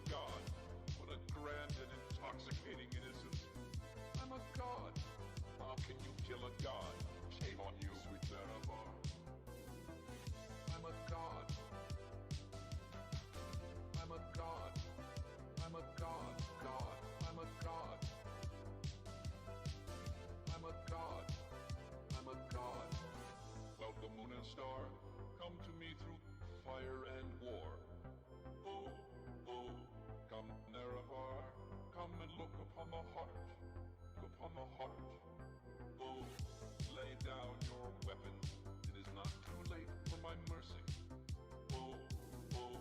god. What a grand and intoxicating innocence. I'm a god. How can you kill a god? Shame on you, sweet Marabar. I'm a god. I'm a god. I'm a god. God. I'm a god. I'm a god. I'm a god. Well, the moon and star, come to me through fire and war. Oh, oh, come Nerevar, come and look upon the heart, upon the heart. Oh, lay down your weapons, it is not too late for my mercy. Oh, oh,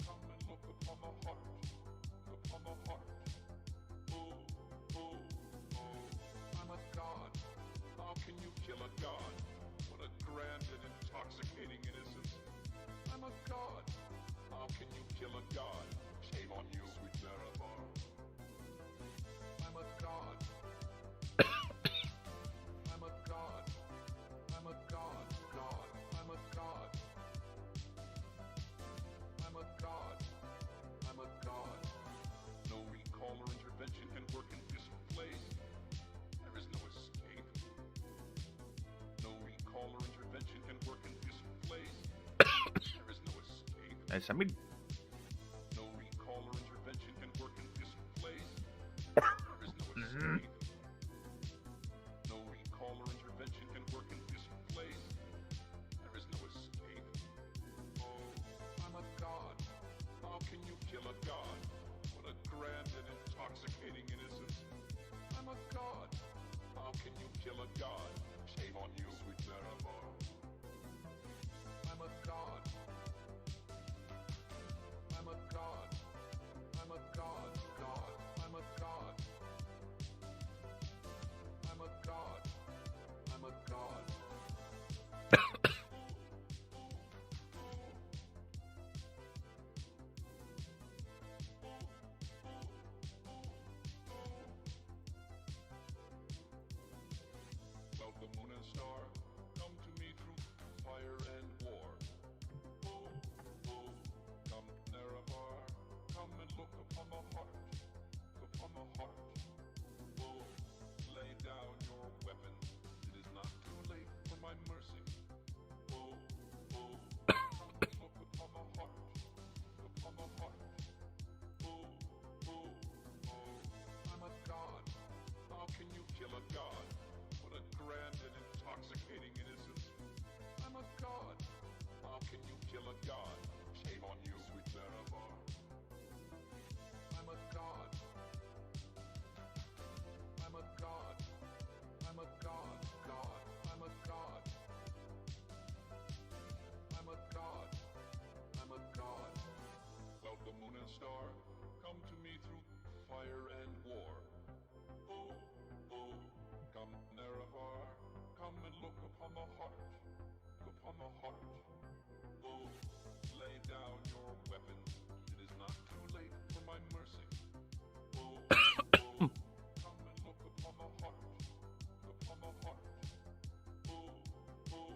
come and look upon the heart, upon the heart. Oh, oh, oh, I'm a god. How can you kill a god? What a grand and intoxicating innocence. I'm a god. How can you kill a god? Shame on you, sweet Marabar. I'm a god. I'm a god. I'm a god. God. I'm a god. I'm a god. I'm a god. No recall or intervention can work in this place. There is no escape. No recall or intervention can work in this place. There is no escape. Sabi. No recall or intervention can work in this place. There is no escape. No recall or intervention can work in this place. There is no escape. Oh, I'm a god. How can you kill a god? What a grand and intoxicating innocence. I'm a god. How can you kill a god? Shame on you, sweet Marabar. I'm a god. I'm a god. I'm a god. God. I'm a god. I'm a god. I'm a god. Well, the moon and star, come to me through fire and war. Oh, oh, come Nerevar, come and look upon the heart, upon the heart. Oh, lay down your weapons, it is not too late for my mercy. Oh, oh, come and look upon the heart, upon the heart. Oh, oh, oh, I'm a god. How can you kill a god? What a grand and intoxicating innocence. I'm a god. How can you kill a god? Shame on you, sweet Marabar. I'm a god. I'm a god. I'm a god. God. I'm a god. I'm a god. I'm a god. Well, the moon and star, come to me through fire and war. Oh, oh, come Nerevar, come and look upon the heart, upon the heart. Oh, lay down your weapons, it is not too late for my mercy. Oh, oh, come and look upon the heart, upon the heart. Oh, oh,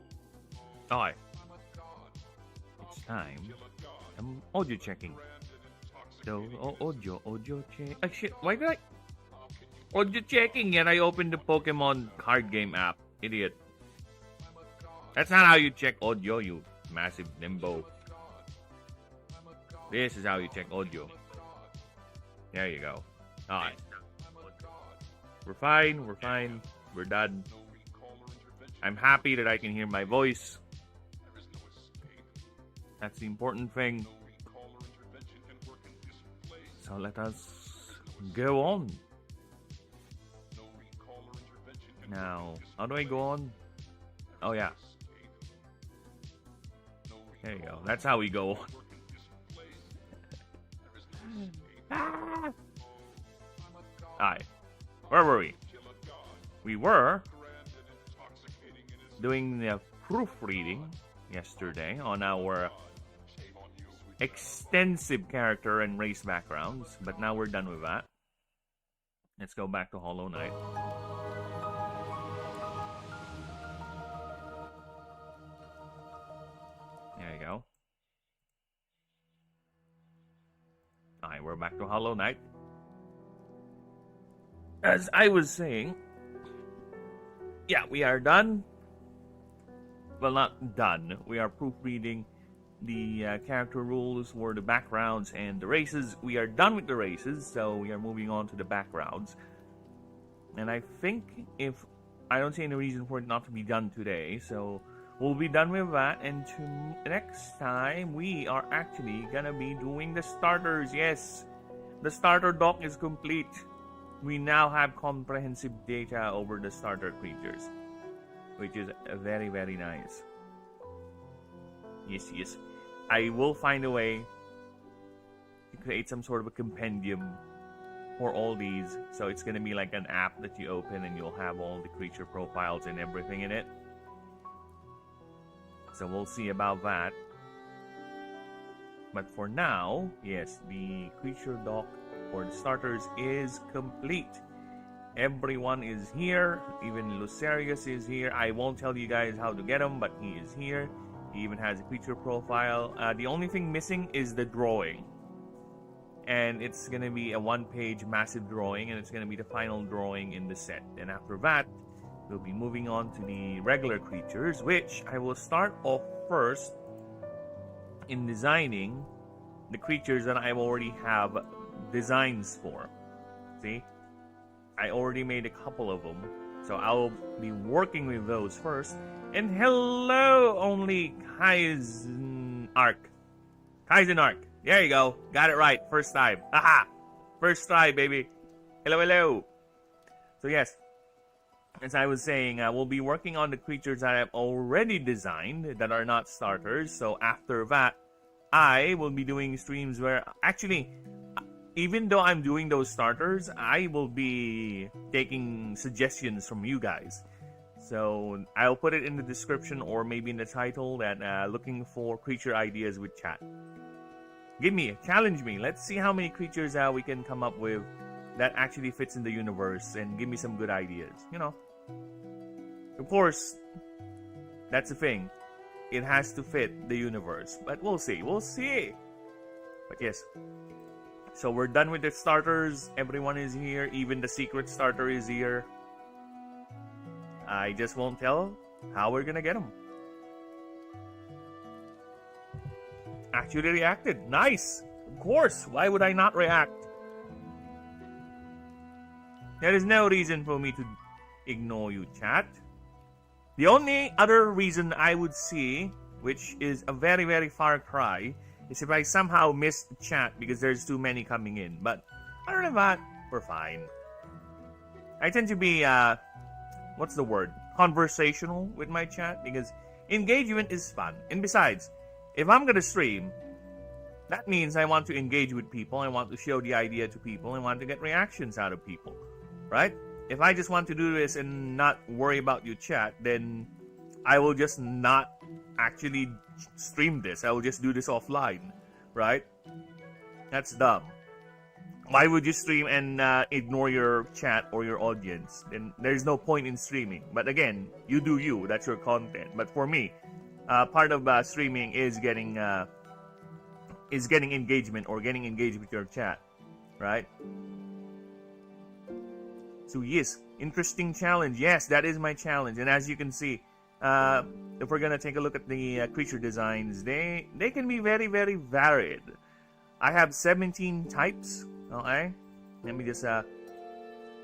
oh, Okay. I'm a god. It's time. Kill a god. I'm audio checking. Grand and So, intoxicating audio check. Oh shit, why did I? How can you Audio checking, yet I opened the Pokemon card game app. Idiot. I'm a god. That's not how you check audio, you massive nimbo. I'm a god. This is how you check audio. There you go. Alright. I'm a god. We're fine, we're fine. We're done. No recall or intervention. I'm happy that I can hear my voice. There is no escape. That's the important thing. No recall or intervention can work in this place. So let us go on. No recall or intervention can Now, work in this how do I go on? Oh yeah, escape. No there you recall go. That's how we go on. work in this place. There is no escape. Ah! I'm a god. Alright, where were we? Kill a god. We were Grand and intoxicating innocence. doing the proofreading yesterday on our Shame on you, sweet extensive character and race backgrounds, but now we're done with that. Let's go back to Hollow Knight. There you go. Hi, we're back to Hollow Knight. As I was saying, yeah, we are done. Well, not done. We are proofreading the character rules for the backgrounds and the races. We are done with the races, so we are moving on to the backgrounds. And I think if I don't see any reason for it not to be done today, so we'll be done with that. And next time, we are actually gonna be doing the starters. Yes, the starter doc is complete. We now have comprehensive data over the starter creatures, which is very, very nice. Yes. I will find a way to create some sort of a compendium for all these. So it's going to be like an app that you open and you'll have all the creature profiles and everything in it. So we'll see about that. But for now, yes, the creature doc for the starters is complete. Everyone is here. Even Lucerius is here. I won't tell you guys how to get him, but he is here. He even has a creature profile. The only thing missing is the drawing. And it's going to be a one-page massive drawing, and it's going to be the final drawing in the set. And after that, we'll be moving on to the regular creatures, which I will start off first in designing the creatures that I already have designs for. See? I already made a couple of them, so I'll be working with those first. And hello, only Kaizenark. There you go. Got it right. First time. Haha. First try, baby. Hello. So yes, as I was saying, we'll be working on the creatures that I've already designed that are not starters. So after that, I will be doing streams where actually, even though I'm doing those starters, I will be taking suggestions from you guys. So I'll put it in the description or maybe in the title that looking for creature ideas with chat. Challenge me. Let's see how many creatures we can come up with that actually fits in the universe and give me some good ideas. You know, of course, that's the thing. It has to fit the universe, but we'll see. But yes. So we're done with the starters. Everyone is here. Even the secret starter is here. I just won't tell how we're gonna get them. Actually reacted. Nice. Of course. Why would I not react? There is no reason for me to ignore you, chat. The only other reason I would see, which is a very, very far cry, is if I somehow miss the chat because there's too many coming in. But other than that, we're fine. I tend to be, what's the word? Conversational with my chat because engagement is fun. And besides, if I'm gonna stream, that means I want to engage with people. I want to show the idea to people. I want to get reactions out of people, right? If I just want to do this and not worry about your chat, then I will just not actually stream this. I will just do this offline, right? That's dumb. Why would you stream and ignore your chat or your audience? Then there's no point in streaming. But again, you do you. That's your content. But for me, part of streaming is getting engagement or getting engaged with your chat, right? So yes, interesting challenge. Yes, that is my challenge. And as you can see, if we're gonna take a look at the creature designs, they can be very, very varied. I have 17 types. Okay, let me just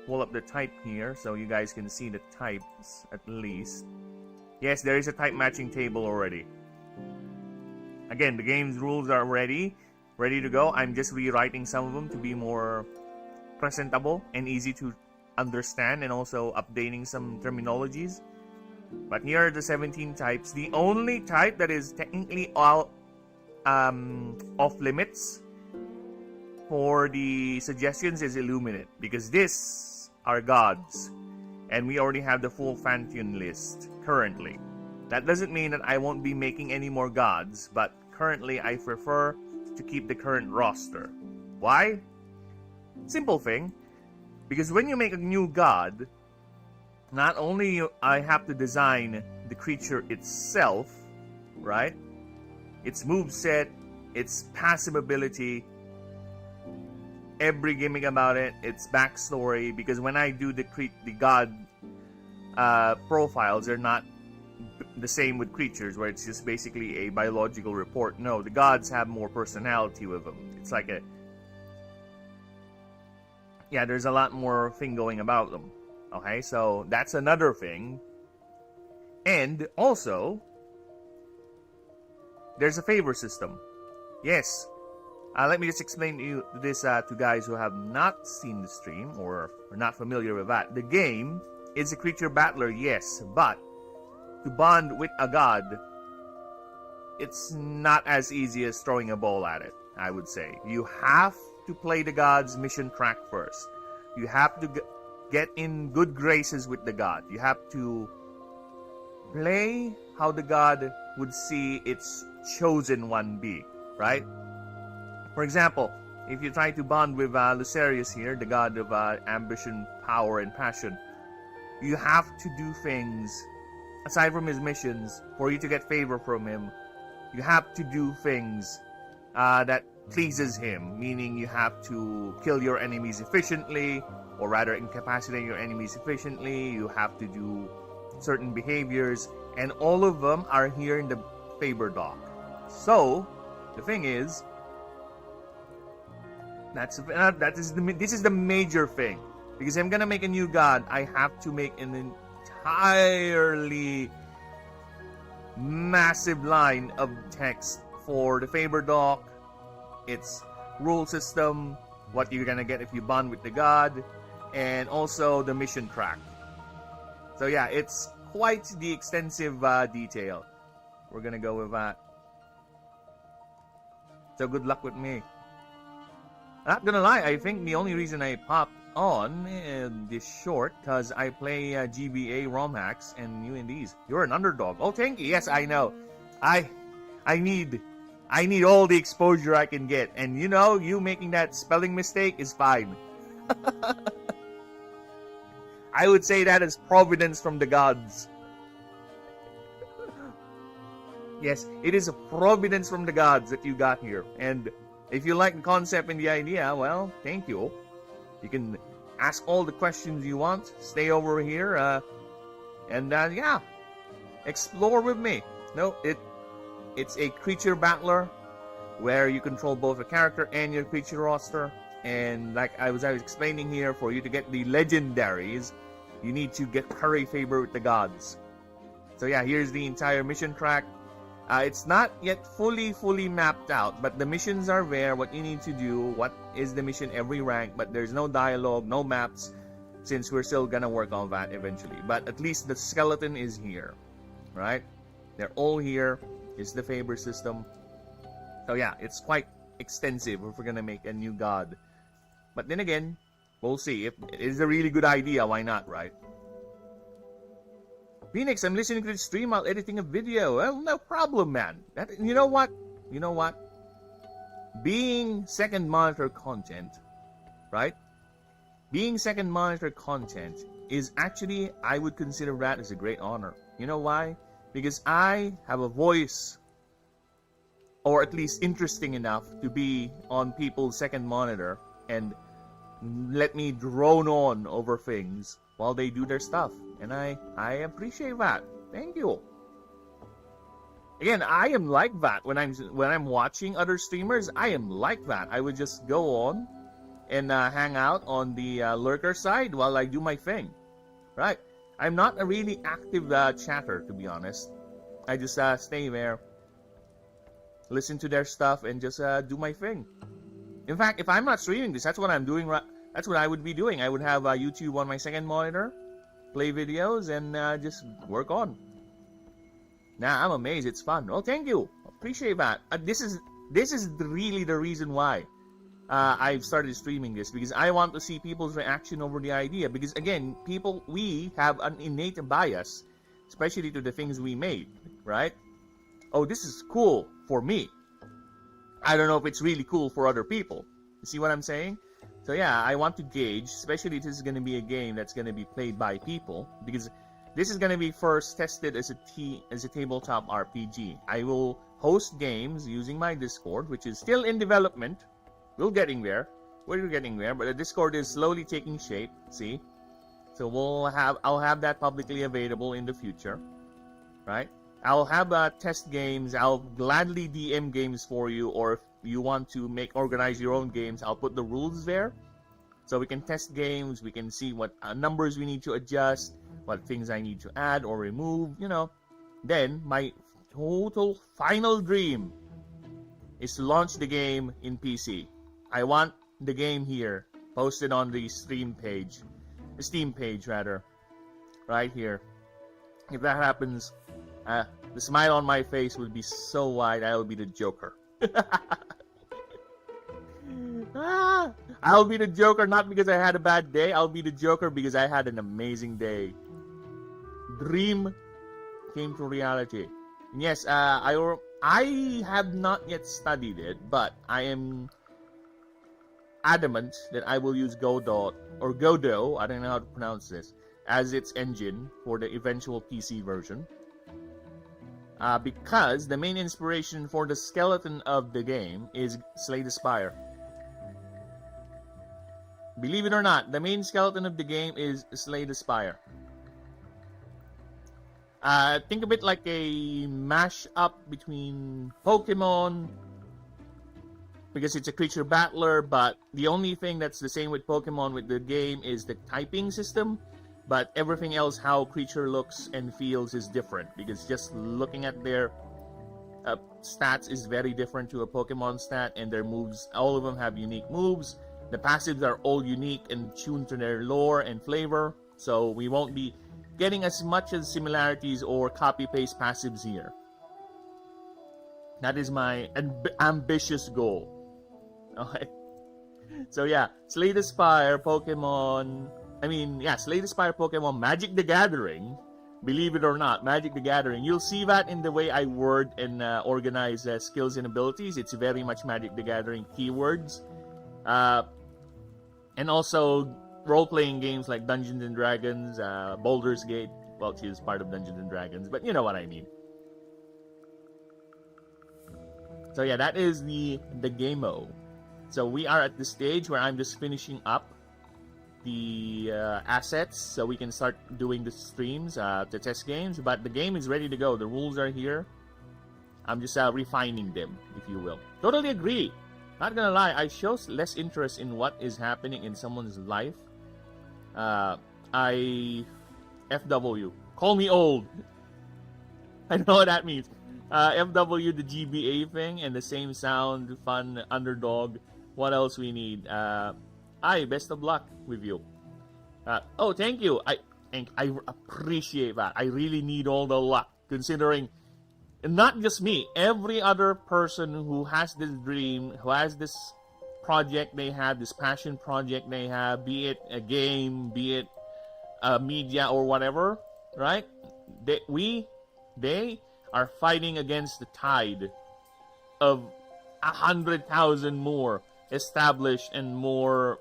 pull up the type here so you guys can see the types at least. Yes, there is a type matching table already. Again, the game's rules are ready to go. I'm just rewriting some of them to be more presentable and easy to understand, and also updating some terminologies. But here are the 17 types. The only type that is technically all off limits for the suggestions is Illuminate, because these are gods, and we already have the full Pantheon list currently. That doesn't mean that I won't be making any more gods, but currently I prefer to keep the current roster. Why? Simple thing, because when you make a new god, not only I have to design the creature itself, right? Its moveset, its passive ability, every gimmick about it, its backstory, because when I do the god profiles, they're not the same with creatures, where it's just basically a biological report. No, the gods have more personality with them. It's like there's a lot more thing going about them. Okay, so that's another thing. And also, there's a favor system. Yes. Let me just explain to you this to guys who have not seen the stream or are not familiar with that. The game is a creature battler, yes, but to bond with a god, it's not as easy as throwing a ball at it, I would say. You have to play the god's mission track first. You have to get in good graces with the god. You have to play how the god would see its chosen one be, right? For example, if you try to bond with Lucerius here, the god of ambition, power, and passion, you have to do things, aside from his missions, for you to get favor from him. You have to do things that pleases him, meaning you have to kill your enemies efficiently, or rather incapacitate your enemies efficiently. You have to do certain behaviors, and all of them are here in the favor dock. So, the thing is, this is the major thing. Because I'm gonna make a new god, I have to make an entirely massive line of text for the favor dock, its rule system, what you're gonna get if you bond with the god, and also the mission track. So yeah, it's quite the extensive detail. We're gonna go with that. So good luck with me. Not gonna lie, I think the only reason I popped on this short because I play GBA ROM hacks and UNDs. You're an underdog. Oh, thank you. Yes, I know. I need all the exposure I can get, and you know, you making that spelling mistake is fine. I would say that is providence from the gods. Yes, it is a providence from the gods that you got here, and if you like the concept and the idea, well, thank you. You can ask all the questions you want. Stay over here, and yeah, explore with me. No, it's a creature battler where you control both a character and your creature roster. And like I was explaining here, for you to get the legendaries, you need to get curry favor with the gods. So yeah, here's the entire mission track. It's not yet fully mapped out, but the missions are there, what you need to do, what is the mission every rank, but there's no dialogue, no maps, since we're still gonna work on that eventually. But at least the skeleton is here, right? They're all here. Is the favor system. So yeah, it's quite extensive if we're gonna make a new god. But then again, we'll see. If it is a really good idea, why not, right? Phoenix, I'm listening to the stream while editing a video. Well, no problem, man. You know what? Being second monitor content, right? Being second monitor content is actually, I would consider that as a great honor. You know why? Because I have a voice, or at least interesting enough to be on people's second monitor and let me drone on over things while they do their stuff. And I appreciate that. Thank you. Again, I am like that when I'm watching other streamers. I am like that. I would just go on and hang out on the lurker side while I do my thing, right? I'm not a really active chatter, to be honest. I just stay there, listen to their stuff, and just do my thing. In fact, if I'm not streaming this, that's what I'm doing. That's what I would be doing. I would have YouTube on my second monitor, play videos, and just work on. Now, I'm amazed. It's fun. Oh, thank you. Appreciate that. This is really the reason why I've started streaming this, because I want to see people's reaction over the idea. Because again, we have an innate bias, especially to the things we made, right? Oh, this is cool for me. I don't know if it's really cool for other people. You see what I'm saying? So yeah, I want to gauge, especially if this is going to be a game that's going to be played by people, because this is going to be first tested as a tabletop RPG. I will host games using my Discord, which is still in development. We're getting there. we're getting there, but the Discord is slowly taking shape. See, so I'll have that publicly available in the future, right? I'll have test games. I'll gladly DM games for you, or if you want to organize your own games, I'll put the rules there, so we can test games. We can see what numbers we need to adjust, what things I need to add or remove. Then my total final dream is to launch the game in PC. I want the game here, posted on the Steam page rather, right here. If that happens, the smile on my face will be so wide, I will be the Joker. I'll be the Joker not because I had a bad day, I'll be the Joker because I had an amazing day. Dream came to reality. And yes, I have not yet studied it, but I am adamant that I will use Godot, I don't know how to pronounce this, as its engine for the eventual PC version. Because the main inspiration for the skeleton of the game is Slay the Spire. Believe it or not, the main skeleton of the game is Slay the Spire. Think of it like a mash-up between Pokemon, because it's a creature battler, but the only thing that's the same with Pokemon with the game is the typing system, but everything else, how creature looks and feels, is different, because just looking at their stats is very different to a Pokemon stat, and their moves, all of them have unique moves. The passives are all unique and tuned to their lore and flavor, so we won't be getting as much as similarities or copy-paste passives here. That is my ambitious goal. Okay. So yeah, Slay the Spire, Pokemon... Slay the Spire, Pokemon, Magic the Gathering. Believe it or not, Magic the Gathering. You'll see that in the way I word and organize skills and abilities. It's very much Magic the Gathering keywords. And also role-playing games like Dungeons and Dragons, Baldur's Gate. Well, she is part of Dungeons and Dragons, but you know what I mean. So yeah, that is the game-o. So we are at the stage where I'm just finishing up the assets so we can start doing the streams to test games. But the game is ready to go. The rules are here. I'm just refining them, if you will. Totally agree. Not gonna lie, I show less interest in what is happening in someone's life. FW. Call me old. I know what that means. FW, the GBA thing, and the same sound, fun, underdog. What else we need? Best of luck with you. Oh, thank you. I appreciate that. I really need all the luck, considering not just me, every other person who has this dream, who has this project they have, this passion project they have, be it a game, be it media or whatever, right? They are fighting against the tide of 100,000 more established and more,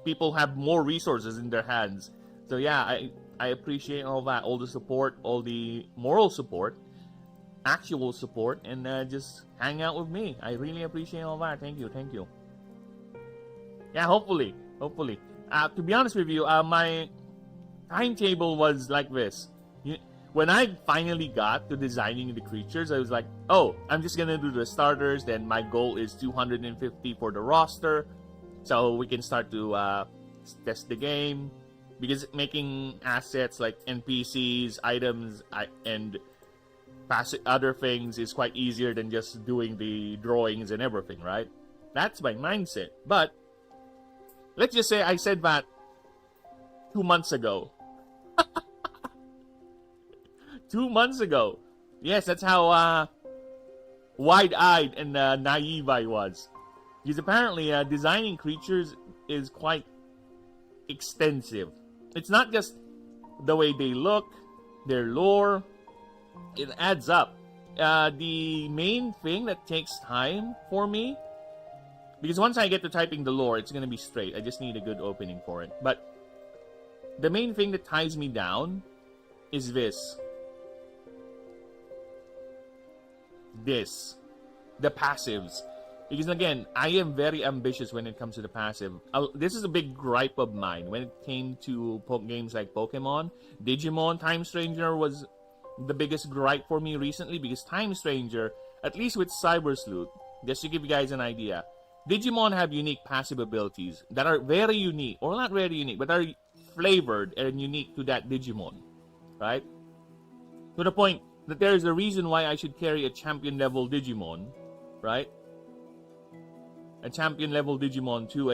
people have more resources in their hands. So yeah, I appreciate all that, all the support, all the moral support, actual support, and just hang out with me. I really appreciate all that. Thank you. Yeah, hopefully. To be honest with you, my timetable was like this. When I finally got to designing the creatures, I was like, oh, I'm just gonna do the starters, then my goal is 250 for the roster, so we can start to test the game, because making assets like NPCs, items, and other things is quite easier than just doing the drawings and everything, right? That's my mindset. But let's just say I said that 2 months ago. 2 months ago. Yes, that's how wide-eyed and naive I was. Because apparently designing creatures is quite extensive. It's not just the way they look, their lore. It adds up. The main thing that takes time for me, because once I get to typing the lore, it's going to be straight. I just need a good opening for it. But the main thing that ties me down is this. The passives. Because again, I am very ambitious when it comes to the passive. This is a big gripe of mine when it came to games like Pokemon. Digimon Time Stranger was the biggest gripe for me recently, because Time Stranger, at least with Cyber Sleuth, just to give you guys an idea, Digimon have unique passive abilities that are very unique, or not very unique, but are flavored and unique to that Digimon, right? To the point that there is a reason why I should carry a champion level Digimon, right? A champion level Digimon to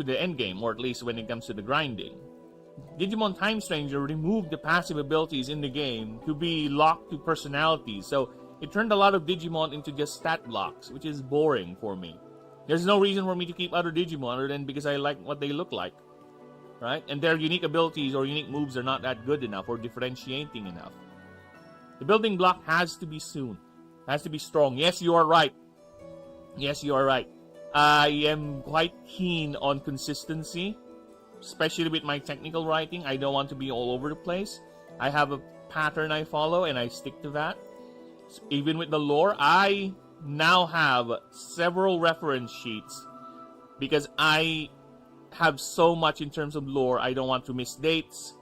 the end game, or at least when it comes to the grinding. Digimon Time Stranger removed the passive abilities in the game to be locked to personalities, so it turned a lot of Digimon into just stat blocks, which is boring for me. There's no reason for me to keep other Digimon other than because I like what they look like, right? And their unique abilities or unique moves are not that good enough or differentiating enough. The building block has to be soon. Has to be strong. Yes, you are right. Yes, you are right. I am quite keen on consistency, especially with my technical writing. I don't want to be all over the place. I have a pattern I follow, and I stick to that. Even with the lore, I now have several reference sheets because I have so much in terms of lore. I don't want to miss dates.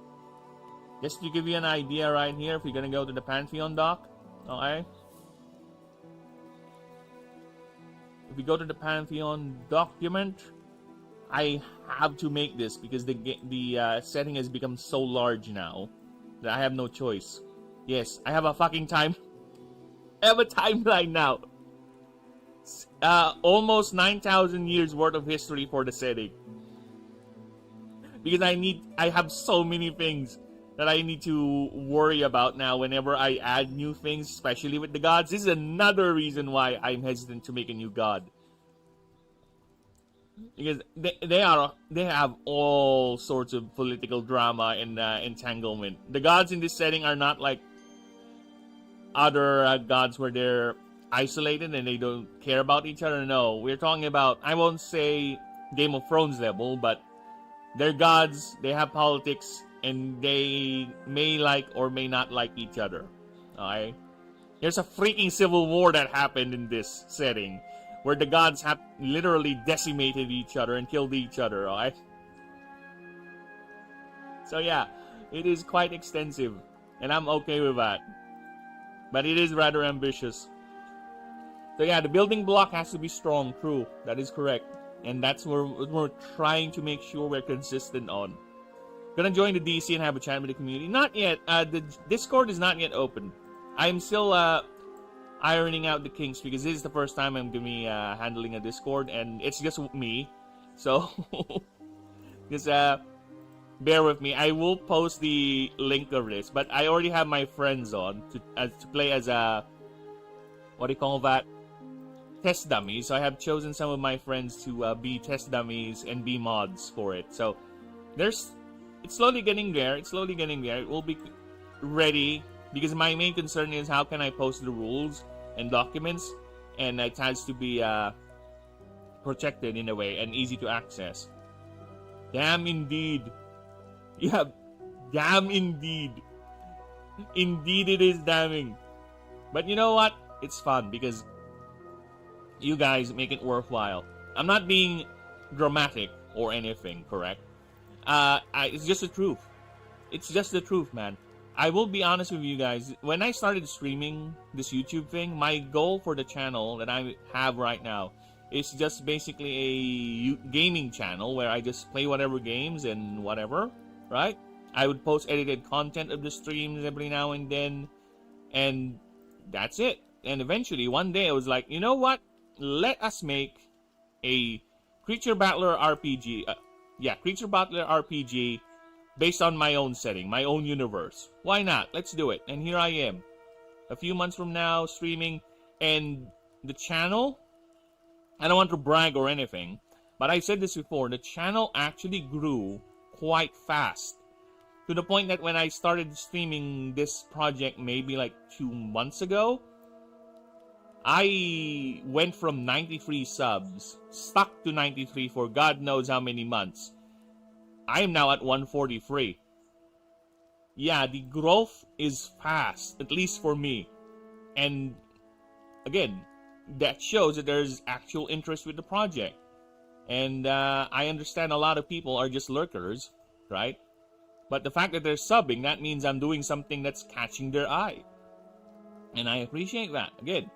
Just to give you an idea right here, if you're going to go to the Pantheon doc, okay? If we go to the Pantheon document, I have to make this because the setting has become so large now that I have no choice. Yes, I have a fucking time. I have a timeline now. Almost 9,000 years worth of history for the setting. Because I have so many things that I need to worry about now whenever I add new things, especially with the gods. This is another reason why I'm hesitant to make a new god. Because they have all sorts of political drama and entanglement. The gods in this setting are not like other gods where they're isolated and they don't care about each other. No, we're talking about, I won't say Game of Thrones level, but they're gods, they have politics, and they may like or may not like each other. Okay? There's a freaking civil war that happened in this setting, where the gods have literally decimated each other and killed each other, alright? So yeah, it is quite extensive, and I'm okay with that. But it is rather ambitious. So yeah, the building block has to be strong, true. That is correct. And that's what we're trying to make sure we're consistent on. Gonna join the DC and have a chat with the community. Not yet. The Discord is not yet open. I'm still ironing out the kinks because this is the first time I'm gonna be handling a Discord, and it's just me. So just bear with me. I will post the link of this, but I already have my friends on to play as a, what do you call that? Test dummies. So I have chosen some of my friends to be test dummies and be mods for it. So it's slowly getting there. It's slowly getting there. It will be ready because my main concern is how can I post the rules and documents, and it has to be protected in a way and easy to access. Damn indeed. Yeah, damn indeed. Indeed it is damning. But you know what? It's fun because you guys make it worthwhile. I'm not being dramatic or anything, correct? It's just the truth. It's just the truth, man. I will be honest with you guys. When I started streaming this YouTube thing, my goal for the channel that I have right now is just basically a gaming channel where I just play whatever games and whatever, right? I would post edited content of the streams every now and then, and that's it. And eventually, one day, I was like, you know what? Let us make a Creature Battler RPG. Creature Battler RPG based on my own setting, my own universe. Why not? Let's do it. And here I am, a few months from now, streaming, and the channel, I don't want to brag or anything, but I said this before, the channel actually grew quite fast. To the point that when I started streaming this project maybe like 2 months ago, I went from 93 subs, stuck to 93 for God knows how many months. I am now at 143. Yeah, the growth is fast, at least for me. And again, that shows that there's actual interest with the project. And I understand a lot of people are just lurkers, right? But the fact that they're subbing, that means I'm doing something that's catching their eye. And I appreciate that. Again,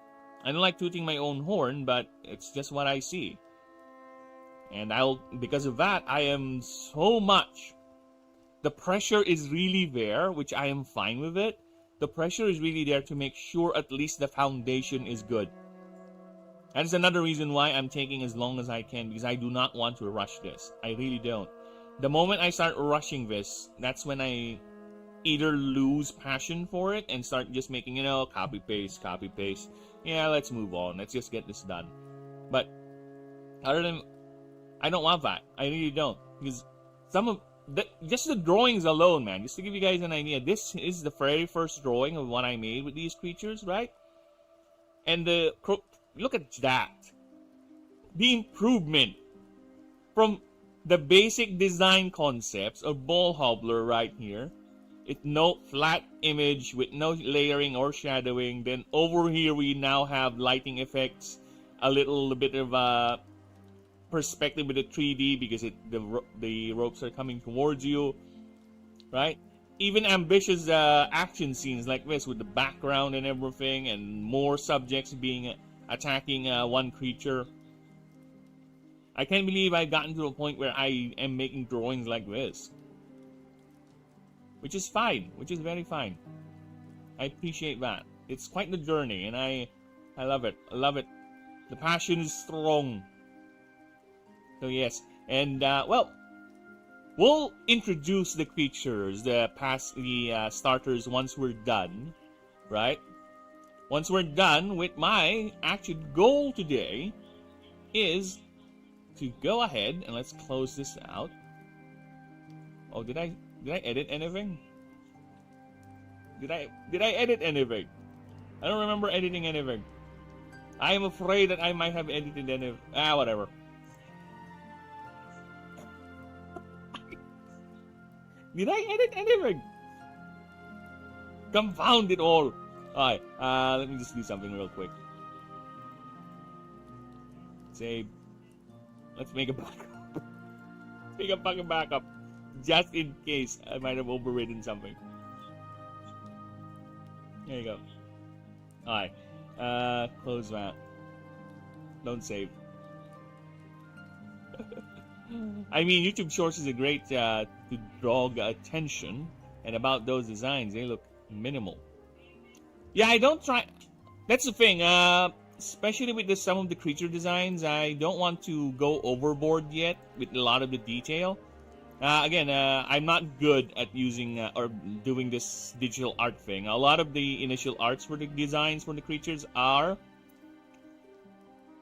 I don't like tooting my own horn, but it's just what I see. And because of that, I am so much. The pressure is really there, which I am fine with it. The pressure is really there to make sure at least the foundation is good. That is another reason why I'm taking as long as I can, because I do not want to rush this. I really don't. The moment I start rushing this, that's when I either lose passion for it and start just making, copy paste. Yeah, let's move on. Let's just get this done. But other than, I don't want that. I really don't. Because just the drawings alone, man, just to give you guys an idea, this is the very first drawing of what I made with these creatures, right? And look at that. The improvement from the basic design concepts of Ball Hobbler right here. It's no flat image with no layering or shadowing. Then over here we now have lighting effects, a little bit of perspective with the 3D because the ropes are coming towards you, right? Even ambitious action scenes like this with the background and everything, and more subjects attacking one creature. I can't believe I've gotten to a point where I am making drawings like this. Which is fine. Which is very fine. I appreciate that. It's quite the journey, and I love it. I love it. The passion is strong. So yes. And, we'll introduce the creatures, the starters once we're done. Right? Once we're done with my actual goal today is to go ahead and let's close this out. Oh, did I edit anything? Did I edit anything? I don't remember editing anything. I am afraid that I might have edited anything. Whatever. Did I edit anything? Confound it all. Alright, let me just do something real quick. Save. Let's make a backup. Make a fucking backup. Just in case I might have overridden something. There you go. Alright. Close that. Don't save. I mean, YouTube Shorts is a great to draw attention. And about those designs, they look minimal. Yeah, I don't try. That's the thing. Especially with some of the creature designs, I don't want to go overboard yet with a lot of the detail. Again, I'm not good at using or doing this digital art thing. A lot of the initial arts for the designs for the creatures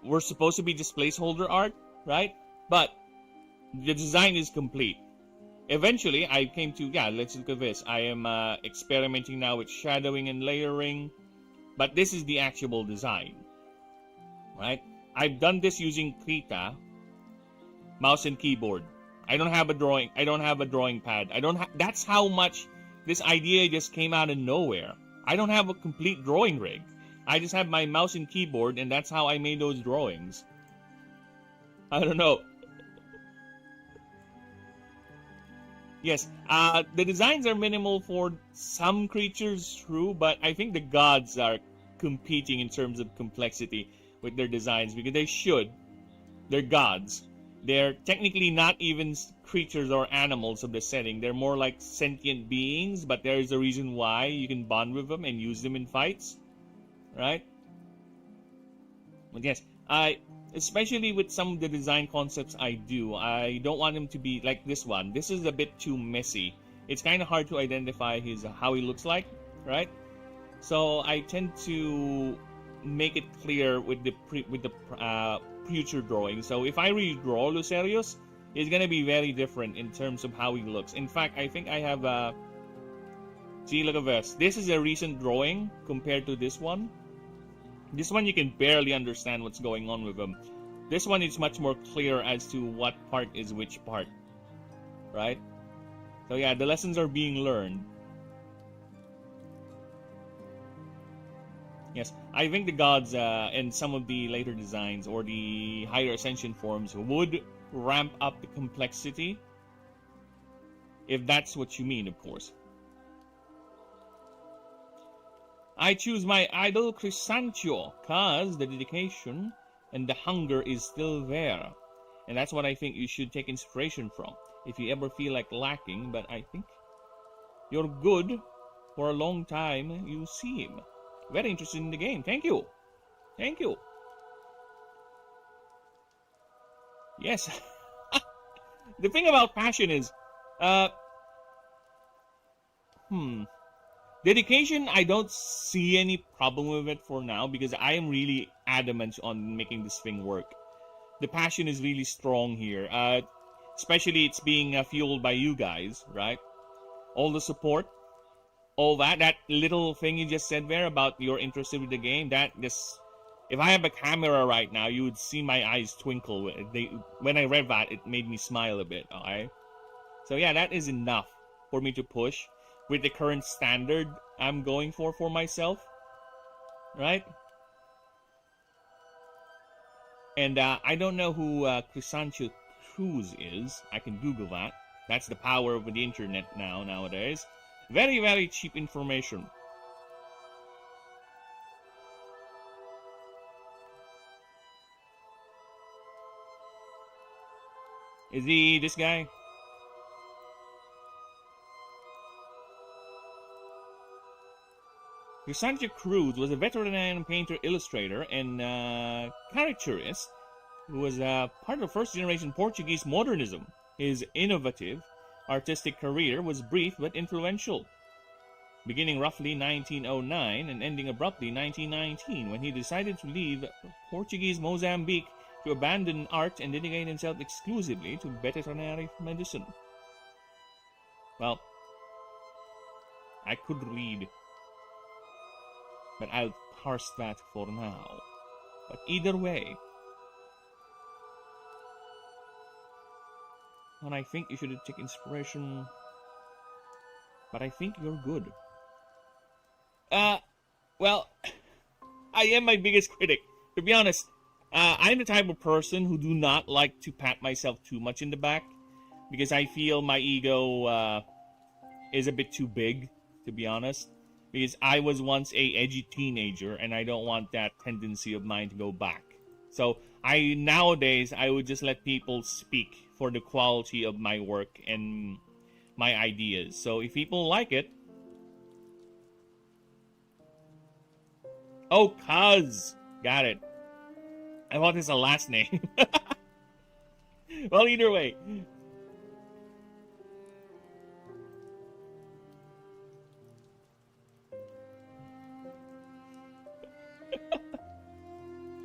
were supposed to be just placeholder art, right? But the design is complete. Eventually, I came to, let's look at this. I am experimenting now with shadowing and layering, but this is the actual design. Right? I've done this using Krita, mouse and keyboard. I don't have a drawing pad. That's how much this idea just came out of nowhere. I don't have a complete drawing rig. I just have my mouse and keyboard, and that's how I made those drawings. I don't know. Yes, the designs are minimal for some creatures, true, but I think the gods are competing in terms of complexity with their designs because they should. They're gods. They're technically not even creatures or animals of the setting. They're more like sentient beings, but there is a reason why you can bond with them and use them in fights. Right? But yes, especially with some of the design concepts I don't want them to be like this one. This is a bit too messy. It's kind of hard to identify how he looks like, right? So I tend to make it clear with the future drawing. So if I redraw Lucerius, it's gonna be very different in terms of how he looks. In fact, I think I have see, look at this. This is a recent drawing compared to this one. This one you can barely understand what's going on with him. This one is much more clear as to what part is which part, right? So yeah, the lessons are being learned. Yes, I think the gods and some of the later designs or the higher ascension forms would ramp up the complexity, if that's what you mean, of course. I choose my idol Chrysantio, cause the dedication and the hunger is still there. And that's what I think you should take inspiration from, if you ever feel like lacking, but I think you're good for a long time, you seem. Very interested in the game. Thank you. Thank you. Yes. The thing about passion is, dedication, I don't see any problem with it for now because I am really adamant on making this thing work. The passion is really strong here. Especially it's being fueled by you guys, right? All the support, all that little thing you just said there about you're interested with the game, that just, if I have a camera right now, you would see my eyes twinkle. When I read that, it made me smile a bit, alright? So yeah, that is enough for me to push with the current standard I'm going for myself, right? And I don't know who Chrysantio Cruz is. I can Google that. That's the power of the internet nowadays. Very, very cheap information. Is he this guy? Chrysantio Cruz was a veteran painter, illustrator, and caricaturist who was part of first-generation Portuguese modernism. His innovative artistic career was brief but influential, beginning roughly 1909 and ending abruptly 1919 when he decided to leave Portuguese Mozambique to abandon art and dedicate himself exclusively to veterinary medicine. Well, I could read, but I'll parse that for now. But either way, and I think you should take inspiration, but I think you're good. Well, I am my biggest critic. To be honest, I'm the type of person who do not like to pat myself too much in the back because I feel my ego is a bit too big, to be honest. Because I was once a edgy teenager and I don't want that tendency of mine to go back. So nowadays I would just let people speak for the quality of my work and my ideas. So if people like it, oh, cuz, got it. I thought it's a last name. Well, either way.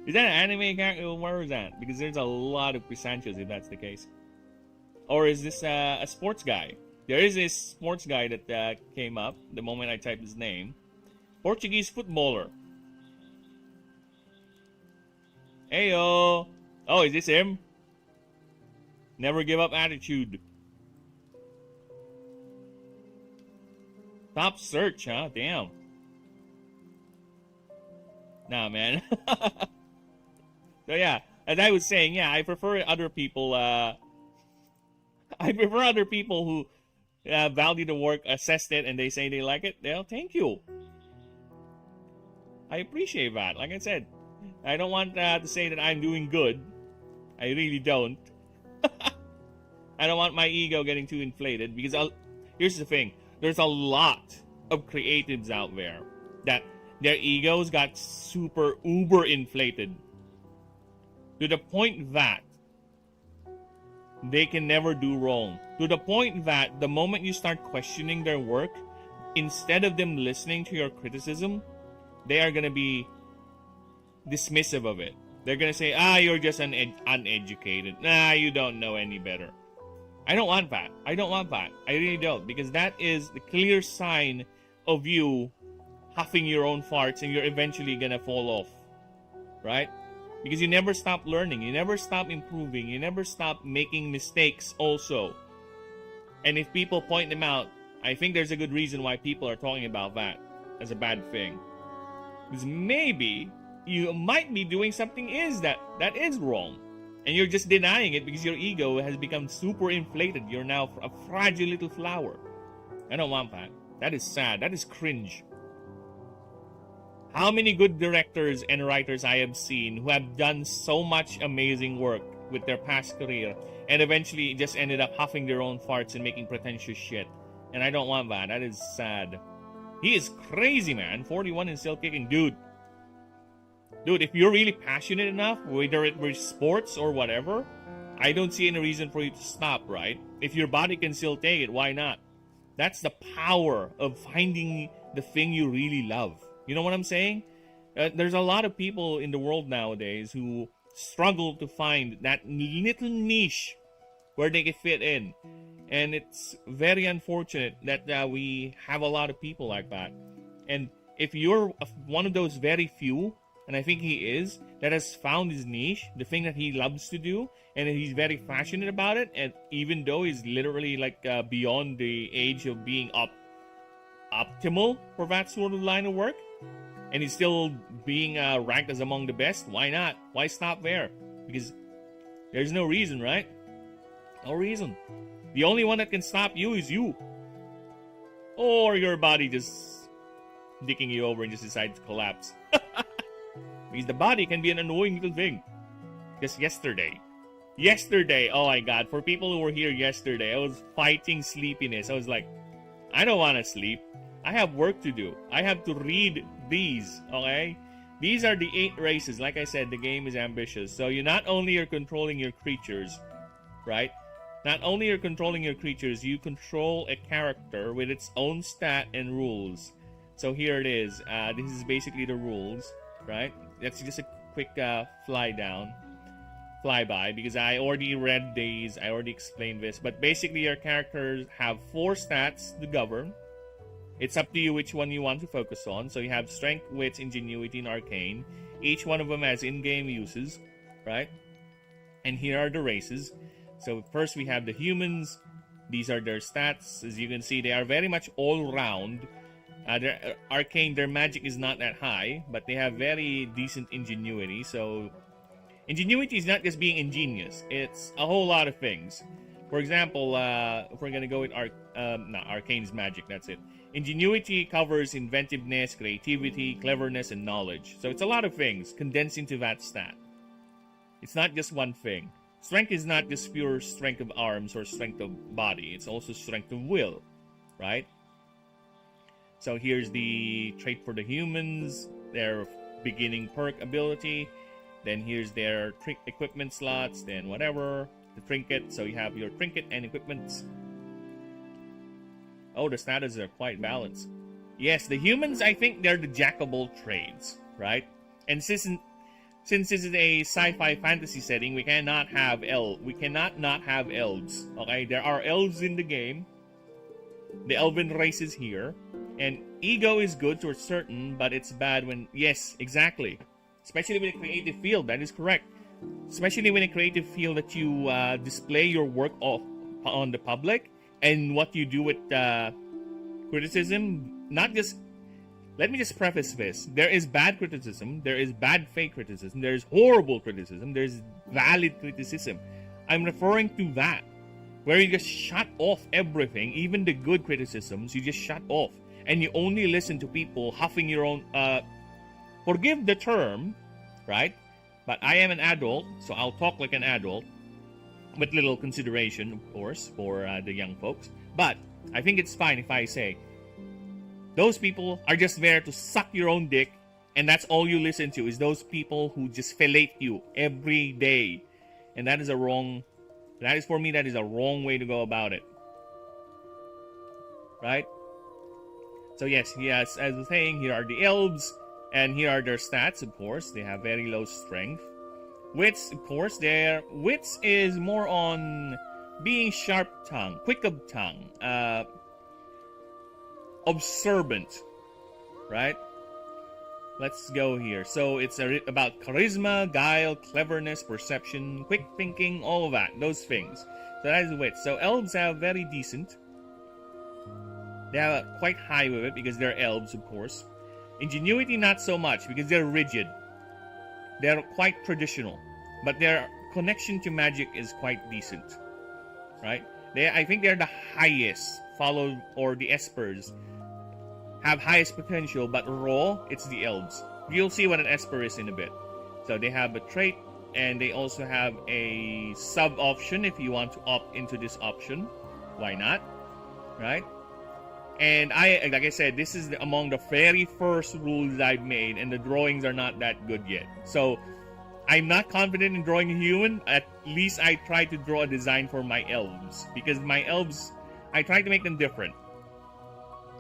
Is that an anime character? Where is that? Because there's a lot of Chrysantios if that's the case. Or is this a sports guy? There is a sports guy that came up the moment I typed his name. Portuguese footballer. Heyo! Oh, is this him? Never give up attitude. Top search, huh? Damn. Nah, man. So yeah, as I was saying, yeah, I prefer other people. I prefer other people who value the work, assess it, and they say they like it. Well, thank you. I appreciate that. Like I said, I don't want to say that I'm doing good. I really don't. I don't want my ego getting too inflated because here's the thing: there's a lot of creatives out there that their egos got super uber inflated. To the point that they can never do wrong. To the point that the moment you start questioning their work, instead of them listening to your criticism, they are going to be dismissive of it. They're going to say, you're just uneducated. Nah, you don't know any better. I don't want that. I don't want that. I really don't. Because that is the clear sign of you huffing your own farts and you're eventually going to fall off. Right? Because you never stop learning, you never stop improving, you never stop making mistakes also. And if people point them out, I think there's a good reason why people are talking about that as a bad thing. Because maybe you might be doing something that is wrong. And you're just denying it because your ego has become super inflated. You're now a fragile little flower. I don't want that. That is sad. That is cringe. How many good directors and writers I have seen who have done so much amazing work with their past career and eventually just ended up huffing their own farts and making pretentious shit. And I don't want that. That is sad. He is crazy, man. 41 and still kicking. Dude, if you're really passionate enough, whether it was sports or whatever, I don't see any reason for you to stop, right? If your body can still take it, why not? That's the power of finding the thing you really love. You know what I'm saying? There's a lot of people in the world nowadays who struggle to find that little niche where they can fit in. And it's very unfortunate that we have a lot of people like that. And if you're one of those very few, and I think he is, that has found his niche, the thing that he loves to do, and he's very passionate about it, and even though he's literally like beyond the age of being optimal for that sort of line of work, and he's still being ranked as among the best, why not? Why stop there? Because there's no reason, right? No reason. The only one that can stop you is you. Or your body just dicking you over and just decides to collapse. Because the body can be an annoying little thing. Just yesterday, oh my god, for people who were here yesterday, I was fighting sleepiness. I was like, I don't want to sleep. I have work to do. I have to read these, okay? These are the 8 races. Like I said, the game is ambitious. So you not only are controlling your creatures, right? Not only are controlling your creatures, you control a character with its own stat and rules. So here it is. This is basically the rules, right? That's just a quick flyby, because I already read these, I already explained this. But basically your characters have 4 stats to govern. It's up to you which one you want to focus on. So you have Strength, Wits, Ingenuity, and Arcane. Each one of them has in-game uses, right? And here are the races. So first we have the humans. These are their stats. As you can see, they are very much all-round. Their arcane, their magic is not that high, but they have very decent ingenuity. So ingenuity is not just being ingenious. It's a whole lot of things. For example, if we're going to go with arcane's magic, that's it. Ingenuity covers inventiveness, creativity, cleverness, and knowledge. So it's a lot of things condensed into that stat. It's not just one thing. Strength is not just pure strength of arms or strength of body. It's also strength of will, right? So here's the trait for the humans, their beginning perk ability. Then here's their equipment slots, then whatever. The trinket, so you have your trinket and equipments. Oh, the status are quite balanced. Yes, the humans, I think they're the jack of all trades, right? And since this is a sci-fi fantasy setting, we cannot not have elves. Okay, there are elves in the game. The elven race is here, and ego is good to a certain, but it's bad when yes, exactly. Especially with a creative field, that is correct. Especially when a creative field that you display your work on the public, and what you do with criticism. Not just. Let me just preface this. There is bad criticism. There is bad fake criticism. There is horrible criticism. There is valid criticism. I'm referring to that. Where you just shut off everything. Even the good criticisms, you just shut off. And you only listen to people huffing your own... forgive the term, right? But I am an adult, so I'll talk like an adult. With little consideration, of course, for the young folks. But I think it's fine if I say... Those people are just there to suck your own dick, and that's all you listen to is those people who just fellate you every day. And that is for me, that is a wrong way to go about it. Right? So yes, as I was saying, here are the elves, and here are their stats, of course. They have very low strength. Wits, of course, their wits is more on being sharp-tongued, quick of tongue, observant, right? Let's go here. So it's about charisma, guile, cleverness, perception, quick thinking, all of that, those things. So that is wit. So elves have very decent. They have quite high with it because they're elves, of course. Ingenuity, not so much, because they're rigid. They're quite traditional, but their connection to magic is quite decent, right? I think they're the highest, followed, or the espers have highest potential, but raw, it's the elves. You'll see what an esper is in a bit. So they have a trait, and they also have a sub option if you want to opt into this option. Why not, right? And like I said, this is among the very first rules I've made, and the drawings are not that good yet. So I'm not confident in drawing a human. At least I try to draw a design for my elves, because my elves, I try to make them different.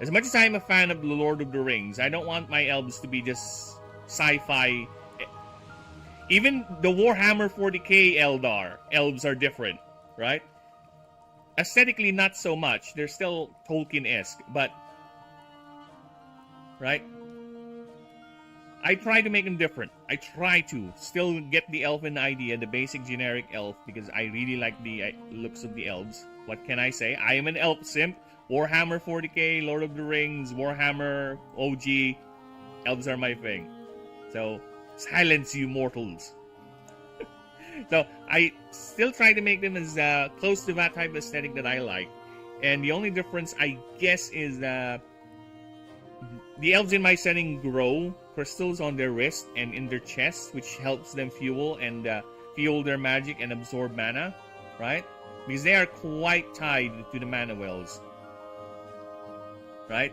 As much as I'm a fan of the Lord of the Rings, I don't want my elves to be just sci-fi. Even the Warhammer 40k Eldar elves are different, right? Aesthetically, not so much. They're still Tolkien-esque, but right? I try to make them different. I try to still get the elfin idea, the basic generic elf, because I really like the looks of the elves. What can I say? I am an elf simp. Warhammer 40k, Lord of the Rings, Warhammer, OG. Elves are my thing. So, silence you mortals. So, I still try to make them as close to that type of aesthetic that I like. And the only difference, I guess, is the elves in my setting grow crystals on their wrist and in their chest, which helps them fuel their magic and absorb mana, right? Because they are quite tied to the mana wells, right?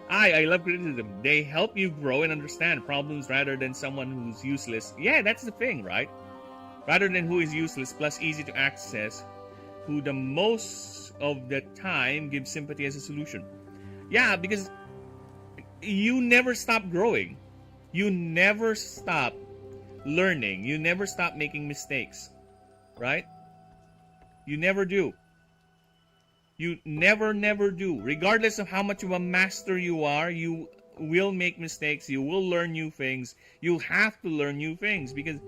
I love criticism. They help you grow and understand problems rather than someone who's useless. Yeah, that's the thing, right? Rather than who is useless plus easy to access, who the most of the time gives sympathy as a solution. Yeah, because you never stop growing. You never stop learning. You never stop making mistakes, right? You never do. You never do. Regardless of how much of a master you are, you will make mistakes. You will learn new things. You'll have to learn new things because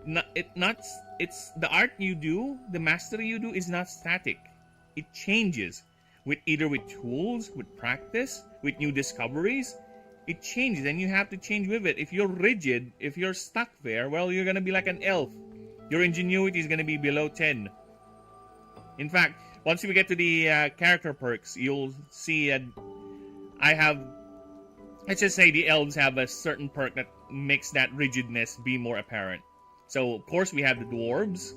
it's the art you do, the mastery you do is not static. It changes with tools, with practice, with new discoveries. It changes and you have to change with it. If you're rigid, if you're stuck there, well, you're going to be like an elf. Your ingenuity is going to be below 10. In fact, once we get to the character perks, you'll see let's just say the elves have a certain perk that makes that rigidness be more apparent. So, of course, we have the dwarves.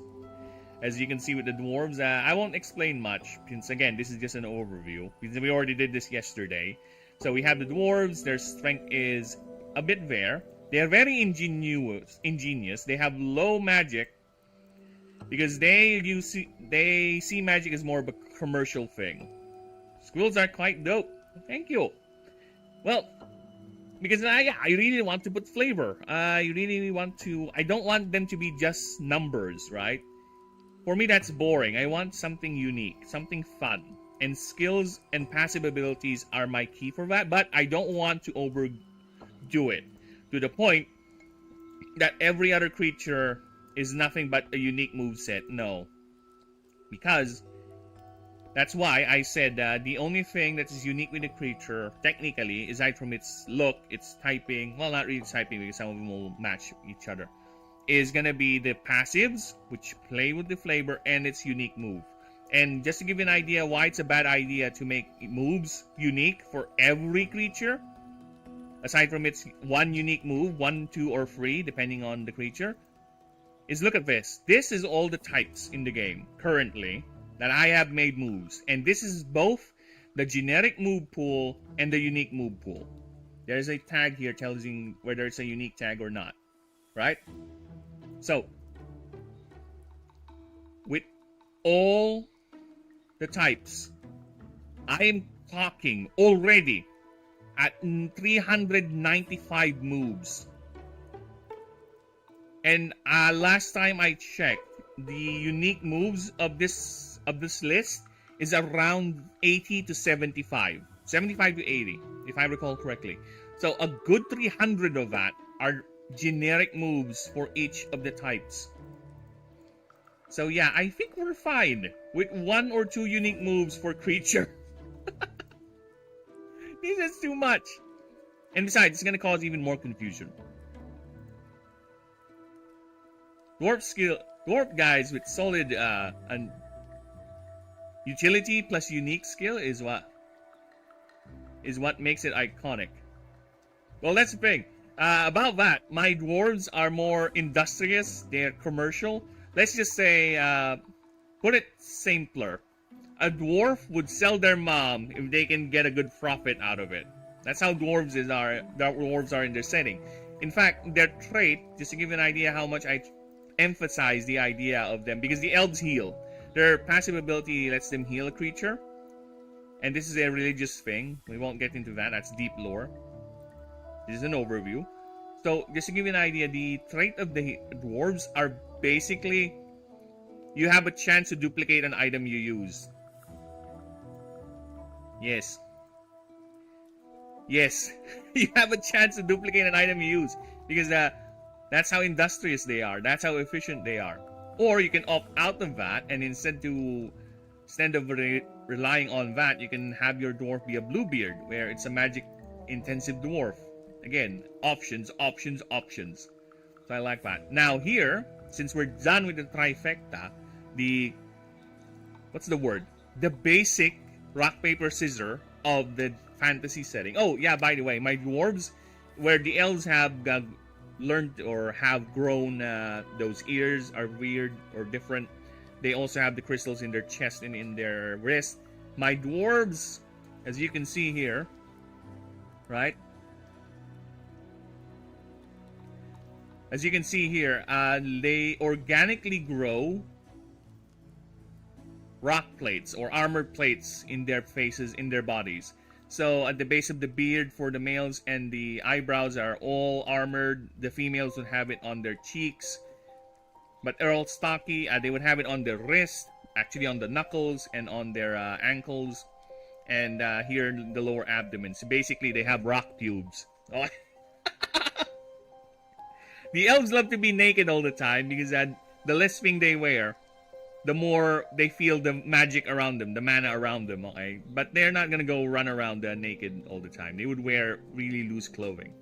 As you can see with the dwarves, I won't explain much, since, again, this is just an overview, because we already did this yesterday. So, we have the dwarves. Their strength is a bit there. They are very ingenious. They have low magic, because they see magic as more of a commercial thing. Squirrels are quite dope. Thank you. Well, because I really want to put flavor. I don't want them to be just numbers, right? For me, that's boring. I want something unique, something fun. And skills and passive abilities are my key for that. But I don't want to overdo it to the point that every other creature is nothing but a unique moveset. No. Because that's why I said the only thing that is unique with the creature, technically, aside from its look, its typing, well, not really typing because some of them will match each other, is going to be the passives, which play with the flavor, and its unique move. And just to give you an idea why it's a bad idea to make moves unique for every creature, aside from its one unique move, 1, 2, or 3, depending on the creature, is look at this. This is all the types in the game currently that I have made moves. And this is both the generic move pool and the unique move pool. There's a tag here tells you whether it's a unique tag or not. Right? So, with all the types, I am clocking already at 395 moves. And last time I checked, the unique moves of this list is around 80 to 75. 75 to 80, if I recall correctly. So a good 300 of that are generic moves for each of the types. So yeah, I think we're fine with 1 or 2 unique moves for creature. This is too much. And besides, it's gonna cause even more confusion. Dwarf guys with solid and utility plus unique skill is what makes it iconic. Well, that's the thing. About that, my dwarves are more industrious. They're commercial. Let's just say, put it simpler. A dwarf would sell their mom if they can get a good profit out of it. That's how dwarves are in their setting. In fact, their trait, just to give you an idea how much I emphasize the idea of them, because the elves heal. Their passive ability lets them heal a creature. And this is a religious thing. We won't get into that. That's deep lore. This is an overview. So, just to give you an idea, the trait of the dwarves are basically, you have a chance to duplicate an item you use. Yes. Yes. You have a chance to duplicate an item you use. Because that's how industrious they are. That's how efficient they are. Or you can opt out of that, and instead of relying on that, you can have your dwarf be a bluebeard, where it's a magic-intensive dwarf. Again, options. So I like that. Now here, since we're done with the trifecta, what's the word? The basic rock, paper, scissors of the fantasy setting. Oh, yeah, by the way, my dwarves, where the elves have learned or have grown, those ears are weird or different. They also have the crystals in their chest and in their wrist. My dwarves, as you can see here, right? As you can see here, they organically grow rock plates or armor plates in their faces, in their bodies. So at the base of the beard for the males, and the eyebrows are all armored. The females would have it on their cheeks. But they're all stocky. They would have it on their wrist, actually on the knuckles, and on their ankles, and here in the lower abdomen. So basically, they have rock pubes. Oh. The elves love to be naked all the time because the less thing they wear, the more they feel the magic around them, the mana around them, okay? But they're not gonna go run around naked all the time. They would wear really loose clothing.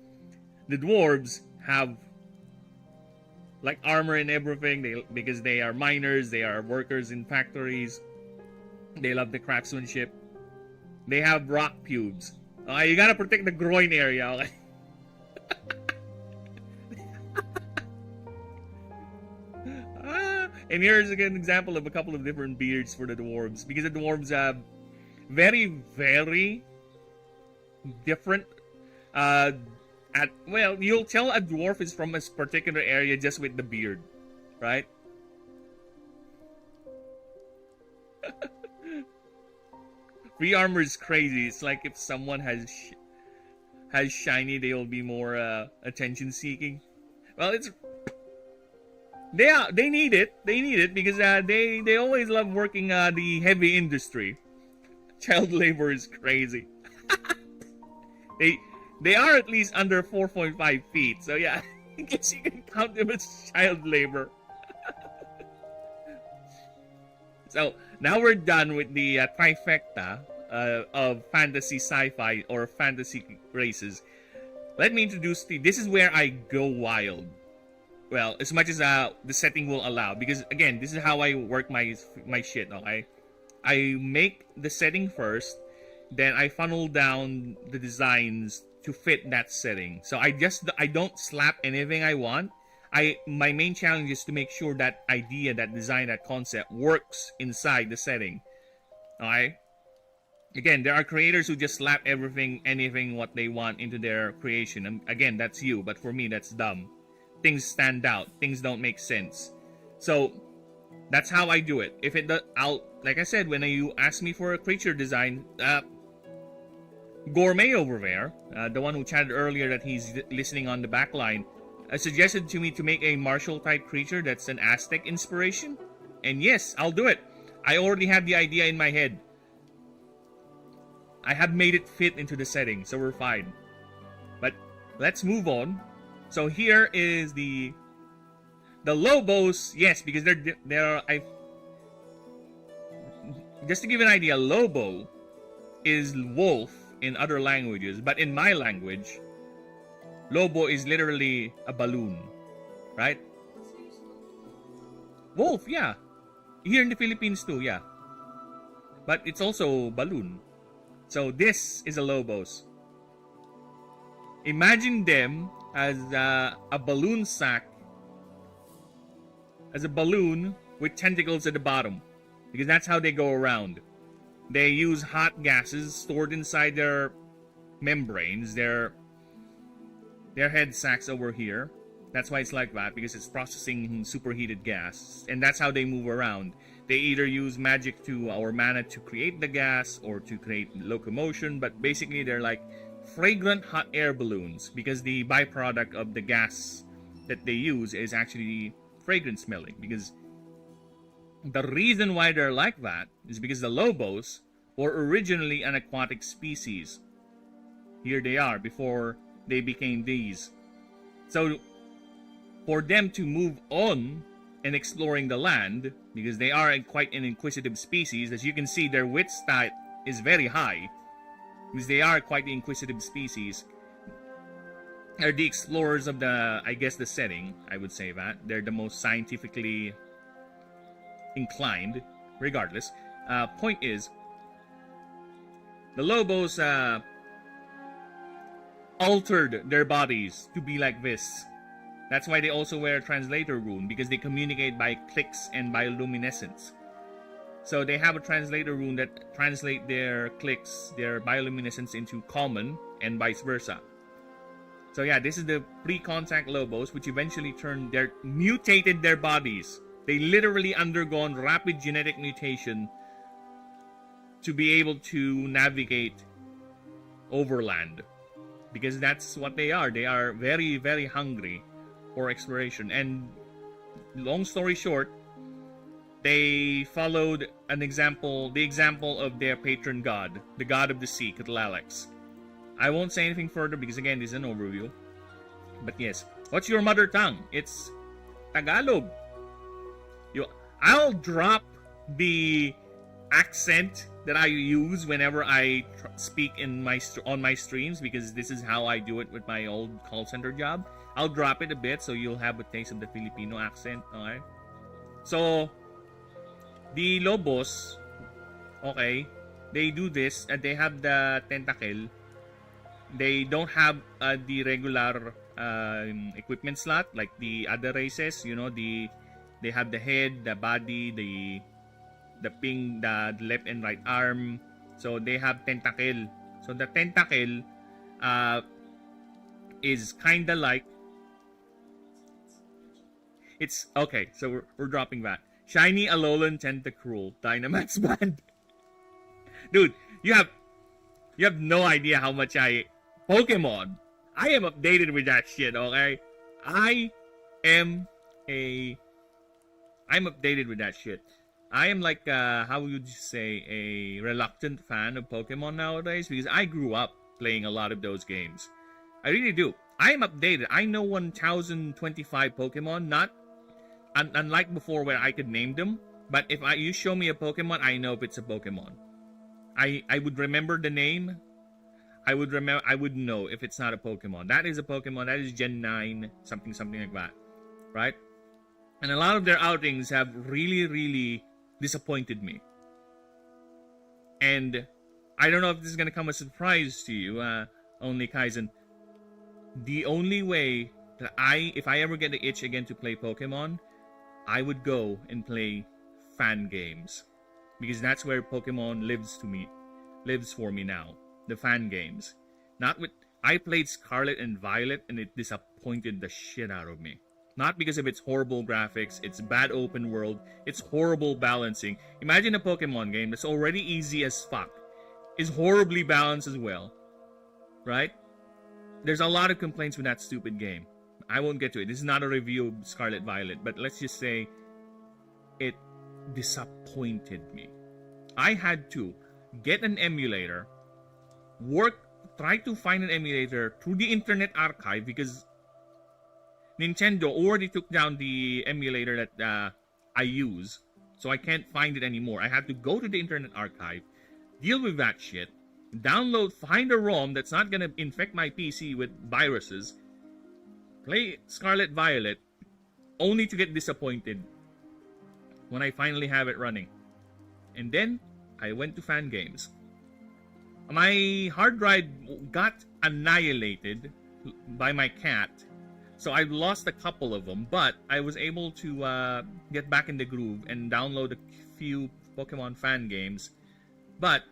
The dwarves have like armor and everything, because they are miners, they are workers in factories. They love the craftsmanship. They have rock pubes. You gotta protect the groin area, okay? And here's an example of a couple of different beards for the dwarves, because the dwarves have very, very different. Well, you'll tell a dwarf is from a particular area just with the beard, right? Free armor is crazy. It's like if someone has shiny, they'll be more attention seeking. Well, they need it. They need it because they always love working the heavy industry. Child labor is crazy. They are at least under 4.5 feet. So yeah, I guess you can count them as child labor. So now we're done with the trifecta of fantasy, sci-fi, or fantasy races. Let me introduce this is where I go wild. Well, as much as the setting will allow, because again, this is how I work my shit. Okay, I make the setting first, then I funnel down the designs to fit that setting. So I don't slap anything I want. My main challenge is to make sure that idea, that design, that concept works inside the setting. Alright? Again, there are creators who just slap anything what they want into their creation. And again, that's you, but for me, that's dumb. Things stand out. Things don't make sense. So that's how I do it. Like I said, when you ask me for a creature design, Gourmet over there, the one who chatted earlier that he's listening on the back line, suggested to me to make a martial type creature that's an Aztec inspiration. And yes, I'll do it. I already have the idea in my head. I have made it fit into the setting, so we're fine. But let's move on. So here is the The Lobos, yes, because there are. Just to give an idea, Lobo is wolf in other languages, but in my language, Lobo is literally a balloon, right? Wolf, yeah. Here in the Philippines too, yeah. But it's also balloon. So this is a Lobos. Imagine them as a balloon sack, as a balloon with tentacles at the bottom, because that's how they go around. They use hot gases stored inside their membranes, their head sacs over here. That's why it's like that, because it's processing superheated gas, and that's how they move around. They either use magic or mana to create the gas or to create locomotion, but basically they're like fragrant hot air balloons, because the byproduct of the gas that they use is actually fragrant smelling. Because the reason why they're like that is because the Lobos were originally an aquatic species. Here they are before they became these. So for them to move on and exploring the land, because they are quite an inquisitive species, as you can see, their wit stat is very high, because they are quite the inquisitive species. They're the explorers of the, I guess, the setting, I would say that. They're the most scientifically inclined, regardless. Point is, the Lobos altered their bodies to be like this. That's why they also wear a translator rune, because they communicate by clicks and bioluminescence. So they have a translator rune that translate their clicks, their bioluminescence, into common and vice versa. So yeah, this is the pre-contact Lobos, which eventually mutated their bodies. They literally undergone rapid genetic mutation to be able to navigate overland, because that's what they are. They are very, very hungry for exploration. And long story short, they followed the example of their patron god, the god of the sea, Kutlalex. I won't say anything further because again, this is an overview. But yes, what's your mother tongue? It's Tagalog. I'll drop the accent that I use whenever I speak on my streams, because this is how I do it with my old call center job. I'll drop it a bit so you'll have a taste of the Filipino accent. Okay, so the Lobos, okay, they do this, and they have the tentacle. They don't have the regular equipment slot like the other races. You know, they have the head, the body, the left and right arm. So they have tentacle. So the tentacle is kinda like, it's okay. So we're dropping that. Shiny Alolan Tentacruel Dynamax Band. Dude, you have no idea how much Pokemon. I am updated with that shit, okay? I'm updated with that shit. I am like, how would you say, a reluctant fan of Pokemon nowadays, because I grew up playing a lot of those games. I really do. I am updated. I know 1025 Pokemon, not unlike before where I could name them, but if you show me a Pokemon, I know if it's a Pokemon. I would remember the name. I would know if it's not a Pokemon. That is a Pokemon. That is Gen 9, something like that, right? And a lot of their outings have really, really disappointed me. And I don't know if this is going to come as a surprise to you, only Kaizen. The only way that if I ever get the itch again to play Pokemon, I would go and play fan games. Because that's where Pokemon lives for me now. The fan games. I played Scarlet and Violet and it disappointed the shit out of me. Not because of its horrible graphics, its bad open world, its horrible balancing. Imagine a Pokemon game that's already easy as fuck, is horribly balanced as well. Right? There's a lot of complaints with that stupid game. I won't get to it. This is not a review of Scarlet Violet, but let's just say it disappointed me. I had to get an emulator, try to find an emulator through the Internet Archive, because Nintendo already took down the emulator that I use, so I can't find it anymore. I have to go to the Internet Archive, deal with that shit, download, find a ROM that's not gonna infect my PC with viruses, play Scarlet Violet, only to get disappointed when I finally have it running. And then I went to fan games. My hard drive got annihilated by my cat, so I lost a couple of them, but I was able to get back in the groove and download a few Pokemon fan games. But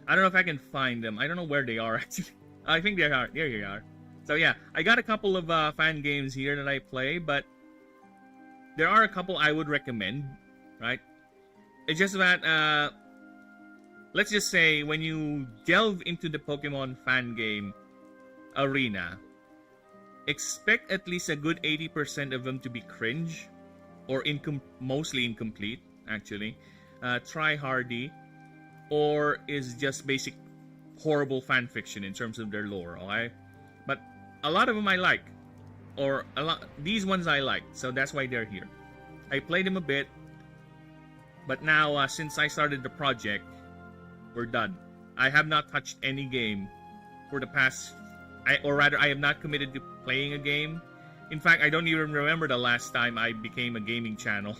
I don't know if I can find them. I don't know where they are actually. I think they are. There you are. So yeah, I got a couple of fan games here that I play, but there are a couple I would recommend, right? It's just that, let's just say when you delve into the Pokemon fan game arena, expect at least a good 80% of them to be cringe, or mostly incomplete, actually. Try-hardy, or is just basic horrible fan fiction in terms of their lore, okay? But a lot of them I like, or these ones I like, so that's why they're here. I played them a bit, but now since I started the project, we're done. I have not touched any game for the past, or rather, I have not committed to playing a game. In fact, I don't even remember the last time I became a gaming channel.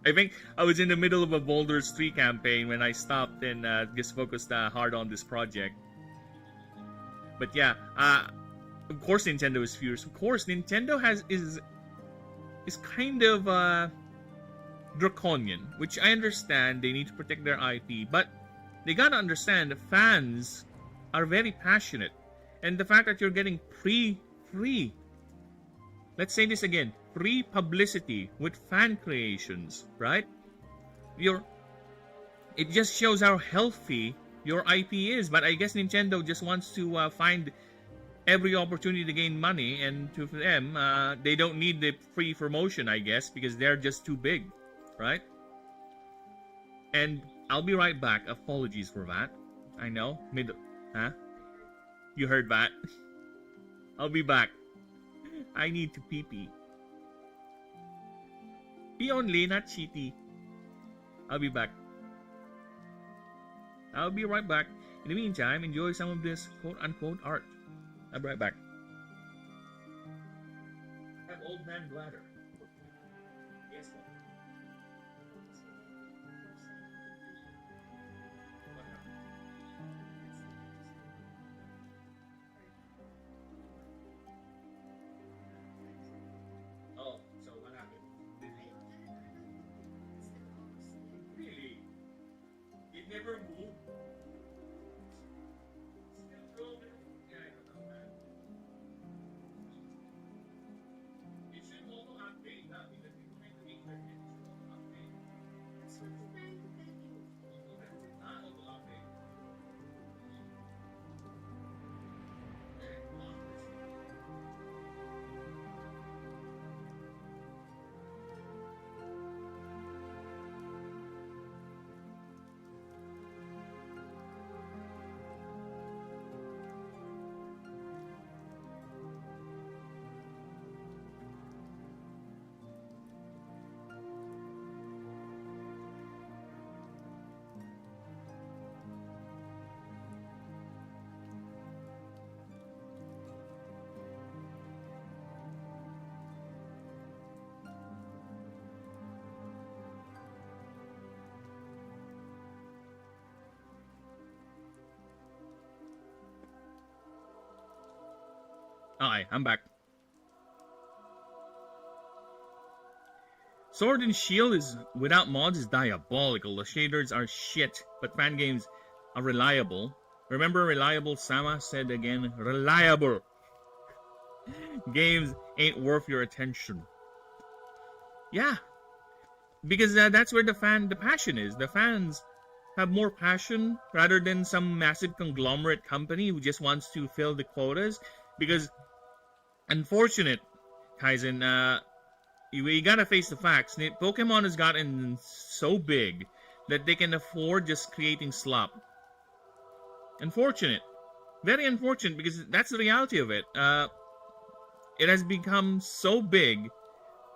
I think I was in the middle of a Baldur's 3 campaign when I stopped and just focused hard on this project. But yeah, of course Nintendo is furious. Of course, Nintendo is kind of draconian, which I understand. They need to protect their IP, but they gotta understand the fans are very passionate, and the fact that you're getting free, let's say this again, free publicity with fan creations, right? It just shows how healthy your IP is. But I guess Nintendo just wants to find every opportunity to gain money, and to them, they don't need the free promotion, I guess, because they're just too big, right? And I'll be right back. Apologies for that. I know. Huh? You heard that? I'll be back. I need to pee-pee. Pee only, not cheaty. I'll be back. I'll be right back. In the meantime, enjoy some of this quote-unquote art. I'll be right back. I have old man bladder. Yes, ma'am. What happened? Oh, so what happened? Really? It never moved? Still broken? Yeah, I don't know, man. It should auto update now because people need to make their head. It should auto update. That's what I'm trying to tell you. Not auto update. Alright, I'm back. Sword and Shield is without mods is diabolical. The shaders are shit, but fan games are reliable. Remember reliable? Sama said again, reliable. Games ain't worth your attention. Yeah, because that's where the passion is. The fans have more passion rather than some massive conglomerate company who just wants to fill the quotas. Because unfortunate, Kaizen, we gotta face the facts. Pokemon has gotten so big that they can afford just creating slop. Unfortunate. Very unfortunate, because that's the reality of it. it has become so big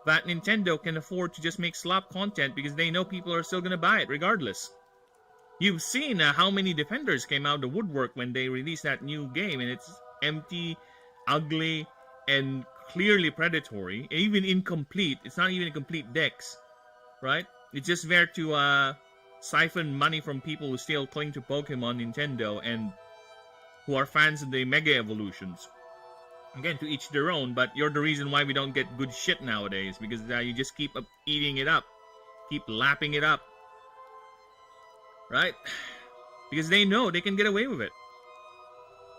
that Nintendo can afford to just make slop content because they know people are still going to buy it regardless. You've seen how many defenders came out of the woodwork when they released that new game, and it's empty, ugly, and clearly predatory, even incomplete. It's not even a complete dex, right? It's just there to siphon money from people who still cling to Pokemon Nintendo and who are fans of the Mega Evolutions. Again, to each their own, but you're the reason why we don't get good shit nowadays, because you just keep eating it up, keep lapping it up, right? Because they know they can get away with it.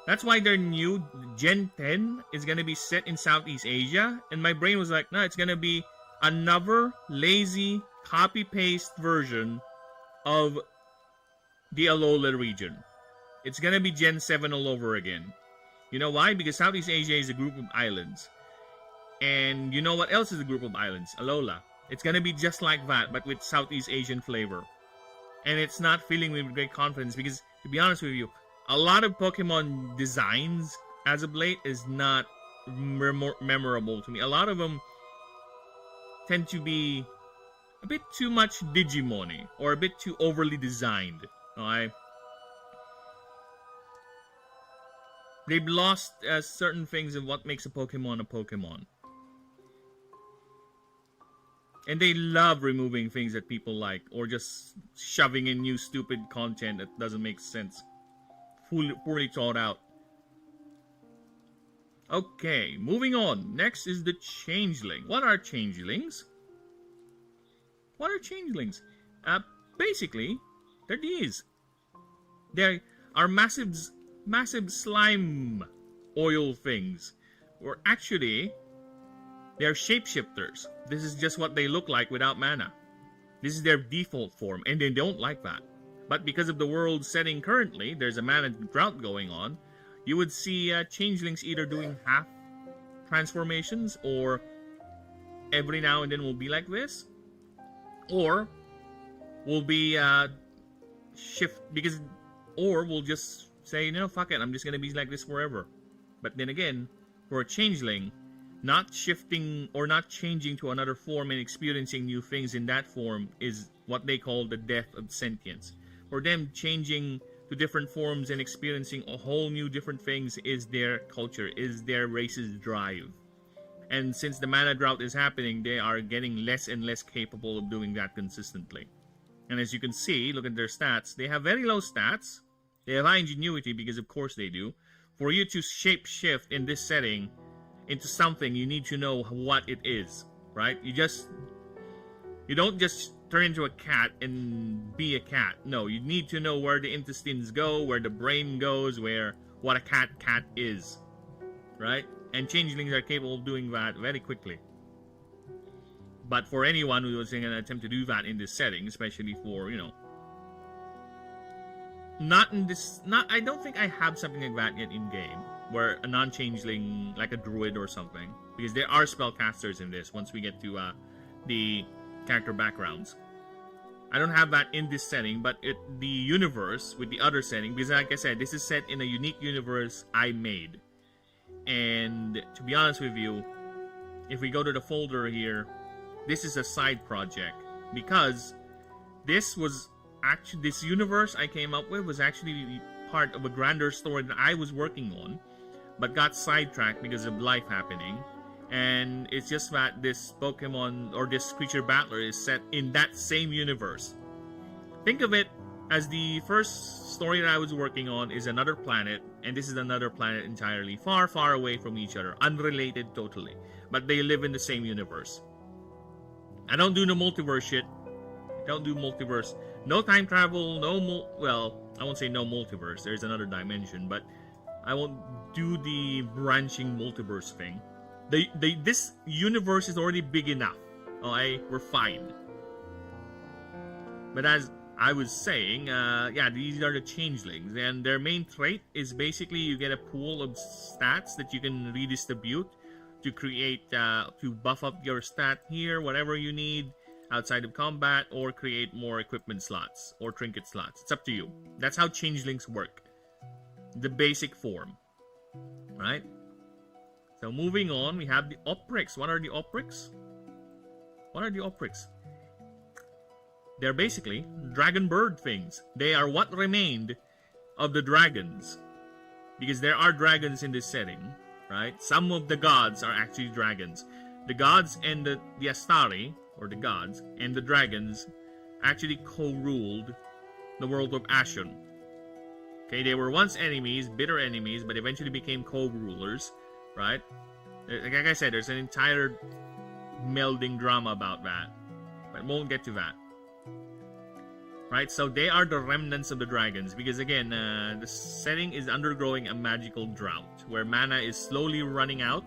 That's why their new Gen 10 is going to be set in Southeast Asia, and my brain was like, no, it's going to be another lazy copy-paste version of the Alola region. It's going to be Gen 7 all over again. You know why? Because Southeast Asia is a group of islands. And you know what else is a group of islands? Alola. It's going to be just like that, but with Southeast Asian flavor. And it's not filling me with great confidence because, to be honest with you, a lot of Pokemon designs as of late is not memorable to me. A lot of them tend to be a bit too much Digimon-y or a bit too overly designed. Alright? They've lost certain things of what makes a Pokemon a Pokemon. And they love removing things that people like, or just shoving in new stupid content that doesn't make sense. Poorly thought out. Okay, moving on. Next is the Changeling. What are Changelings? What are Changelings? Basically, they're these. They are massive slime oil things. Or actually, they're shapeshifters. This is just what they look like without mana. This is their default form, and they don't like that. But because of the world setting currently, there's a mana drought going on, you would see changelings either doing half transformations, or every now and then will be like this, or will be or will just say, no, fuck it, I'm just gonna be like this forever. But then again, for a changeling, not shifting or not changing to another form and experiencing new things in that form is what they call the death of sentience. For them, changing to different forms and experiencing a whole new different things is their culture, is their race's drive. And since the mana drought is happening, they are getting less and less capable of doing that consistently. And as you can see, look at their stats. They have very low stats. They have high ingenuity because of course they do. For you to shape shift in this setting into something, you need to know what it is, right? You don't just turn into a cat and be a cat. No, you need to know where the intestines go, where the brain goes, what a cat is, right? And changelings are capable of doing that very quickly. But for anyone who was going to attempt to do that in this setting, especially for, I don't think I have something like that yet in game, where a non-changeling, like a druid or something, because there are spellcasters in this once we get to the character backgrounds. I don't have that in this setting, but the universe with the other setting, because like I said, this is set in a unique universe I made. And to be honest with you, if we go to the folder here, this is a side project, because this universe I came up with was actually part of a grander story that I was working on, but got sidetracked because of life happening. And it's just that this Pokemon, or this creature battler, is set in that same universe. Think of it as the first story that I was working on is another planet, and this is another planet entirely, far, far away from each other, unrelated totally, but they live in the same universe. I don't do the multiverse shit. I don't do multiverse. No time travel, I won't say no multiverse, there's another dimension, but I won't do the branching multiverse thing. This universe is already big enough. Okay, we're fine. But as I was saying, these are the changelings, and their main trait is basically you get a pool of stats that you can redistribute to create, to buff up your stat here, whatever you need outside of combat, or create more equipment slots or trinket slots. It's up to you. That's how changelings work. The basic form, right? So moving on, we have the oprix. What are the oprix? What are the oprix? They're basically dragon bird things. They are what remained of the dragons. Because there are dragons in this setting, right? Some of the gods are actually dragons. The gods and the Astari, or the gods, and the dragons actually co-ruled the world of Ashen. Okay, they were once enemies, bitter enemies, but eventually became co-rulers, right? Like I said, there's an entire melding drama about that, but won't get to that. Right, so they are the remnants of the dragons, because again, the setting is undergoing a magical drought, where mana is slowly running out,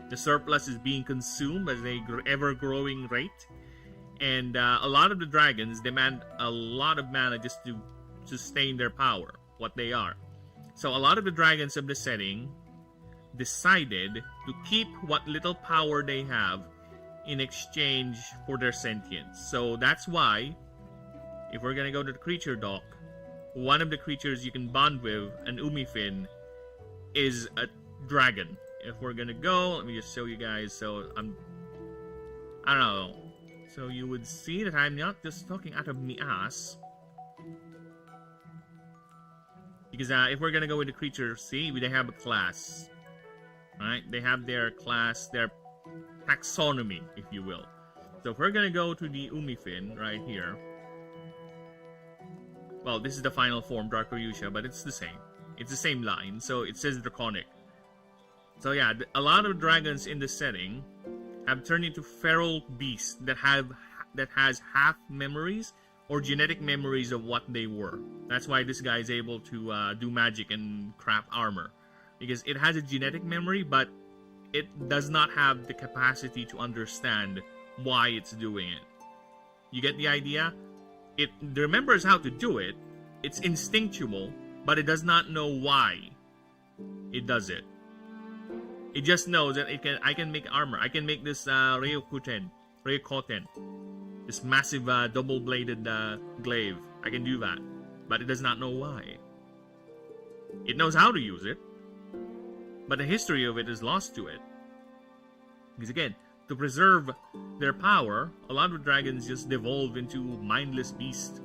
the surplus is being consumed at an ever-growing rate, and a lot of the dragons demand a lot of mana just to sustain their power, what they are. So a lot of the dragons of the setting decided to keep what little power they have in exchange for their sentience. So that's why, if we're gonna go to the creature dock, one of the creatures you can bond with, an Umifin, is a dragon. If we're gonna go, let me just show you guys. So I don't know. So you would see that I'm not just talking out of my ass. Because if we're gonna go with the creature, see, they have a class. Right? They have their class, their taxonomy, if you will. So if we're gonna go to the Umifin right here. Well, this is the final form, Dracoyusha, but it's the same. It's the same line, so it says Draconic. So yeah, a lot of dragons in the setting have turned into feral beasts that has half memories or genetic memories of what they were. That's why this guy is able to do magic and craft armor. Because it has a genetic memory, but it does not have the capacity to understand why it's doing it. You get the idea? It remembers how to do it. It's instinctual, but it does not know why it does it. It just knows that I can make armor. I can make this Ryokoten, this massive double-bladed glaive. I can do that, but it does not know why. It knows how to use it, but the history of it is lost to it. Because again, to preserve their power, a lot of dragons just devolve into mindless beasts.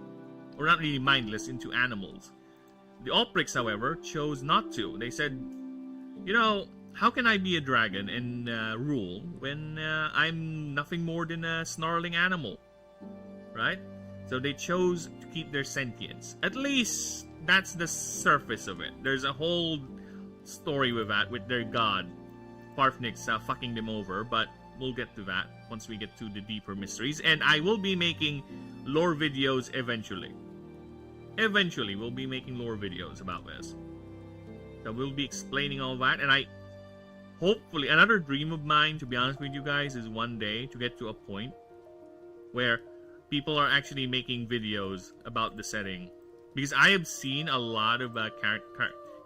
Or not really mindless, into animals. The oprix, however, chose not to. They said, you know, how can I be a dragon and rule when I'm nothing more than a snarling animal? Right? So they chose to keep their sentience. At least, that's the surface of it. There's a whole story with that, with their god. Farfnix fucking them over, but we'll get to that once we get to the deeper mysteries. And I will be making lore videos eventually. Eventually, we'll be making lore videos about this. So we'll be explaining all that. And hopefully, another dream of mine, to be honest with you guys, is one day to get to a point where people are actually making videos about the setting. Because I have seen a lot of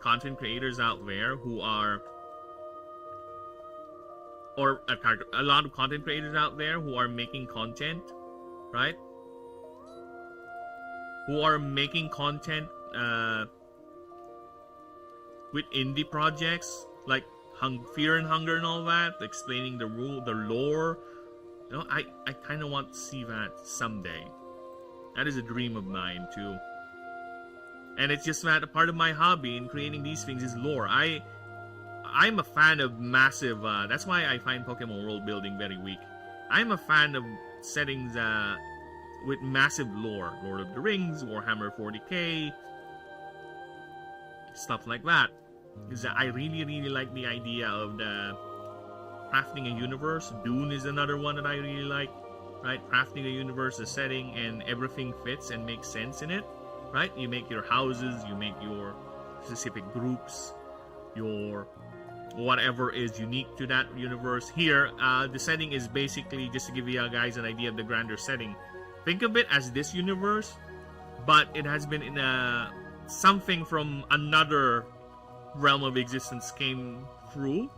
content creators out there who are... Or a lot of content creators out there who are making content, right? Who are making content with indie projects like Fear and Hunger and all that, explaining the lore. You know, I kind of want to see that someday. That is a dream of mine too. And it's just that a part of my hobby in creating these things is lore. I'm a fan of massive, that's why I find Pokemon world building very weak. I'm a fan of settings with massive lore. Lord of the Rings, Warhammer 40k, stuff like that. Because I really, really like the idea of crafting a universe. Dune is another one that I really like. Right? Crafting a universe, a setting, and everything fits and makes sense in it. Right? You make your houses, you make your specific groups, your... whatever is unique to that universe. Here, the setting is basically, just to give you guys an idea of the grander setting, think of it as this universe, but it has been in something from another realm of existence came through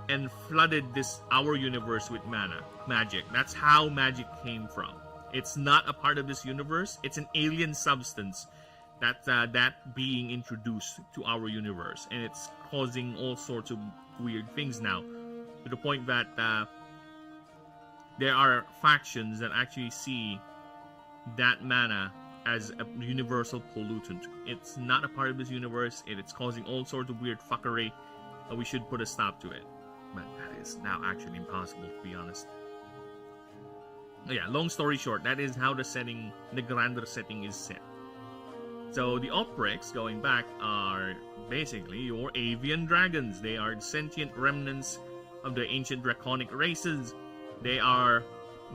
and flooded our universe with magic. That's how magic came from. It's not a part of this universe. It's an alien substance that being introduced to our universe, and it's causing all sorts of weird things now. to the point that there are factions that actually see that mana as a universal pollutant. It's not a part of this universe, it's causing all sorts of weird fuckery, and we should put a stop to it. But that is now actually impossible, to be honest. Yeah, long story short, that is how the setting, the grander setting is set. So the Oprix, going back, are basically your avian dragons. They are sentient remnants of the ancient draconic races. They are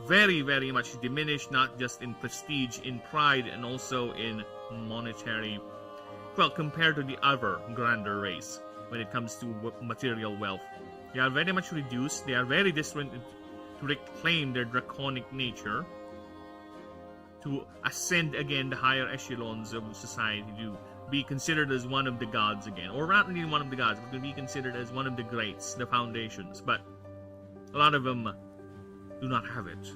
very, very much diminished, not just in prestige, in pride, and also in monetary, well, compared to the other grander race when it comes to material wealth. They are very much reduced. They are very distant to reclaim their draconic nature, to ascend again the higher echelons of society, to be considered as one of the gods again, or not really one of the gods, but to be considered as one of the greats, the foundations. But a lot of them do not have it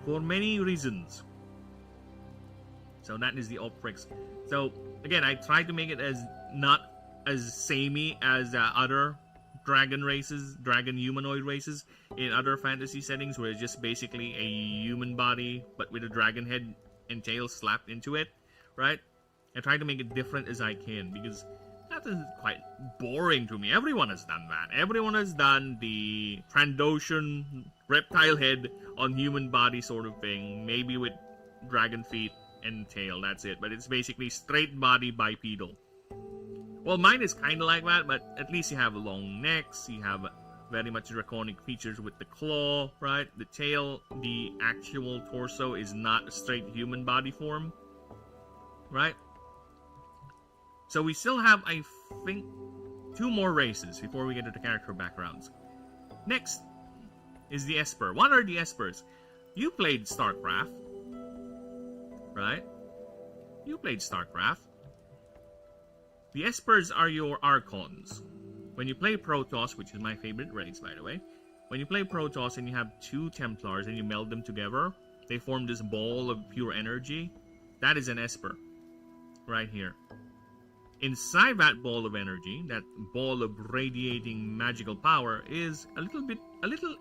for many reasons. So that is the Oprix. So again, I tried to make it as not as samey as other dragon races, dragon humanoid races in other fantasy settings, where it's just basically a human body but with a dragon head and tail slapped into it, right? I try to make it different as I can, because that is quite boring to me. Everyone has done that. Everyone has done the Trandoshan reptile head on human body sort of thing, maybe with dragon feet and tail, that's it. But it's basically straight body bipedal. Well, mine is kind of like that, but at least you have long necks, you have very much draconic features with the claw, right? The tail, the actual torso is not a straight human body form, right? So we still have, I think, 2 more races before we get to the character backgrounds. Next is the Esper. What are the Espers? You played StarCraft, right? You played StarCraft. The Espers are your Archons. When you play Protoss, which is my favorite race, by the way, when you play Protoss and you have 2 Templars and you meld them together, they form this ball of pure energy. That is an Esper, right here. Inside that ball of energy, that ball of radiating magical power, is a little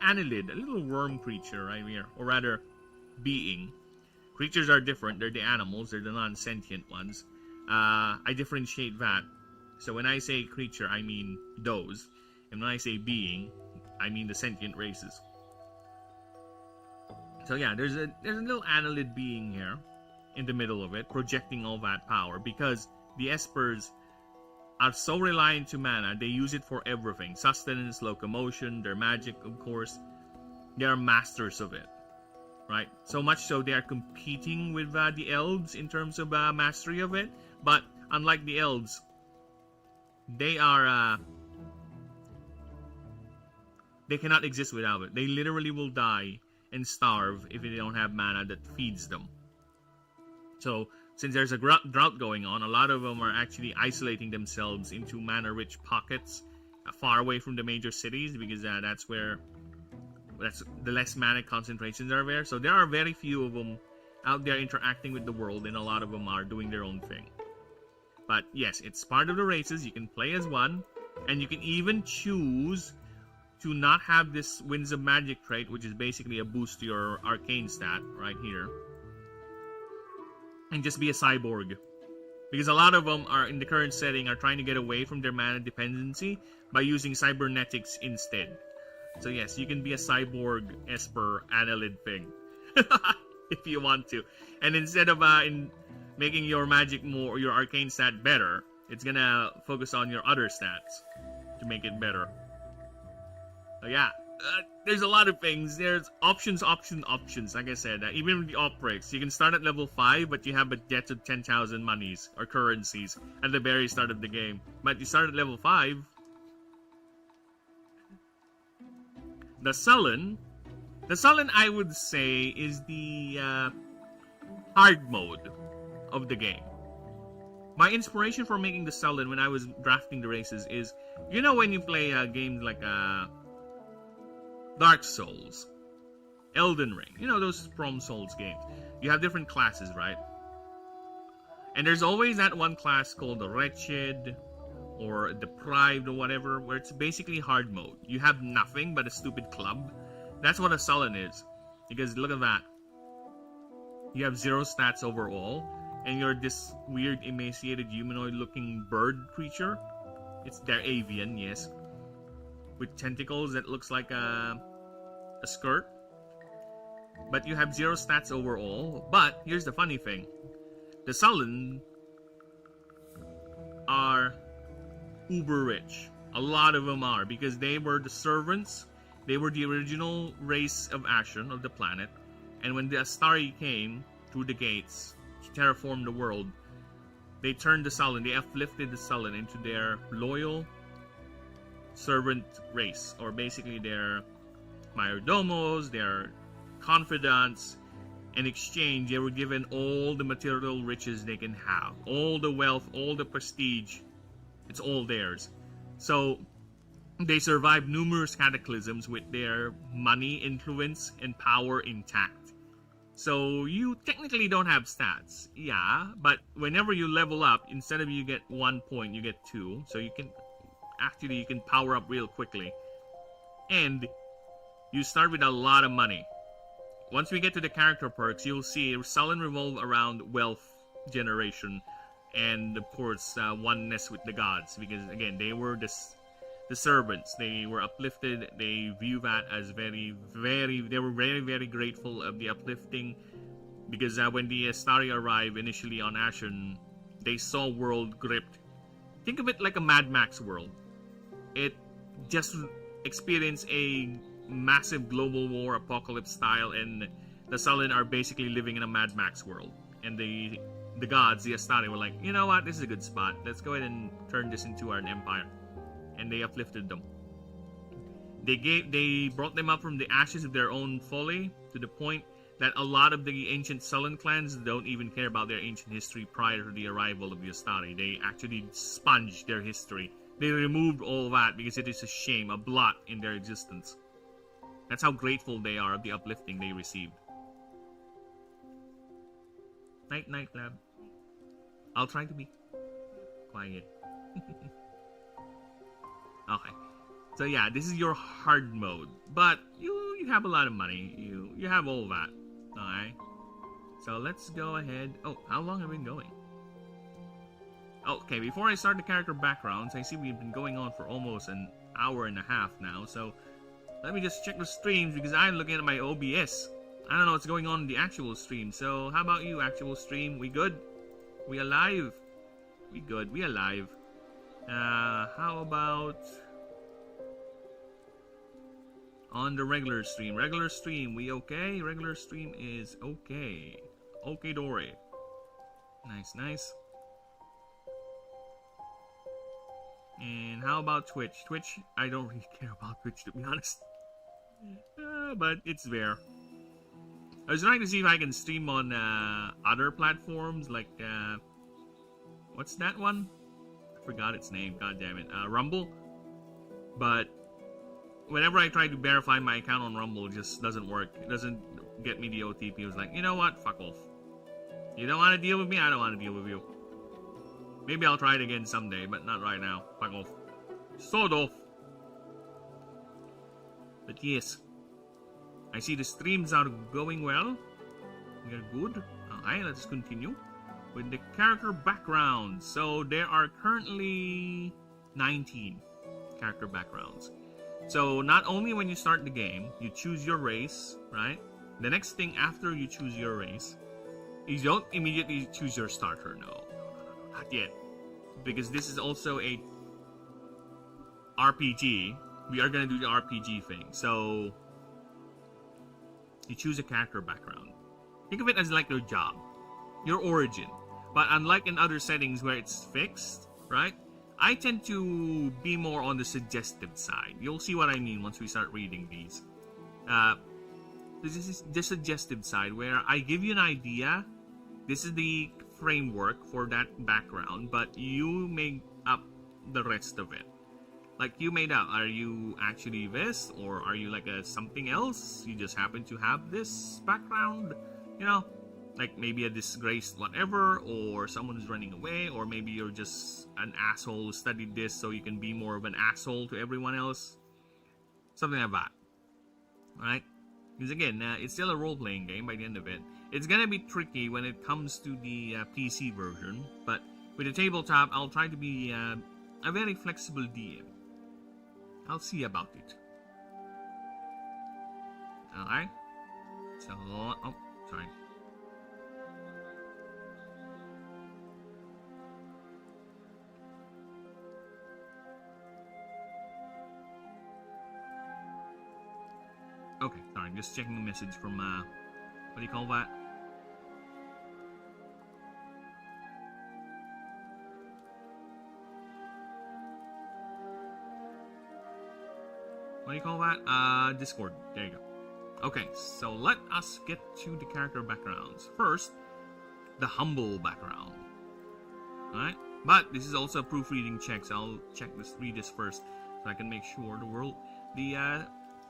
annelid, a little worm creature right here, or rather, being. Creatures are different. They're the animals. They're the non-sentient ones. I differentiate that. So when I say creature, I mean those. And when I say being, I mean the sentient races. So yeah, there's a little annelid being here in the middle of it, projecting all that power, because the Espers are so reliant to mana, they use it for everything. Sustenance, locomotion, their magic, of course. They are masters of it, right? So much so they are competing with the elves in terms of mastery of it. But unlike the elves, they are they cannot exist without it. They literally will die and starve if they don't have mana that feeds them. So since there's a drought going on, a lot of them are actually isolating themselves into mana-rich pockets far away from the major cities, because that's the less mana concentrations are there. So there are very few of them out there interacting with the world, and a lot of them are doing their own thing. But yes, it's part of the races. You can play as one, and you can even choose to not have this Winds of Magic trait, which is basically a boost to your arcane stat right here, and just be a cyborg. Because a lot of them are, in the current setting, are trying to get away from their mana dependency by using cybernetics instead. So yes, you can be a cyborg Esper annelid thing if you want to. And instead of making your magic more, or your arcane stat better, it's gonna focus on your other stats to make it better. So yeah, there's a lot of things. There's options. Like I said, even with the Oprix, you can start at level 5, but you have a debt of 10,000 monies or currencies at the very start of the game. But you start at level 5. The Sullen, I would say, is the hard mode of the game. My inspiration for making the Sullen when I was drafting the races is, you know, when you play games like Dark Souls, Elden Ring, you know, those From Souls games, you have different classes, right? And there's always that one class called the Wretched, or deprived or whatever, where it's basically hard mode. You have nothing but a stupid club. That's what a sullen is. Because look at that. You have 0 stats overall, and you're this weird emaciated humanoid looking bird creature. They're avian, yes, with tentacles that looks like a skirt. But you have 0 stats overall. But here's the funny thing. The Sullen are uber rich. A lot of them are, because they were the servants. They were the original race of Ashen, of the planet. And when the Astari came through the gates to terraform the world, they turned the Sullen, they uplifted the Sullen into their loyal servant race, or basically their mayordomos, their confidants. In exchange, they were given all the material riches they can have, all the wealth, all the prestige. It's all theirs. So they survived numerous cataclysms with their money, influence, and power intact. So you technically don't have stats, yeah, but whenever you level up, instead of you get 1 point, you get 2. So you can power up real quickly. And you start with a lot of money. Once we get to the character perks, you'll see Sullen revolve around wealth generation and, of course, oneness with the gods. Because, again, they were the servants. They were uplifted. They view that as they were very, very grateful of the uplifting. Because when the Astari arrived initially on Ashen, they saw world gripped. Think of it like a Mad Max world. It just experienced a massive global war apocalypse style, and the Sullen are basically living in a Mad Max world. And the gods, the Astari, were like, you know what, this is a good spot. Let's go ahead and turn this into an empire. And they uplifted them. They brought them up from the ashes of their own folly, to the point that a lot of the ancient Sullen clans don't even care about their ancient history prior to the arrival of the Astari. They actually sponged their history. They removed all that because it is a shame, a blot in their existence. That's how grateful they are of the uplifting they received. Night, night, lab. I'll try to be quiet. Okay. So yeah, this is your hard mode. But you have a lot of money. You have all that. Alright. So let's go ahead. Oh, how long have we been going? Okay, before I start the character backgrounds, I see we've been going on for almost an hour and a half now. So let me just check the streams, because I'm looking at my OBS. I don't know what's going on in the actual stream. So how about you, actual stream? We good? We alive? We good. We alive. How about on the regular stream? Regular stream, we okay? Regular stream is okay. Okay, Dory. Nice, nice. And how about Twitch? Twitch, I don't really care about Twitch, to be honest. But it's there. I was trying to see if I can stream on other platforms, like, what's that one? I forgot its name, god damn it. Rumble? But whenever I try to verify my account on Rumble, it just doesn't work. It doesn't get me the OTP. It was like, you know what? Fuck off. You don't want to deal with me? I don't want to deal with you. Maybe I'll try it again someday, but not right now. Fuck off. Sod off. But yes, I see the streams are going well. We're good. Alright, let's continue with the character backgrounds. So there are currently 19 character backgrounds. So not only when you start the game, you choose your race, right? The next thing after you choose your race is you don't immediately choose your starter. No, not yet. Because this is also a RPG. We are going to do the RPG thing. So you choose a character background. Think of it as like your job, your origin. But unlike in other settings where it's fixed, right? I tend to be more on the suggestive side. You'll see what I mean once we start reading these. This is the suggestive side, where I give you an idea. This is the framework for that background, but you make up the rest of it. Like, you made up, are you actually this, or are you like a something else? You just happen to have this background, you know? Like maybe a disgraced whatever, or someone who's running away, or maybe you're just an asshole who studied this so you can be more of an asshole to everyone else. Something like that. Alright? Because again, it's still a role-playing game by the end of it. It's gonna be tricky when it comes to the PC version, but with the tabletop, I'll try to be a very flexible DM. I'll see about it. Alright? So, oh, sorry. Okay, sorry, just checking the message from, what do you call that? What do you call that? Discord. There you go. Okay, so let us get to the character backgrounds. First, the humble background. Alright? But this is also a proofreading check, so I'll read this first, so I can make sure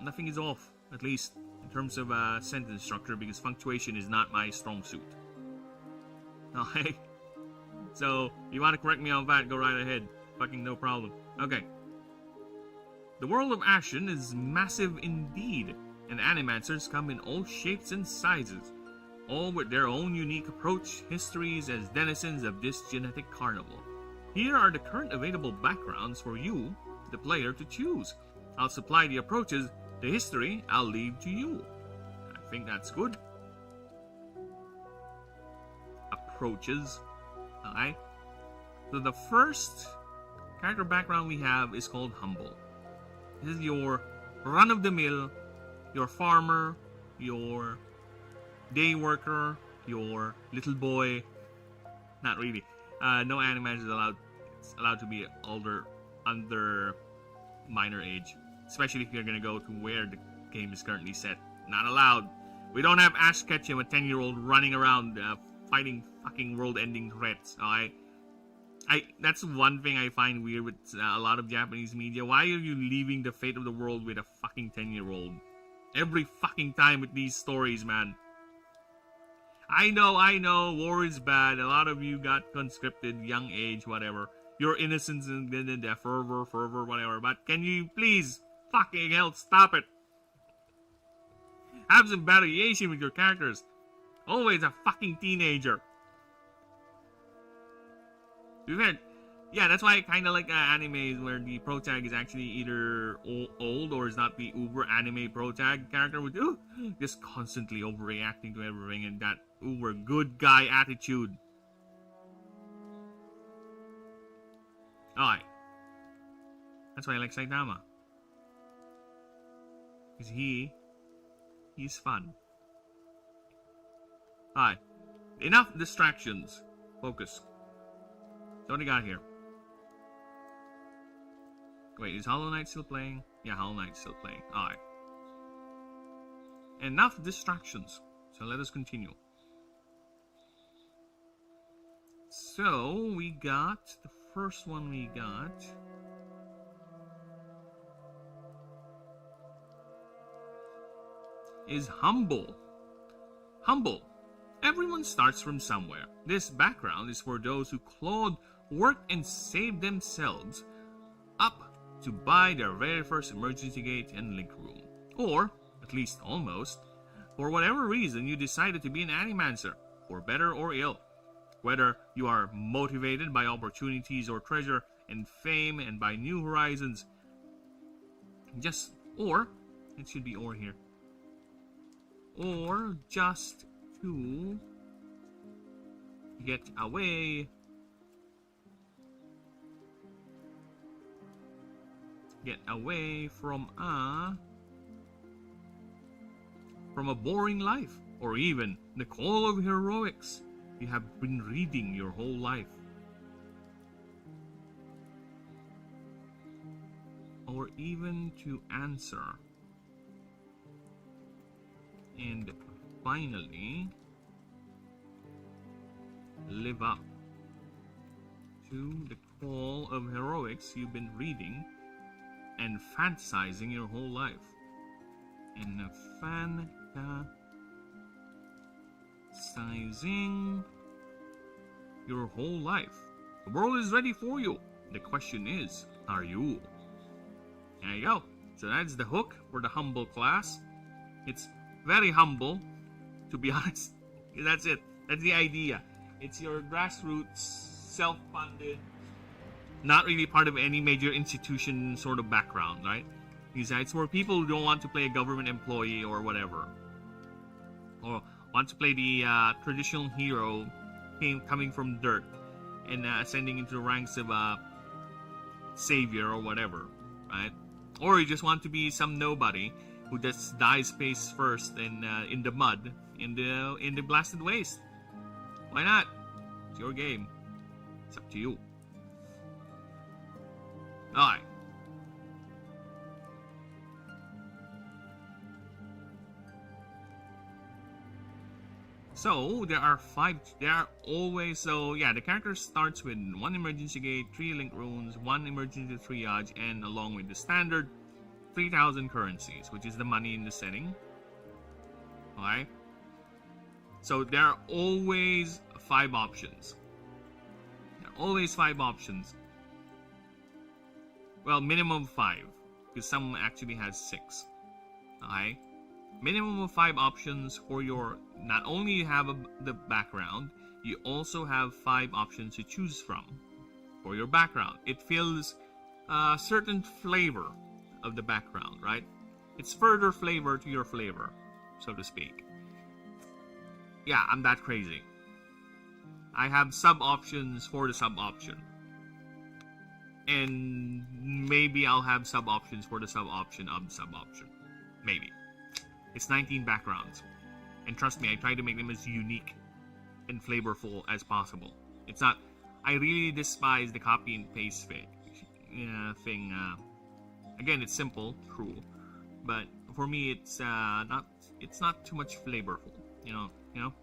nothing is off. At least in terms of sentence structure, because punctuation is not my strong suit. Okay? So, you want to correct me on that, go right ahead. Fucking no problem. Okay. The world of Ashen is massive indeed, and animancers come in all shapes and sizes, all with their own unique approach, histories as denizens of this genetic carnival. Here are the current available backgrounds for you, the player, to choose. I'll supply the approaches. The history, I'll leave to you. I think that's good. Approaches. Alright. So the first character background we have is called Humble. This is your run-of-the-mill, your farmer, your day worker, your little boy. Not really. No animators is allowed. It's allowed to be under minor age. Especially if you're gonna go to where the game is currently set. Not allowed. We don't have Ash Ketchum, a 10-year-old running around fighting fucking world-ending threats. Alright? That's one thing I find weird with a lot of Japanese media. Why are you leaving the fate of the world with a fucking 10-year-old? Every fucking time with these stories, man. I know, war is bad. A lot of you got conscripted, young age, whatever. Your innocence and fervor, whatever. But can you please, fucking hell, stop it. Have some variation with your characters. Always a fucking teenager. Yeah, that's why I kind of like animes where the protag is actually either old or is not the uber anime protag character with just constantly overreacting to everything and that uber good guy attitude. Alright. That's why I like Saitama. Because he's fun. Alright. Enough distractions. Focus. So what do you got here? Wait, is Hollow Knight still playing? Yeah, Hollow Knight's still playing. Alright. Enough distractions. So let us continue. So, we got... The first one we got... is Humble. Humble. Everyone starts from somewhere. This background is for those who clawed, worked, and saved themselves up to buy their very first emergency gate and link room. Or, at least almost, for whatever reason you decided to be an animancer, for better or ill. Whether you are motivated by opportunities or treasure and fame and by new horizons, it should be or here, or just to get away from a boring life, or even the call of heroics you have been reading your whole life, or even to answer and finally live up to the call of heroics you've been reading and fantasizing your whole life. And Sizing your whole life. The world is ready for you. The question is, are you? There you go. So that's the hook for the humble class. It's very humble, to be honest. That's it. That's the idea. It's your grassroots, self-funded, not really part of any major institution sort of background, right? It's for people who don't want to play a government employee or whatever, or want to play the traditional hero coming from dirt and ascending into the ranks of savior or whatever, right? Or you just want to be some nobody who just dies face first in the mud in the blasted waste. Why not? It's your game. It's up to you. Alright. So there are always, the character starts with 1 emergency gate, 3 link runes, 1 emergency triage, and along with the standard 3,000 currencies, which is the money in the setting. Alright. So there are always 5 options. There are always 5 options. Well, minimum 5, because some actually has 6. Alright. Minimum of 5 options for your, not only you have the background, you also have 5 options to choose from for your background. It fills a certain flavor of the background, right? It's further flavor to your flavor, so to speak. Yeah, I'm that crazy. I have sub options for the sub option. And maybe I'll have sub options for the sub option of the sub option. Maybe. It's 19 backgrounds. And trust me, I try to make them as unique and flavorful as possible. It's not... I really despise the copy and paste thing. Again, it's simple, true. But for me, it's not too much flavorful. You know?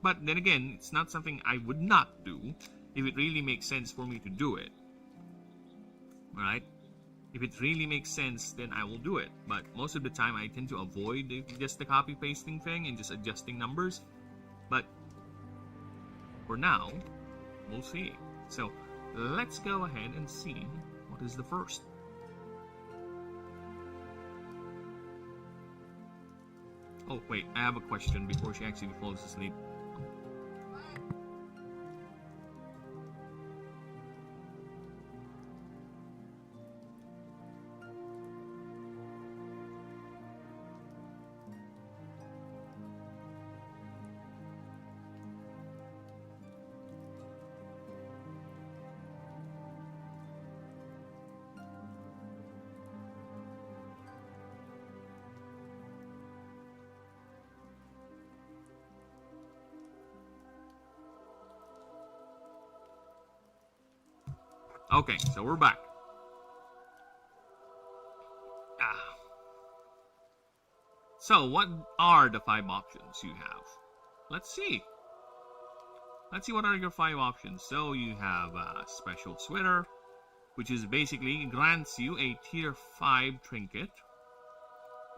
But then again, it's not something I would not do if it really makes sense for me to do it. Alright? If it really makes sense, then I will do it. But most of the time, I tend to avoid just the copy-pasting thing and just adjusting numbers. But for now, we'll see. So, let's go ahead and see what is the first. Oh, wait, I have a question before she actually falls asleep. Okay, so we're back. So, what are the 5 options you have? Let's see. Let's see what are your 5 options. So, you have a special sweater, which is basically grants you a tier 5 trinket.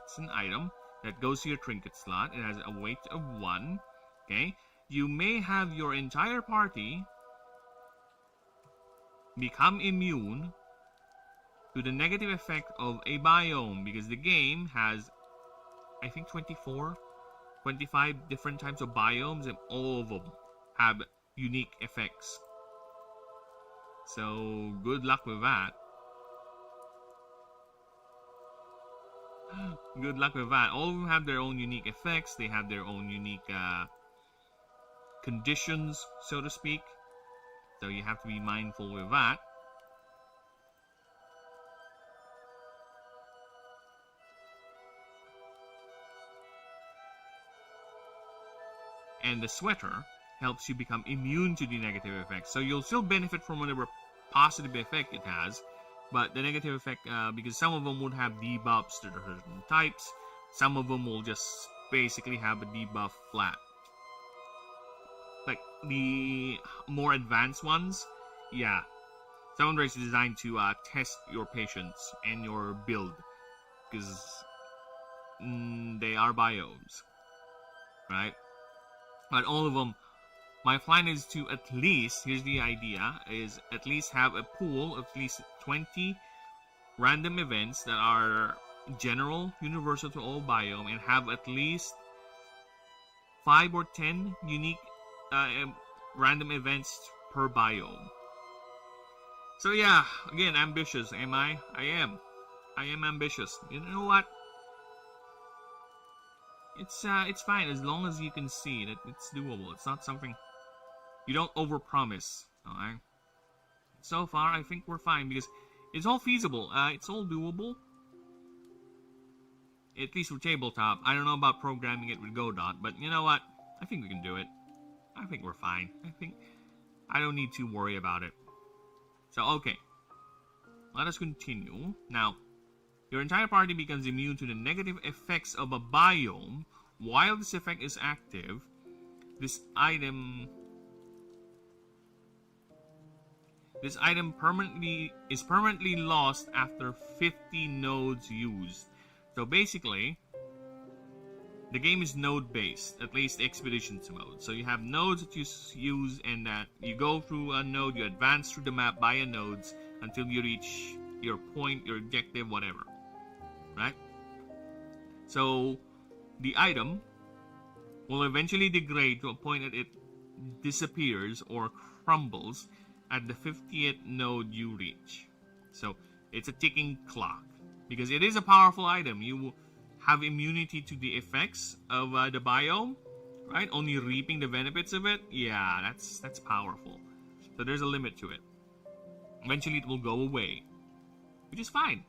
It's an item that goes to your trinket slot. It has a weight of 1. Okay. You may have your entire party become immune to the negative effect of a biome, because the game has, I think, 25 different types of biomes, and all of them have unique effects. So good luck with that. Good luck with that. All of them have their own unique effects. They have their own unique conditions, so to speak. So you have to be mindful with that. And the sweater helps you become immune to the negative effects. So you'll still benefit from whatever positive effect it has, but the negative effect, because some of them would have debuffs to certain types, some of them will just basically have a debuff flat. Like the more advanced ones, yeah. Some race is designed to test your patience and your build, because they are biomes, right? But all of them, my plan is to at least, here's the idea, is at least have a pool of at least 20 random events that are general, universal to all biome, and have at least 5 or 10 unique random events per biome. So yeah, again, ambitious, am I? I am ambitious. You know what? It's fine as long as you can see that it's doable. It's not something you don't overpromise. Alright. So far, I think we're fine because it's all feasible. It's all doable. At least for tabletop. I don't know about programming it with Godot, but you know what? I think we can do it. I think we're fine. I don't need to worry about it. So, okay. Let us continue. Now, your entire party becomes immune to the negative effects of a biome. While this effect is active, this item is permanently lost after 50 nodes used. So basically, the game is node based, at least Expeditions mode. So you have nodes that you use, and that you go through a node, you advance through the map via nodes until you reach your point, your objective, whatever. Right? So the item will eventually degrade to a point that it disappears or crumbles at the 50th node you reach. So it's a ticking clock because it is a powerful item. You will have immunity to the effects of the biome, right? Only reaping the benefits of it. Yeah, that's powerful. So there's a limit to it. Eventually it will go away, which is fine.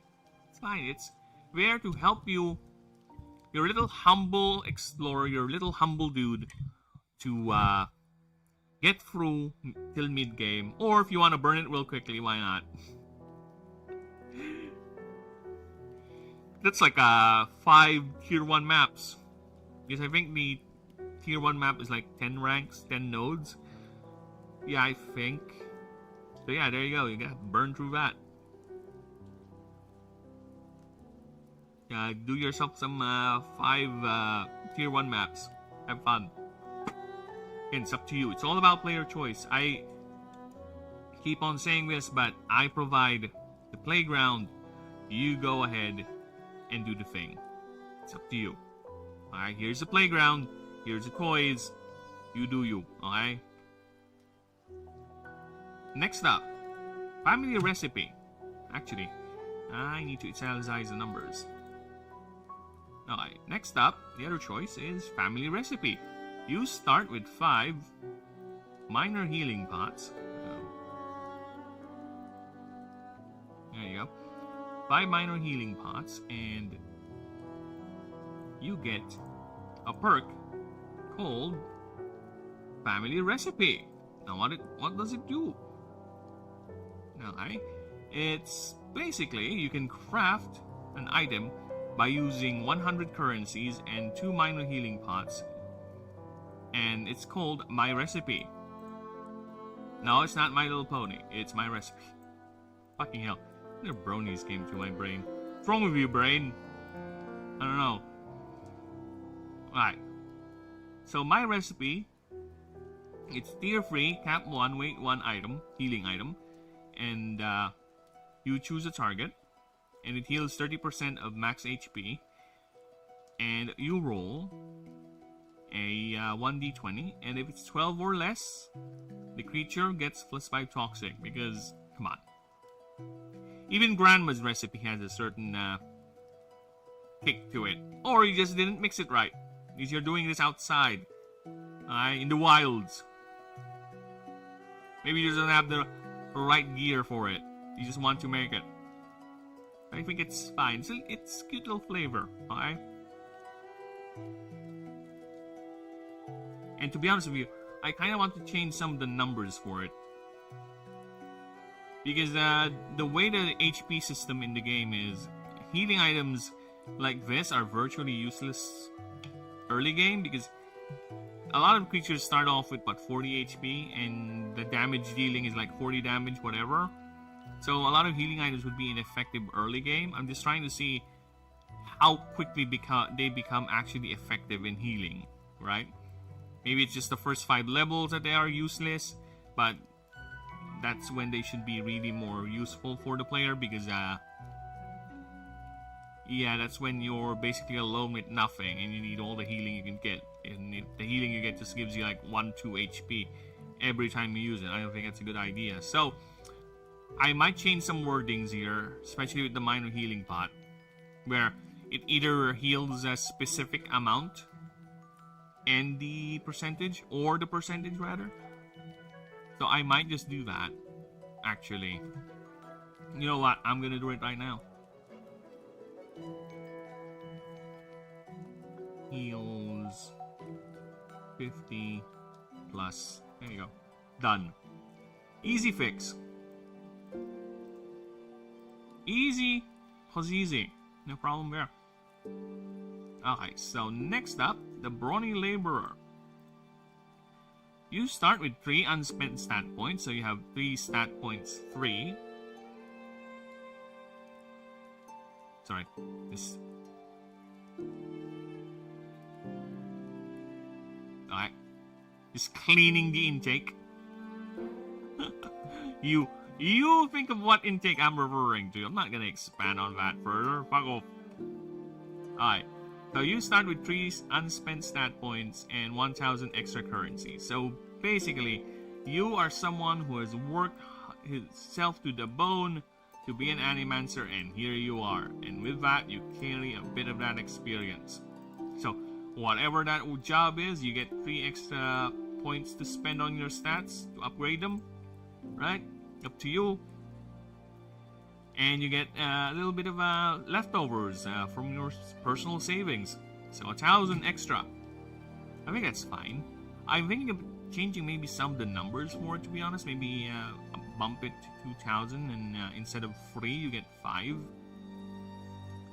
It's fine. It's there to help you, your little humble explorer, your little humble dude, to get through till mid-game. Or if you want to burn it real quickly, why not? That's like 5 tier 1 maps. Because I think the tier 1 map is like 10 ranks, 10 nodes. Yeah, I think. So yeah, there you go. You gotta burn through that. Do yourself some 5 tier 1 maps. Have fun. Again, it's up to you. It's all about player choice. I keep on saying this, but I provide the playground. You go ahead and do the thing. It's up to you. Alright, here's the playground. Here's the toys. You do you. Alright? Next up, family recipe. Actually, I need to italicize the numbers. Alright, next up, the other choice is family recipe. You start with 5 minor healing pots. There you go. 5 minor healing pots, and you get a perk called Family Recipe. Now, what does it do? Alright, it's basically you can craft an item by using 100 currencies and 2 minor healing pots, and it's called My Recipe. No, it's not My Little Pony. It's My Recipe. Fucking hell. The bronies came to my brain. What's wrong with you, brain? I don't know. Alright. So, My Recipe, it's tier 3, cap 1, weight 1 item, healing item. And you choose a target. And it heals 30% of max HP. And you roll a 1d20. And if it's 12 or less, the creature gets +5 toxic. Because, come on. Even Grandma's recipe has a certain kick to it. Or you just didn't mix it right. Because you're doing this outside. In the wilds. Maybe you just don't have the right gear for it. You just want to make it. I think it's fine. It's cute little flavor. Alright? And to be honest with you, I kind of want to change some of the numbers for it. Because the way the HP system in the game is, healing items like this are virtually useless early game, because a lot of creatures start off with 40 HP and the damage dealing is like 40 damage, whatever. So a lot of healing items would be ineffective early game. I'm just trying to see how quickly they become actually effective in healing, right? Maybe it's just the first 5 levels that they are useless, but that's when they should be really more useful for the player, because yeah, that's when you're basically alone with nothing and you need all the healing you can get. And the healing you get just gives you like 1-2 HP every time you use it. I don't think that's a good idea. So I might change some wordings here, especially with the minor healing pot, where it either heals a specific amount and the percentage, or the percentage rather. So I might just do that, actually. You know what? I'm gonna do it right now. Heals 50 plus. There you go. Done. Easy fix. Easy. Was easy. No problem there. Okay, so next up, the Brawny Laborer. You start with 3 unspent stat points, so you have 3 stat points 3. Sorry, this. Alright. Just cleaning the intake. You think of what intake I'm referring to. I'm not gonna expand on that further. Fuck off. Alright. So you start with 3 unspent stat points and 1,000 extra currency. So basically, you are someone who has worked himself to the bone to be an Animancer, and here you are. And with that, you carry a bit of that experience. So whatever that job is, you get 3 extra points to spend on your stats to upgrade them. Right? Up to you. And you get a little bit of leftovers from your personal savings. So 1,000 extra. I think that's fine. I'm thinking of changing maybe some of the numbers for it, to be honest. Maybe bump it to 2,000, and instead of 3, you get 5.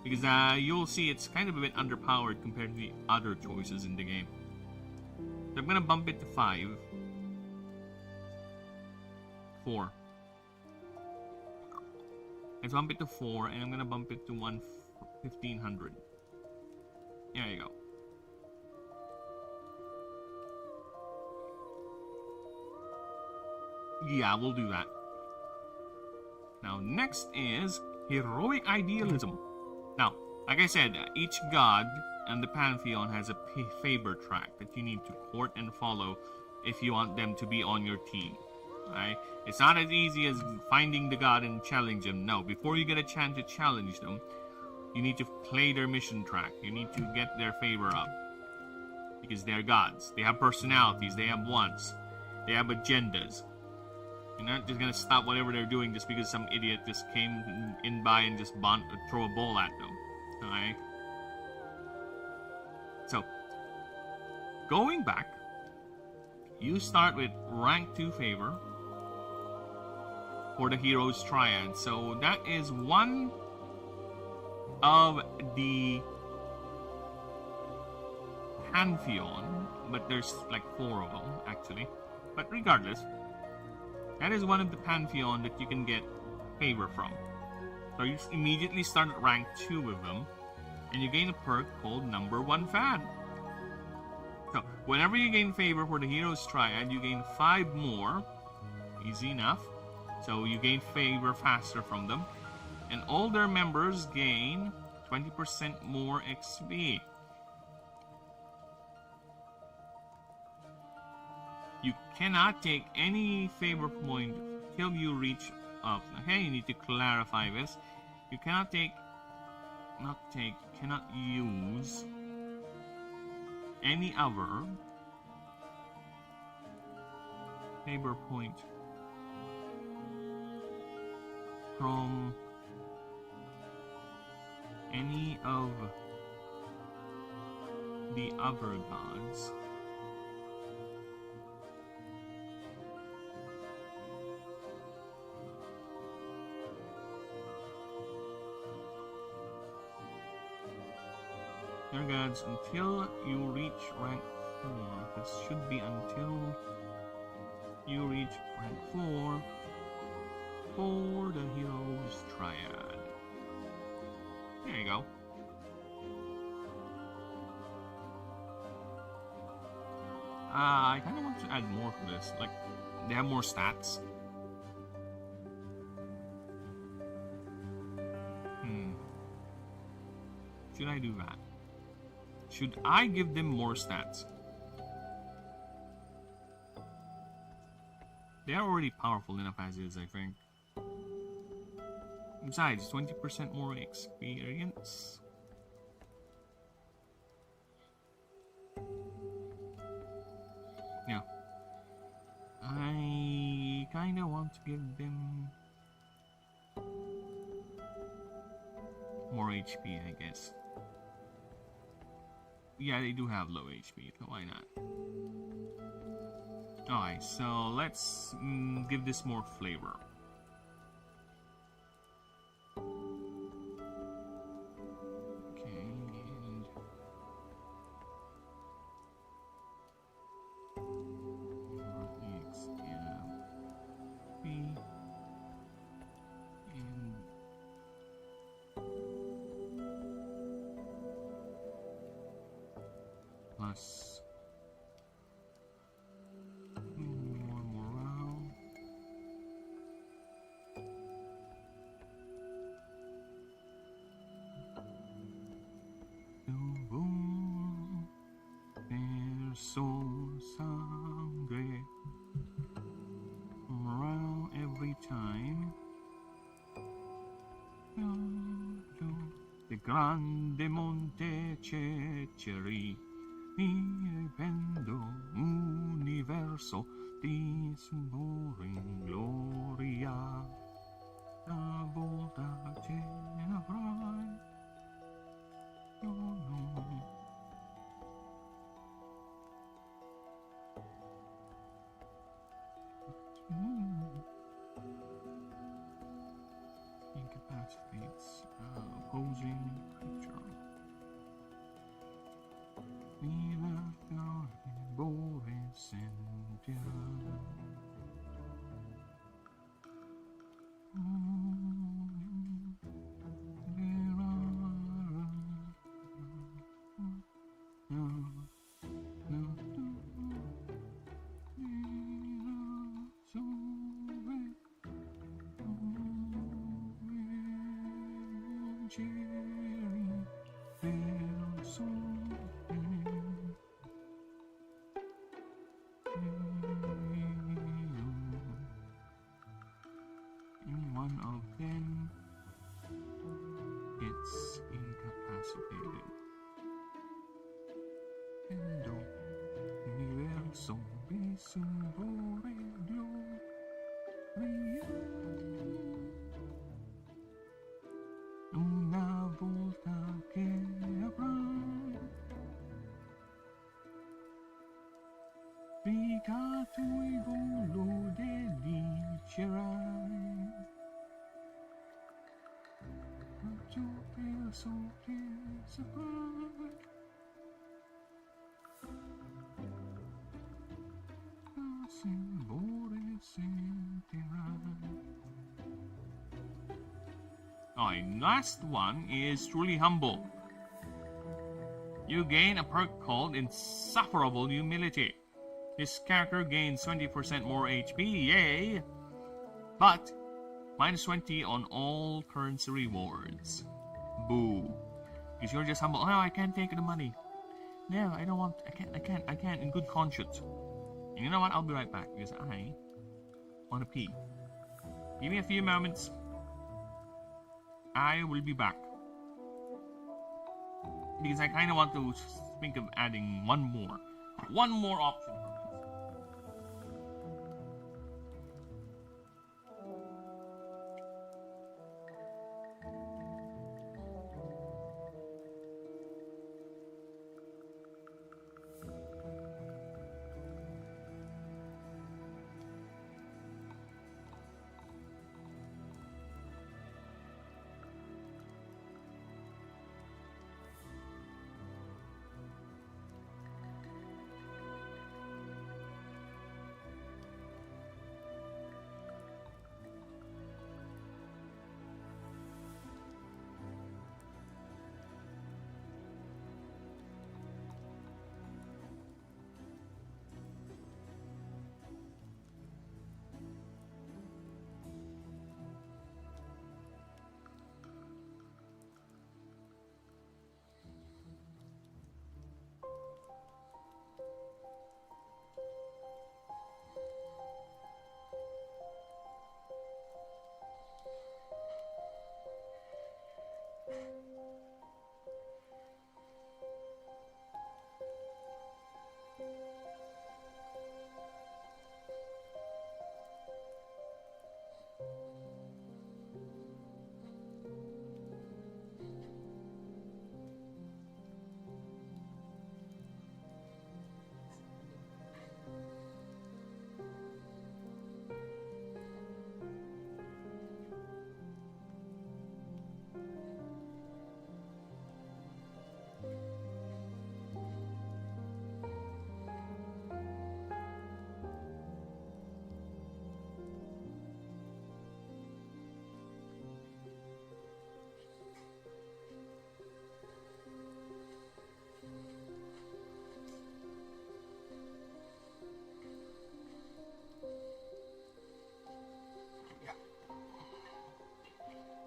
Because you'll see it's kind of a bit underpowered compared to the other choices in the game. So I'm going to bump it to 5. 4. Let's bump it to 4, and I'm gonna bump it to 1,500. There you go. Yeah, we'll do that. Now, next is Heroic Idealism. Now, like I said, each god and the Pantheon has a favor track that you need to court and follow if you want them to be on your team. Right? It's not as easy as finding the god and challenge them. No, before you get a chance to challenge them, you need to play their mission track. You need to get their favor up. Because they're gods. They have personalities. They have wants. They have agendas. You're not just gonna stop whatever they're doing just because some idiot just came in by and just throw a ball at them. Alright? So, going back, you start with rank 2 favor for the Heroes Triad. So that is one of the Pantheon, but there's like 4 of them actually. But regardless, that is one of the Pantheon that you can get favor from. So you immediately start at rank 2 with them, and you gain a perk called Number 1 Fan. So whenever you gain favor for the Heroes Triad, you gain 5 more. Easy enough. So you gain favor faster from them. And all their members gain 20% more XP. You cannot take any favor point till you reach up. Okay, you need to clarify this. You cannot cannot use any other favor point from any of the other gods until you reach rank 4. This should be until you reach rank 4 for the Heroes Triad. There you go. I kind of want to add more to this. Like, they have more stats. Should I do that? Should I give them more stats? They are already powerful enough as is, I think. Besides, 20% more experience. Yeah. I kinda want to give them more HP, I guess. Yeah, they do have low HP, so why not? Alright, so let's give this more flavor. Okay, and plus more morale. Verso sangre. Morale every time. The grande monte Ceceri. Vivendo universo di sumore in gloria, la volta ce ne avrai, no. Incapacitates opposing creature. Viva Boris and one of them gets incapacitated. Endo universo visumore gloria. Una volta che avrai piccato il volo delicerai. So Alright, last one is truly humble. You gain a perk called Insufferable Humility. This character gains 20% more HP, yay! But minus 20 on all currency rewards. Boo. Because you're just humble. Oh, I can't take the money. No, I don't want. I can't in good conscience. And you know what? I'll be right back because I want to pee. Give me a few moments. I will be back. Because I kind of want to think of adding one more option.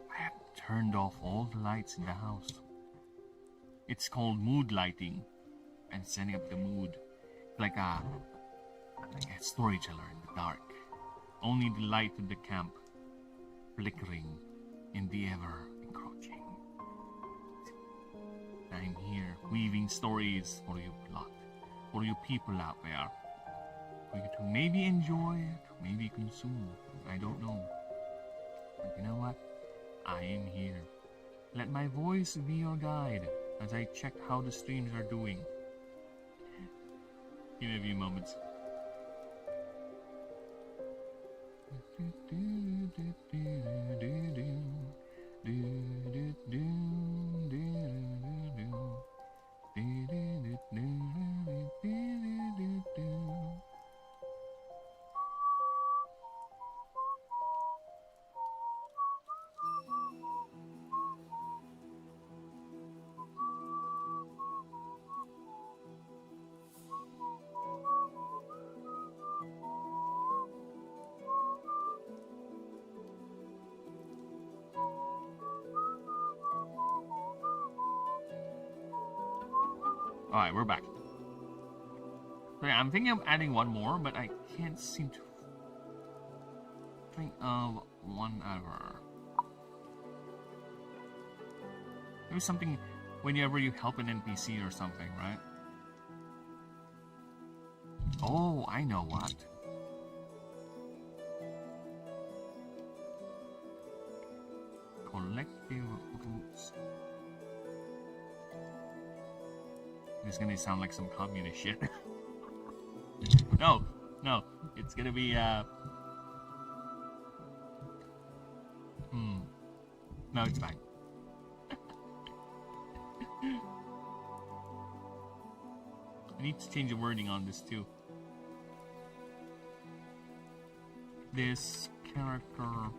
I have turned off all the lights in the house. It's called mood lighting and setting up the mood like a storyteller in the dark. Only the light of the camp flickering in the ever encroaching. I'm here weaving stories for you lot, for you people out there, for you to maybe enjoy, maybe consume. I don't know. But you know what? I am here. Let my voice be your guide as I check how the streams are doing. Give me a few moments. Alright, we're back. So yeah, I'm thinking of adding one more, but I can't seem to think of one other. Maybe something whenever you help an NPC or something, right? Oh, I know what. Collective roots. This is gonna sound like some communist shit. No, it's gonna be no, it's fine. I need to change the wording on this too. This character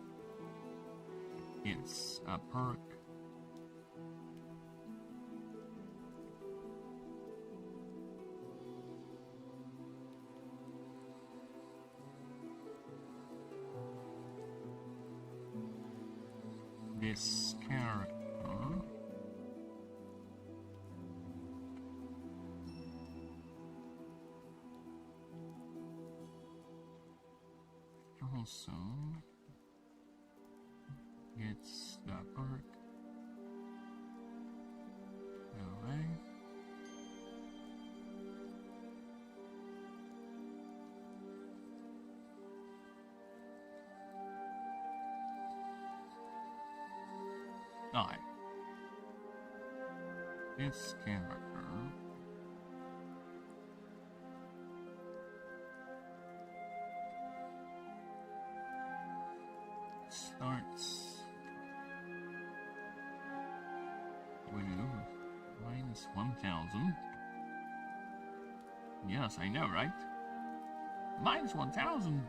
is a perk. This character also gets the perk. Alright. Alright. This character starts with minus 1,000. Yes, I know, right? Minus 1,000.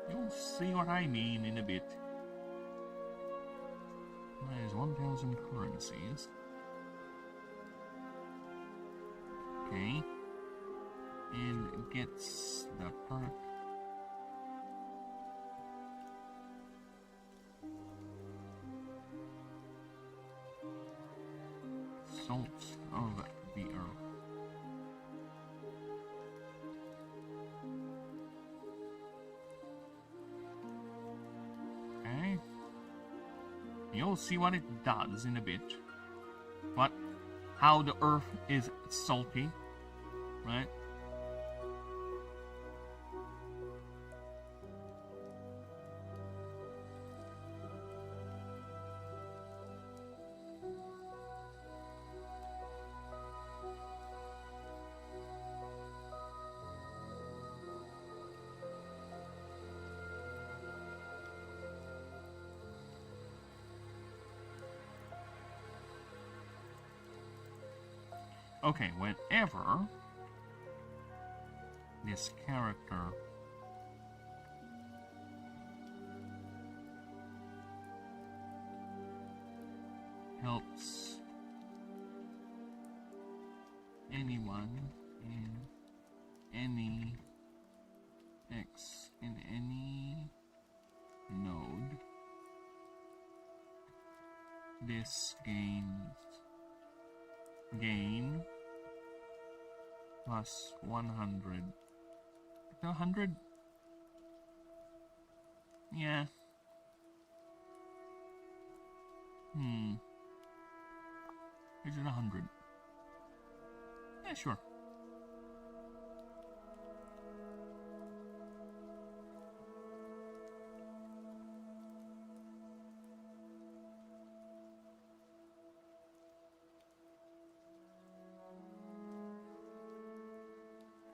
You'll see what I mean in a bit. Minus 1,000 currencies. Okay. And it gets the perk. Salt of the earth. Okay. You'll see what it does in a bit. How the earth is salty, right? Okay, whenever this character helps anyone in any X in any node, this gain plus 100. 100? Yeah. Is it 100? Yeah, sure.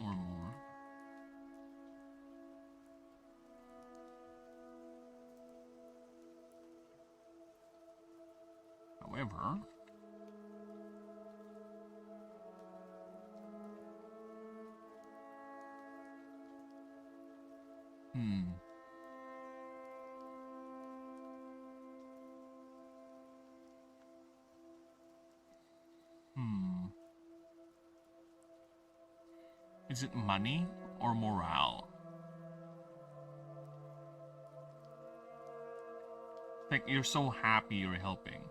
Or more. However, is it money or morale? Like you're so happy you're helping.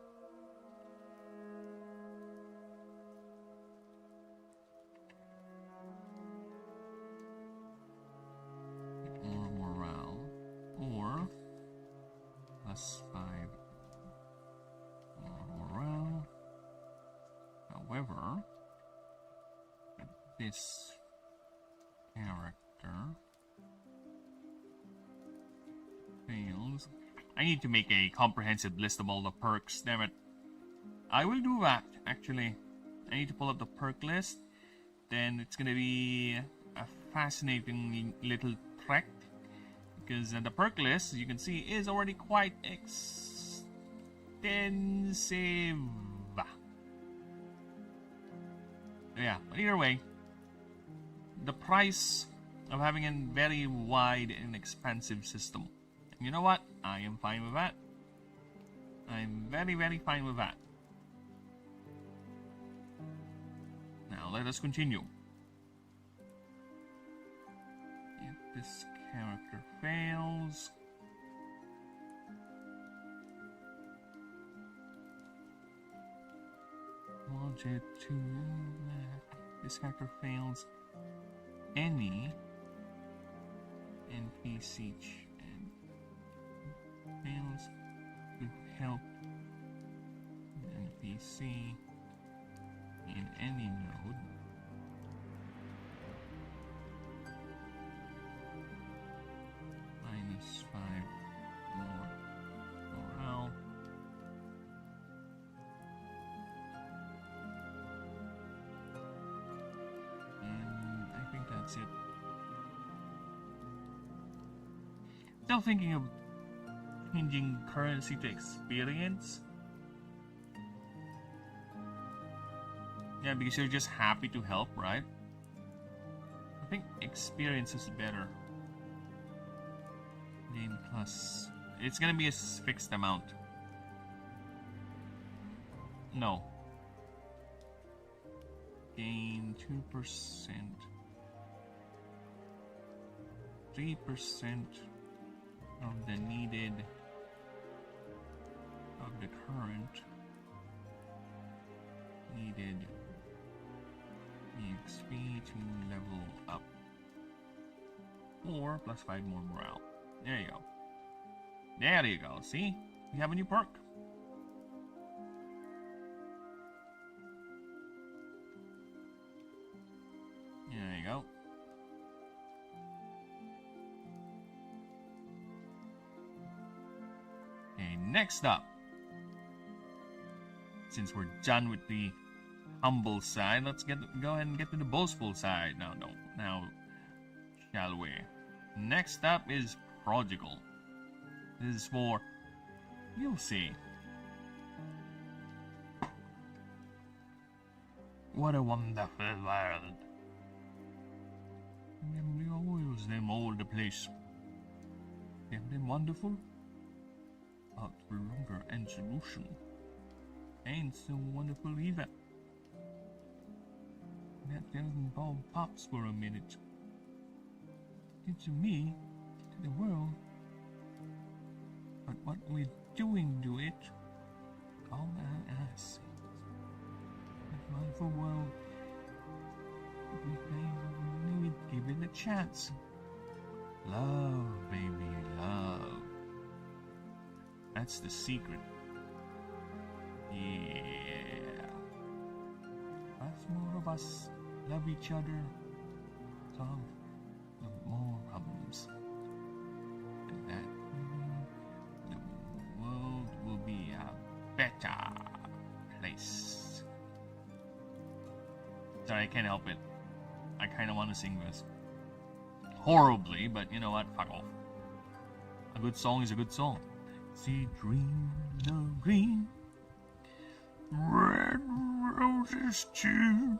Or morale. Or plus 5 or morale. However, this character fails. I need to make a comprehensive list of all the perks, damn it. I will do that, actually. I need to pull up the perk list. Then it's gonna be a fascinating little trek. Because the perk list, as you can see, is already quite extensive. Yeah, but either way, the price of having a very wide and expansive system. And you know what? I am fine with that. I'm very, very fine with that. Now let us continue. If this character fails, budget to this character fails any NPC and fails to help NPC in any node. Minus 5 more morale. And I think that's it. Still thinking of changing currency to experience. Yeah, because you're just happy to help, right? I think experience is better. Gain plus. It's gonna be a fixed amount. No. Gain 2%. 3% of the needed of the current needed EXP to level up, or plus 5 more morale. There you go. There you go. See, we have a new perk. There you go. Okay, next up. Since we're done with the humble side, let's go ahead and get to the boastful side. Now, shall we? Next up is prodigal. This is for, you'll see. What a wonderful world. Them always them all the place. Them wonderful. But for longer and solution. Ain't so wonderful either. That skeleton ball pops for a minute. It's to me, to the world. But what we're doing to it, all our asses. That wonderful world. We'd give it a chance. Love, baby, love. That's the secret. Yeah. As more of us love each other, the more comes. And that the world will be a better place. Sorry, I can't help it. I kind of want to sing this. Horribly, but you know what? Fuck off. A good song is a good song. See dreams of green, red roses too.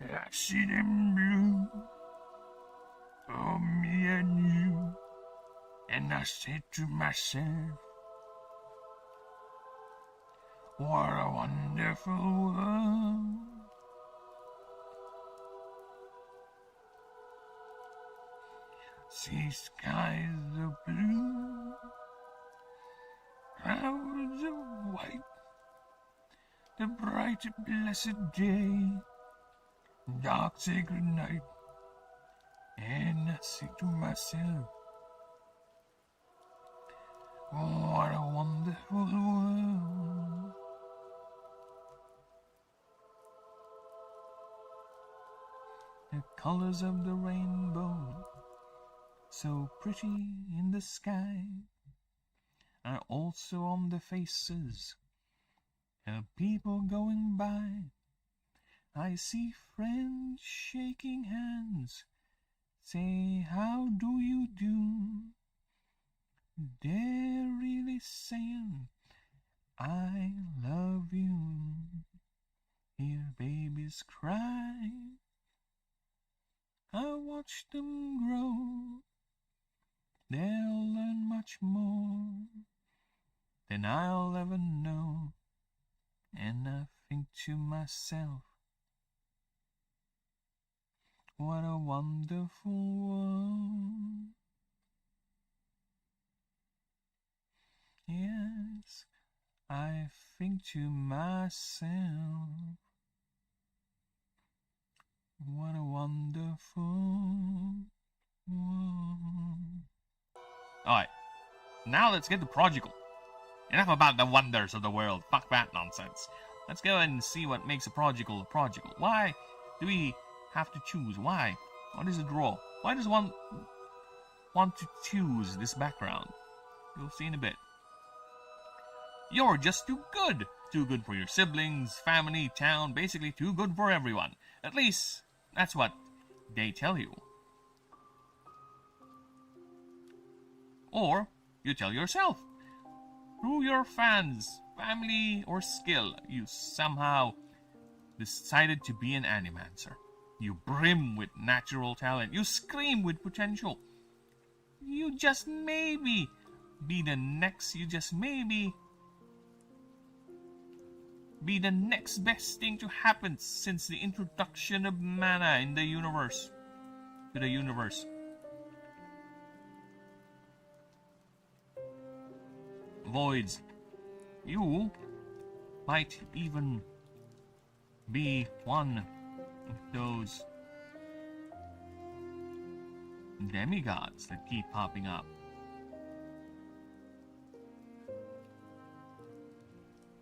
I see them blue for me and you. And I said to myself, what a wonderful world. See skies of blue, clouds of white, the bright blessed day, dark sacred night, and I say to myself, what a wonderful world. The colors of the rainbow, so pretty in the sky, are also on the faces of people going by. I see friends shaking hands, say, how do you do? They're really saying, I love you. Hear babies cry, I watch them grow. They'll learn much more than I'll ever know. And I think to myself, what a wonderful world. Yes, I think to myself, what a wonderful world. Alright, now let's get to Prodigal. Enough about the wonders of the world. Fuck that nonsense. Let's go and see what makes a prodigal a prodigal. Why do we have to choose? Why? What is a draw? Why does one want to choose this background? You'll see in a bit. You're just too good. Too good for your siblings, family, town, basically too good for everyone. At least, that's what they tell you. Or, you tell yourself. Through your fans, family, or skill, you somehow decided to be an animancer. You brim with natural talent. You scream with potential. You just maybe be the next, be the next best thing to happen since the introduction of mana in the universe. To the universe. Voids. You might even be one of those demigods that keep popping up.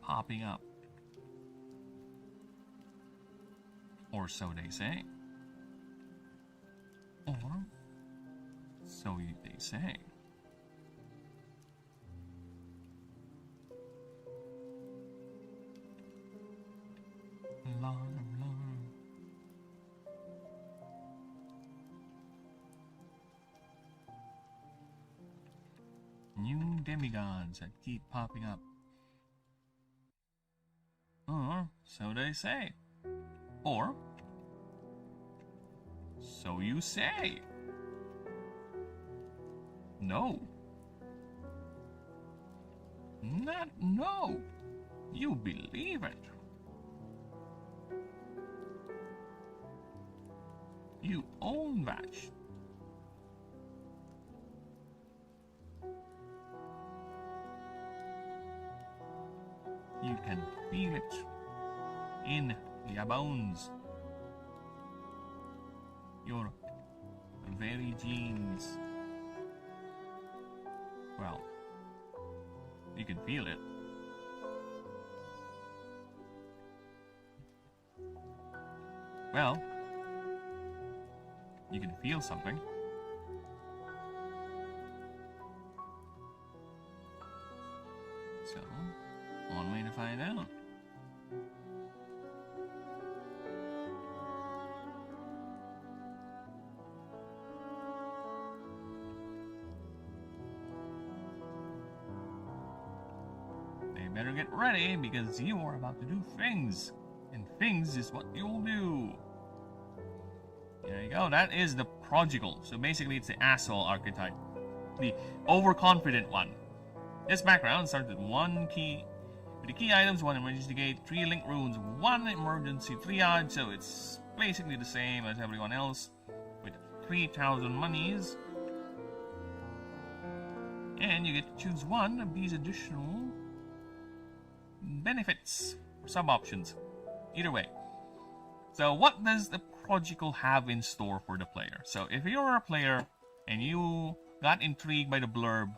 Popping up. Or so they say. Or so they say. New demigods that keep popping up. Or so they say. Or so you say. No. Not no. You believe it. You own that. You can feel it in your bones. Your very genes. Well, you can feel it. Well, you can feel something. So, one way to find out. They better get ready because you are about to do things. And things is what you'll do. There you go. That is the prodigal. So basically it's the asshole archetype. The overconfident one. This background starts with one key. With the key items, 1 emergency gate, 3 link runes, 1 emergency triage. So it's basically the same as everyone else. With 3,000 monies. And you get to choose one of these additional benefits. Sub-options. Either way. So what does the prodigal have in store for the player? So if you're a player and you got intrigued by the blurb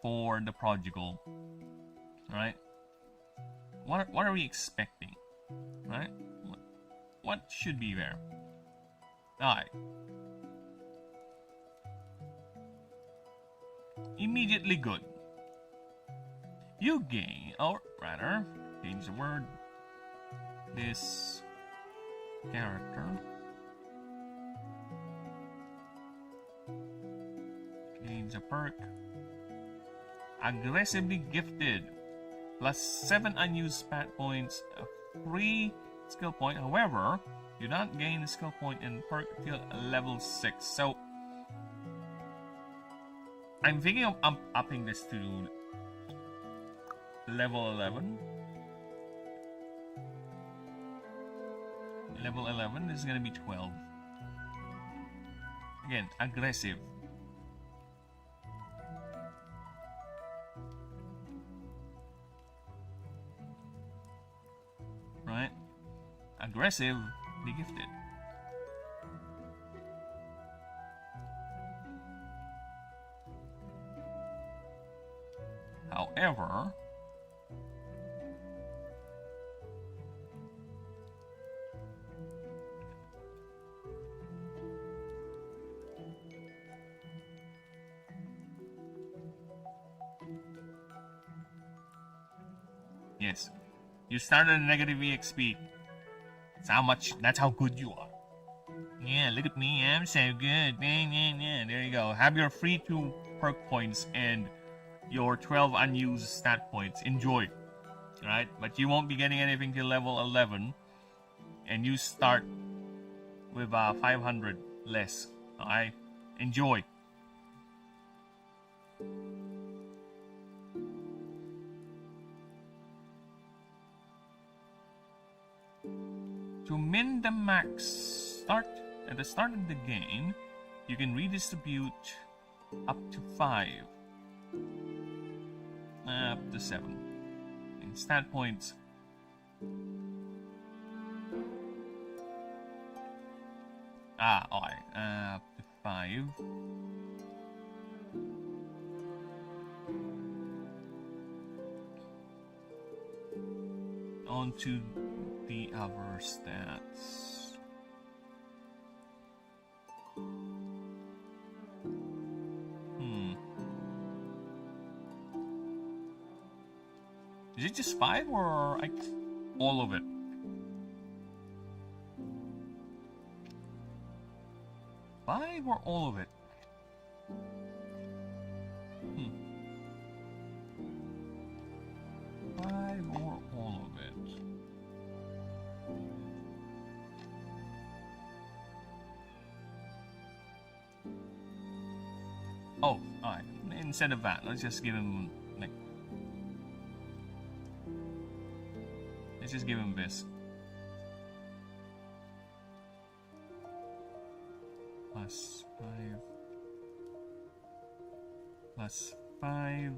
for the prodigal, right? What are we expecting, right? What should be there? Alright. Immediately good. You gain, or rather, change the word. This character gains a perk. Aggressively gifted. Plus 7 unused spat points, a free skill point. However, you do not gain a skill point and perk till level 6. So, I'm thinking of upping this to level 11. Level 11, this is going to be 12. Again, aggressive. Right? Aggressive, be gifted. However, yes, you started a negative EXP. That's how good you are. Yeah, look at me, I'm so good. Yeah. There you go. Have your free 2 perk points and your 12 unused stat points. Enjoy. Alright? But you won't be getting anything till level 11. And you start with 500 less. Alright? Enjoy. To min the max at the start of the game, you can redistribute up to 5. Up to 7. In stat points. Okay. Up to 5. On to the other stats. Is it just 5 or all of it? Five or all of it? Five or all of it? Oh, alright. Instead of that, let's just give him like. Let's just give him this. Plus 5. Plus 5.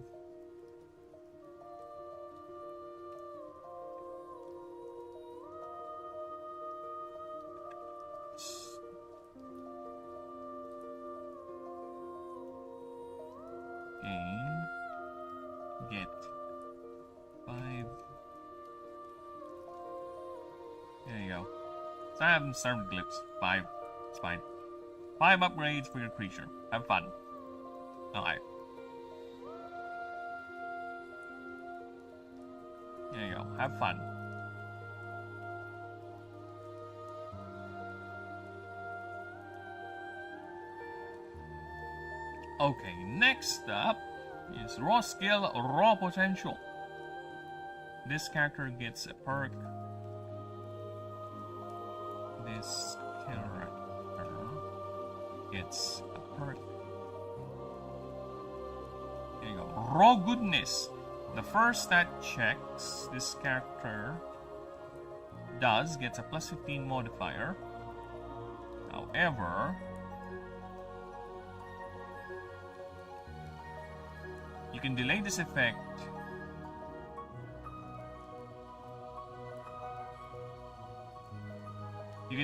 Gain. Get 5. There you go. So I haven't started glyphs. 5. It's fine. 5 upgrades for your creature. Have fun. Alright. There you go. Have fun. Okay, next up is Raw Skill, Raw Potential. This character gets a perk. This character gets a perk. There you go. Raw Goodness. The first stat checks this character does gets a plus 15 modifier. However, you can delay this effect however, you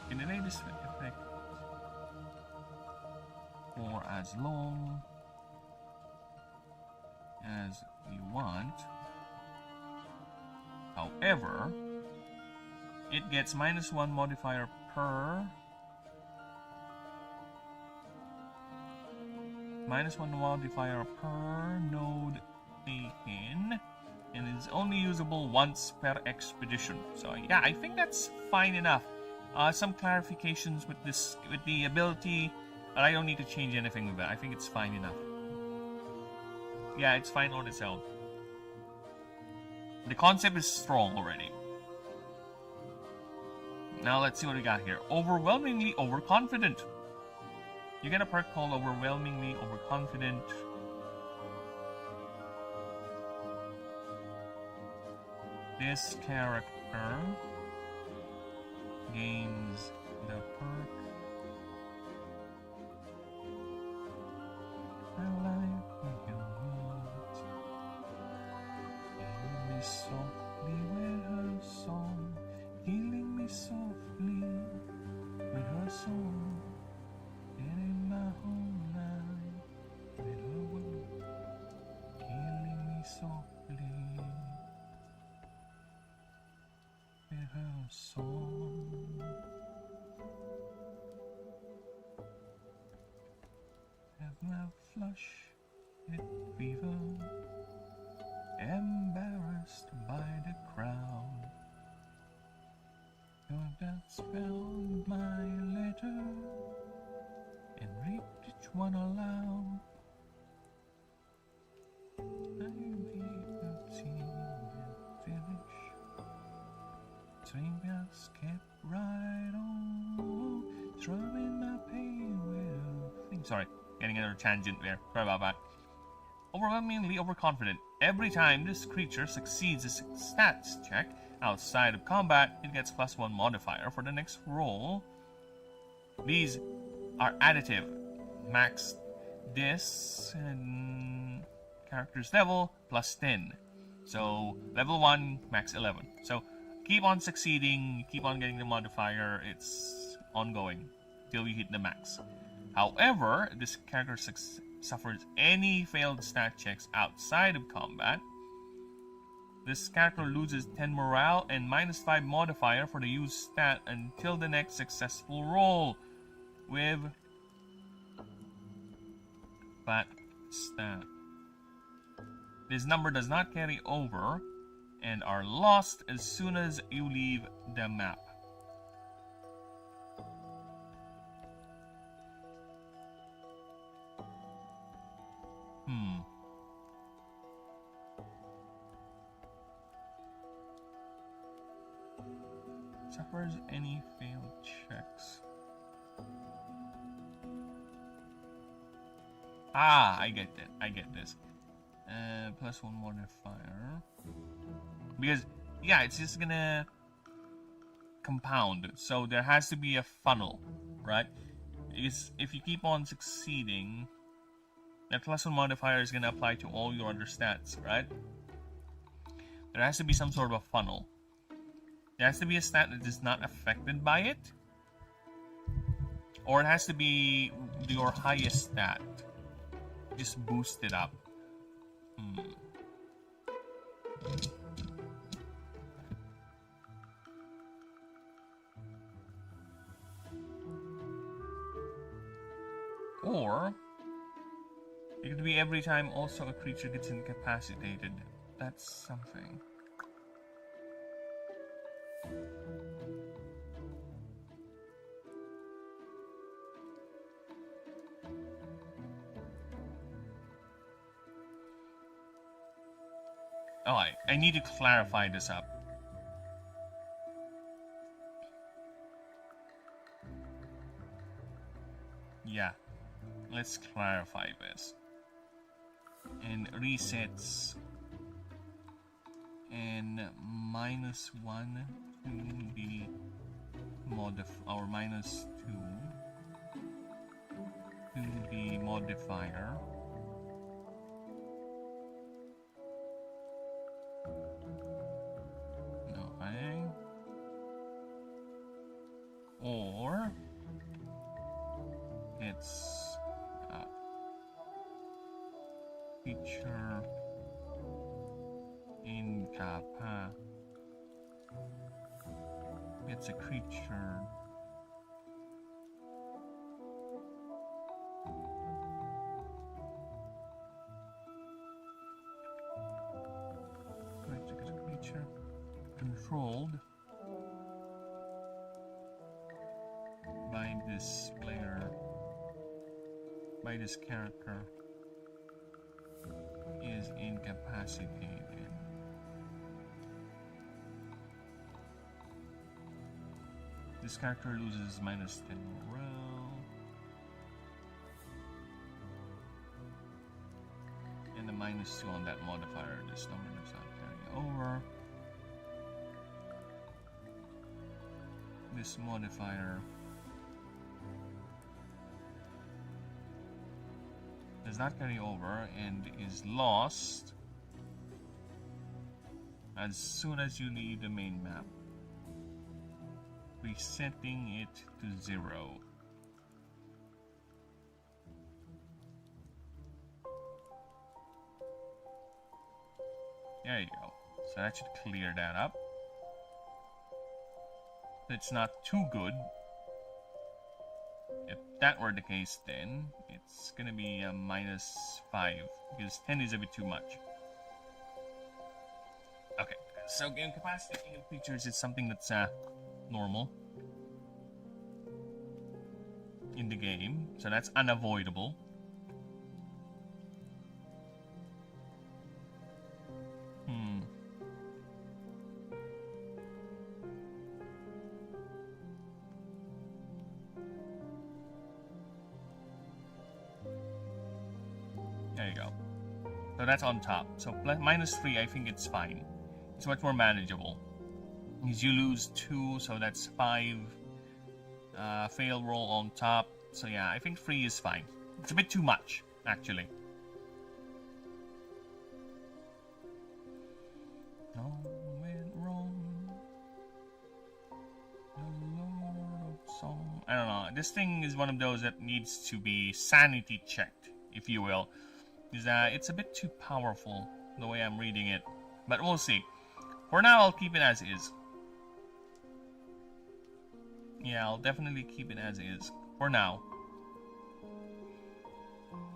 can delay this effect for as long as you want. However, it gets -1 modifier per node taken, and is only usable once per expedition. So yeah, I think that's fine enough. Some clarifications with the ability, but I don't need to change anything with that. I think it's fine enough. Yeah, it's fine on its own. The concept is strong already. Now let's see what we got here. Overwhelmingly Overconfident. You get a perk called Overwhelmingly Overconfident. This character gains the perk softly with her song, healing me softly with her song, and in my homeland with her word, healing me softly with her song. Have my flush with fever, embarrassed by the crowd, your dad spelled my letter and raped each one aloud. I made the team and finish, dreamers kept right on, throwing my pain with a thing. Sorry, getting another tangent there. Sorry about that. Overwhelmingly Overconfident. Every time this creature succeeds a stats check outside of combat, it gets +1 modifier for the next roll. These are additive. Max this and character's level +10. So level 1, max 11. So keep on succeeding, keep on getting the modifier. It's ongoing till you hit the max. However, this character suffers any failed stat checks outside of combat. This character loses 10 morale and -5 modifier for the used stat until the next successful roll with that stat. This number does not carry over and are lost as soon as you leave the map. Suffers any failed checks. Ah, I get it. I get this. Plus 1 modifier. Because, yeah, it's just gonna compound. So there has to be a funnel, right? Because if you keep on succeeding, that plus 1 modifier is gonna apply to all your other stats, right? There has to be some sort of a funnel. There has to be a stat that is not affected by it. Or it has to be your highest stat. Just boost it up. Or it could be every time also a creature gets incapacitated. That's something. Oh, I need to clarify this up. Yeah, let's clarify this. And resets and -1 to the or -2 to the modifier. Or it's feature incapa. It's a creature. Creature controlled by this player, by this character, is incapacitated. This character loses -10 morale, and the -2 on that modifier. This number does not carry over. This modifier does not carry over and is lost as soon as you leave the main map, resetting it to 0. There you go. So that should clear that up. It's not too good. If that were the case, then it's gonna be a -5 because 10 is a bit too much. Okay, so incapacitating creatures is something that's normal in the game, so that's unavoidable. There you go. So that's on top. So -3, I think it's fine. It's much more manageable. Because you lose 2, so that's 5. Fail roll on top. So yeah, I think 3 is fine. It's a bit too much, actually. All went wrong. The Lord of Song. I don't know. This thing is one of those that needs to be sanity checked, if you will. Because it's a bit too powerful the way I'm reading it. But we'll see. For now, I'll keep it as is. Yeah, I'll definitely keep it as is. For now.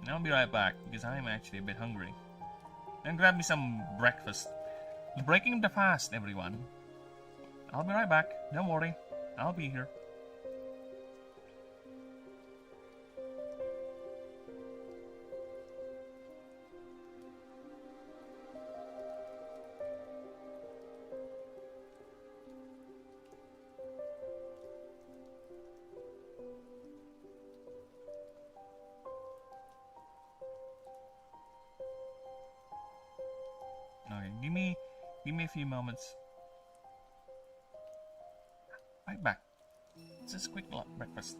And I'll be right back, because I'm actually a bit hungry. and grab me some breakfast. Breaking the fast, everyone. I'll be right back. Don't worry. I'll be here. Okay, give me a few moments. Right back. Just quick breakfast.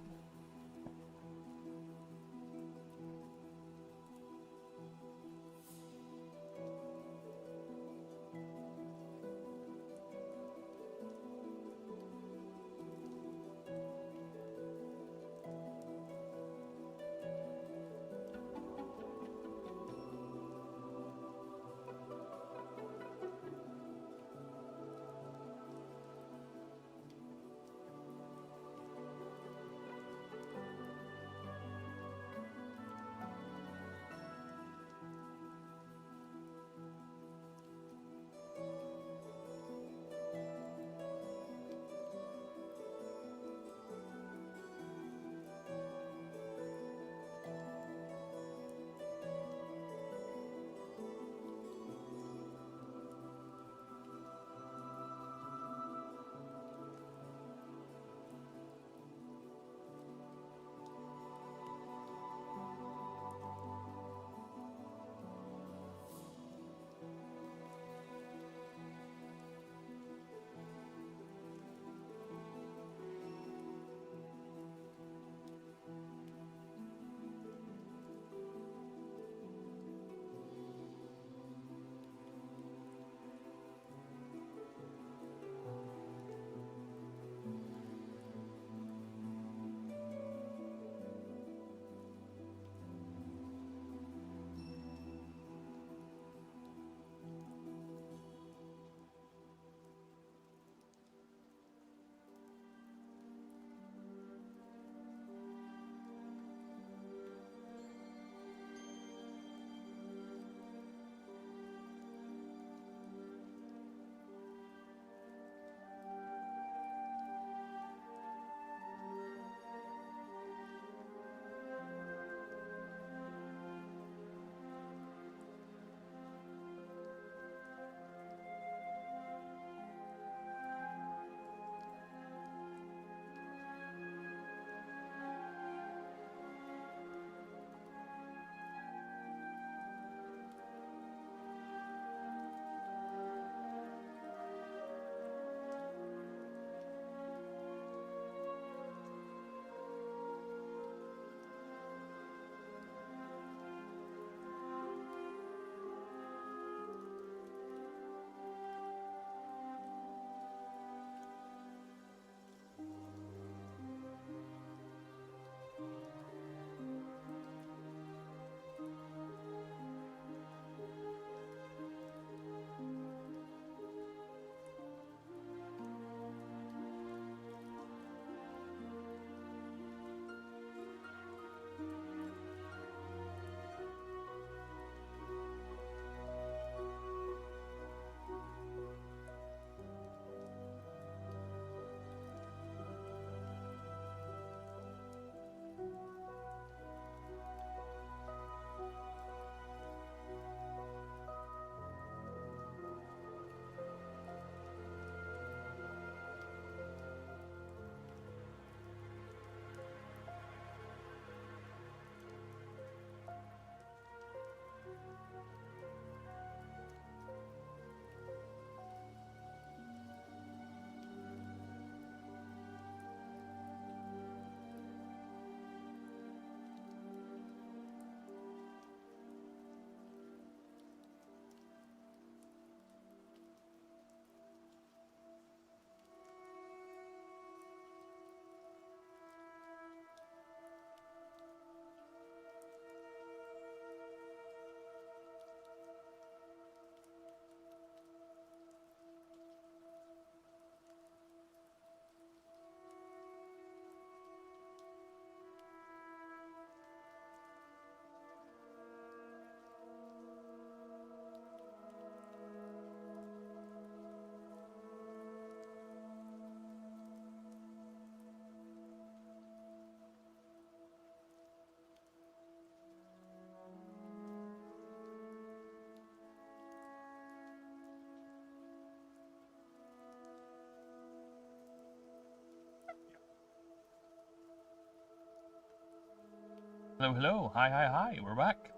Hello, hello. Hi, hi, hi. We're back.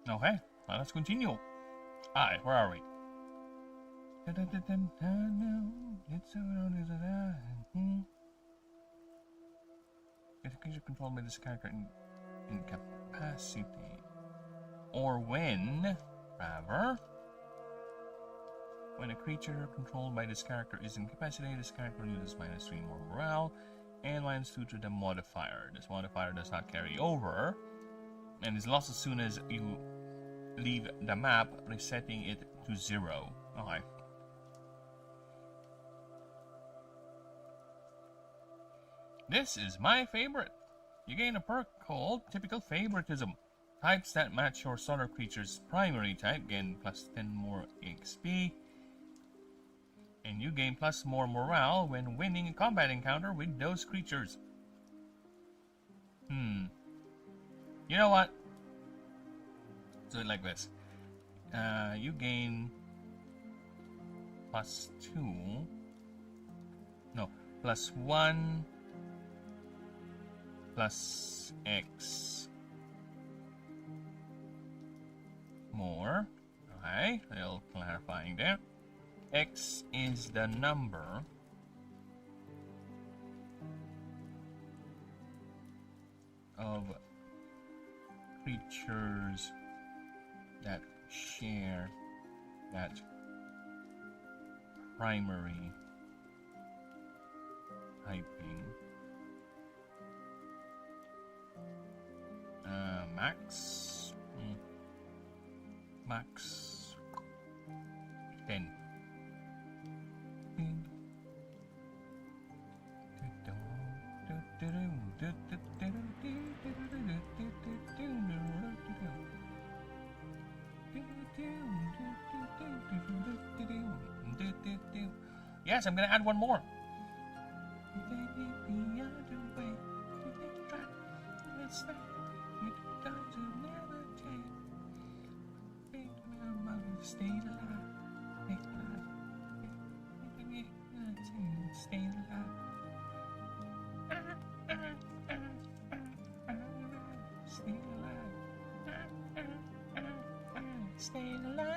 Okay, well, let's continue. Alright, where are we? If a creature controlled by this character in capacity, or when, rather, when a creature controlled by this character is incapacitated, this character loses -3 more morale and -2 to the modifier. This modifier does not carry over and is lost as soon as you leave the map, resetting it to 0. Okay. This is my favorite. You gain a perk called Typical Favoritism. Types that match your solar creature's primary type gain +10 more XP. And you gain +1 more morale when winning a combat encounter with those creatures. You know what? Do it like this. You gain +2. No, +1 plus X more. Okay, a little clarifying there. X is the number of creatures that share that primary typing. Max 10. Yes, I'm gonna add one more. Stay alive. Stay alive. Stay alive. Stay alive.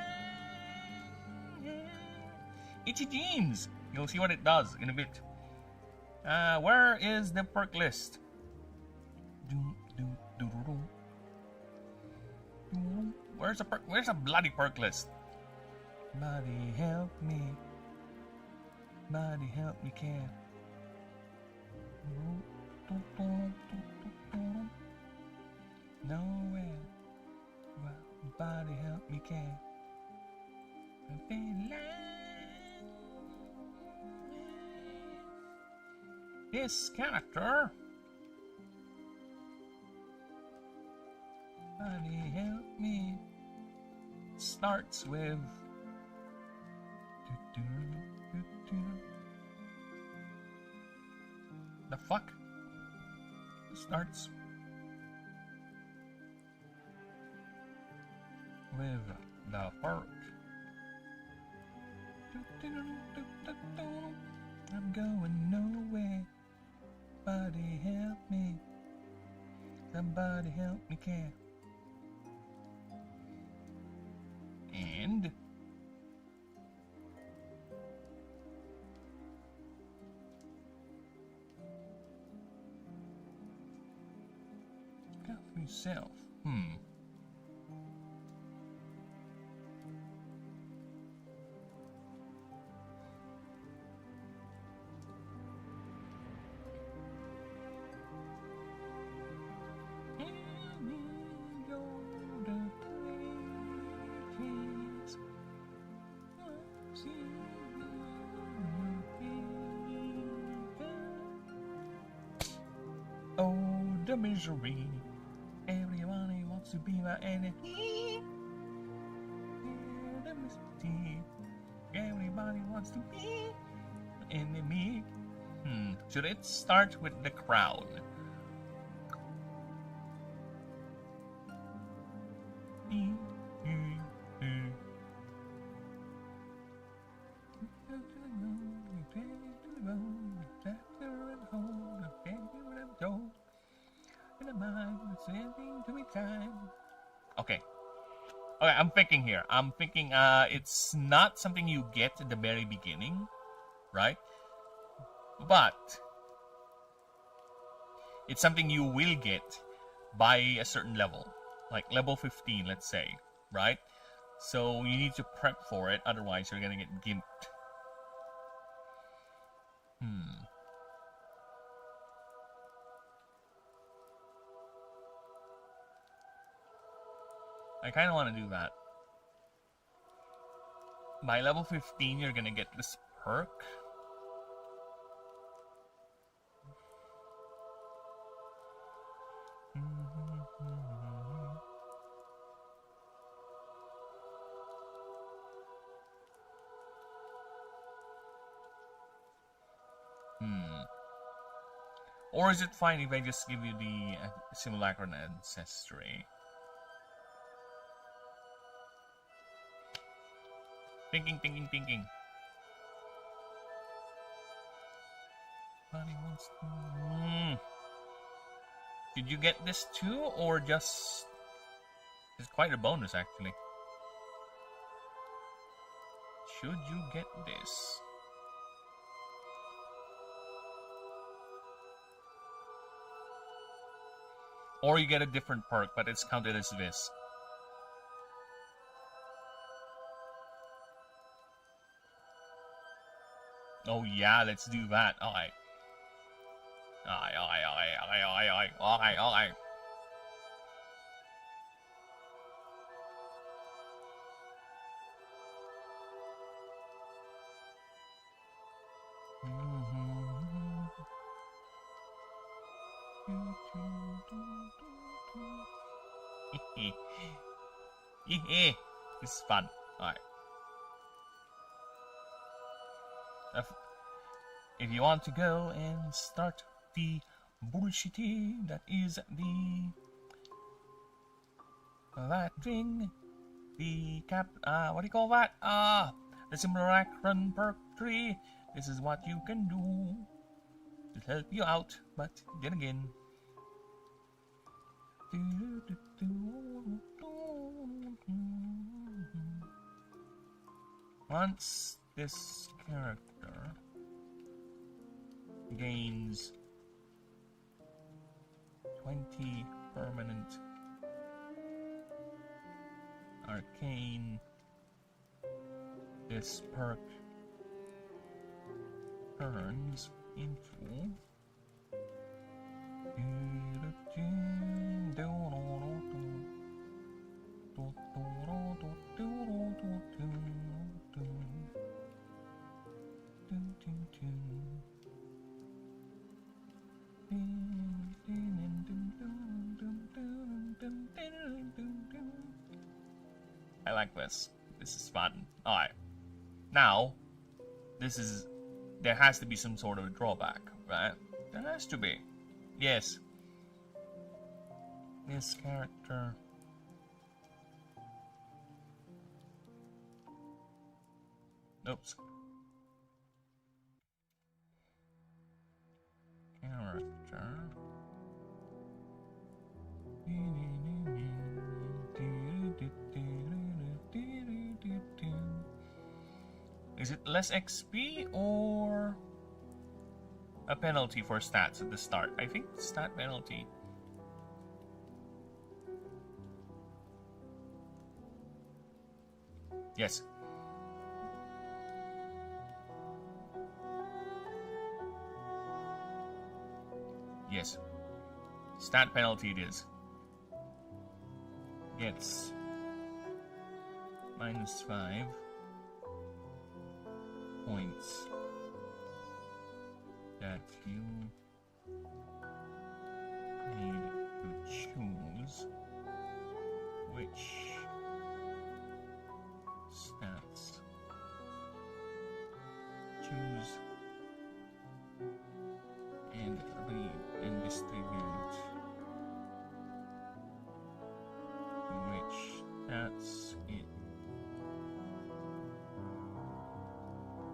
Itchy jeans. You'll see what it does in a bit. Where is the perk list? Where's the perk? Where's the bloody perk list? Body help me. Body help me care. Nowhere. Body help me care. This character. Body help me. Starts with the fuck? Starts with the perk. I'm going nowhere. Body help me. Somebody help me care. And go for yourself. Oh, the misery. Everybody wants to be my enemy. The misery. Everybody wants to be my enemy. Should it start with the crowd? anything to be time. Okay. Okay, I'm thinking here. I'm thinking it's not something you get at the very beginning, right? But it's something you will get by a certain level. Like level 15, let's say, right? So you need to prep for it, otherwise you're gonna get gimped. I kind of want to do that. By level 15, you're gonna get this perk. Or is it fine if I just give you the simulacron ancestry? Thinking. Did you get this too, or just... It's quite a bonus, actually. Should you get this? Or you get a different perk, but it's counted as this. Oh yeah, let's do that. Alright. Alright. This is fun. Alright. If you want to go and start the bullshitty that is that thing, the what do you call that? The simulacron perk tree. This is what you can do to help you out, but then again. Once this character gains 20 permanent arcane, this perk turns into I like this. This is fun. Alright. Now, there has to be some sort of a drawback, right? There has to be. Yes. This character. Oops. Character. Is it less XP or a penalty for stats at the start? I think stat penalty. Yes. Yes. Stat penalty it is. Gets -5 points that you need to choose which stats choose and read and distribute which stats it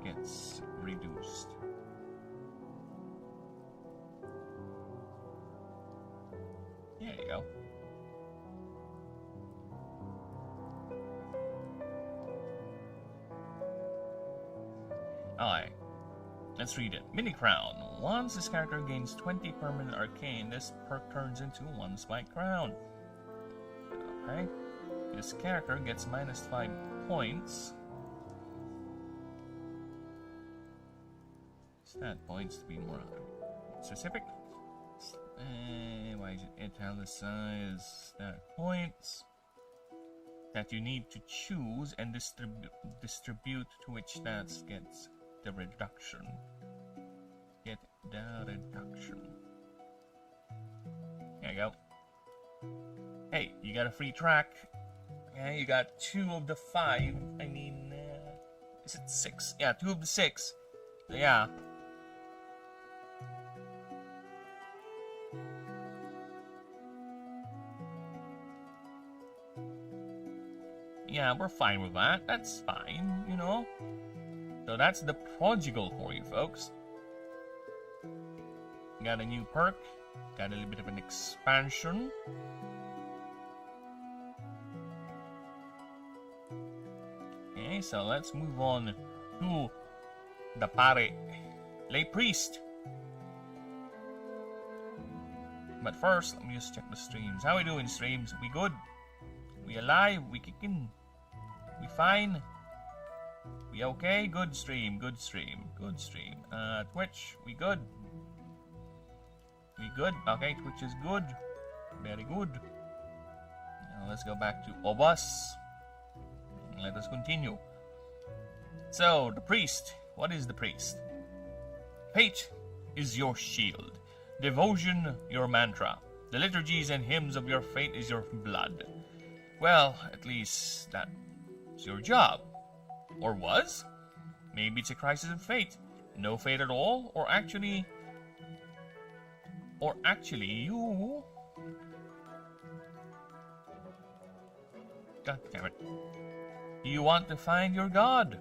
gets reduced. There you go. Alright. Let's read it. Mini Crown. Once this character gains 20 permanent arcane, this perk turns into 1 spike crown. Okay. This character gets minus 5 points. Stat points to be more specific. Why is it italicized? Stat points that you need to choose and distribute to which stats gets the reduction. Get the reduction. There you go. Hey, you got a free track. Yeah, you got 2 of the 5. I mean, is it 6? Yeah, 2 of the 6. So, yeah. Yeah, we're fine with that. That's fine, you know. So that's the prodigal for you, folks. Got a new perk. Got a little bit of an expansion. Okay, so let's move on to the pare, lay priest. But first, let me just check the streams. How we doing, streams? We good? We alive? We kicking? We fine? We okay? Good stream, good stream, good stream. Twitch, we good? We good? Okay, Twitch is good. Very good. Now let's go back to Obus. And let us continue. So, the priest. What is the priest? Fate is your shield. Devotion, your mantra. The liturgies and hymns of your fate is your blood. Well, at least that's your job. Or was? Maybe it's a crisis of fate. No fate at all? Or actually you... God damn it. You want to find your god?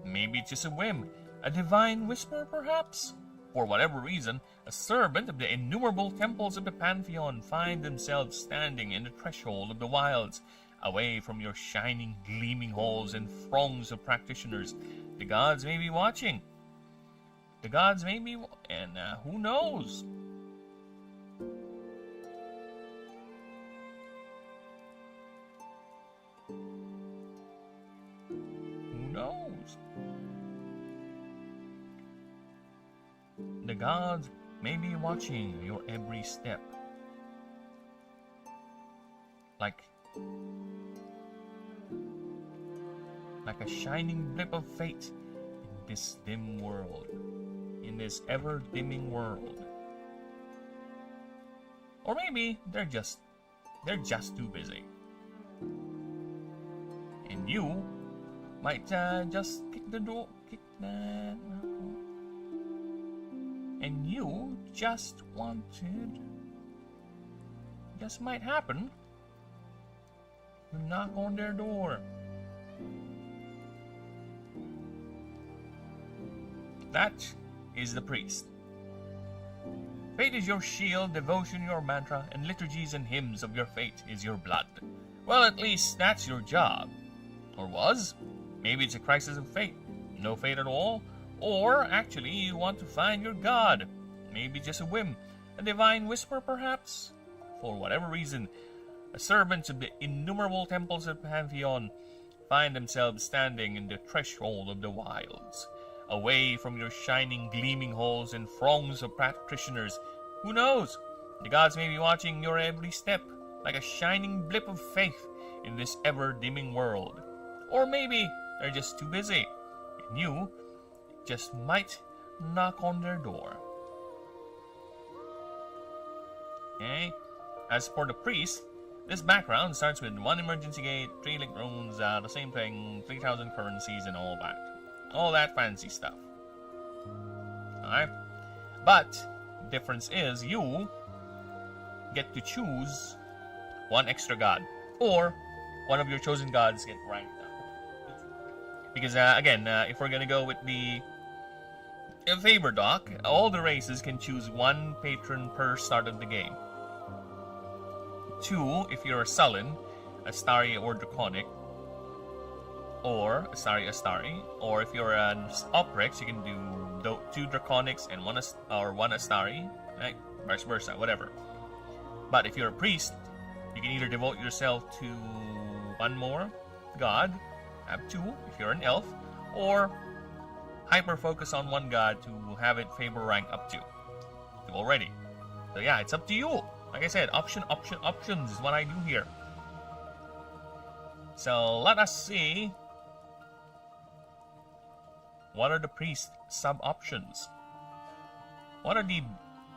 Maybe it's just a whim. A divine whisper, perhaps? For whatever reason, a servant of the innumerable temples of the Pantheon find themselves standing in the threshold of the wilds, away from your shining, gleaming halls and throngs of practitioners. The gods may be watching. The gods may be... and who knows? Who knows? The gods may be watching your every step. Like a shining blip of fate in this dim world. In this ever-dimming world. Or maybe they're just too busy. And you might just kick the door, and you just might happen to knock on their door. That is the priest. Fate is your shield, devotion your mantra, and liturgies and hymns of your fate is your blood. Well, at least that's your job. Or was? Maybe it's a crisis of fate. No fate at all. Or, actually, you want to find your god. Maybe just a whim. A divine whisper, perhaps? For whatever reason, a servant of the innumerable temples of Pantheon find themselves standing in the threshold of the wilds, away from your shining, gleaming halls and throngs of practitioners. Who knows? The gods may be watching your every step, like a shining blip of faith in this ever-dimming world. Or maybe they're just too busy, and you just might knock on their door. Okay? As for the priest, this background starts with 1 emergency gate, 3 link runes, the same thing, 3,000 currencies and all that. All that fancy stuff. Alright? But, the difference is you get to choose 1 extra god. Or, one of your chosen gods get ranked up. Because, again, if we're gonna go with the favor doc, all the races can choose 1 patron per start of the game. 2, if you're a Sullen, Astari, or Draconic. or Astari. Or if you're an Oprix, you can do 2 Draconics and one Astari, right? Vice versa, whatever. But if you're a priest, you can either devote yourself to one more god, have 2 if you're an elf, or hyper focus on one god to have it favor rank up to 2 already. So yeah, it's up to you. Like I said, options is what I do here. So let us see. What are the priest sub options? What are the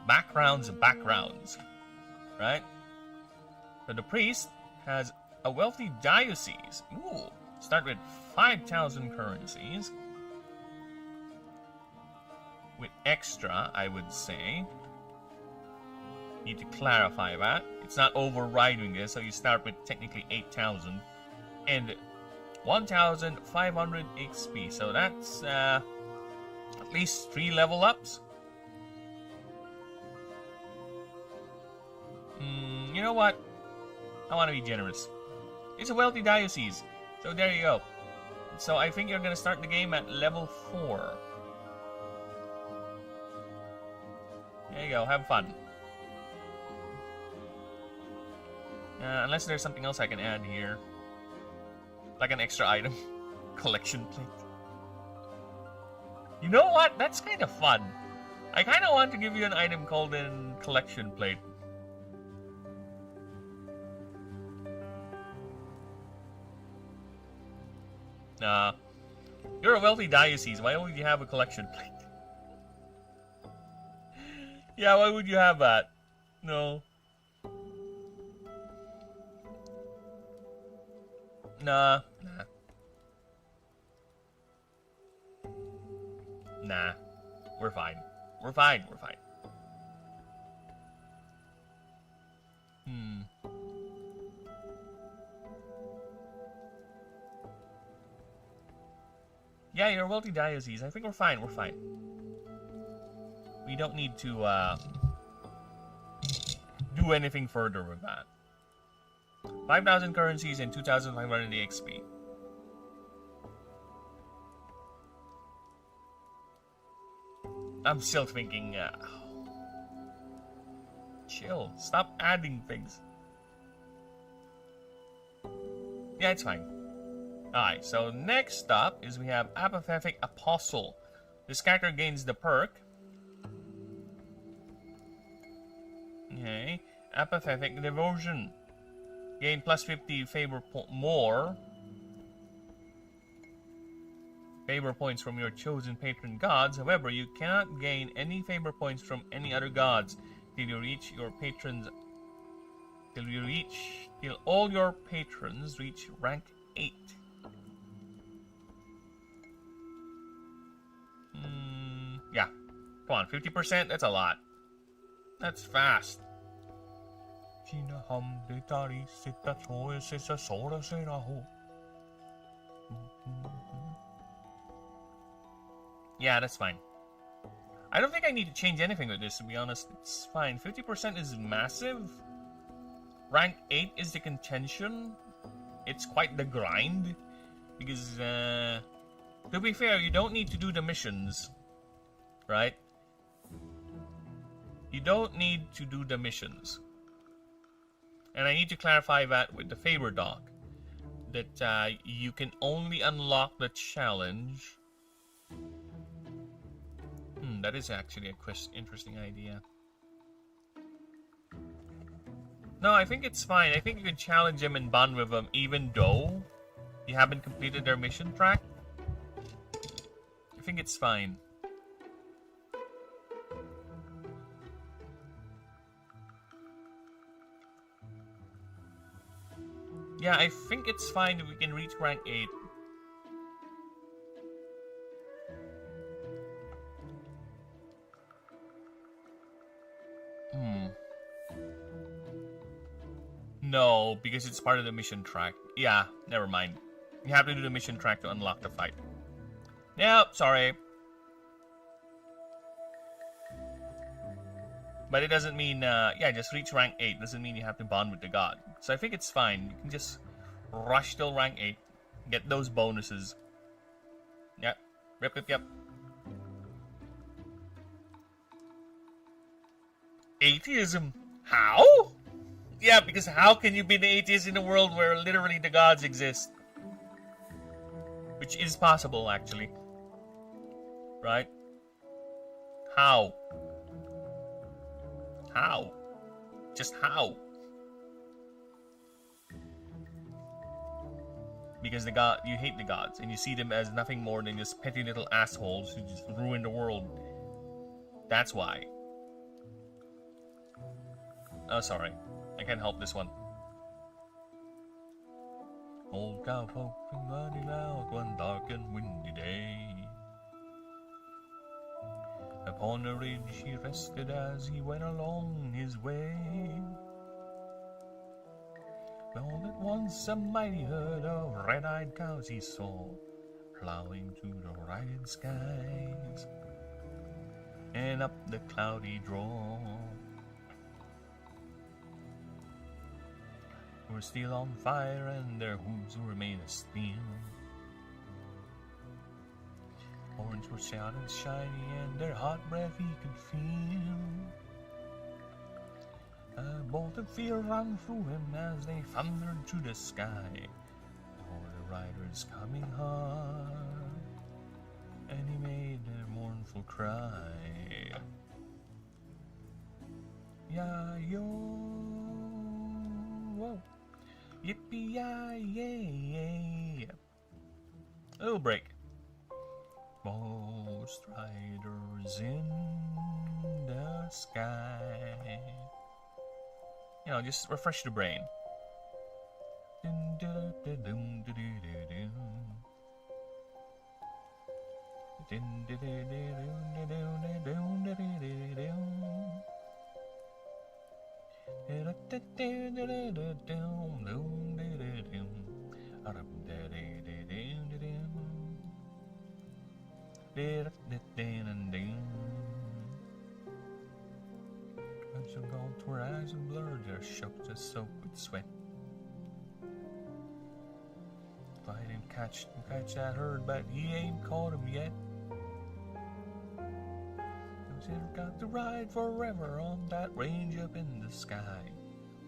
backgrounds, right? So the priest has a wealthy diocese. Ooh, start with 5,000 currencies. With extra, I would say. Need to clarify that. It's not overriding this, so you start with technically 8,000. And 1,500 XP. So that's at least 3 level ups. You know what? I want to be generous. It's a wealthy diocese. So there you go. So I think you're going to start the game at level 4. There you go. Have fun. Unless there's something else I can add here. Like an extra item. Collection plate. You know what? That's kind of fun. I kind of want to give you an item called a collection plate. You're a wealthy diocese. Why would you have a collection plate? Yeah, why would you have that? No. Nah. We're fine. Yeah, you're a wealthy diocese. I think we're fine. We don't need to do anything further with that. 5,000 currencies and 2,500 XP. I'm still thinking, chill. Stop adding things. Yeah, it's fine. Alright, so next up is we have Apathetic Apostle. This character gains the perk. Okay. Apathetic Devotion. Gain plus 50 favor more favor points from your chosen patron gods. However, you cannot gain any favor points from any other gods till all your patrons reach rank 8. Yeah. Come on, 50%? That's a lot. That's fast. Yeah, that's fine. I don't think I need to change anything with this, to be honest. It's fine. 50% is massive. Rank 8 is the contention. It's quite the grind. Because, to be fair, you don't need to do the missions. Right? You don't need to do the missions. And I need to clarify that with the favor doc. That you can only unlock the challenge. That is actually a interesting idea. No, I think it's fine. I think you can challenge them and bond with them even though you haven't completed their mission track. I think it's fine. Yeah, I think it's fine if we can reach rank 8. No, because it's part of the mission track. Yeah, never mind. You have to do the mission track to unlock the fight. Yep, sorry. But it doesn't mean, yeah, just reach rank 8. Doesn't mean you have to bond with the god. So I think it's fine. You can just rush till rank 8. Get those bonuses. Yep. Yep. Atheism. How? Yeah, because how can you be an atheist in a world where literally the gods exist? Which is possible, actually. Right? How? How? Just how? Because you hate the gods, and you see them as nothing more than just petty little assholes who just ruin the world. That's why. Oh, sorry. I can't help this one. Old cowpoke and running out one dark and windy day. Upon a ridge he rested as he went along his way. All at once a mighty herd of red-eyed cows he saw, plowing through the ragged skies and up the cloudy draw. Were still on fire and their hooves remain as steel. Horns were stout and shiny and their hot breath he could feel. A bolt of fear ran through him as they thundered through the sky. All the riders coming hard, and he made a mournful cry. Ya-yo, whoa, yippee-yi-yay. A little break. Most riders in the sky. You know, just refresh the brain. Eyes are gone to her eyes and blurred, they're choked as soaked with sweat. Fight and catch that herd, but he ain't caught him yet. Cause he's got to ride forever on that range up in the sky.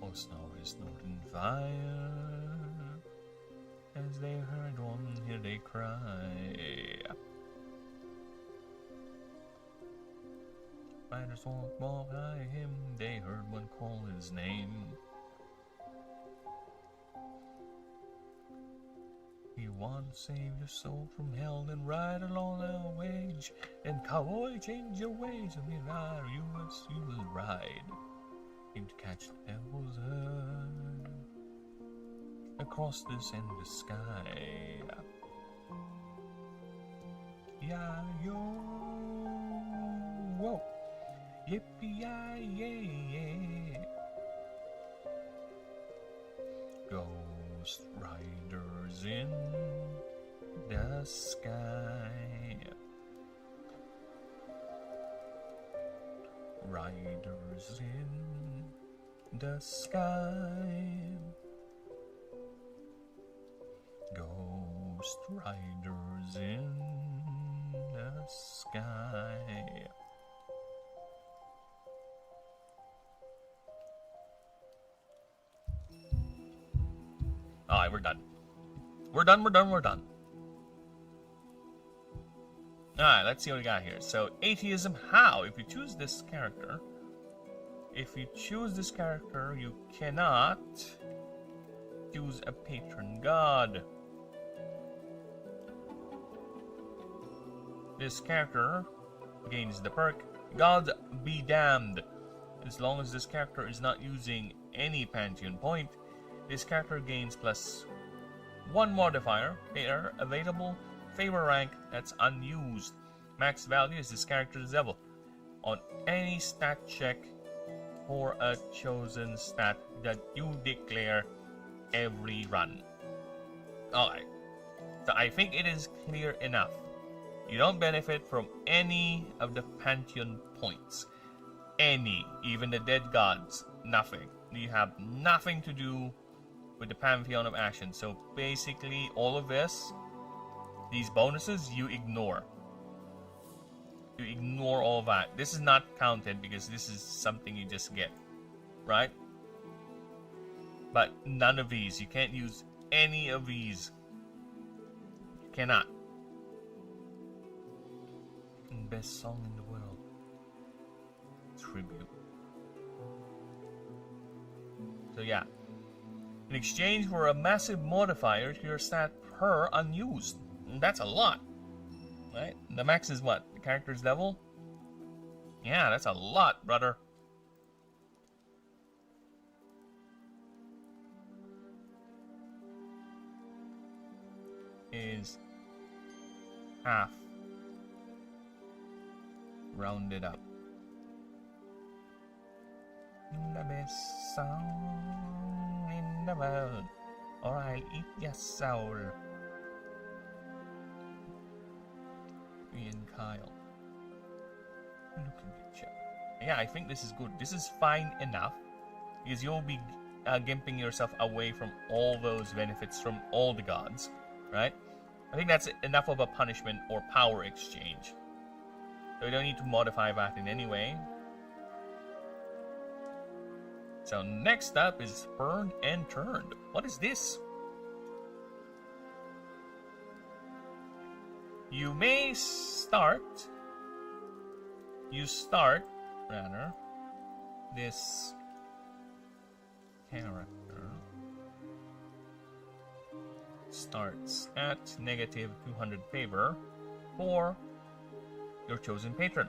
Oh, Snorri snorting fire. As they heard one, hear they cry. Riders won't walk by him, they heard one call his name. You want to save your soul from hell, then ride along our wage. And cowboy, change your ways, and we ride, you will ride. Aim to catch the devil's herd across this endless sky. Yeah, yo, whoa. Yippee-yi-yay. Ghost riders in the sky. Riders in the sky. Ghost riders in the sky. Alright, we're done. We're done. Alright, let's see what we got here. So, atheism, how? If you choose this character, you cannot choose a patron god. This character gains the perk, God be damned. As long as this character is not using any Pantheon point, this character gains +1 modifier. They are available favor rank that's unused. Max value is this character's level on any stat check for a chosen stat that you declare every run. Alright, so I think it is clear enough. You don't benefit from any of the Pantheon points. Any, even the dead gods, nothing. You have nothing to do with the Pantheon of Ashen. So basically, all of this, these bonuses, you ignore. You ignore all that. This is not counted because this is something you just get, right? But none of these. You can't use any of these. You cannot. Best song in the world. Tribute. So yeah. In exchange for a massive modifier to your stat per unused. And that's a lot. Right? The max is what? The character's level? Yeah, that's a lot, brother. Is half rounded up. The best song in the world, or I'll eat your soul. Ian Kyle. Looking at you. Yeah, I think this is good. This is fine enough because you'll be gimping yourself away from all those benefits from all the gods, right? I think that's enough of a punishment or power exchange. So we don't need to modify that in any way. So next up is Burned and Turned. What is this? You may start... this character starts at negative 200 favor for your chosen patron.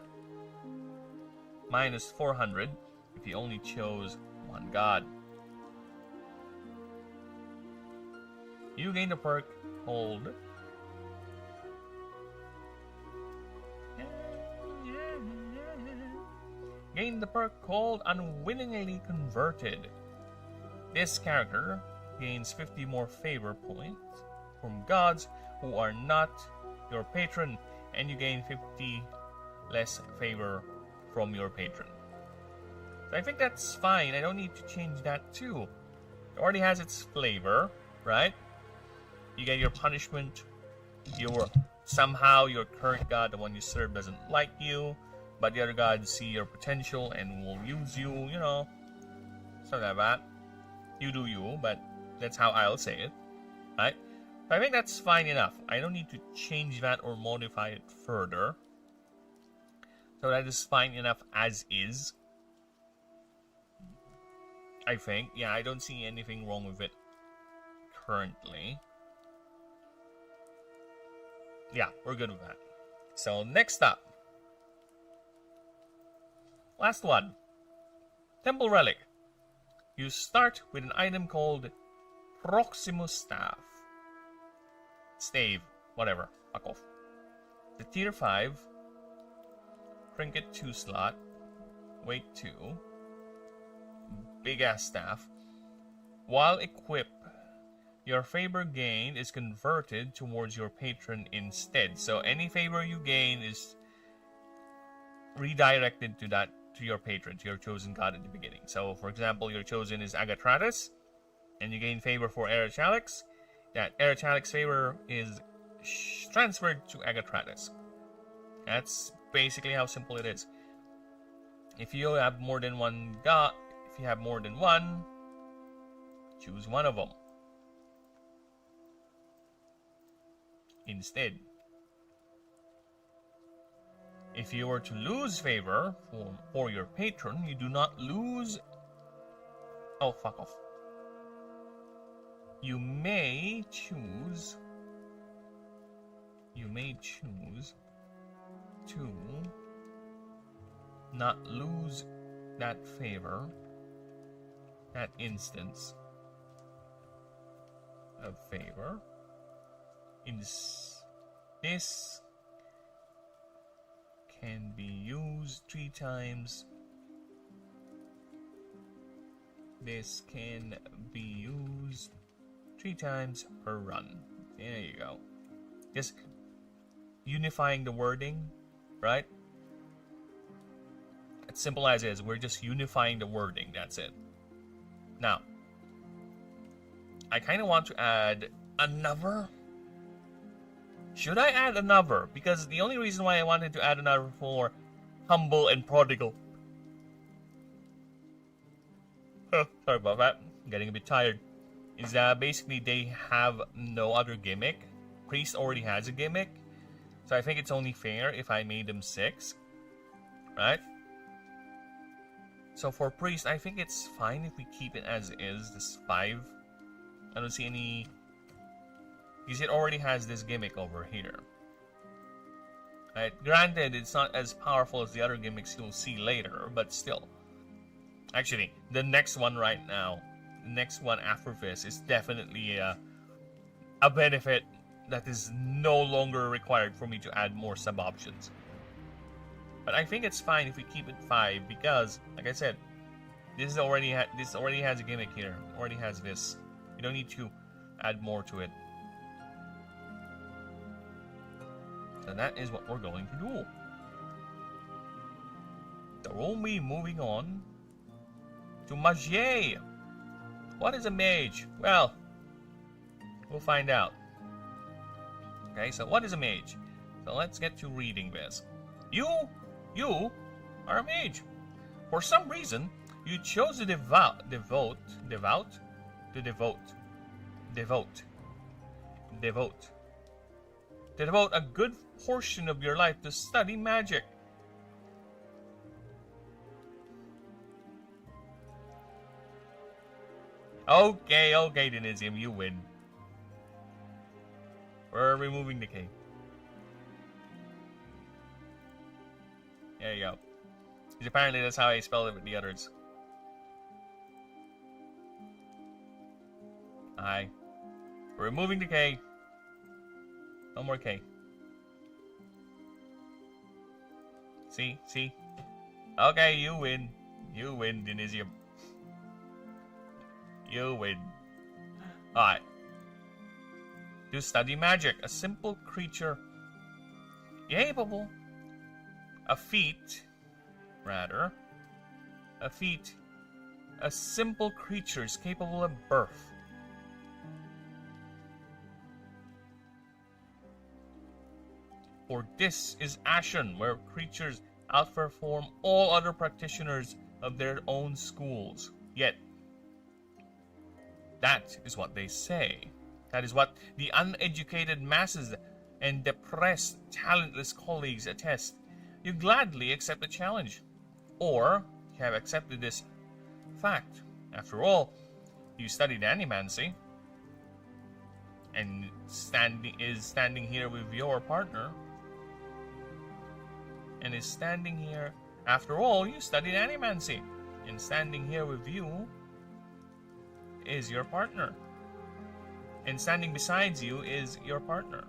Minus 400 if you only chose one god. You gain the perk called Unwillingly Converted. This character gains 50 more favor points from gods who are not your patron, and you gain 50 less favor from your patron. So I think that's fine. I don't need to change that too. It already has its flavor, right? You get your punishment. Somehow your current god, the one you serve, doesn't like you, but the other gods see your potential and will use you, you know. Something like that. You do you, but that's how I'll say it, right? So I think that's fine enough. I don't need to change that or modify it further. So that is fine enough as is. I think. Yeah, I don't see anything wrong with it currently. Yeah, we're good with that. So next up. Last one. Temple Relic. You start with an item called Proximus Staff. Stave. Whatever. Fuck off. The tier 5. Trinket 2 slot. Weight 2. Big ass staff. While equipped, your favor gain is converted towards your patron instead. So any favor you gain is redirected to your patron, to your chosen god at the beginning. So, for example, your chosen is Agatratus, and you gain favor for Erichalix. That Erichalix favor is transferred to Agatratus. That's basically how simple it is. If you have more than one god, if you have more than one, choose one of them instead. If you were to lose favor for your patron, you do not lose... Oh, fuck off. You may choose to not lose that favor, that instance of favor. This can be used 3 times. This can be used 3 times per run. There you go. Just unifying the wording, right? As simple as it is. We're just unifying the wording. That's it. Now, I kind of want to add another. Should I add another? Because the only reason why I wanted to add another for humble and prodigal. Sorry about that. I'm getting a bit tired. Is that basically they have no other gimmick. Priest already has a gimmick. So I think it's only fair if I made them 6. Right? So for Priest, I think it's fine if we keep it as is, this 5. I don't see any... Because it already has this gimmick over here. Right? Granted, it's not as powerful as the other gimmicks you'll see later, but still. Actually, the next one right now, the next one after this is definitely a benefit that is no longer required for me to add more sub-options. But I think it's fine if we keep it 5 because, like I said, this already has a gimmick here. It already has this. You don't need to add more to it. So that is what we're going to do. So we'll be moving on to Magier. What is a mage? Well, we'll find out. Okay, so what is a mage? So let's get to reading this. You are a mage. For some reason, you chose to devote a good portion of your life to study magic. Okay, Denisium, you win. We're removing the K. There you go. Because apparently that's how I spelled it with the others. Aye. We're removing the K. No more K. See? Okay, you win. You win, Denisium. You win. Alright. To study magic, a simple creature capable. A simple creature is capable of birth. For this is Ashen, where creatures outperform all other practitioners of their own schools. Yet, that is what they say. That is what the uneducated masses and depressed, talentless colleagues attest. You gladly accept the challenge, or you have accepted this fact. After all, you studied animancy, and standing here with your partner, and is standing here. After all, you studied animancy, and standing here with you is your partner, and standing beside you is your partner.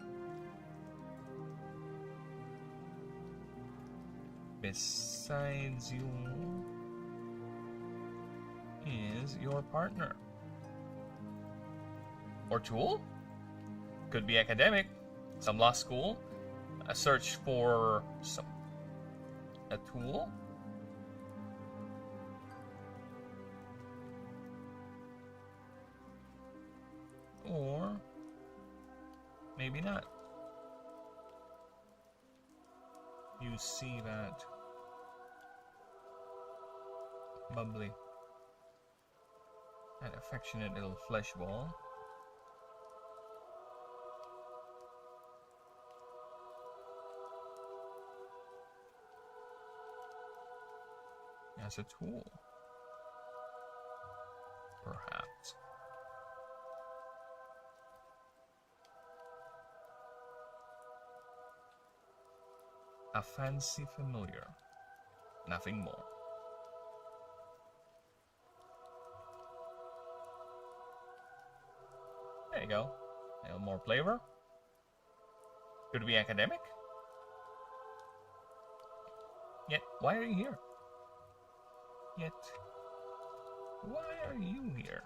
Besides you is your partner. Or tool? Could be academic, some law school, a search for a tool. Or maybe not. You see that bubbly, that affectionate little flesh ball. As a tool, perhaps. A fancy familiar, nothing more. There you go. A little more flavor. Could it be academic? Yet, why are you here? Yet, why are you here?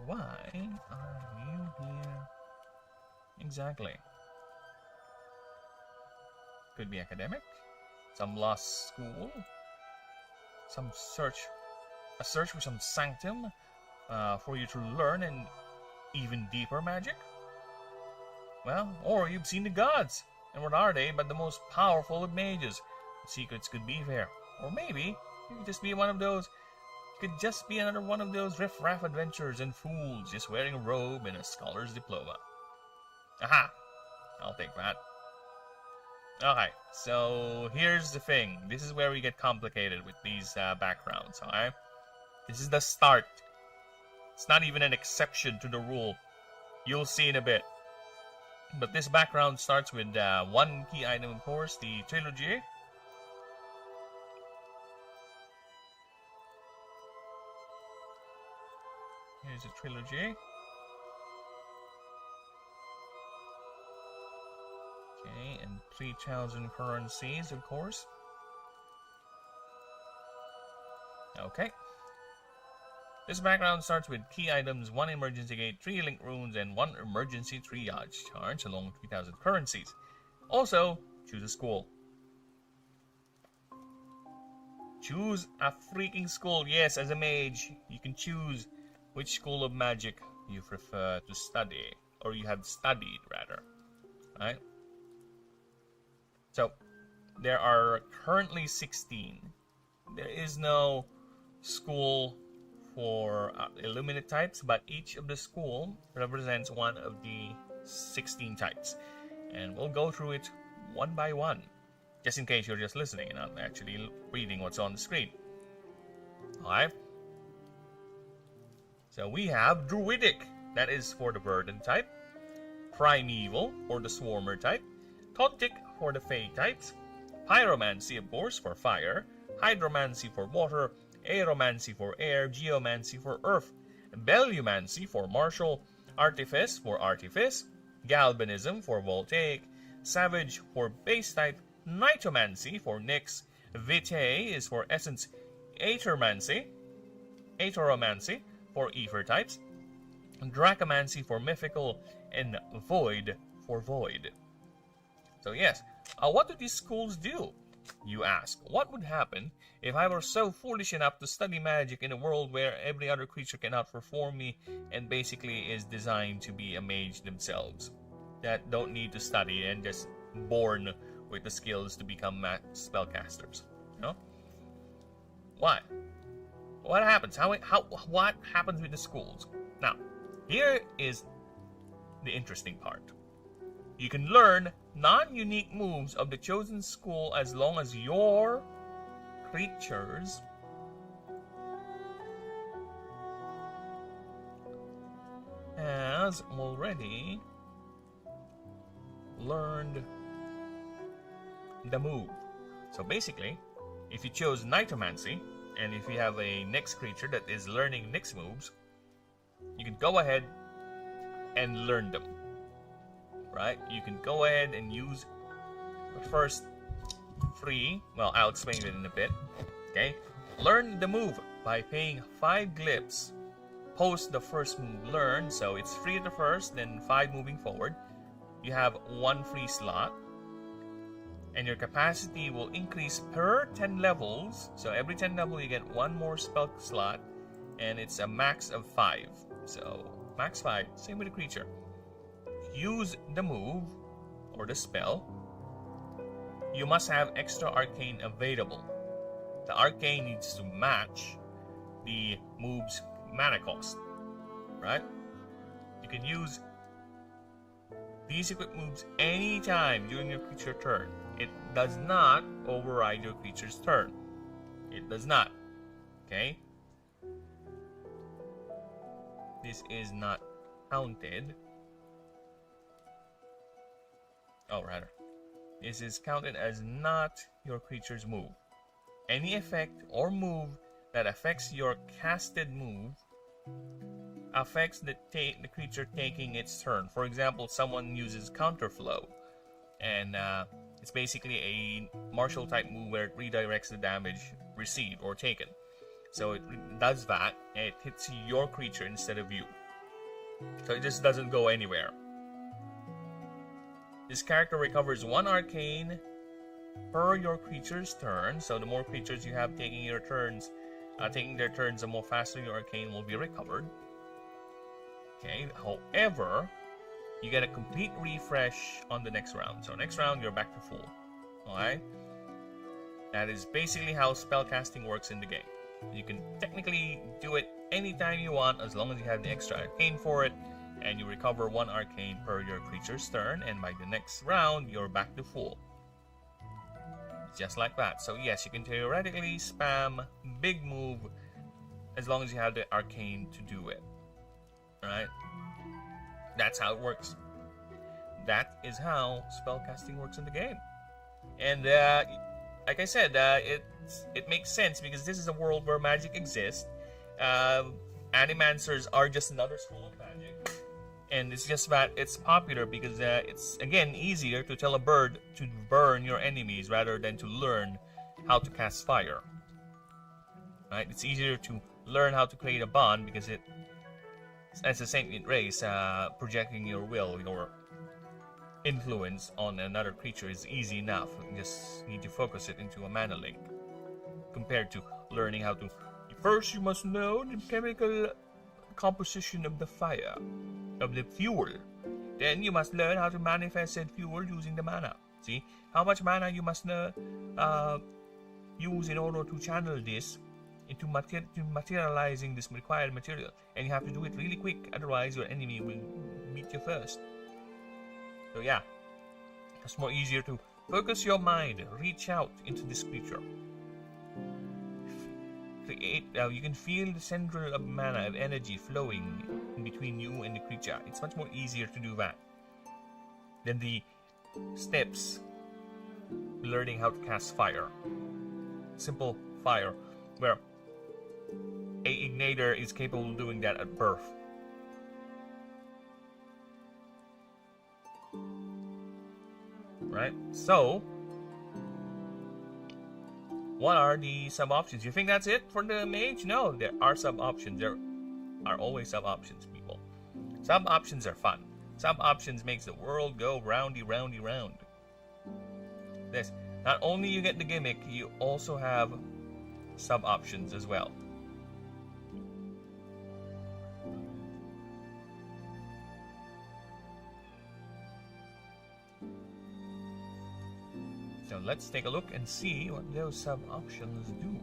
Why are you here? Exactly. Could be academic, some lost school, a search for some sanctum for you to learn an even deeper magic? Well, or you've seen the gods, and what are they but the most powerful of mages? The secrets could be there, or maybe you could just be one of those. You could just be another one of those riff-raff adventurers and fools just wearing a robe and a scholar's diploma. Aha! I'll take that. Okay, so here's the thing. This is where we get complicated with these backgrounds, alright? This is the start. It's not even an exception to the rule. You'll see in a bit. But this background starts with one key item, of course, the trilogy. Here's a trilogy. Okay, and 3,000 currencies, of course. Okay. This background starts with key items, 1 emergency gate, 3 link runes, and 1 emergency triage charge, along with 3,000 currencies. Also, choose a school. Choose a freaking school. Yes, as a mage, you can choose which school of magic you prefer to study, or you have studied, rather. Right? So, there are currently 16. There is no school for Illuminate types, but each of the school represents one of the 16 types. And we'll go through it one by one, just in case you're just listening and not actually reading what's on the screen. Alright? So we have Druidic, that is for the Burden type. Primeval, for the Swarmer type. Tonic, for the Fey types. Pyromancy, of course, for fire. Hydromancy for water. Aeromancy for air. Geomancy for earth. Bellumancy for martial. Artifice for artifice. Galvanism for voltaic. Savage for base type. Nightomancy for Nyx. Vitae is for essence. Aetheromancy for ether types. Dracomancy for mythical. And void for void. So yes, what do these schools do? You ask. What would happen if I were so foolish enough to study magic in a world where every other creature can outperform me and basically is designed to be a mage themselves, that don't need to study and just born with the skills to become spellcasters? You know? What? What happens? What happens with the schools? Now, here is the interesting part. You can learn non-unique moves of the chosen school as long as your creatures has already learned the move. So basically, if you chose Nightomancy, and if you have a Nyx creature that is learning Nyx moves, you can go ahead and learn them. Right? You can go ahead and use the first 3. Well, I'll explain it in a bit. Okay? Learn the move by paying 5 glyphs. Post the first move learned, so it's 3 at the first, then 5 moving forward. You have 1 free slot. And your capacity will increase per 10 levels. So every 10 level you get 1 more spell slot. And it's a max of 5. So, max 5. Same with the creature. Use the move or the spell, you must have extra arcane available. The arcane needs to match the move's mana cost, right? You can use these equipped moves anytime during your creature turn. It does not override your creature's turn. It does not. Okay? This is not counted. Oh, rather. This is counted as not your creature's move. Any effect or move that affects your casted move affects the creature taking its turn. For example, someone uses Counterflow, and it's basically a martial type move where it redirects the damage received or taken. So it does that, and it hits your creature instead of you. So it just doesn't go anywhere. This character recovers 1 arcane per your creature's turn. So the more creatures you have taking their turns, the more faster your arcane will be recovered. Okay. However, you get a complete refresh on the next round. So next round you're back to full. Alright? That is basically how spellcasting works in the game. You can technically do it anytime you want as long as you have the extra arcane for it, and you recover 1 arcane per your creature's turn, and by the next round you're back to full. Just like that. So yes, you can theoretically spam big move as long as you have the arcane to do it. Alright? That's how it works. That is how spellcasting works in the game. And like I said, it makes sense because this is a world where magic exists. Animancers are just another school of magic. And it's just that it's popular because it's, again, easier to tell a bird to burn your enemies rather than to learn how to cast fire. Right? It's easier to learn how to create a bond because as a sentient race, projecting your will, your influence on another creature is easy enough. You just need to focus it into a mana link. Compared to learning how to... First, you must know the chemical composition of the fire, of the fuel. Then you must learn how to manifest said fuel using the mana. See? How much mana you must use in order to channel this into materializing this required material. And you have to do it really quick, otherwise your enemy will meet you first. So yeah, it's more easier to focus your mind, reach out into this creature. You can feel the central of mana, of energy flowing in between you and the creature. It's much more easier to do that than the steps learning how to cast fire. Simple fire, where a igniter is capable of doing that at birth. Right? So, what are the sub-options? You think that's it for the mage? No, there are sub-options. There are always sub-options, people. Sub-options are fun. Sub-options makes the world go roundy, roundy, round. This. Not only you get the gimmick, you also have sub-options as well. So let's take a look and see what those sub-options do.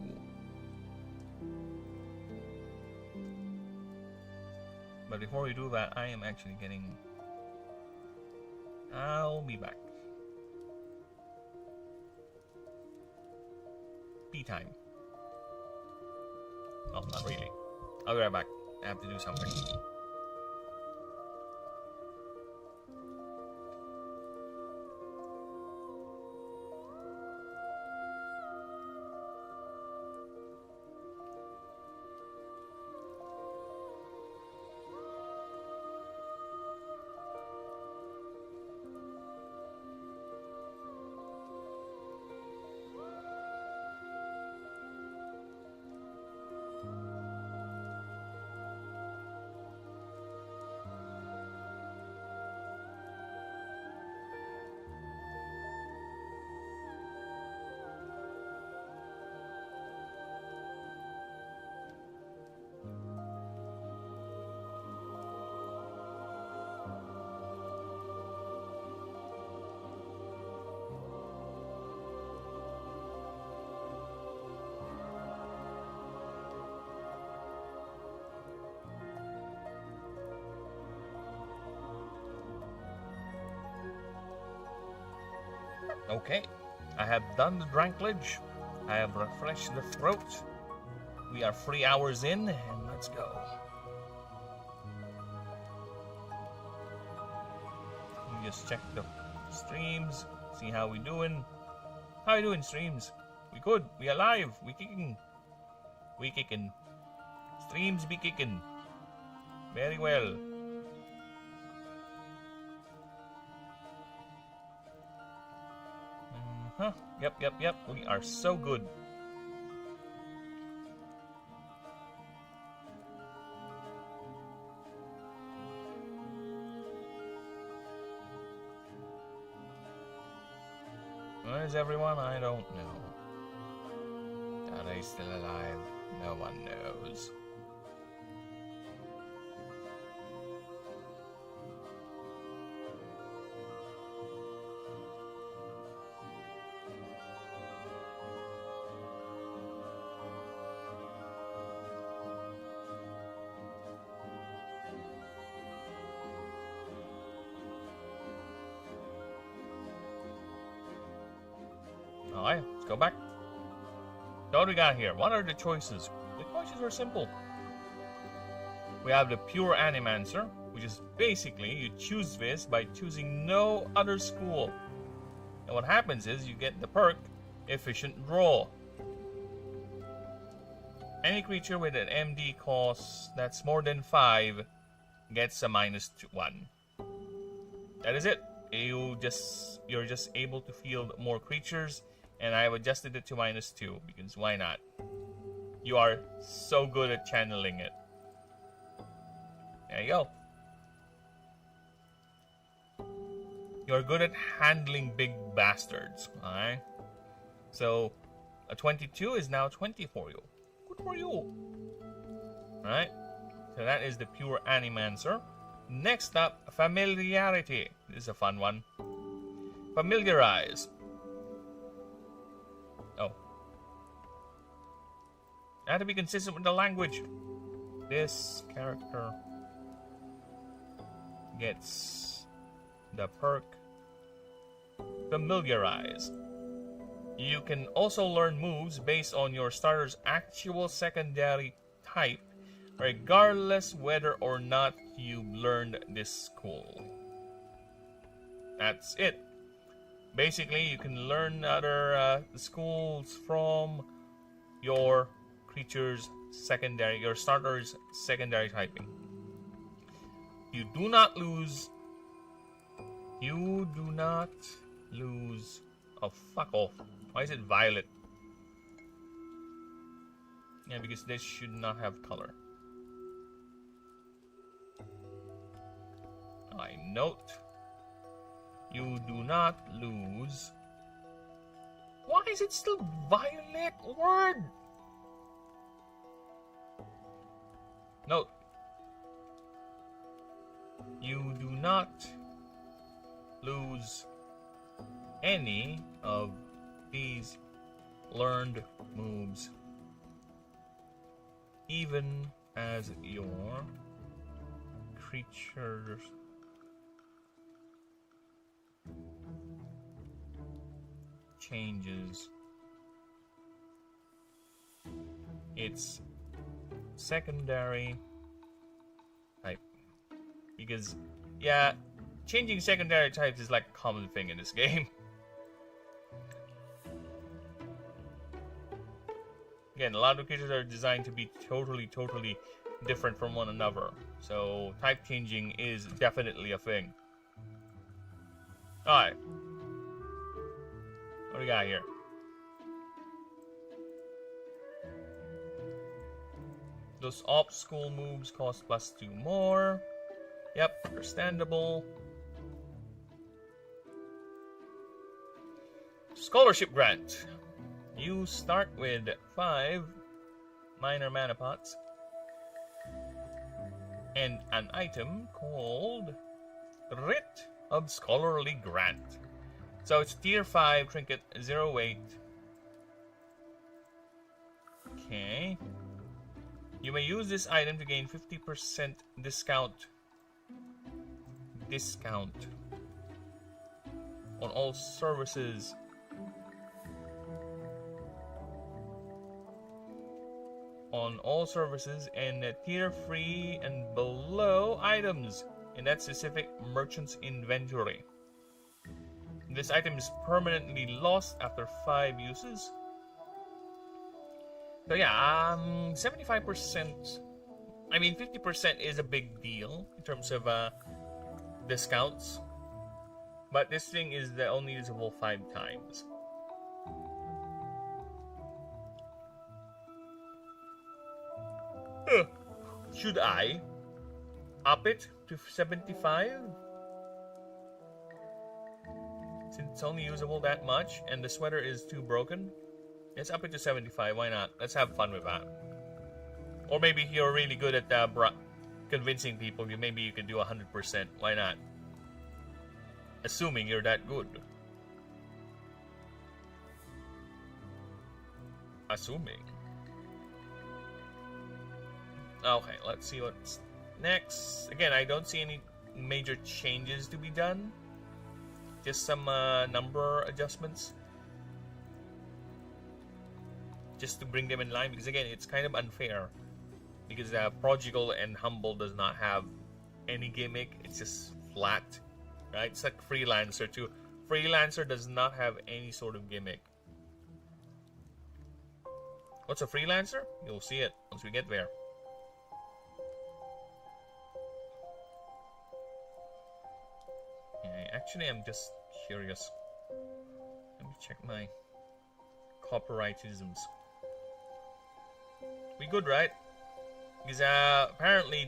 But before we do that, I am actually getting... I'll be back. Pee time. Oh, not really. I'll be right back. I have to do something. Okay, I have done the dranklage. I have refreshed the throat. We are 3 hours in, and let's go. We just check the streams, see how we doing. How you doing, streams? We good. We alive. We kicking. We kicking. Streams be kicking. Very well. Yep. We are so good. is everyone? I don't know. Are they still alive? No one knows. Alright, let's go back. So what do we got here? What are the choices? The choices are simple. We have the pure animancer, which is basically you choose this by choosing no other school. And what happens is you get the perk efficient draw. Any creature with an MD cost that's more than 5 gets a -1. That is it. You're just able to field more creatures, and I've adjusted it to -2 because why not? You are so good at channeling it. There you go. You're good at handling big bastards, alright? So a 22 is now 20 for you. Good for you. Alright? So that is the pure animancer. Next up, familiarity. This is a fun one. Familiarize. Oh. I have to be consistent with the language. This character gets the perk Familiarize. You can also learn moves based on your starter's actual secondary type, regardless whether or not you learned this school. That's it. Basically, you can learn other schools from your creature's secondary, your starter's secondary typing. You do not lose. You do not lose. Oh, fuck off. Why is it violet? Yeah, because this should not have color. I note. You do not lose. Why is it still violet word? Note. You do not lose any of these learned moves, even as your creatures changes its secondary type. Because, yeah, changing secondary types is like a common thing in this game. Again, a lot of creatures are designed to be totally different from one another. So, type changing is definitely a thing. Alright. What do we got here? Those ops school moves cost +2 more. Yep, understandable. Scholarship grant. You start with 5 minor mana pots and an item called Writ of Scholarly Grant. So it's tier 5 trinket 08. Okay. You may use this item to gain 50% discount on all services. And tier 3 and below items in that specific merchant's inventory. This item is permanently lost after 5 uses. So yeah, 75%. I mean, 50% is a big deal in terms of discounts. But this thing is only usable 5 times. Should I up it to 75? Since it's only usable that much, and the sweater is too broken, let's up it to 75. Why not? Let's have fun with that. Or maybe you're really good at convincing people. Maybe you can do 100%. Why not? Assuming you're that good. Assuming. Okay, let's see what's next. Again, I don't see any major changes to be done. Just some number adjustments. Just to bring them in line, because again, it's kind of unfair. Because Prodigal and Humble does not have any gimmick. It's just flat. Right? It's like Freelancer too. Freelancer does not have any sort of gimmick. What's a Freelancer? You'll see it once we get there. Yeah, actually, I'm just curious. Let me check my copyrightisms. We good, right? Because apparently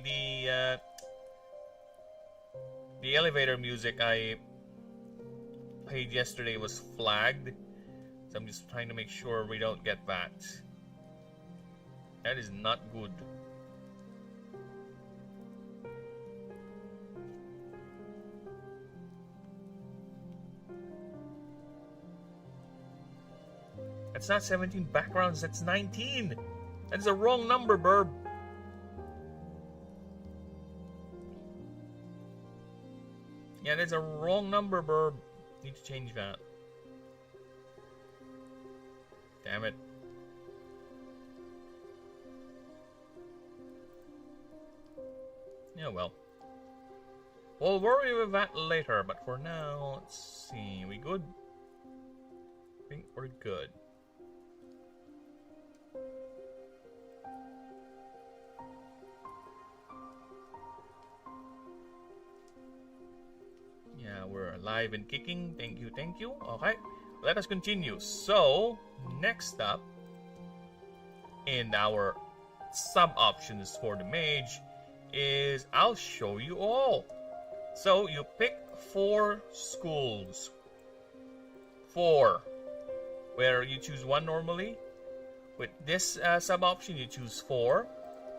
the elevator music I played yesterday was flagged. So I'm just trying to make sure we don't get that. That is not good. That's not 17 backgrounds, that's 19. That's the wrong number, Burb. Yeah, that's a wrong number, Burb. Need to change that. Damn it. Yeah, well. We'll worry with that later, but for now, let's see. We good? I think we're good. Yeah, we're alive and kicking. Thank you, thank you. Okay, let us continue. So, next up, in our sub-options for the mage, is I'll show you all. So, you pick 4 schools. 4. Where you choose 1 normally. With this sub-option, you choose 4.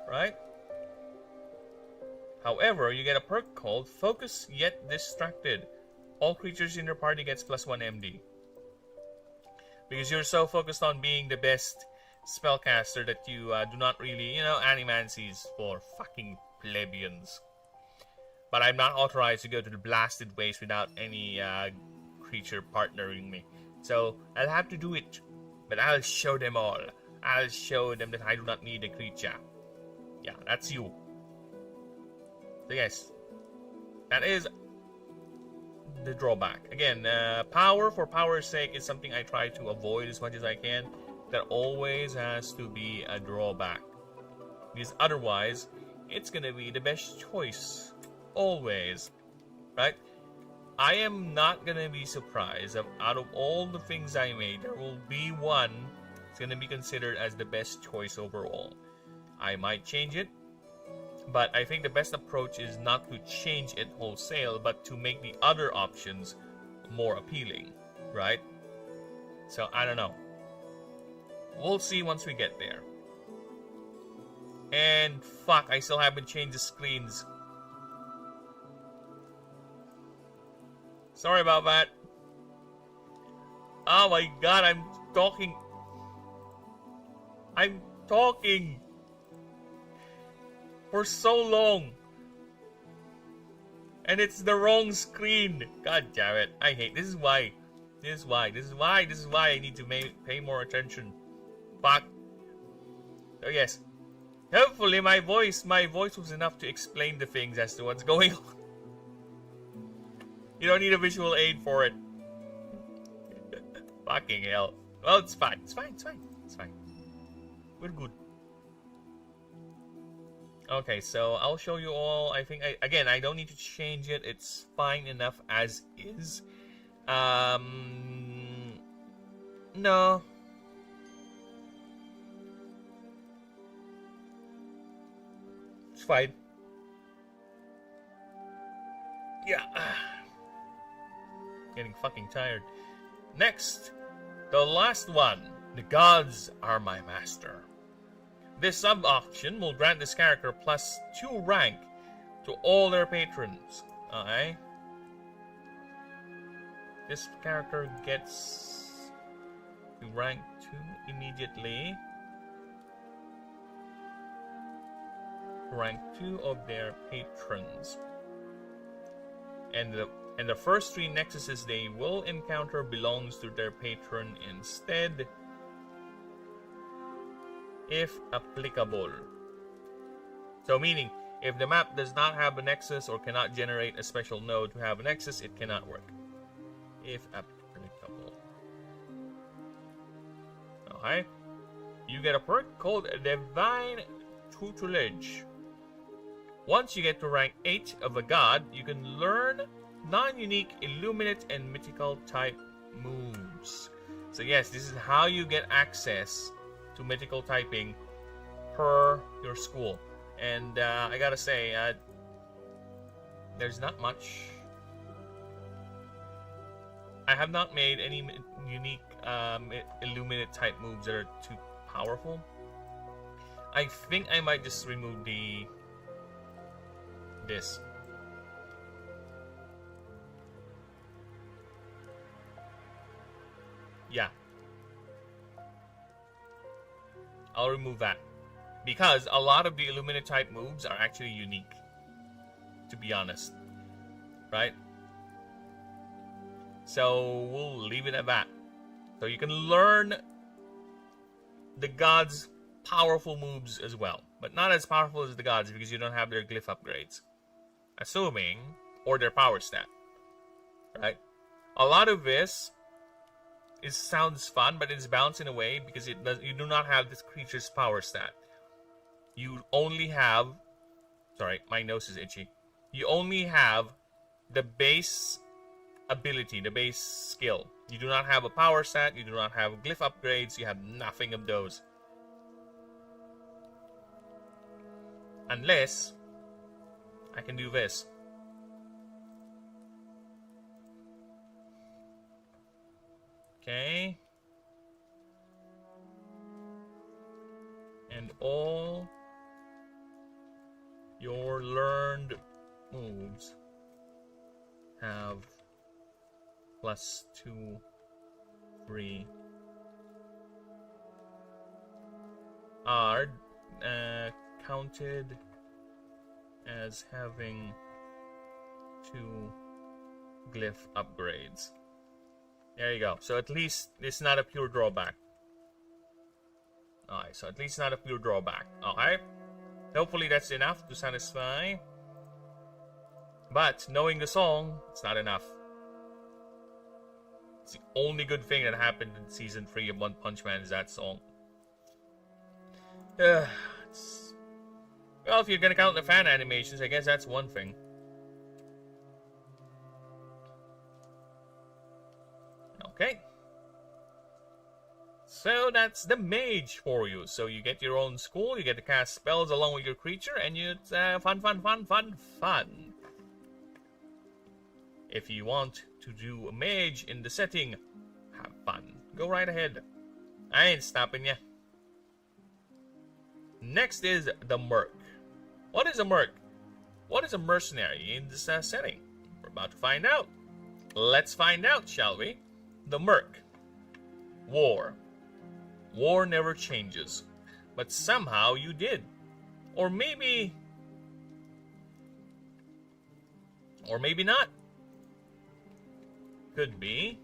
Right? However, you get a perk called Focus Yet Distracted. All creatures in your party gets +1 MD. Because you're so focused on being the best spellcaster that you do not really, animancies for fucking plebeians. But I'm not authorized to go to the blasted waste without any creature partnering me. So I'll have to do it. But I'll show them all. I'll show them that I do not need a creature. Yeah, that's you. So yes, that is the drawback. Again, power for power's sake is something I try to avoid as much as I can. That always has to be a drawback. Because otherwise, it's going to be the best choice. Always. Right? I am not going to be surprised if out of all the things I made, there will be one that's going to be considered as the best choice overall. I might change it. But I think the best approach is not to change it wholesale, but to make the other options more appealing, right? So, I don't know. We'll see once we get there. And fuck, I still haven't changed the screens. Sorry about that. Oh my god, I'm talking. For so long. And it's the wrong screen. God damn it. I hate this is why I need to pay more attention. Fuck. So yes. Hopefully my voice was enough to explain the things as to what's going on. You don't need a visual aid for it. Fucking hell. Well, it's fine. It's fine. We're good. Okay, so I'll show you all. I think, again, I don't need to change it. It's fine enough as is. No. It's fine. Yeah. Getting fucking tired. Next, the last one. The gods are my master. This sub-auction will grant this character +2 rank to all their patrons. Okay. This character gets to rank 2 immediately. Rank 2 of their patrons. And the first 3 nexuses they will encounter belongs to their patron instead, if applicable. So meaning, if the map does not have a nexus or cannot generate a special node to have a nexus, it cannot work. If applicable. Okay. You get a perk called Divine Tutelage. Once you get to rank 8 of a god, you can learn non-unique Illuminate and Mythical type moves. So yes, this is how you get access to mythical typing per your school. And I gotta say, there's not much. I have not made any unique Illuminate type moves that are too powerful. I think I might just remove this. Yeah. I'll remove that. Because a lot of the Illuminate type moves are actually unique. To be honest. Right? So we'll leave it at that. So you can learn the gods' powerful moves as well. But not as powerful as the gods because you don't have their glyph upgrades. Assuming, or their power stat. Right? A lot of this sounds fun, but it's balanced in a way because you do not have this creature's power stat. You only have, sorry, my nose is itchy. You only have the base ability, the base skill. You do not have a power stat, you do not have glyph upgrades, you have nothing of those. Unless I can do this. Okay. And all your learned moves have +2, 3 are counted as having 2 glyph upgrades. There you go. So at least it's not a pure drawback. Alright, so at least not a pure drawback. Okay? Hopefully that's enough to satisfy. But knowing the song, it's not enough. It's the only good thing that happened in season 3 of One Punch Man is that song. Well, if you're gonna count the fan animations, I guess that's one thing. Okay. So that's the mage for you. So you get your own school, you get to cast spells along with your creature, and it's fun. If you want to do a mage in the setting, have fun. Go right ahead. I ain't stopping ya. Next is the merc. What is a merc? What is a mercenary in this setting? We're about to find out. Let's find out, shall we? The merc. War. War never changes. But somehow you did. Or maybe not. Could be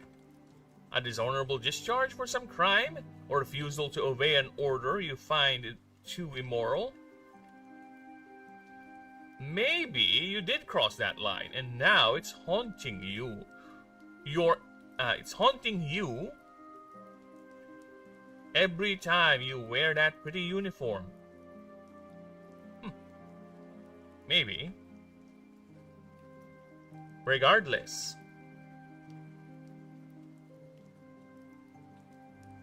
a dishonorable discharge for some crime, or refusal to obey an order you find too immoral. Maybe you did cross that line, and now it's haunting you. It's haunting you every time you wear that pretty uniform. Maybe. Regardless,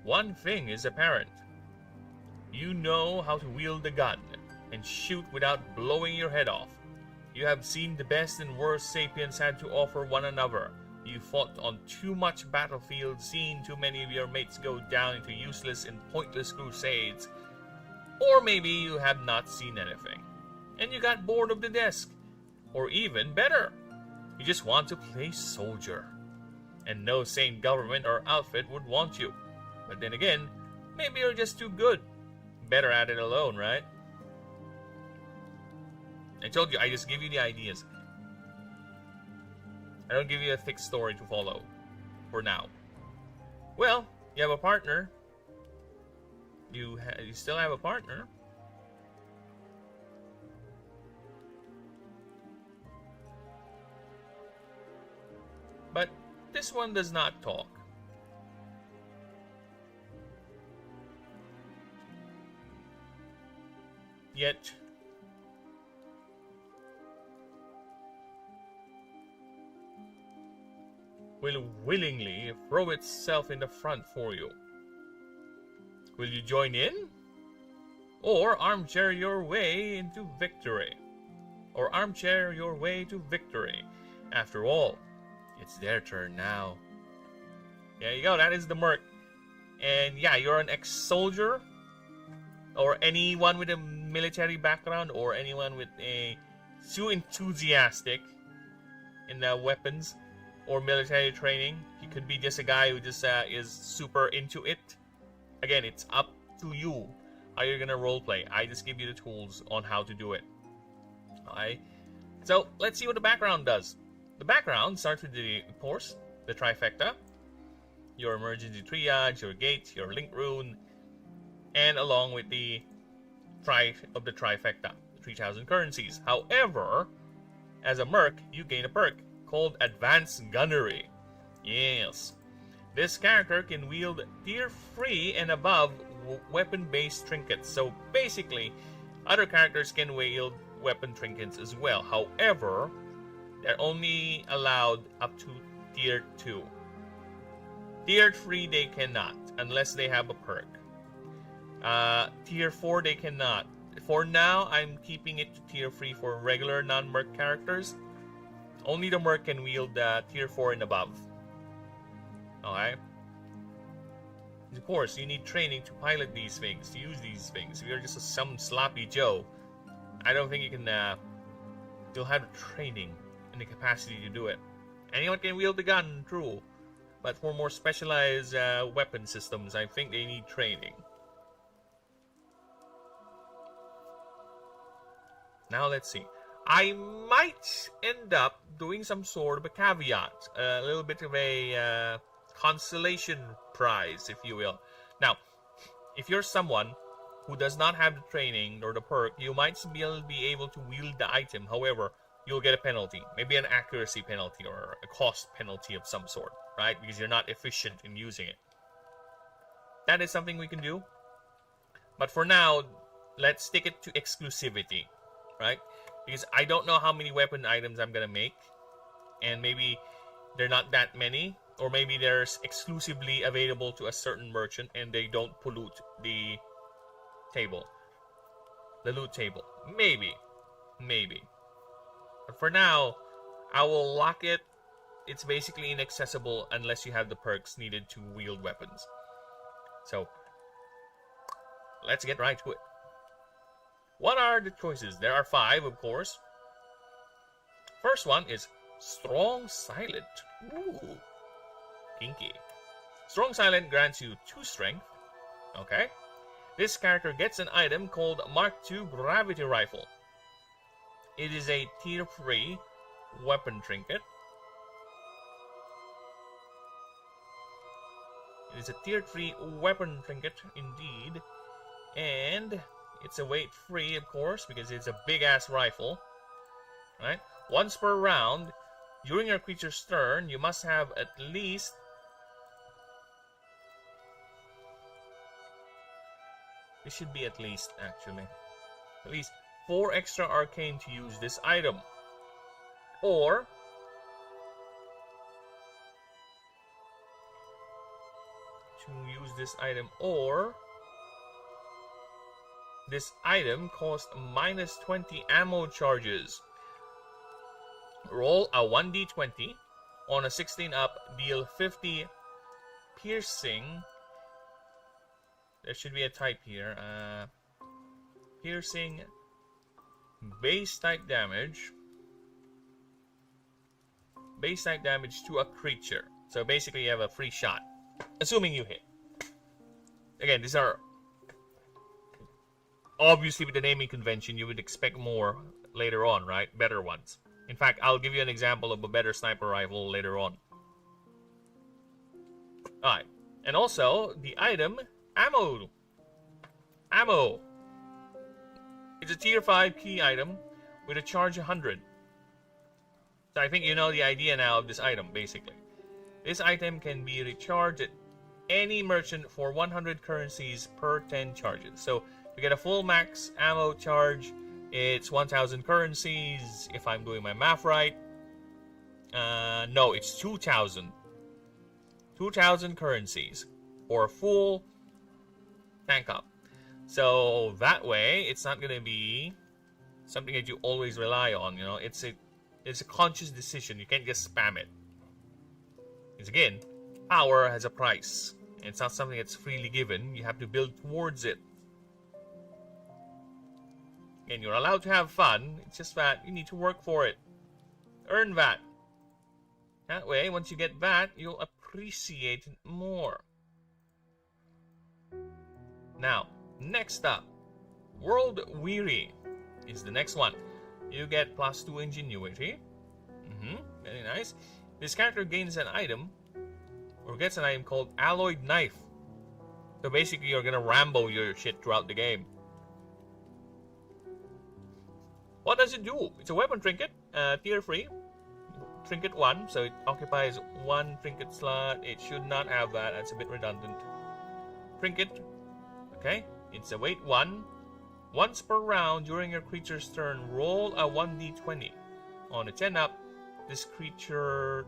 one thing is apparent. You know how to wield a gun and shoot without blowing your head off. You have seen the best and worst sapiens had to offer one another, You fought on too much battlefield, seen too many of your mates go down into useless and pointless crusades. Or maybe you have not seen anything, and you got bored of the desk. Or even better, you just want to play soldier, and no sane government or outfit would want you. But then again, maybe you're just too good. Better at it alone, right? I told you, I just give you the ideas. I don't give you a thick story to follow. For now. Well, you have a partner. You still have a partner. But this one does not talk. Yet, will willingly throw itself in the front for you. Will you join in? Or armchair your way into victory? Or armchair your way to victory? After all, it's their turn now. There you go, that is the Merc. And yeah, you're an ex-soldier, or anyone with a military background, or anyone with a too enthusiastic in the weapons or military training. He could be just a guy who just is super into it. Again, it's up to you how you're gonna roleplay. I just give you the tools on how to do it. Alright, so let's see what the background does. The background starts with the, of course, the trifecta, your emergency triage, your gate, your link rune, and along with the trifecta, the 3,000 currencies. However, as a merc, you gain a perk called Advanced Gunnery. Yes. This character can wield tier 3 and above weapon-based trinkets. So basically, other characters can wield weapon trinkets as well. However, they're only allowed up to tier 2. Tier 3 they cannot, unless they have a perk. Tier 4 they cannot. For now, I'm keeping it to tier 3 for regular non-merc characters. Only the merc can wield tier 4 and above. Okay? Of course, you need training to pilot these things, to use these things. If you're just some sloppy Joe, I don't think you can, you'll have the training and the capacity to do it. Anyone can wield the gun, true. But for more specialized weapon systems, I think they need training. Now let's see. I might end up doing some sort of a caveat, a little bit of a consolation prize, if you will. Now, if you're someone who does not have the training or the perk, you might be able to wield the item. However, you'll get a penalty, maybe an accuracy penalty or a cost penalty of some sort, right? Because you're not efficient in using it. That is something we can do. But for now, let's stick it to exclusivity, right? Because I don't know how many weapon items I'm going to make. And maybe they're not that many. Or maybe they're exclusively available to a certain merchant and they don't pollute the table. The loot table. Maybe. Maybe. But for now, I will lock it. It's basically inaccessible unless you have the perks needed to wield weapons. So, let's get right to it. What are the choices? There are 5, of course. First one is Strong Silent. Ooh. Kinky. Strong Silent grants you 2 strength. Okay. This character gets an item called Mark II Gravity Rifle. It is a tier 3 weapon trinket. It is a tier 3 weapon trinket indeed. And it's a weight free, of course, because it's a big ass rifle. Right? Once per round, during your creature's turn, you must have at least this should be at least, actually. At least 4 extra arcane to use this item. Or to use this item, or this item costs minus 20 ammo charges. Roll a 1d20 On a 16 up, deal 50 piercing. There should be a type here. Piercing base type damage. Base type damage to a creature. So basically you have a free shot. Assuming you hit. Again, these are obviously with the naming convention, you would expect more later on, right? Better ones. In fact, I'll give you an example of a better sniper rifle later on. Alright. And also, the item, ammo. Ammo. It's a tier 5 key item with a charge 100. So I think you know the idea now of this item, basically. This item can be recharged at any merchant for 100 currencies per 10 charges. So to get a full max ammo charge, it's 1,000 currencies, if I'm doing my math right. No, it's 2,000. 2,000 currencies for a full tank up. So that way, it's not going to be something that you always rely on. You know, it's a conscious decision. You can't just spam it. Because again, power has a price. It's not something that's freely given. You have to build towards it. And you're allowed to have fun. It's just that you need to work for it. Earn that. That way, once you get that, you'll appreciate it more. Now, next up, World Weary is the next one. You get +2 ingenuity. Very nice. This character gains an item, or gets an item called Alloyed Knife. So basically, you're gonna Rambo your shit throughout the game. What does it do? It's a weapon trinket, tier 3. Trinket 1, so it occupies 1 trinket slot. It should not have that, that's a bit redundant. Trinket, okay, it's a weight 1. Once per round during your creature's turn, roll a 1d20. On a 10 up, this creature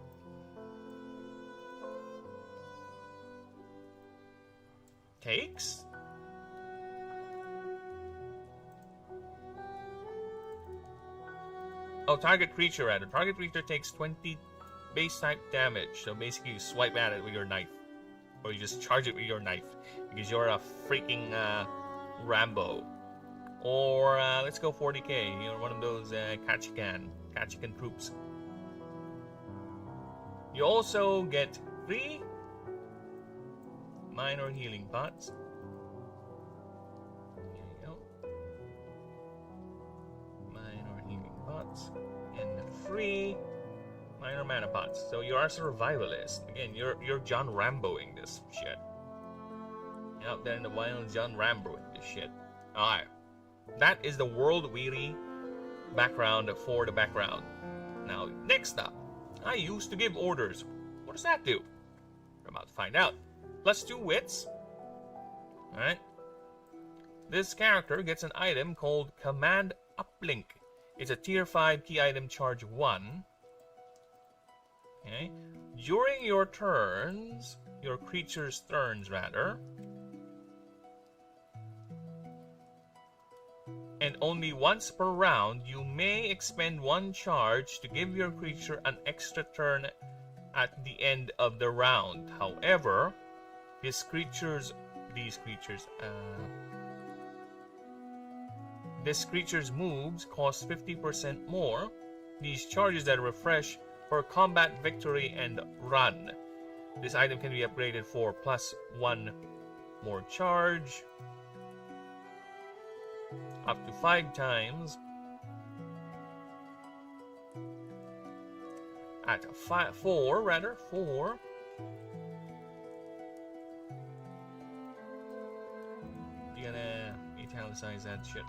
takes target creature rather. Target creature takes 20 base type damage. So basically you swipe at it with your knife. Or you just charge it with your knife. Because you're a freaking Rambo. Or let's go 40k. You're one of those Kachikan troops. You also get 3 minor healing pots. There you go. Minor healing pots. And 3 minor mana pots. So you are a survivalist. Again, you're John Ramboing this shit. You're out there in the wild, John Ramboing this shit. Alright. That is the World Weary background for the background. Now, next up, I used to give orders. What does that do? We're about to find out. +2 wits. Alright. This character gets an item called Command Uplink. It's a tier 5 key item, charge 1. Okay. During your turns, your creature's turns rather, and only once per round, you may expend 1 charge to give your creature an extra turn at the end of the round. However, this creature's moves cost 50% more. These charges that refresh for combat, victory, and run. This item can be upgraded for +1 more charge, up to 5 times, at 4. You're gonna italicize that shit.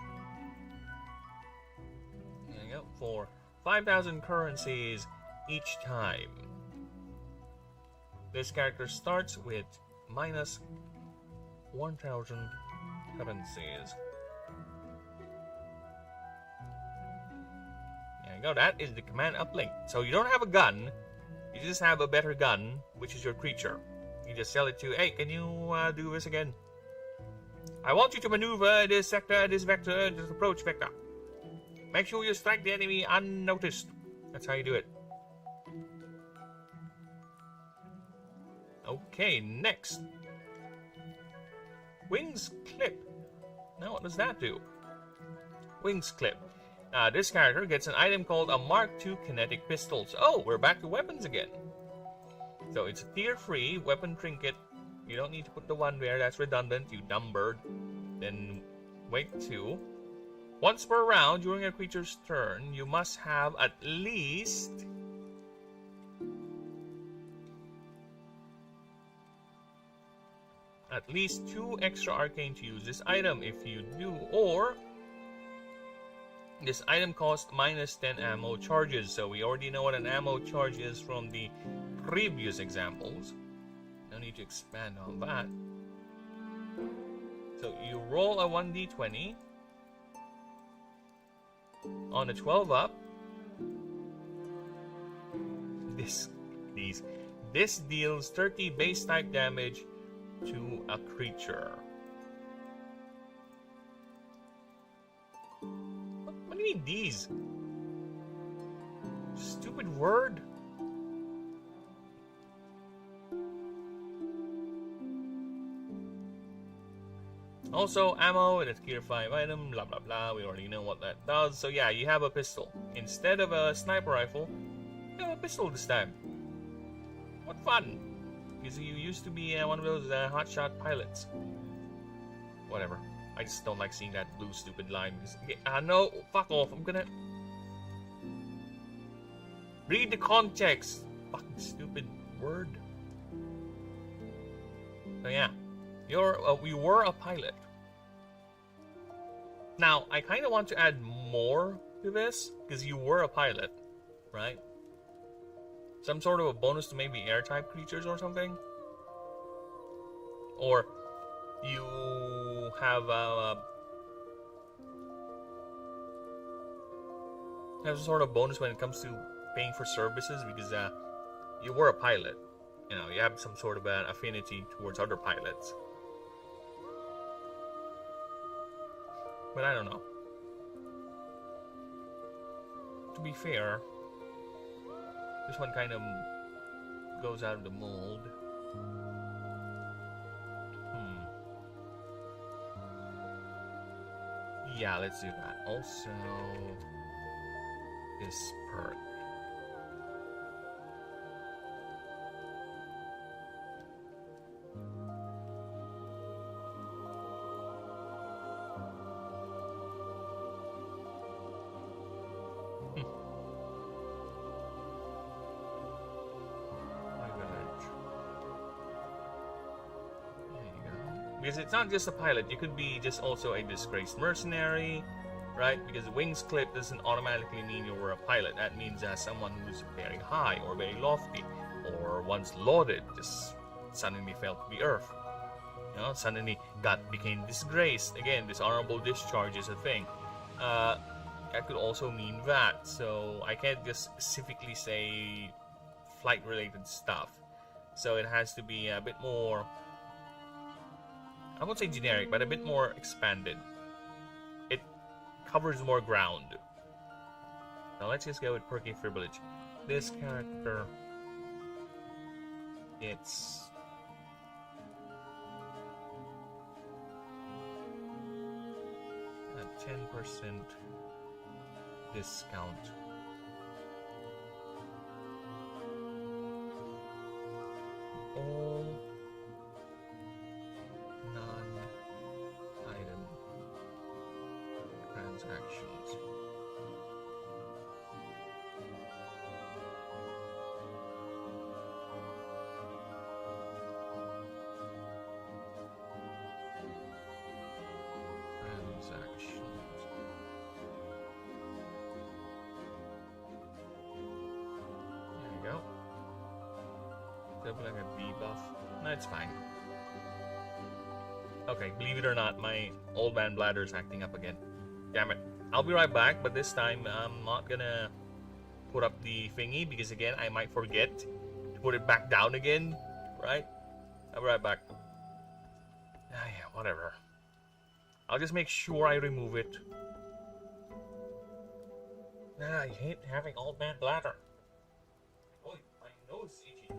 There you go. For 5,000 currencies each time. This character starts with -1,000 currencies. There you go. That is the command uplink. So you don't have a gun. You just have a better gun, which is your creature. You just tell it to, hey, can you do this again? I want you to maneuver this sector, this vector, this approach vector. Make sure you strike the enemy unnoticed. That's how you do it. Okay, next. Wings clip. Now, what does that do? Wings clip. This character gets an item called a Mark II kinetic pistols. Oh, we're back to weapons again. So it's a tier 3 weapon trinket. You don't need to put the 1 there, that's redundant, you dumb bird. Then weight 2. Once per round during a creature's turn, you must have at least 2 extra arcane to use this item. If you do, or this item costs minus 10 ammo charges. So we already know what an ammo charge is from the previous examples. No need to expand on that. So you roll a 1d20. On a 12 up, this deals 30 base type damage to a creature. What do you mean these? Stupid word. Also, ammo in a tier 5 item, blah blah blah, we already know what that does. So yeah, you have a pistol. Instead of a sniper rifle, you have a pistol this time. What fun! Because you used to be one of those hotshot pilots. Whatever. I just don't like seeing that blue stupid line. No, fuck off, I'm gonna... Read the context! Fucking stupid word. So yeah. We were a pilot. Now, I kind of want to add more to this, because you were a pilot, right? Some sort of a bonus to maybe air-type creatures or something? Or you have some sort of bonus when it comes to paying for services, because you were a pilot. You know, you have some sort of an affinity towards other pilots. But I don't know. To be fair, this one kind of goes out of the mold. Yeah, let's do that. Also, this perk. Because it's not just a pilot, you could be just also a disgraced mercenary, right? Because wings clip doesn't automatically mean you were a pilot. That means someone who's very high or very lofty, or once lauded, just suddenly fell to the earth. You know, suddenly became disgraced. Again, dishonorable discharge is a thing. That could also mean that. So I can't just specifically say flight-related stuff. So it has to be a bit more, I won't say generic, but a bit more expanded. It covers more ground. Now let's just go with perky privilege. This character, it's a 10% discount. All non-item transactions. Like a debuff. No, it's fine. Okay, believe it or not, my old man bladder is acting up again. Damn it. I'll be right back, but this time I'm not gonna put up the thingy because again, I might forget to put it back down again, right? I'll be right back. Yeah, whatever. I'll just make sure I remove it. I hate having old man bladder. Oh, my nose is itchy.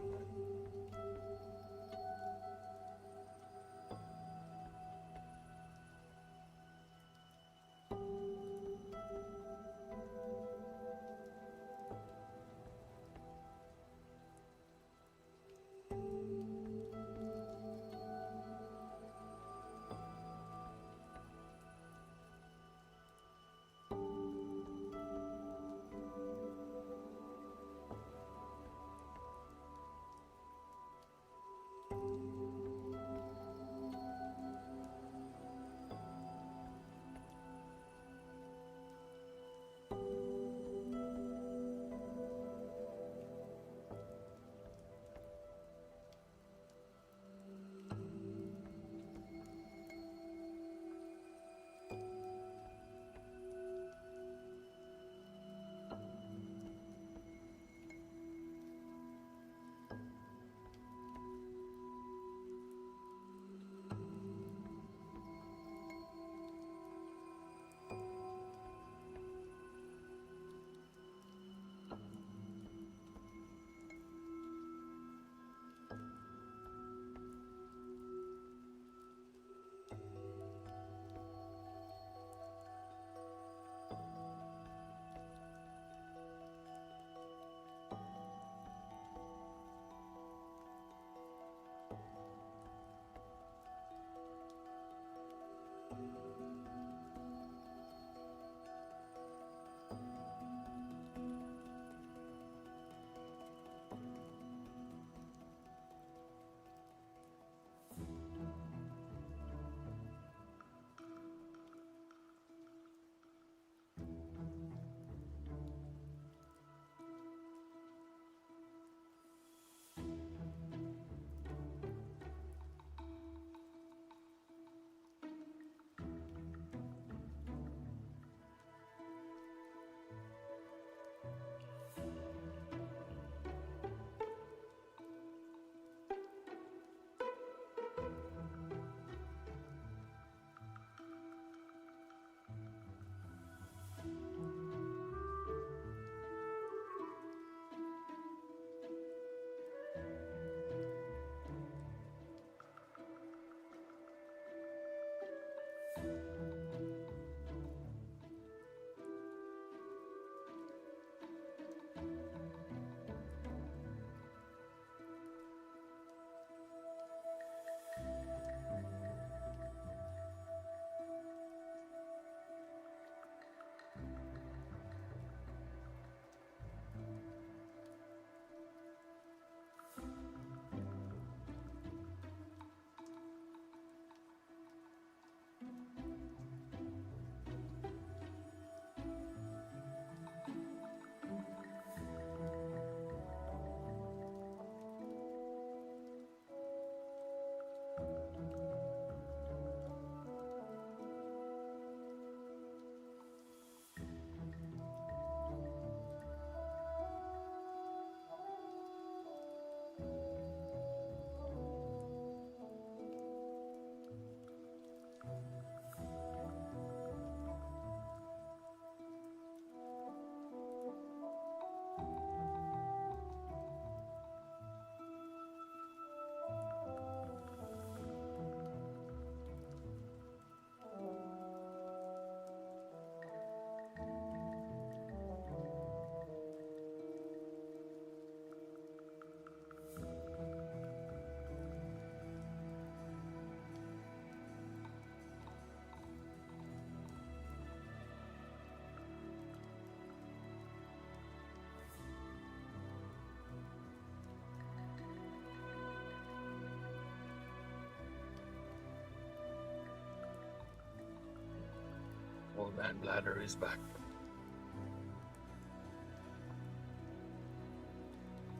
Old man Bladder is back.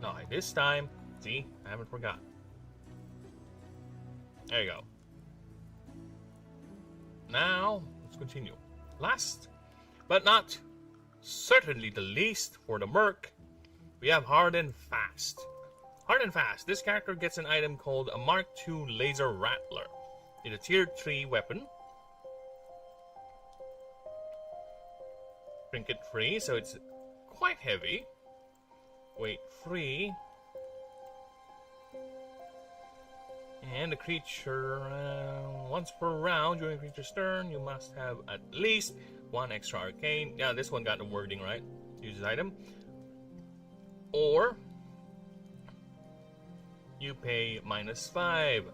No, this time, see, I haven't forgotten. There you go. Now, let's continue. Last, but not certainly the least for the Merc, we have Hard and Fast. Hard and Fast. This character gets an item called a Mark II Laser Rattler. It's a tier 3 weapon. Trinket free, so it's quite heavy. Weight free. And the creature, once per round during the creature's turn, you must have at least one extra arcane. Yeah, this one got the wording right. Use this item. Or you pay -5.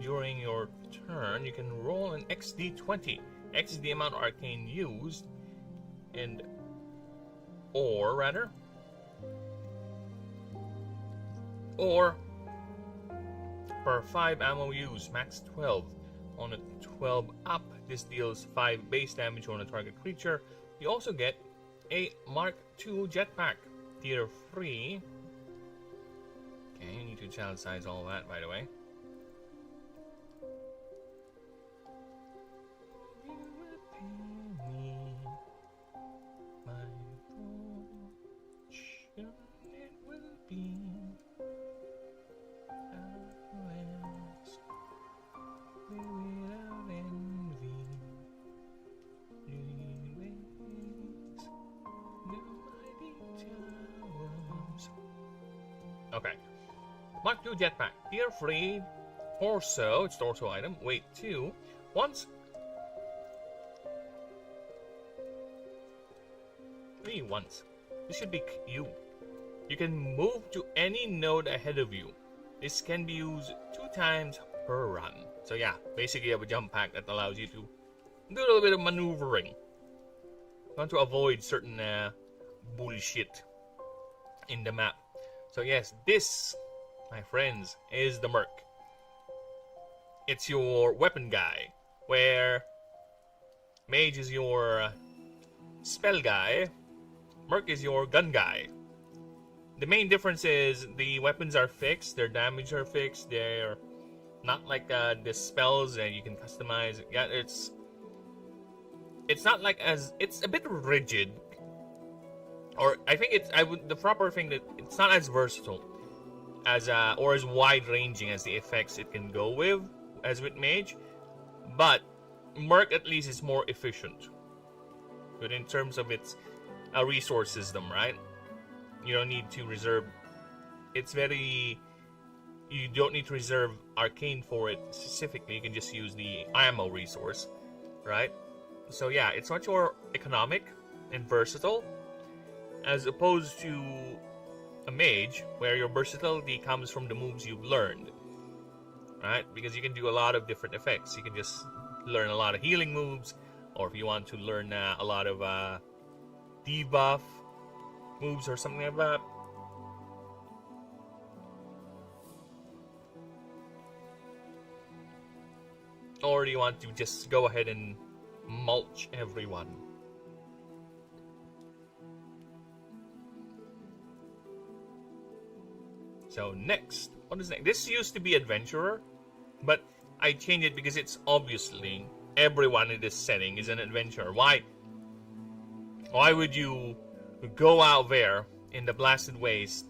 During your turn, you can roll an XD20. X is the amount of arcane used. Or per 5 ammo used, max 12. On a 12 up, this deals 5 base damage on a target creature. You also get a Mark II jetpack, tier 3. Okay, you need to child size all that, by the way. Okay. Mark II jetpack. Tier 3. Torso. It's torso item. Weight 2. Once. 3 once. This should be Q. You can move to any node ahead of you. This can be used 2 times per run. So yeah, basically you have a jump pack that allows you to do a little bit of maneuvering. You want to avoid certain bullshit in the map. So yes, this, my friends, is the Merc. It's your weapon guy, where Mage is your spell guy, Merc is your gun guy. The main difference is the weapons are fixed, their damage are fixed, they're not like the spells and you can customize. Yeah, it's not like it's a bit rigid, or I think the proper thing that it's not as versatile as or as wide ranging as the effects it can go with as with Mage, but Merc at least is more efficient. But in terms of its resource system, right? You don't need to reserve. It's very. You don't need to reserve arcane for it specifically. You can just use the ammo resource, right? So yeah, it's much more economic and versatile, as opposed to a mage, where your versatility comes from the moves you've learned, right? Because you can do a lot of different effects. You can just learn a lot of healing moves, or if you want to learn a lot of debuff moves or something like that. Or do you want to just go ahead and mulch everyone? So next, what is next? This used to be Adventurer, but I changed it because it's obviously everyone in this setting is an adventurer. Why would you go out there in the blasted waste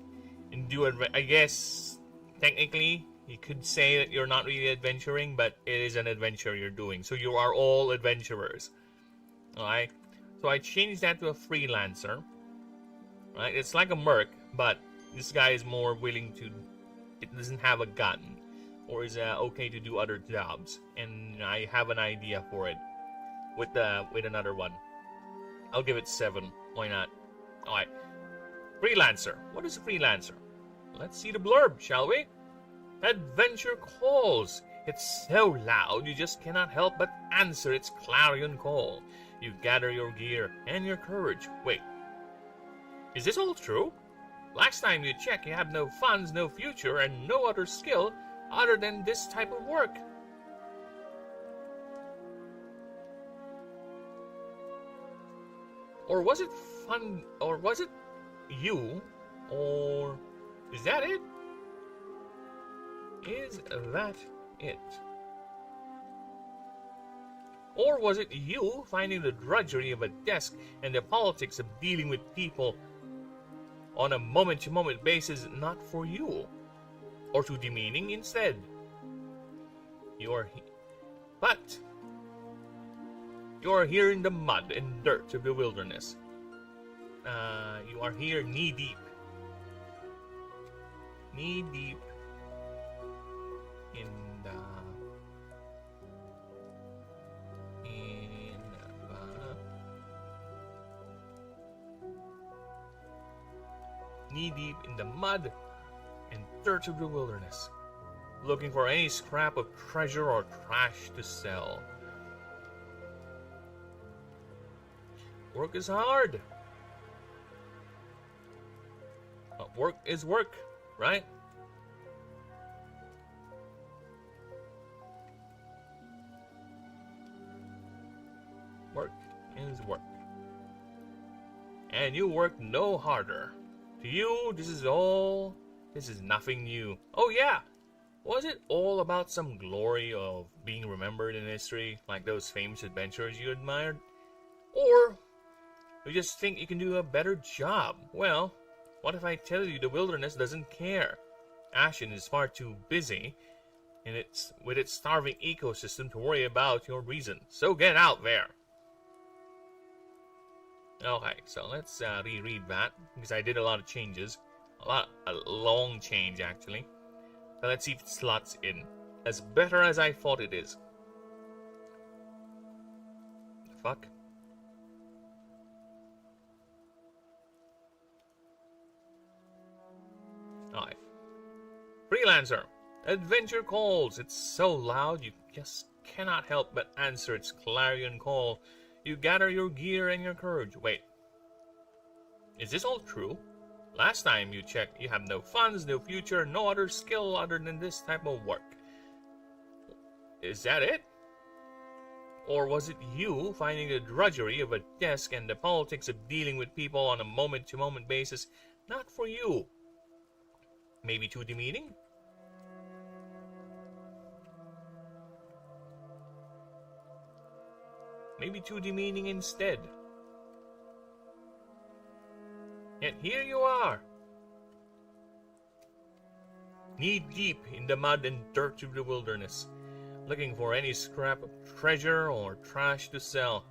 and do it? I guess technically you could say that you're not really adventuring, but it is an adventure you're doing. So you are all adventurers. Alright? So I changed that to a freelancer. Right? It's like a merc, but this guy is more willing to. It doesn't have a gun, or is okay to do other jobs, and I have an idea for it with another one. I'll give it 7. Why not? Alright. Freelancer. What is a freelancer? Let's see the blurb, shall we? Adventure calls. It's so loud you just cannot help but answer its clarion call. You gather your gear and your courage. Wait. Is this all true? Last time you checked, you have no funds, no future, and no other skill other than this type of work. Or was it fun? Or was it you? Or is that it? Is that it? Or was it you finding the drudgery of a desk and the politics of dealing with people on a moment-to-moment basis not for you? Or too demeaning instead? But you're here in the mud and dirt of the wilderness. You are here knee-deep. Knee-deep in the knee-deep in the mud and dirt of the wilderness, looking for any scrap of treasure or trash to sell. Work is hard. But work is work, right? Work is work. And you work no harder. To you, this is nothing new. Oh yeah, was it all about some glory of being remembered in history, like those famous adventurers you admired? Or you just think you can do a better job? Well, what if I tell you the wilderness doesn't care? Ashen is far too busy with its starving ecosystem to worry about your reason. So get out there. Okay, so let's reread that, because I did a lot of changes. A long change, actually. So let's see if it slots in. As better as I thought it is. Fuck. Alright. Freelancer. Adventure calls. It's so loud you just cannot help but answer its clarion call. You gather your gear and your courage. Wait, is this all true? Last time you checked, you have no funds, no future, no other skill other than this type of work. Is that it? Or was it you finding the drudgery of a desk and the politics of dealing with people on a moment-to-moment basis not for you? Maybe too demeaning? Maybe too demeaning instead. Yet here you are, knee-deep in the mud and dirt of the wilderness, looking for any scrap of treasure or trash to sell.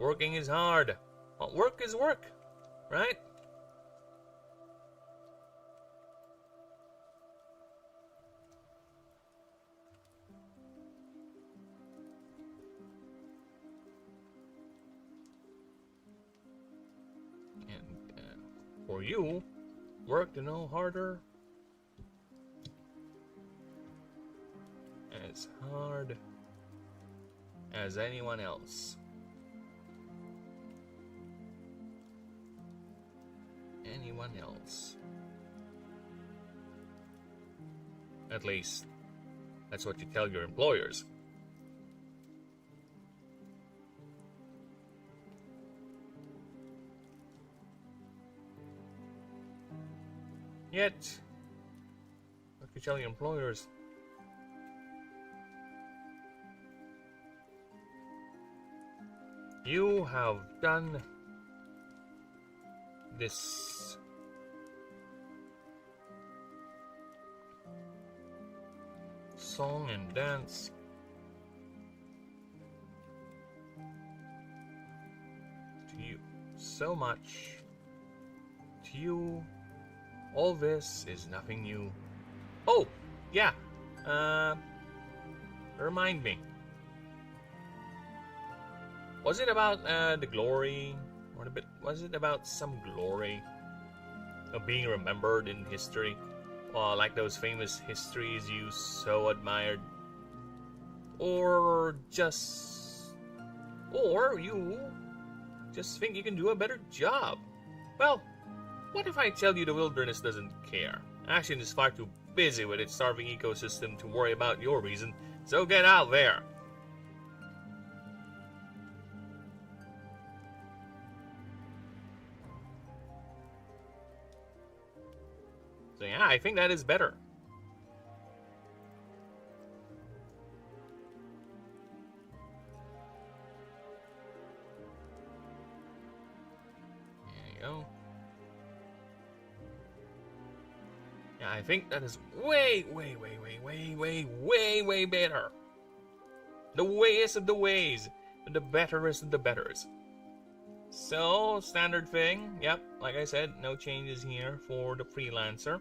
Working is hard. Well, work is work, right? For you, work no harder. As hard as anyone else. Anyone else. At least, that's what you tell your employers. Yet, what you tell your employers? You have done this song and dance to you so much. To you, all this is nothing new. Oh, yeah. Remind me. Was it about the glory, or was it about some glory of being remembered in history, like those famous histories you so admired, or you just think you can do a better job? Well, what if I tell you the wilderness doesn't care? Ashen is far too busy with its starving ecosystem to worry about your reason, so get out there. So yeah, I think that is better. There you go. Yeah, I think that is way better. The wayest of the ways, and the betterest of the betters. So, standard thing, yep, like I said, no changes here for the freelancer.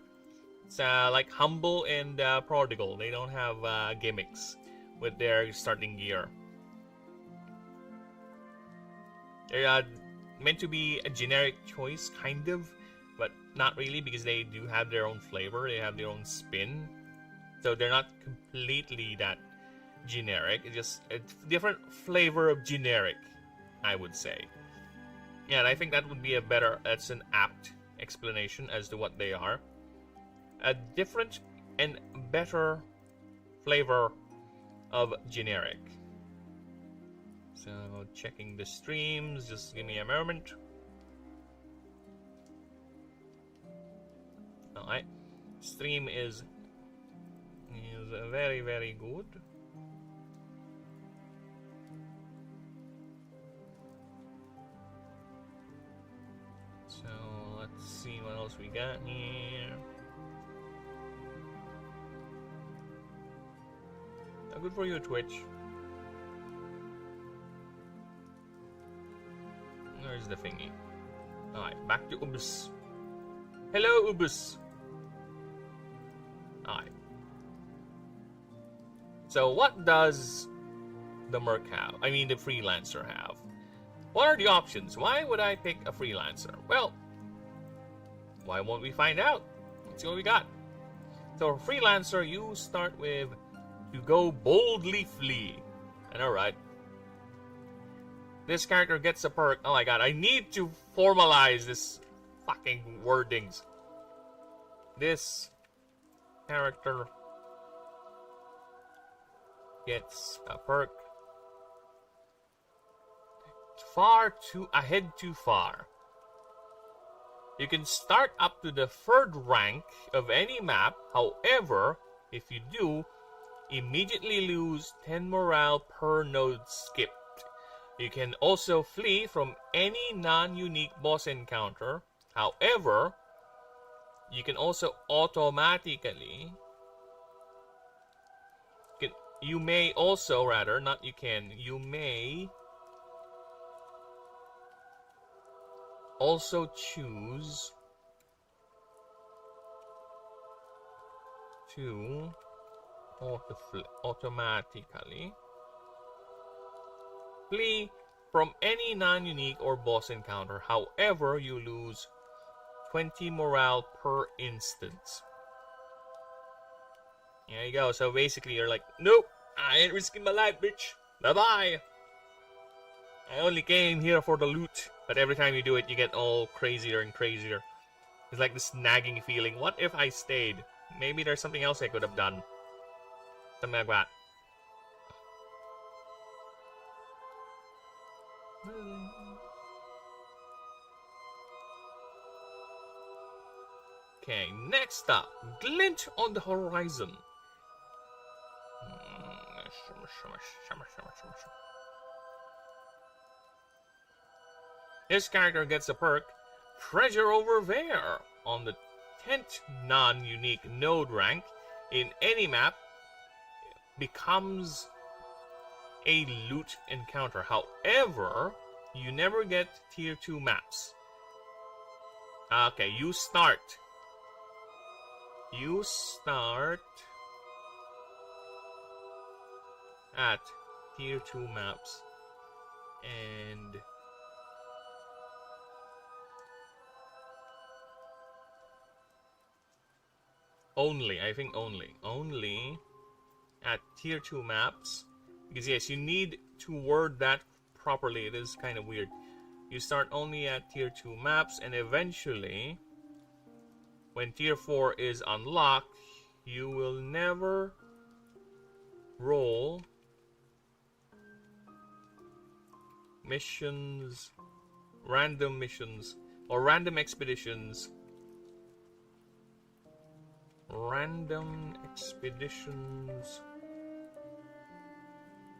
It's like humble and prodigal. They don't have gimmicks with their starting gear. They're meant to be a generic choice, kind of, but not really, because they do have their own flavor, they have their own spin. So they're not completely that generic, it's just a different flavor of generic, I would say. Yeah, and I think that would be that's an apt explanation as to what they are. A different and better flavor of generic. So, checking the streams, just give me a moment. Alright, stream is very, very good. So, let's see what else we got here. Oh, good for you, Twitch. Where's the thingy? Alright, back to Ubus. Hello, Ubus. Alright. So, what does the merc have? I mean, the freelancer have? What are the options? Why would I pick a freelancer? Well, why won't we find out? Let's see what we got. So, freelancer, you start with to go boldly flee. I know, right? This character gets a perk. Oh my god, I need to formalize this fucking wordings. This character gets a perk. Ahead too far. You can start up to the 3rd rank of any map. However, if you do, immediately lose 10 morale per node skipped. You can also flee from any non-unique boss encounter. However, you can also automatically... You may also, rather, not you can, you may also choose to automatically flee from any non-unique or boss encounter. However, you lose 20 morale per instance. There you go. So basically, you're like, nope, I ain't risking my life, bitch. Bye-bye. I only came here for the loot. But every time you do it, you get all crazier and crazier. It's like this nagging feeling. What if I stayed? Maybe there's something else I could have done. Something like that. Okay, next up. Glint on the horizon. This character gets a perk, Treasure Over There, on the 10th non-unique node rank in any map. Becomes a loot encounter. However, you never get tier 2 maps. Okay, you start at tier 2 maps, and only at tier 2 maps, because yes, you need to word that properly. It is kind of weird. You start only at tier 2 maps, and eventually, when tier 4 is unlocked, you will never roll missions, random missions, or random expeditions.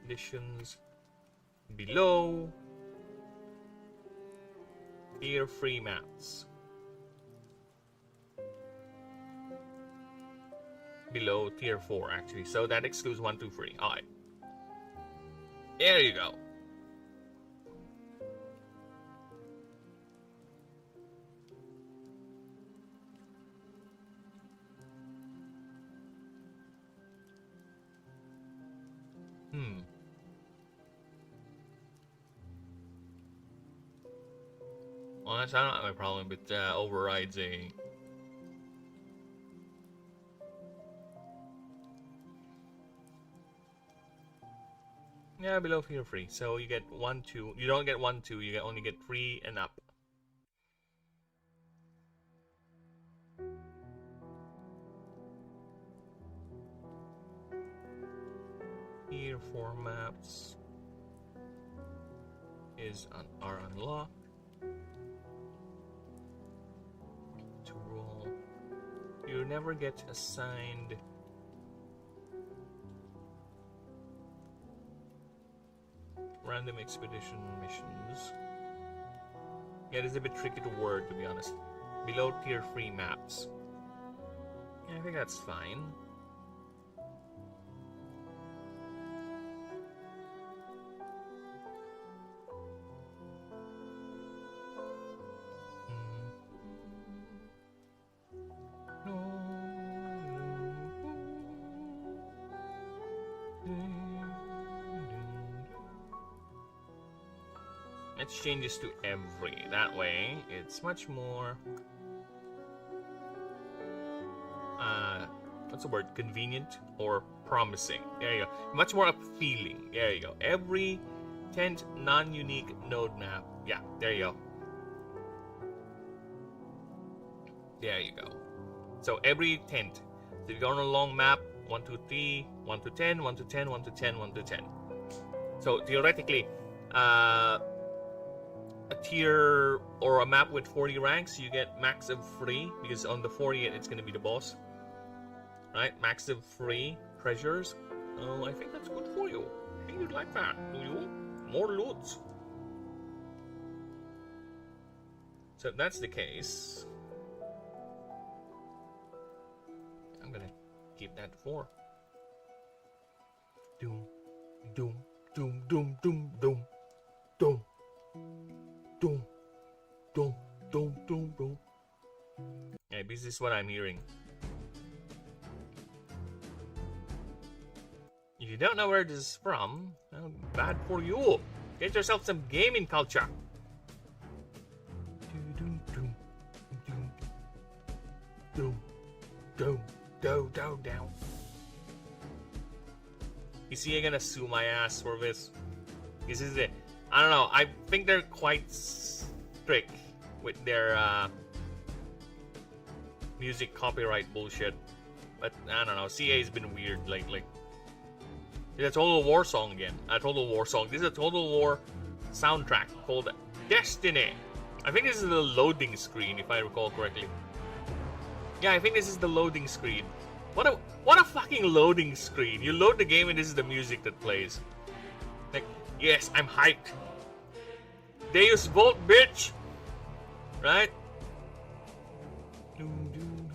Editions below tier 3 maps. Below tier 4, actually. So that excludes 1, 2, 3. Alright. There you go. Well, that's not my problem, but overrides a... Yeah, below tier 3. So you get 1, 2. You don't get 1, 2. You only get 3 and up. Tier 4 maps are unlocked. To roll. You never get assigned random expedition missions. Yeah, it is a bit tricky to word, to be honest. Below tier 3 maps. Yeah, I think that's fine. It changes to every. That way, it's much more... what's the word? Convenient? Or promising. There you go. Much more appealing. There you go. Every 10th non-unique node map. Yeah, there you go. There you go. So every 10th. So if you're on a long map, 1 to 3, 1 to 10, 1 to 10, 1 to 10, 1 to 10. So theoretically, a tier or a map with 40 ranks, you get max of free, because on the 40th it's going to be the boss. Right? Max of free treasures. I think that's good for you. I think you'd like that, do you? More loots. So if that's the case, I'm gonna keep that to 4. Doom, doom, doom, doom, doom, doom, doom, doom, doom, doom, doom, doom. Yeah, this is what I'm hearing. If you don't know where this is from, well, bad for you. Get yourself some gaming culture. Doom, doom, doom, doom, doom, doom, doom, down. You see, I'm gonna sue my ass for this. This is it. I don't know. I think they're quite strict with their music copyright bullshit. But I don't know. CA's been weird lately. It's a Total War song again. A Total War song. This is a Total War soundtrack called Destiny. I think this is the loading screen, if I recall correctly. Yeah, I think this is the loading screen. What a fucking loading screen. You load the game and this is the music that plays. Like, yes, I'm hyped. Deus Volt, bitch! Right? Doom, doom,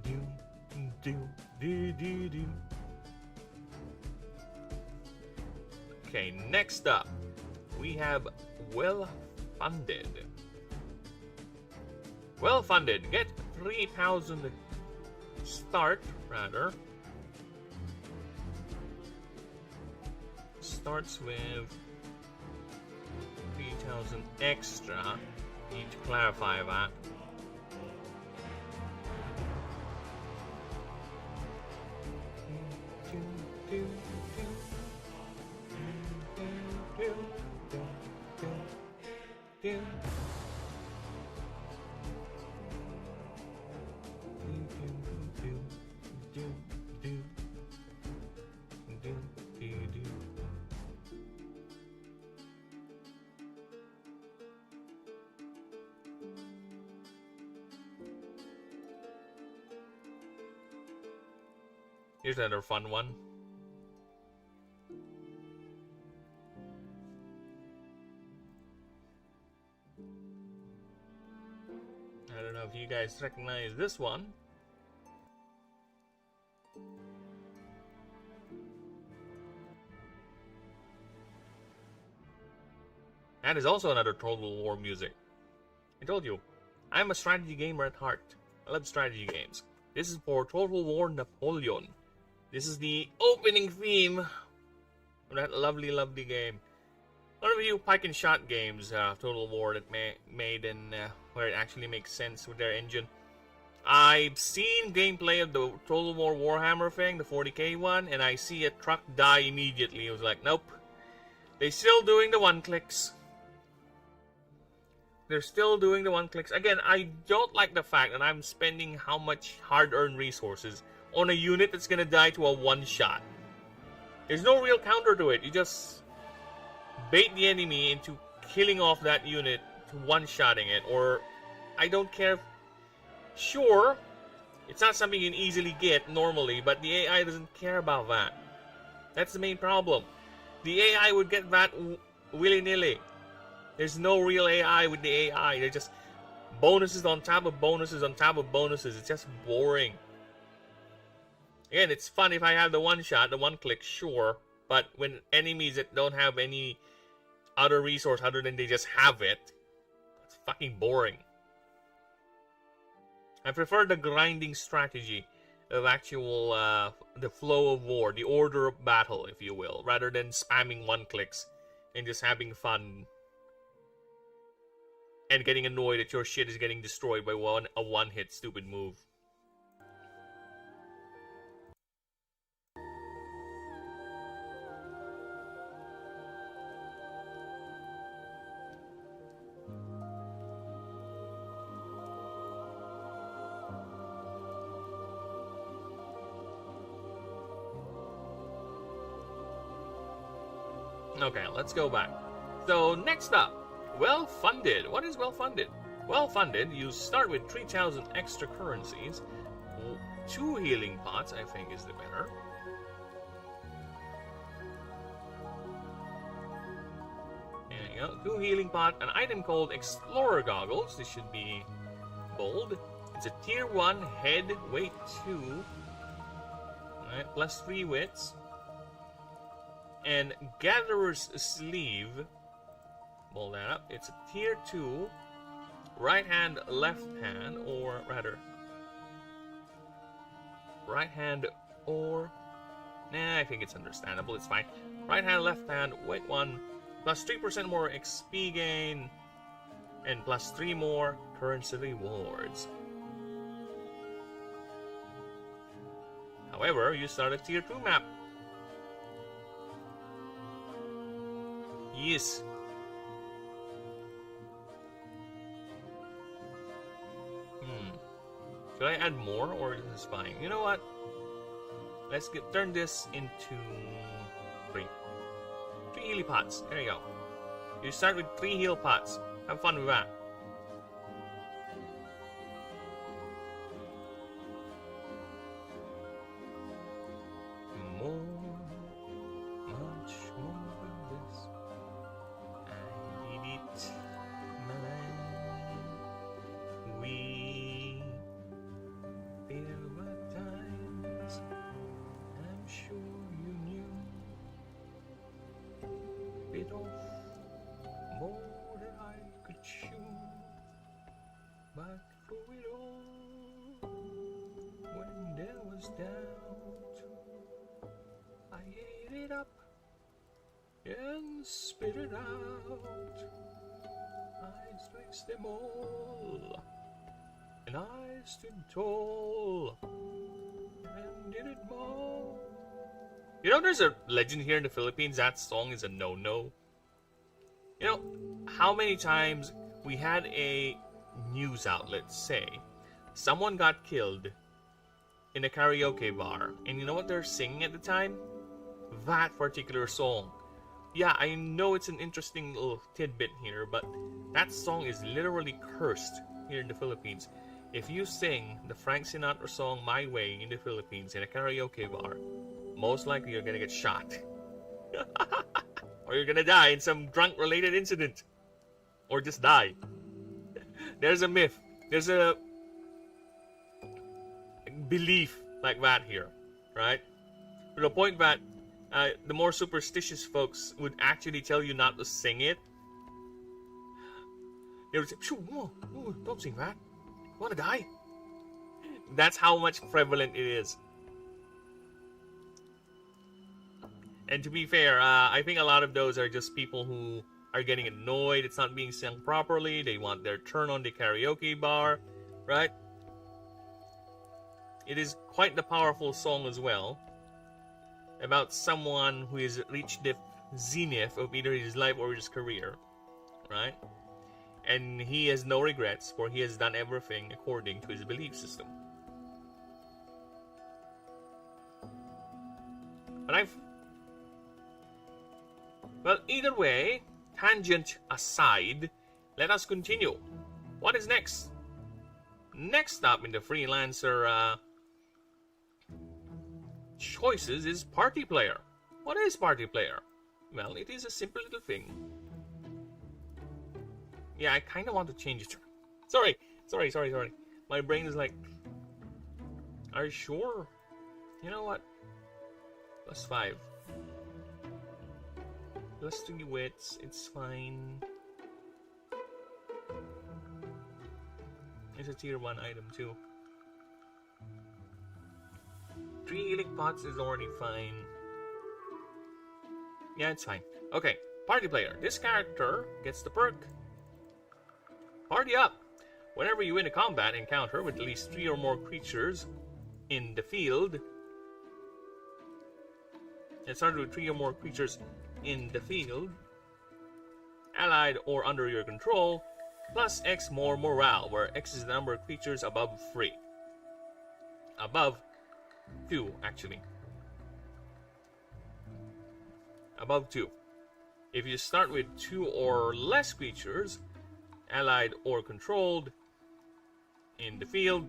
doom, doom, doom, doom, doom. Okay, next up, we have well-funded. Well-funded. Get 3,000 start, rather. Starts with 3,000 extra. Need to clarify that. Here's another fun one. I don't know if you guys recognize this one. That is also another Total War music. I told you, I'm a strategy gamer at heart. I love strategy games. This is for Total War Napoleon. This is the opening theme of that lovely, lovely game. A lot of you pike and shot games, Total War, that made and where it actually makes sense with their engine. I've seen gameplay of the Total War Warhammer thing, the 40k one, and I see a truck die immediately. I was like, nope. They're still doing the one-clicks. They're still doing the one-clicks. Again, I don't like the fact that I'm spending how much hard-earned resources on a unit that's gonna die to a one-shot. There's no real counter to it. You just bait the enemy into killing off that unit to one-shotting it, or I don't care. Sure, it's not something you can easily get normally, but the AI doesn't care about that. That's the main problem. The AI would get that willy-nilly. There's no real AI with the AI. They're just bonuses on top of bonuses on top of bonuses. It's just boring. Again, it's fun if I have the one-shot, the one-click, sure. But when enemies that don't have any other resource other than they just have it, it's fucking boring. I prefer the grinding strategy of actual, the flow of war, the order of battle, if you will, rather than spamming one-clicks and just having fun and getting annoyed that your shit is getting destroyed by a one-hit stupid move. Okay, let's go back. So next up, well-funded. What is well-funded? Well-funded, you start with 3,000 extra currencies. 2 healing pots, I think, is the better. There you go. 2 healing pot, an item called Explorer Goggles. This should be bold. It's a tier 1 head, weight 2. Alright, plus 3 wits. And Gatherer's Sleeve. Bold that up. It's a tier 2. Right hand, left hand, or rather... right hand or... Nah, I think it's understandable. It's fine. Right hand, left hand, weight 1. Plus 3% more XP gain. And plus 3 more currency rewards. However, you start a tier 2 map. Yes. Should I add more, or is this fine? You know what? Let's turn this into 3. 3 healy pots. There you go. You start with 3 heal pots. Have fun with that. Much more than this. I need it, mine. We there were times I'm sure you knew bit off more than I could chew, but through it all, when there was doubt, I ate it up and spit it out. I traced them all, and I stood tall and did it more. You know, there's a legend here in the Philippines that song is a no-no. You know, how many times we had a news outlet say someone got killed in a karaoke bar, and you know what they're singing at the time? That particular song. Yeah, I know it's an interesting little tidbit here, but that song is literally cursed here in the Philippines. If you sing the Frank Sinatra song My Way in the Philippines in a karaoke bar, most likely you're gonna get shot. Or you're gonna die in some drunk-related incident. Or just die. There's a myth. There's a belief like that here, right? To the point that the more superstitious folks would actually tell you not to sing it. They would say, don't sing that. You wanna die? That's how much prevalent it is. And to be fair, I think a lot of those are just people who are getting annoyed it's not being sung properly. They want their turn on the karaoke bar, right? It is quite the powerful song as well, about someone who has reached the zenith of either his life or his career, right? And he has no regrets, for he has done everything according to his belief system. But well, either way, tangent aside, let us continue. What is next? Next up in the freelancer choices is party player. What is party player? Well, it is a simple little thing. Yeah, I kind of want to change it. Sorry. My brain is like, are you sure? You know what? +5. +3 wits, it's fine. It's a tier 1 item too. 3 healing pots is already fine. Yeah, it's fine. Okay, party player. This character gets the perk Party Up. Whenever you win a combat encounter with at least 3 or more creatures in the field, it started with 3 or more creatures in the field, allied or under your control, plus X more morale, where X is the number of creatures above 3. Above 2, actually. Above 2. If you start with 2 or less creatures, allied or controlled, in the field,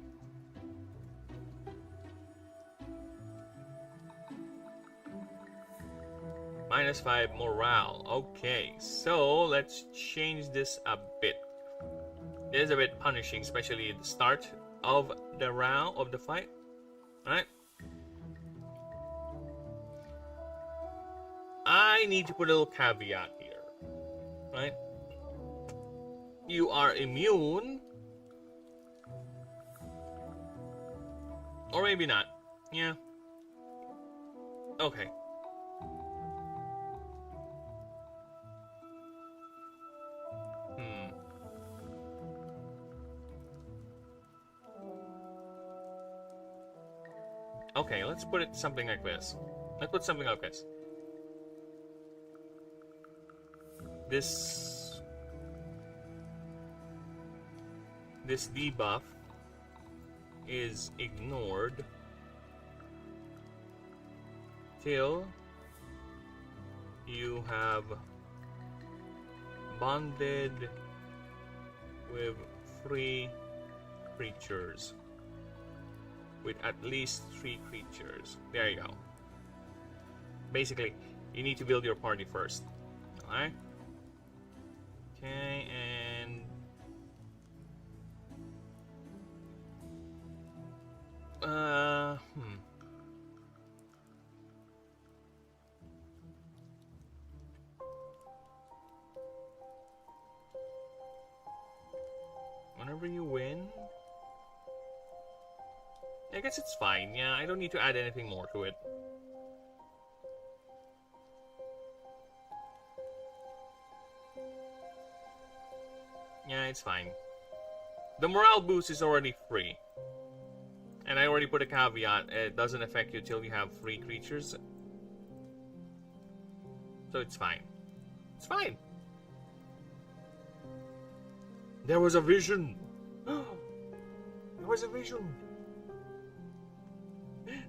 -5 morale. Okay, so let's change this a bit. This is a bit punishing, especially at the start of the round of the fight. Alright? I need to put a little caveat here. Right? You are immune. Or maybe not. Yeah. Okay. Okay, let's put it something like this. Let's put something like this. This debuff is ignored till you have bonded with 3 creatures. With at least 3 creatures. There you go. Basically, you need to build your party first. Alright? Okay, and... Whenever you win... I guess it's fine, yeah, I don't need to add anything more to it. Yeah, it's fine. The morale boost is already free. And I already put a caveat, it doesn't affect you till you have 3 creatures. So it's fine. It's fine! There was a vision! There was a vision!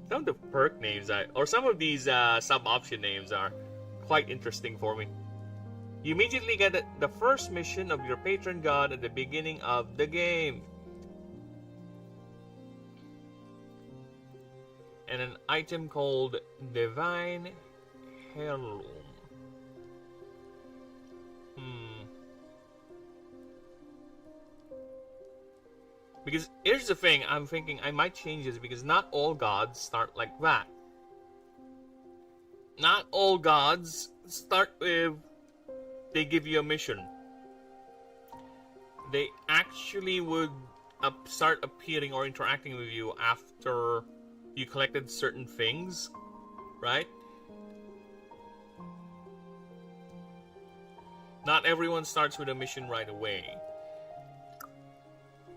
Some of the perk names, or some of these sub-option names are quite interesting for me. You immediately get the first mission of your patron god at the beginning of the game. And an item called Divine Heirloom. Because here's the thing, I'm thinking I might change this because not all gods start like that. Not all gods start with, they give you a mission. They actually would start appearing or interacting with you after you collected certain things, right? Not everyone starts with a mission right away.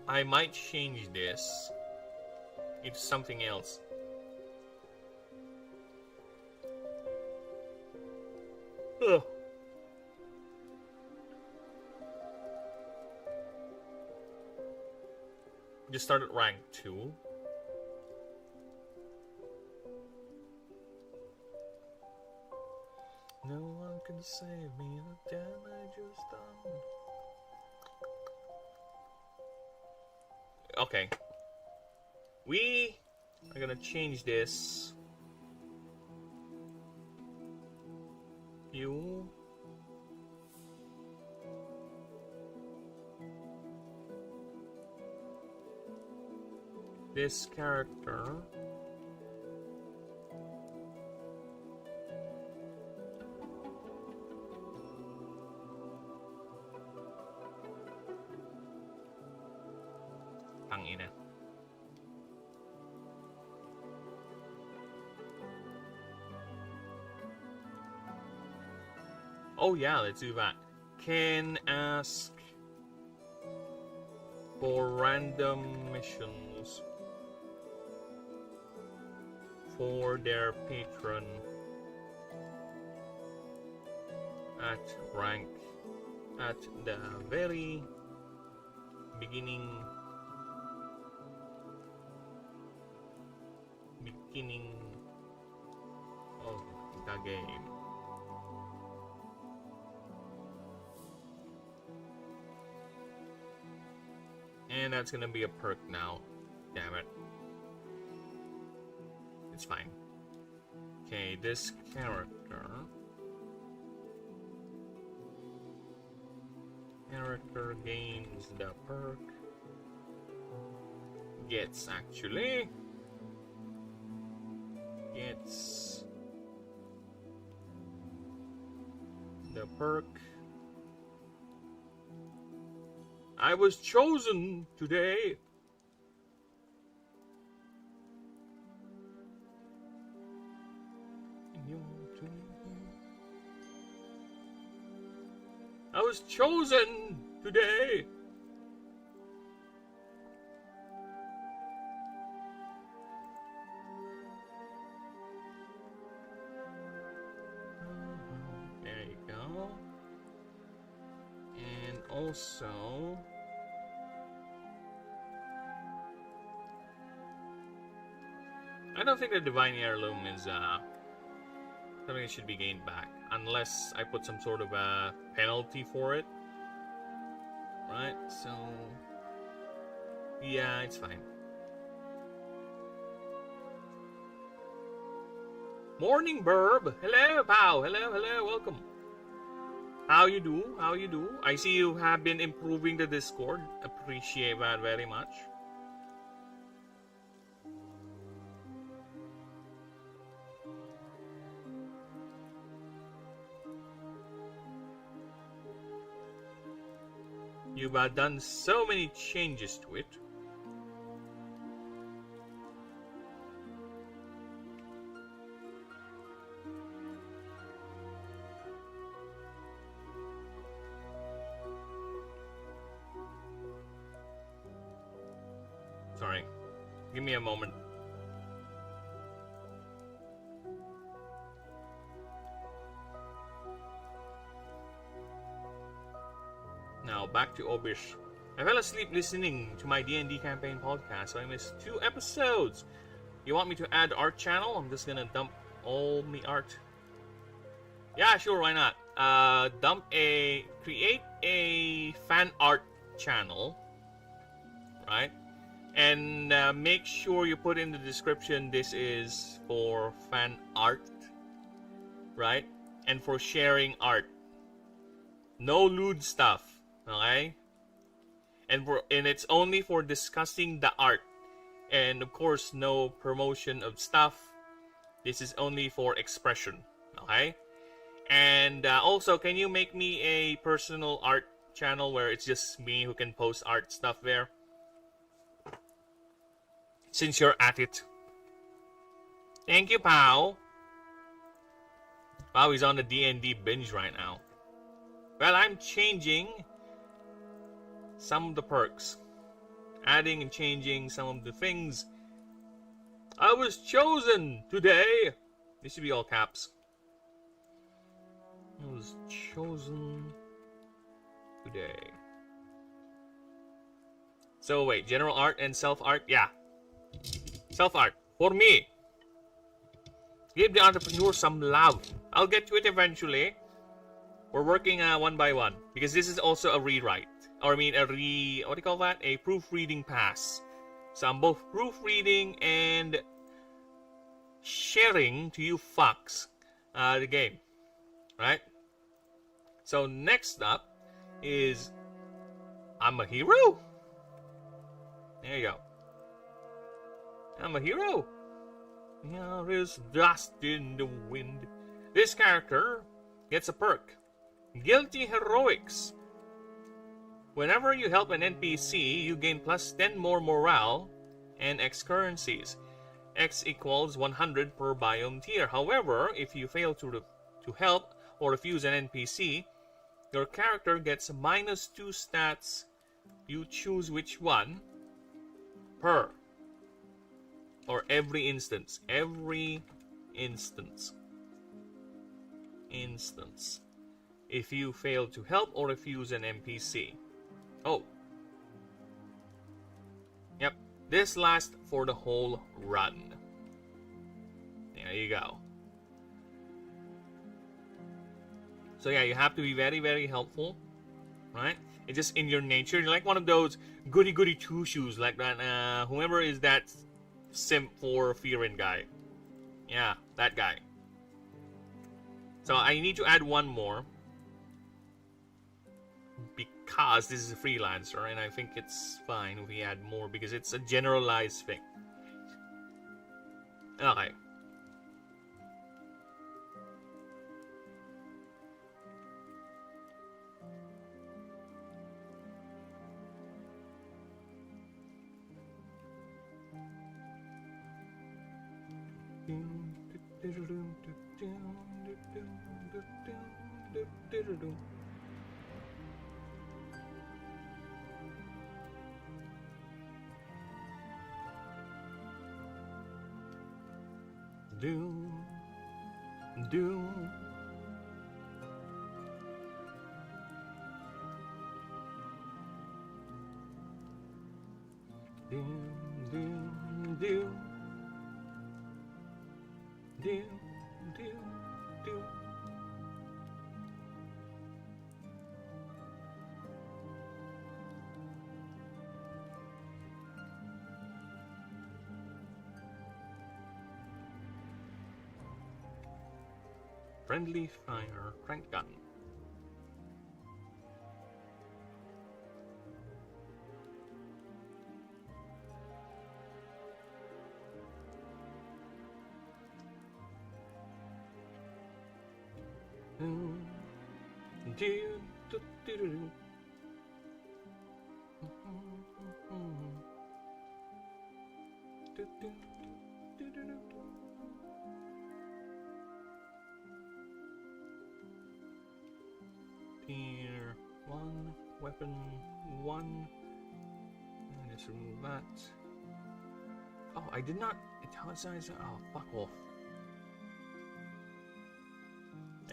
I might change this into something else. Ugh. Just start at rank 2. No one can save me the damage is done. Okay. We are gonna change this. You. This character. Tangina. Oh yeah, let's do that. Can ask for random missions for their patron at rank at the very beginning of the game. And that's gonna be a perk now. Damn it. It's fine. Okay, this character gains the perk. Gets the perk. I was chosen today. I was chosen today. There you go. And also, I don't think the Divine Heirloom is something that should be gained back, unless I put some sort of a penalty for it. Right, so yeah, it's fine. Morning, Burb. Hello, pal. Hello, welcome. How you do? I see you have been improving the Discord. Appreciate that very much. You've done so many changes to it. Sorry. Give me a moment. Now, back to Obish. I fell asleep listening to my D&D campaign podcast, so I missed 2 episodes. You want me to add art channel? I'm just gonna dump all my art. Yeah, sure, why not? Create a fan art channel, right? And make sure you put in the description this is for fan art, right? And for sharing art. No lewd stuff. Okay, and it's only for discussing the art, and of course no promotion of stuff. This is only for expression. Okay, and also, can you make me a personal art channel where it's just me who can post art stuff there? Since you're at it. Thank you, pal. Wow, he's on the D&D binge right now. Well, I'm changing some of the perks, adding and changing some of the things. I was chosen today. This should be all caps. I was chosen today. So wait, general art and self art? Yeah. Self art. For me. Give the entrepreneur some love. I'll get to it eventually. We're working one by one. Because this is also a rewrite. Or I mean, what do you call that? A proofreading pass. So I'm both proofreading and sharing to you fucks the game. Right? So next up is I'm a hero. There you go. I'm a hero. There is dust in the wind. This character gets a perk. Guilty Heroics. Whenever you help an NPC, you gain plus 10 more morale and X currencies. X equals 100 per biome tier. However, if you fail to help or refuse an NPC, your character gets minus 2 stats. You choose which one per. Or every instance. Every instance. If you fail to help or refuse an NPC. Oh. Yep. This lasts for the whole run. There you go. So yeah, you have to be very, very helpful. Right? It's just in your nature. You're like one of those goody goody two shoes, like that. Whoever is that simp for Fearin guy. Yeah, that guy. So I need to add one more because this is a freelancer, and I think it's fine if we add more because it's a generalized thing. Okay. Friendly fire crank gun. Tier 1, weapon 1. And just remove that. Oh, I did not italicize it. Oh, fuck off.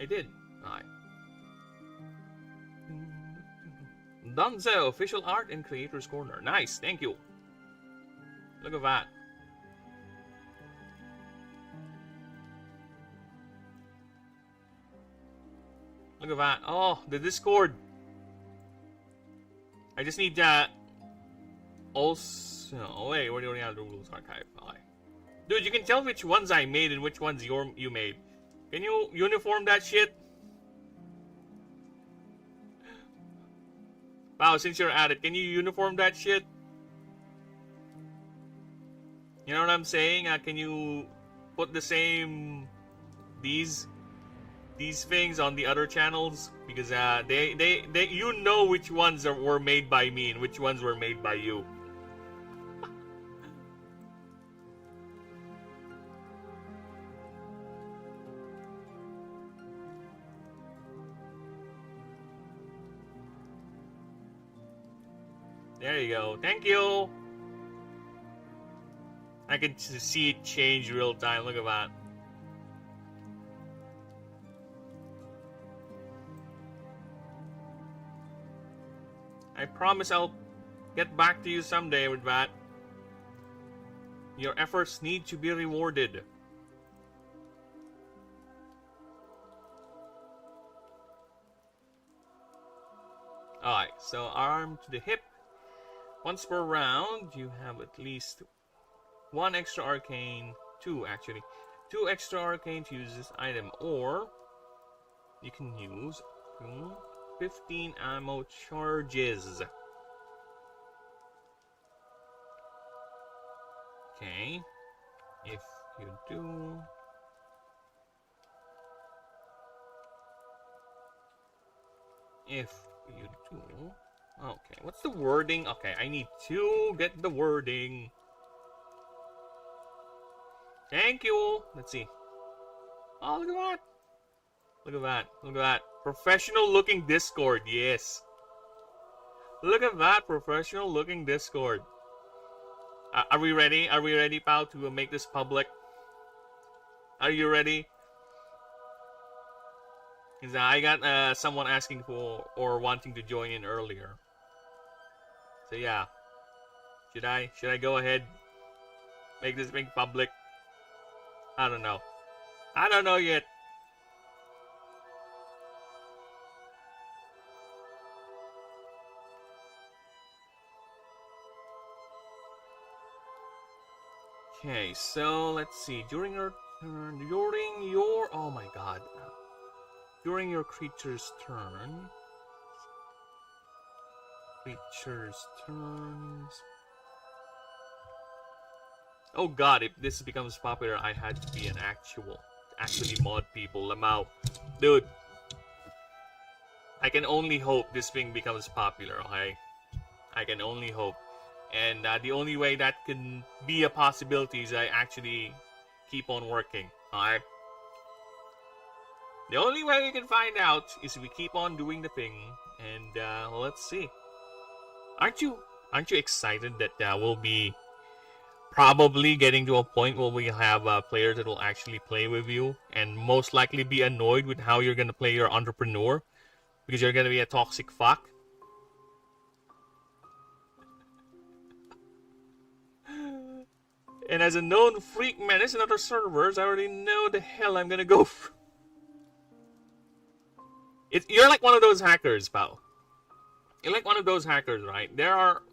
I did. Alright. Dunzo, official art and creator's corner. Nice, thank you. Look at that. Look at that. Oh, the Discord. I just need that. Also, oh wait, where do we have the rules archive? Alright. Dude, you can tell which ones I made and which ones you made. Can you uniform that shit? Wow, since you're at it, can you uniform that shit? You know what I'm saying? Can you put the same these things on the other channels? Because they you know which ones were made by me and which ones were made by you. There you go. Thank you. I can see it change real time. Look at that. I promise I'll get back to you someday with that. Your efforts need to be rewarded. Alright, so arm to the hip. Once per round, you have at least one extra arcane, two actually. Two extra arcane to use this item, or you can use 15 ammo charges. Okay, if you do... Okay, what's the wording? Okay, I need to get the wording. Thank you. Let's see. Oh, look at that. Look at that. Look at that. Professional looking Discord. Yes. Look at that professional looking Discord. Are we ready? Are we ready, pal, to make this public? Are you ready? Because I got someone asking for or wanting to join in earlier. So yeah. Should I go ahead? Make this thing public? I don't know. I don't know yet. Okay, so let's see. During your turn, oh my god. During your creature's turn. Creature's turns. Oh god, if this becomes popular, I had to be an actually mod people. Lamau. Dude. I can only hope this thing becomes popular, okay? I can only hope. And the only way that can be a possibility is I actually keep on working, alright? The only way we can find out is we keep on doing the thing, and let's see. Aren't you excited that we'll be probably getting to a point where we have players that will actually play with you and most likely be annoyed with how you're gonna play your entrepreneur because you're gonna be a toxic fuck? And as a known freak menace in other servers, I already know the hell I'm gonna go for. You're like one of those hackers, pal. You're like one of those hackers, right? There are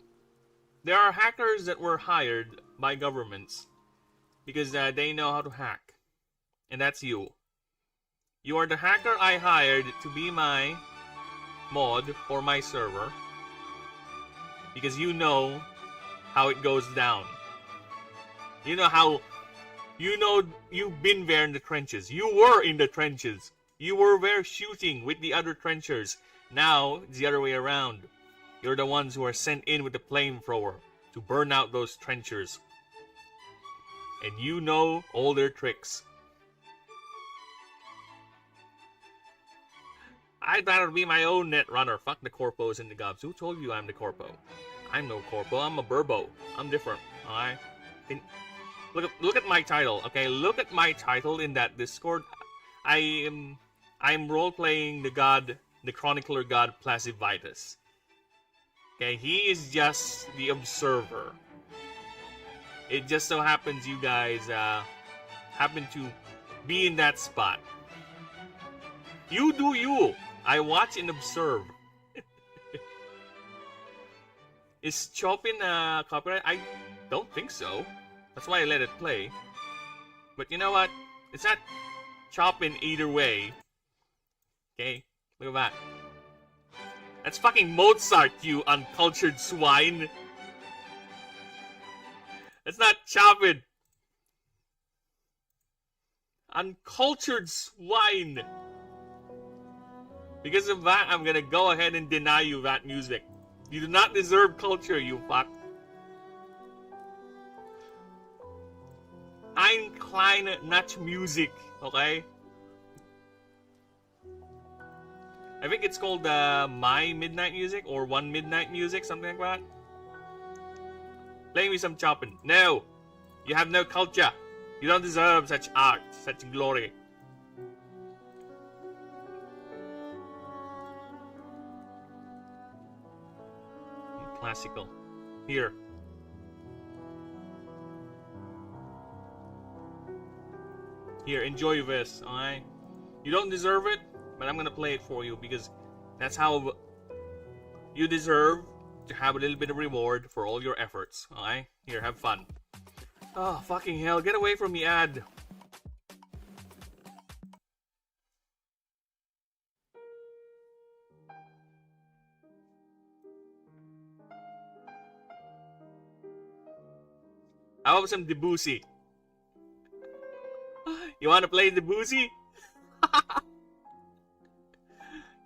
hackers that were hired by governments because they know how to hack. And that's you. You are the hacker I hired to be my mod for my server because you know how it goes down. You've been there in the trenches. You were in the trenches. You were there shooting with the other trenchers. Now, it's the other way around. You're the ones who are sent in with the flamethrower to burn out those trenchers. And you know all their tricks. I'd rather be my own net runner. Fuck the corpos and the gobs. Who told you I'm the corpo? I'm no corpo. I'm a burbo. I'm different. Alright? Look at my title, okay? Look at my title in that Discord. I'm role-playing the chronicler god Placivitus. Okay, he is just the observer. It just so happens you guys happen to be in that spot. You do you. I watch and observe. Is Chopin copyright? I don't think so. That's why I let it play. But you know what? It's not Chopin either way. Okay? Look at that. That's fucking Mozart, you uncultured swine. That's not Chopin. Uncultured swine. Because of that, I'm gonna go ahead and deny you that music. You do not deserve culture, you fuck. Ein kleine Natch music, okay? I think it's called My Midnight Music or One Midnight Music, something like that. Play me some Chopin. No! You have no culture. You don't deserve such art, such glory. Classical. Here. Here, enjoy this, alright? You don't deserve it, but I'm gonna play it for you because that's how you deserve to have a little bit of reward for all your efforts, alright? Here, have fun. Oh, fucking hell, get away from me, ad. How about some Debussy? You wanna play Debussy?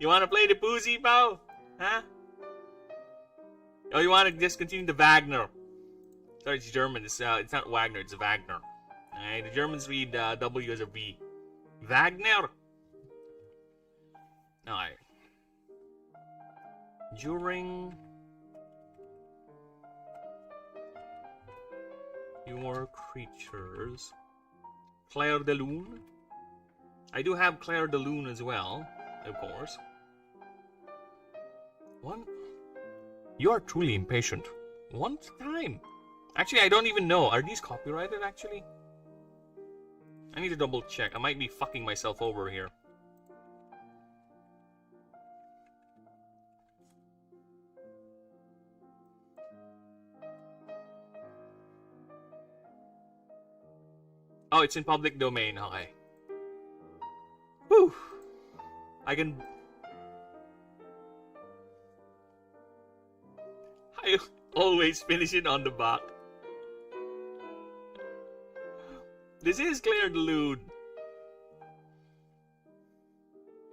You wanna play Debussy, pal? Huh? Oh, you wanna just continue the Wagner? Sorry, it's German. It's not Wagner, it's Wagner. Alright, the Germans read W as a V. Wagner! Alright. During your creatures... Claire de Lune? I do have Claire de Lune as well, of course. One... You are truly impatient. One time. Actually, I don't even know. Are these copyrighted, actually? I need to double check. I might be fucking myself over here. Oh, it's in public domain. Okay. Whew. I always finish it on the back. This is Claire the Lune.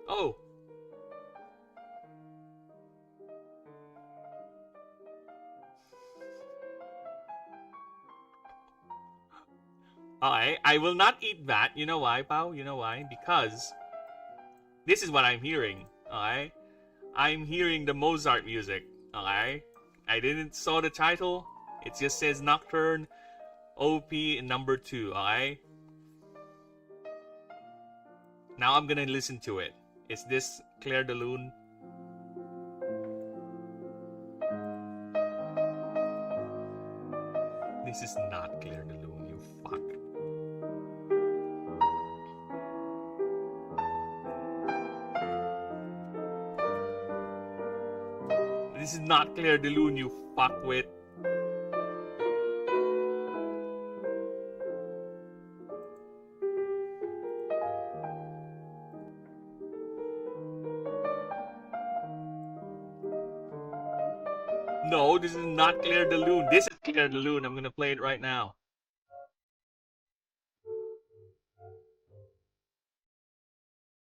Oh. Okay, I will not eat that. You know why, Pao? You know why? Because this is what I'm hearing. Okay? I'm hearing the Mozart music. Okay? I didn't saw the title. It just says Nocturne OP number 2. Okay? Now I'm gonna listen to it. Is this Claire de Lune? This is not Claire de Lune, you fuck. This is not Claire de Lune, you fuckwit. No, this is not Claire de Lune. This is Claire de Lune. I'm gonna play it right now.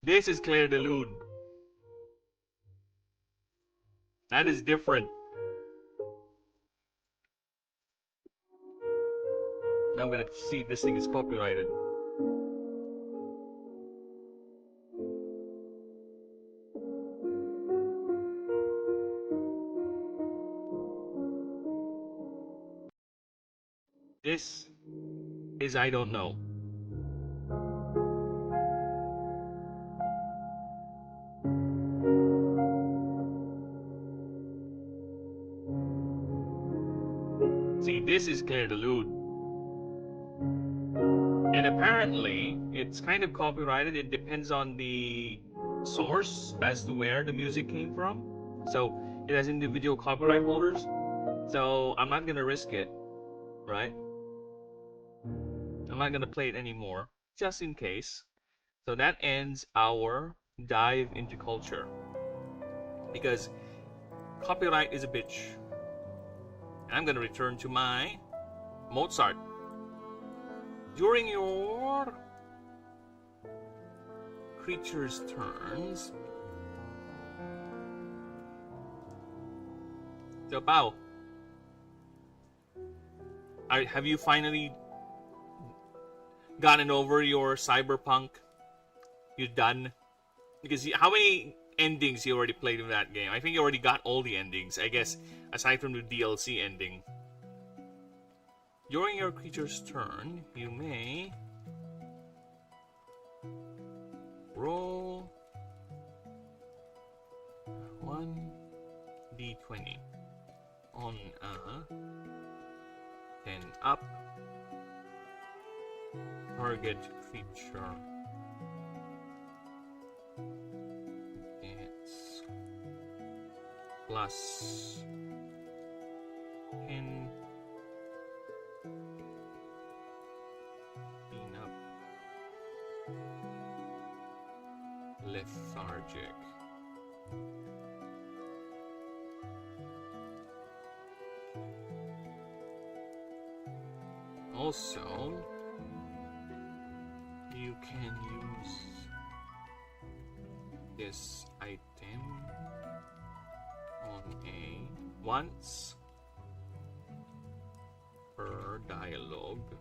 This is Claire de Lune. That is different. Now I'm gonna see if this thing is copyrighted. This is I don't know. See, this is Claire de Lune. And apparently, it's kind of copyrighted. It depends on the source as to where the music came from. So, it has individual copyright holders. So, I'm not gonna risk it, right? I'm not gonna play it anymore, just in case. So that ends our dive into culture. Because copyright is a bitch. And I'm gonna return to my Mozart. During your creature's turns. So, Bao, have you finally gotten over your cyberpunk? You're done? Because how many endings you already played in that game? I think you already got all the endings, I guess, aside from the DLC ending. During your creature's turn, you may roll 1d20 on a 10 up target creature. It's plus 10 up lethargic. Also, you can use this item on a once per dialogue.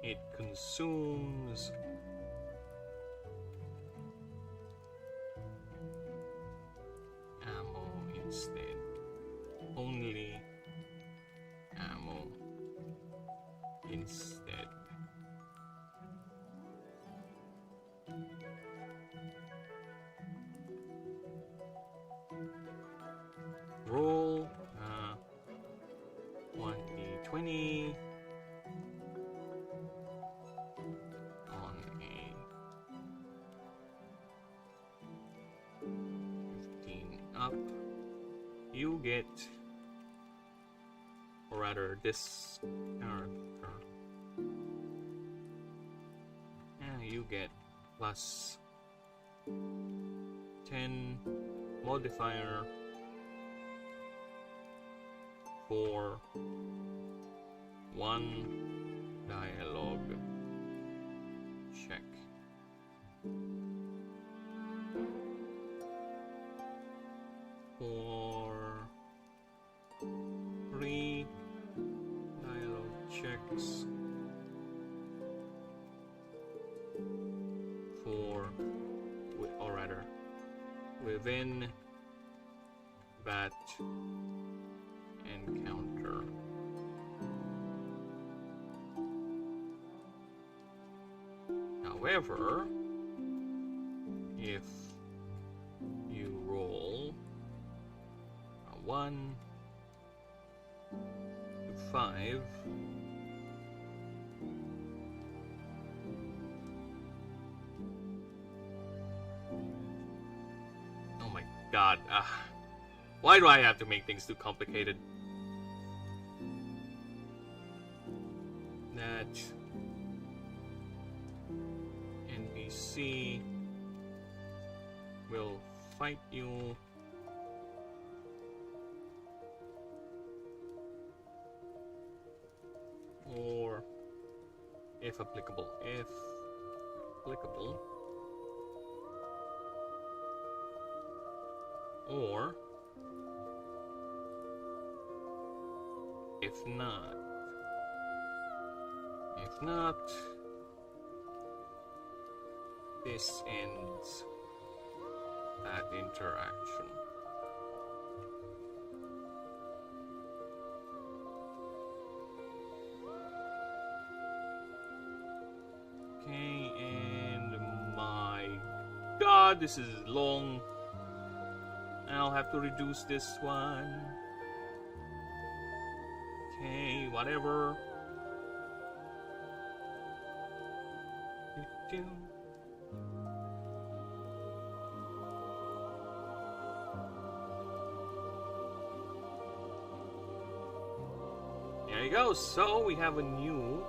It consumes ammo instead. Only ammo instead. Roll 1d20 on a up, you get, or rather, this character. And you get plus 10 modifier for 1 dialogue check. For 3 dialogue checks for, or rather, within that encounter. However, if you roll a 1 to 5, oh my god, why do I have to make things too complicated? That NPC will fight you or if applicable, or if not, this ends that interaction. Okay, and my god, this is long. I'll have to reduce this one. Okay, whatever. There you go. So we have a new.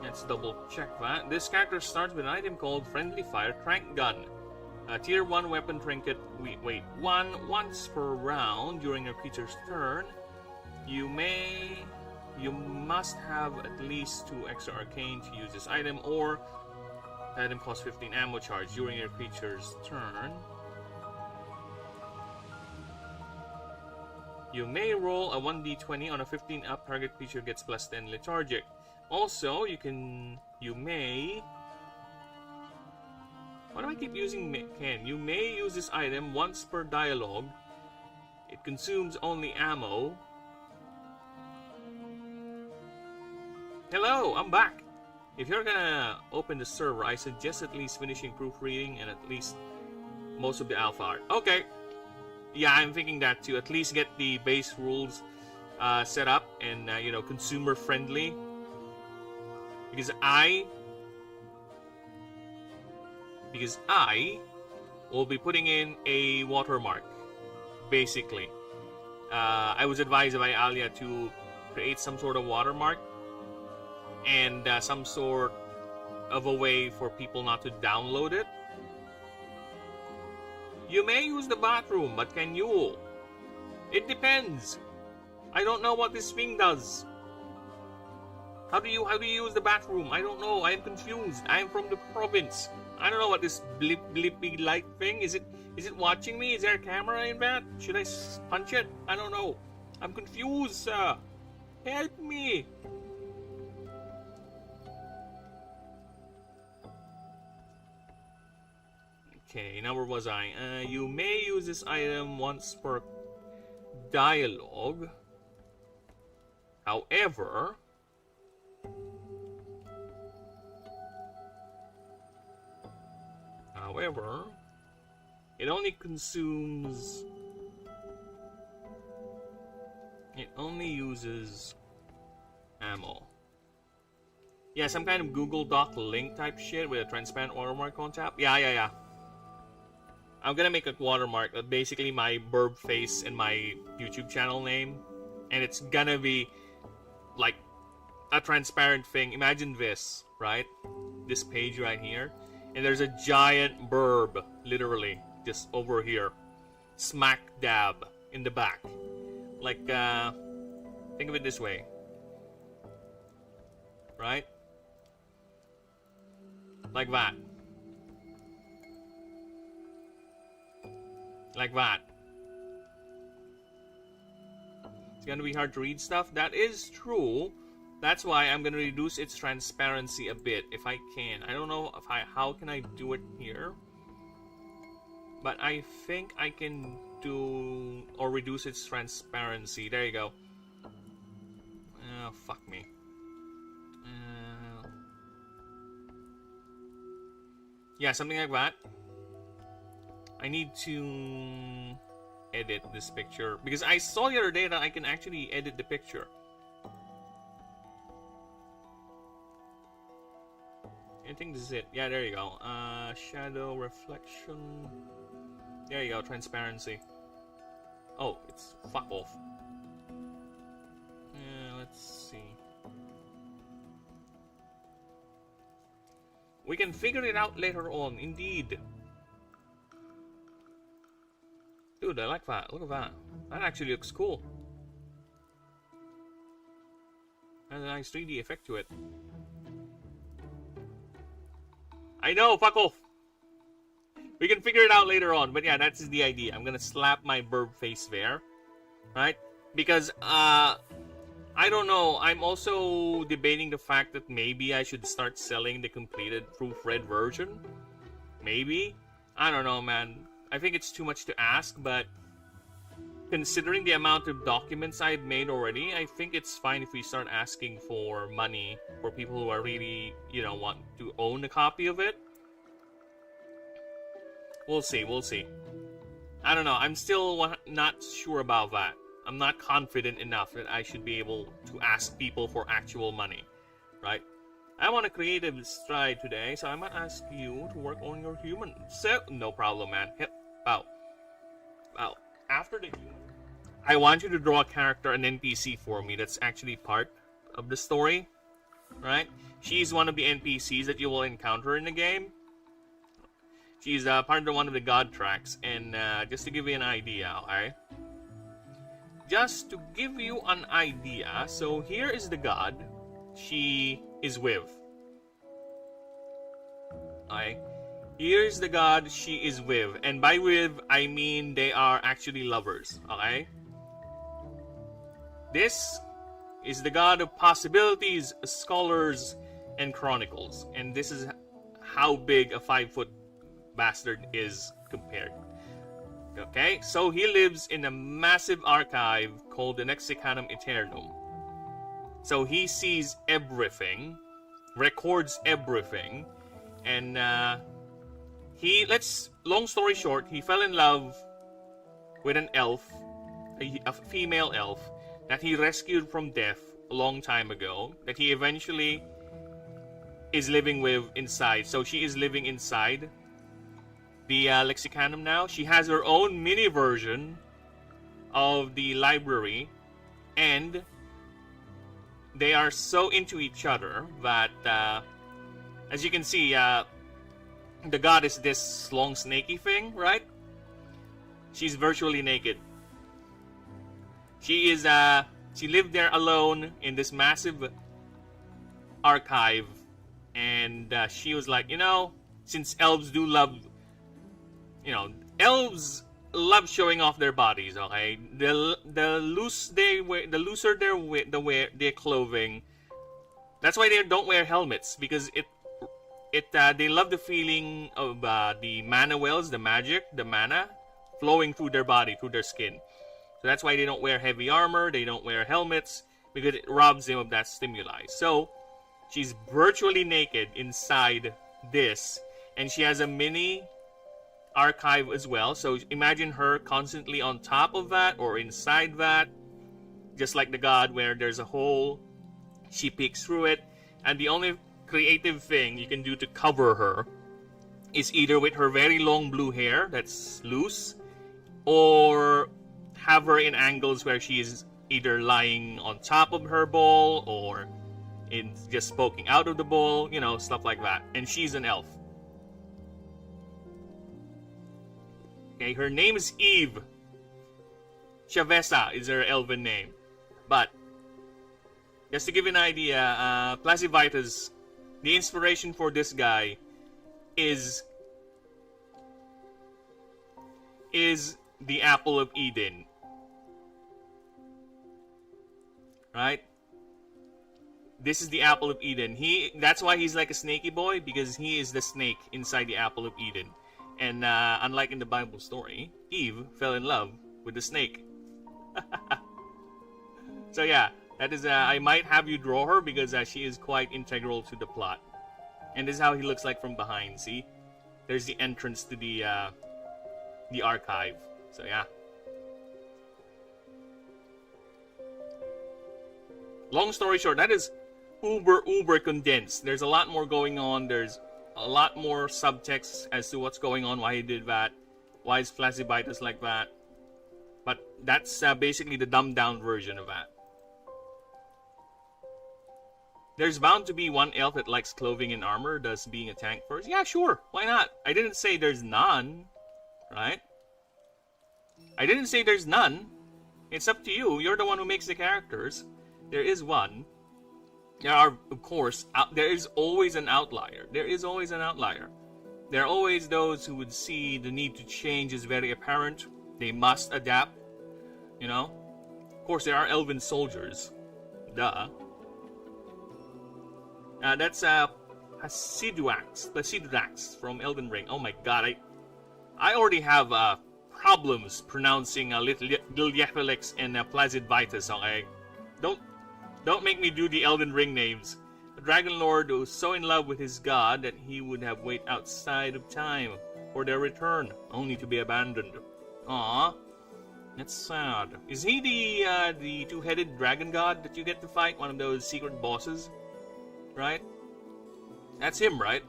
Let's double check that. This character starts with an item called Friendly Fire Crank Gun. A tier 1 weapon trinket. Wait, once per round during your creature's turn. You must have at least 2 extra arcane to use this item, or the item costs 15 ammo charge during your creature's turn. You may roll a 1d20 on a 15 up target creature gets plus 10 lethargic. Also, you may. Why do I keep using can? You may use this item once per dialogue. It consumes only ammo. Hello, I'm back. If you're gonna open the server, I suggest at least finishing proofreading and at least most of the alpha art. Okay. Yeah, I'm thinking that to at least get the base rules set up and consumer friendly. Because I will be putting in a watermark, basically. I was advised by Alia to create some sort of watermark and some sort of a way for people not to download it. You may use the bathroom, but can you? It depends. I don't know what this thing does. How do you use the bathroom? I don't know. I am confused. I am from the province. I don't know what this blippy light thing is. It watching me? Is there a camera in that? Should I punch it? I don't know. I'm confused, sir. Help me. Okay, now where was I? You may use this item once per dialogue. However, it only consumes. It only uses ammo. Yeah, some kind of Google Doc link type shit with a transparent watermark on top. Yeah. I'm gonna make a watermark, basically my burb face and my YouTube channel name, and it's gonna be like a transparent thing. Imagine this, right? This page right here, and there's a giant burb, literally, just over here, smack dab in the back. Like, think of it this way, right? Like that. Like that. It's gonna be hard to read stuff. That is true. That's why I'm gonna reduce its transparency a bit if I can. I don't know how can I do it here, but I think I can do or reduce its transparency. There you go. Fuck me. Yeah, something like that. I need to edit this picture because I saw the other day that I can actually edit the picture. I think this is it. Yeah, there you go. Shadow, reflection. There you go, transparency. Oh, it's fuck off. Let's see. We can figure it out later on, indeed. Dude, I like that. Look at that. That actually looks cool. Has a nice 3D effect to it. I know, fuck off. We can figure it out later on, but yeah, that's the idea. I'm gonna slap my burb face there, right? Because, I don't know. I'm also debating the fact that maybe I should start selling the completed proofread version. Maybe. I don't know, man. I think it's too much to ask, but considering the amount of documents I've made already, I think it's fine if we start asking for money for people who are really, you know, want to own a copy of it. We'll see, we'll see. I don't know. I'm still not sure about that. I'm not confident enough that I should be able to ask people for actual money, right? I want a creative stride today, so I might ask you to work on your human. So, no problem, man. Hip, bow. Bow. After the human, I want you to draw a character, an NPC for me that's actually part of the story, right? She's one of the NPCs that you will encounter in the game. She's part of one of the god tracks, and just to give you an idea, okay? Just to give you an idea, so here is the god she is with. Okay? Here's the god she is with. And by with, I mean they are actually lovers. Okay? This is the god of possibilities, scholars, and chronicles. And this is how big a 5-foot bastard is compared. Okay, so he lives in a massive archive called the Lexicanum Aeternum. So he sees everything, records everything, and long story short, he fell in love with an elf, a female elf, that he rescued from death a long time ago, that he eventually is living with inside. So she is living inside the Lexicanum now. She has her own mini version of the library, and they are so into each other that, as you can see, the god is this long snaky thing, right? She's virtually naked. She lived there alone in this massive archive, and she was like, you know, since elves do love, you know, elves love showing off their bodies. Okay, the looser their clothing. That's why they don't wear helmets, because they love the feeling of the mana wells, the magic, the mana flowing through their body, through their skin. So that's why they don't wear heavy armor. They don't wear helmets, because it robs them of that stimuli. So she's virtually naked inside this, and she has a mini archive as well. So imagine her constantly on top of that or inside that, just like the god, where there's a hole, she peeks through it, and the only creative thing you can do to cover her is either with her very long blue hair that's loose, or have her in angles where she is either lying on top of her bowl or in just poking out of the bowl, you know, stuff like that. And she's an elf. Okay, her name is Eve. Chavesa is her elven name. But just to give you an idea, Placivitas, the inspiration for this guy is the apple of Eden. Right? This is the apple of Eden. That's why he's like a snaky boy, because he is the snake inside the apple of Eden. And unlike in the Bible story, Eve fell in love with the snake. So yeah, that is. I might have you draw her because she is quite integral to the plot. And this is how he looks like from behind. See, there's the entrance to the archive. So yeah. Long story short, that is uber condensed. There's a lot more going on. There's a lot more subtext as to what's going on, why he did that, why is Placivitas like that. But that's basically the dumbed down version of that. There's bound to be one elf that likes clothing and armor, does being a tank first. Yeah, sure, why not? I didn't say there's none, right? I didn't say there's none. It's up to you. You're the one who makes the characters. There is one. There are, of course, there is always an outlier. There is always an outlier. There are always those who would see the need to change is very apparent. They must adapt, you know. Of course, there are elven soldiers. Duh. That's Hasiduax from Elden Ring. Oh my god, I already have problems pronouncing Liliathelix and Placivitas, okay? Don't make me do the Elden Ring names. The Dragon Lord was so in love with his god that he would have waited outside of time for their return, only to be abandoned. Aww, that's sad. Is he the two-headed dragon god that you get to fight? One of those secret bosses, right? That's him, right?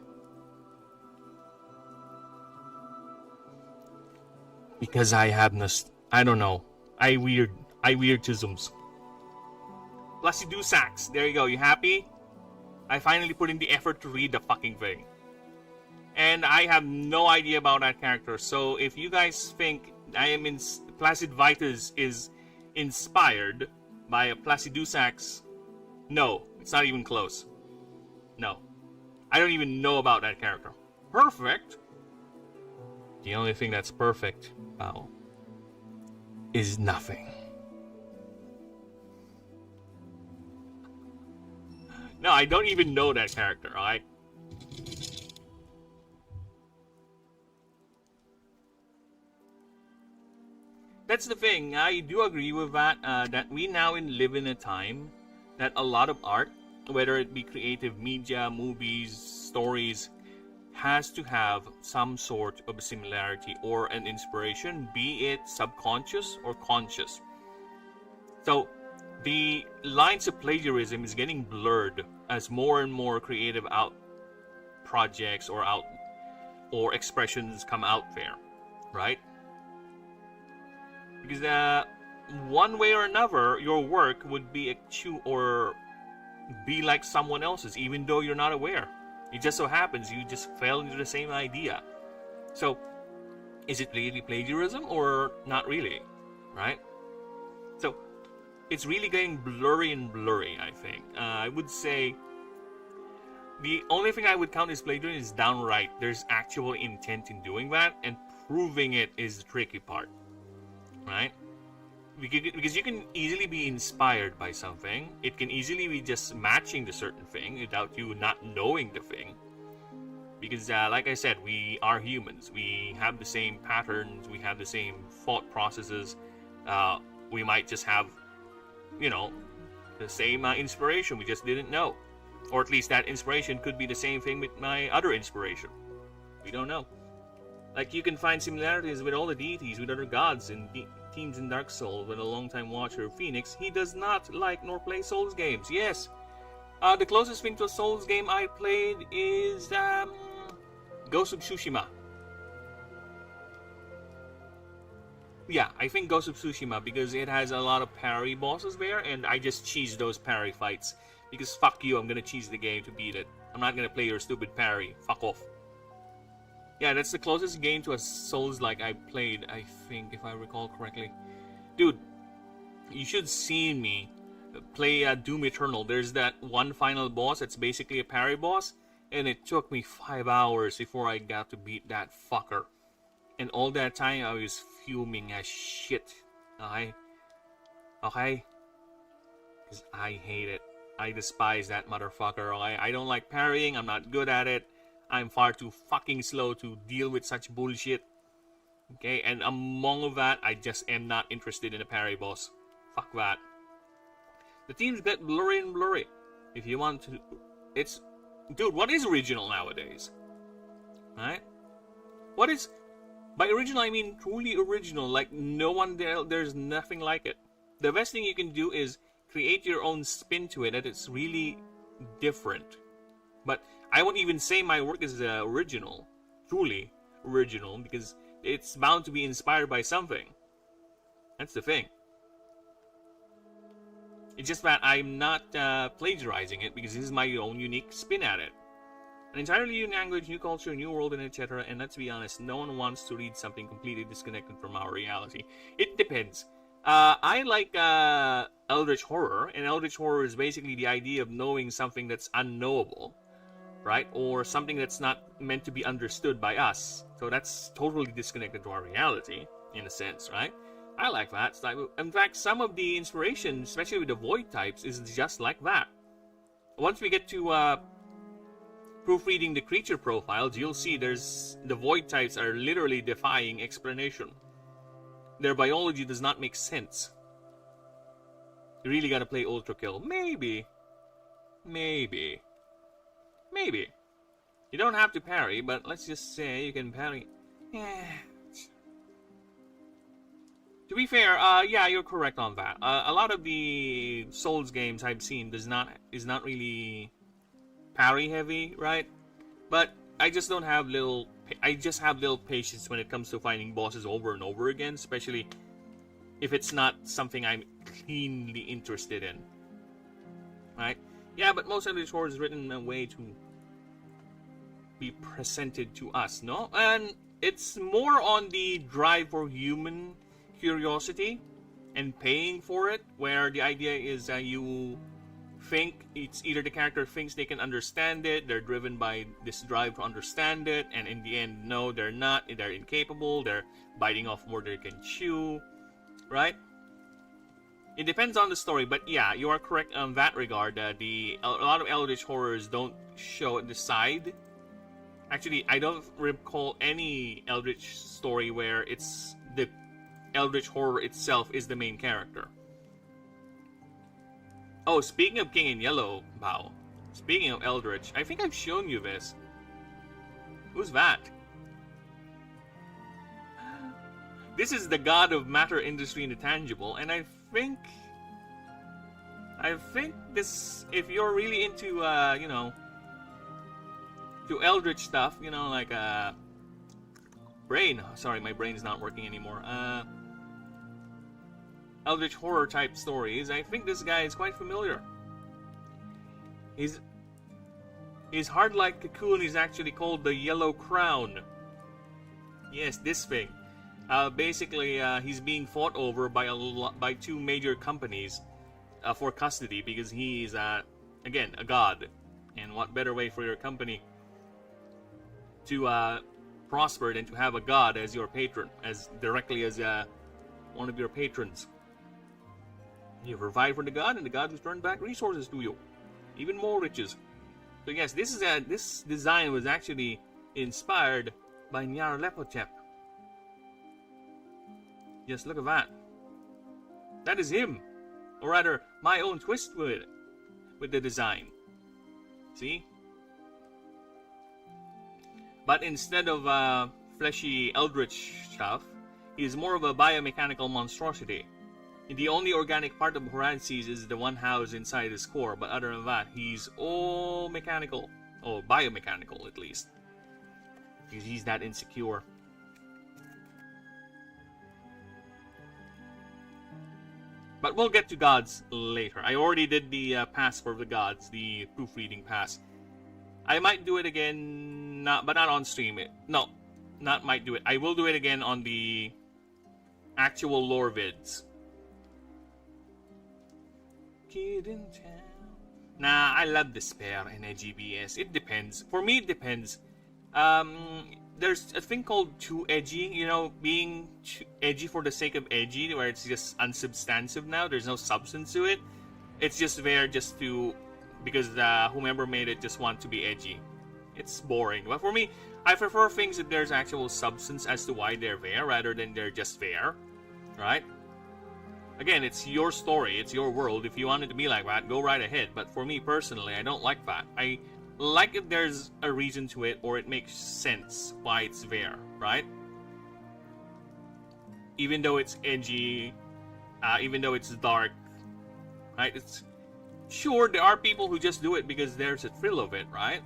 Because I have I don't know. I weirdisms. Placidusax. There you go. You happy? I finally put in the effort to read the fucking thing. And I have no idea about that character. So if you guys think Placivitas is inspired by a Placidusax, no. It's not even close. No. I don't even know about that character. Perfect? The only thing that's perfect, Bao, is nothing. No, I don't even know that character, alright? That's the thing, I do agree with that, that we now live in a time that a lot of art, whether it be creative media, movies, stories, has to have some sort of similarity or an inspiration, be it subconscious or conscious. So, the lines of plagiarism is getting blurred as more and more creative projects or expressions come out there, right? Because one way or another, your work would be be like someone else's, even though you're not aware. It just so happens you just fell into the same idea. So, is it really plagiarism or not really, right? So, it's really getting blurry, I think. I would say the only thing I would count as plagiarism is downright there's actual intent in doing that, and proving it is the tricky part, right? Because you can easily be inspired by something. It can easily be just matching the certain thing without you not knowing the thing. Because like I said, we are humans. We have the same patterns. We have the same thought processes. We might just have, the same inspiration. We just didn't know. Or at least that inspiration could be the same thing with my other inspiration. We don't know. Like, you can find similarities with all the deities, with other gods and teams in Dark Souls. With a long-time watcher of Phoenix, he does not like nor play Souls games. Yes, the closest thing to a Souls game I played is Ghost of Tsushima. Yeah, I think Ghost of Tsushima because it has a lot of parry bosses there, and I just cheese those parry fights. Because fuck you, I'm gonna cheese the game to beat it. I'm not gonna play your stupid parry. Fuck off. Yeah, that's the closest game to a Souls-like I played, I think, if I recall correctly. Dude, you should see me play Doom Eternal. There's that one final boss that's basically a parry boss, and it took me 5 hours before I got to beat that fucker. And all that time, I was fuming as shit. Okay? Okay? Because I hate it. I despise that motherfucker. Okay? I don't like parrying. I'm not good at it. I'm far too fucking slow to deal with such bullshit. Okay? And among all that, I just am not interested in a parry boss. Fuck that. The teams get blurry and blurry. If you want to... It's... Dude, what is original nowadays? Right? What is... By original, I mean truly original. Like, no one there... There's nothing like it. The best thing you can do is create your own spin to it, that it's really different. But I won't even say my work is original. Truly original. Because it's bound to be inspired by something. That's the thing. It's just that I'm not plagiarizing it because this is my own unique spin at it. An entirely new language, new culture, new world, and etc. And let's be honest, no one wants to read something completely disconnected from our reality. It depends. I like Eldritch Horror, and Eldritch Horror is basically the idea of knowing something that's unknowable, right? Or something that's not meant to be understood by us. So that's totally disconnected to our reality, in a sense, right? I like that. In fact, some of the inspiration, especially with the void types, is just like that. Once we get to proofreading the creature profiles, you'll see the void types are literally defying explanation. Their biology does not make sense. You really gotta play Ultra Kill. Maybe. Maybe. Maybe. You don't have to parry, but let's just say you can parry. To be fair, yeah, you're correct on that. A lot of the Souls games I've seen is not really parry heavy, right? But I just don't have little patience when it comes to finding bosses over and over again, especially if it's not something I'm keenly interested in. Right? Yeah, but most of the horror is written in a way to be presented to us, no? And it's more on the drive for human curiosity and paying for it, where the idea is you think it's either the character thinks they can understand it, they're driven by this drive to understand it, and in the end, no, they're not, they're incapable, they're biting off more than they can chew, right? It depends on the story, but yeah, you are correct on that regard. A lot of Eldritch horrors don't show the side. Actually, I don't recall any Eldritch story where it's the Eldritch horror itself is the main character. Oh, speaking of King in Yellow, Bao. Speaking of Eldritch, I think I've shown you this. Who's that? This is the god of matter, industry, and the tangible, and I think this, if you're really into, you know, to Eldritch stuff, you know, like, brain. Sorry, my brain's not working anymore. Eldritch horror type stories, I think this guy is quite familiar. His heart-like cocoon is actually called the Yellow Crown. Yes, this thing. Basically, he's being fought over by two major companies for custody because he's, again, a god. And what better way for your company to prosper than to have a god as your patron, as directly as one of your patrons. You provide for the god, and the god returns back resources to you, even more riches. So yes, this design was actually inspired by Nyarlathotep. Yes, look at that. That is him, or rather, my own twist with the design. See? But instead of fleshy eldritch stuff, he is more of a biomechanical monstrosity. The only organic part of Horadses is the one housed inside his core, but other than that, he's all mechanical. Or biomechanical, at least. because he's that insecure. But we'll get to gods later. I already did the pass for the gods, the proofreading pass. I might do it again, but not on stream. Might do it. I will do it again on the actual lore vids. Kid in town. Nah, I love despair in a GBS. It depends. For me, it depends. There's a thing called too edgy, you know, being edgy for the sake of edgy, where it's just unsubstantive now. There's no substance to it. It's just there just to, because whomever made it just want to be edgy. It's boring. But for me, I prefer things that there's actual substance as to why they're there, rather than they're just there, right? Again, it's your story, it's your world. If you want it to be like that, go right ahead. But for me personally, I don't like that. I like if there's a reason to it, or it makes sense why it's there, right? Even though it's edgy, even though it's dark, right? It's sure there are people who just do it because there's a thrill of it, right?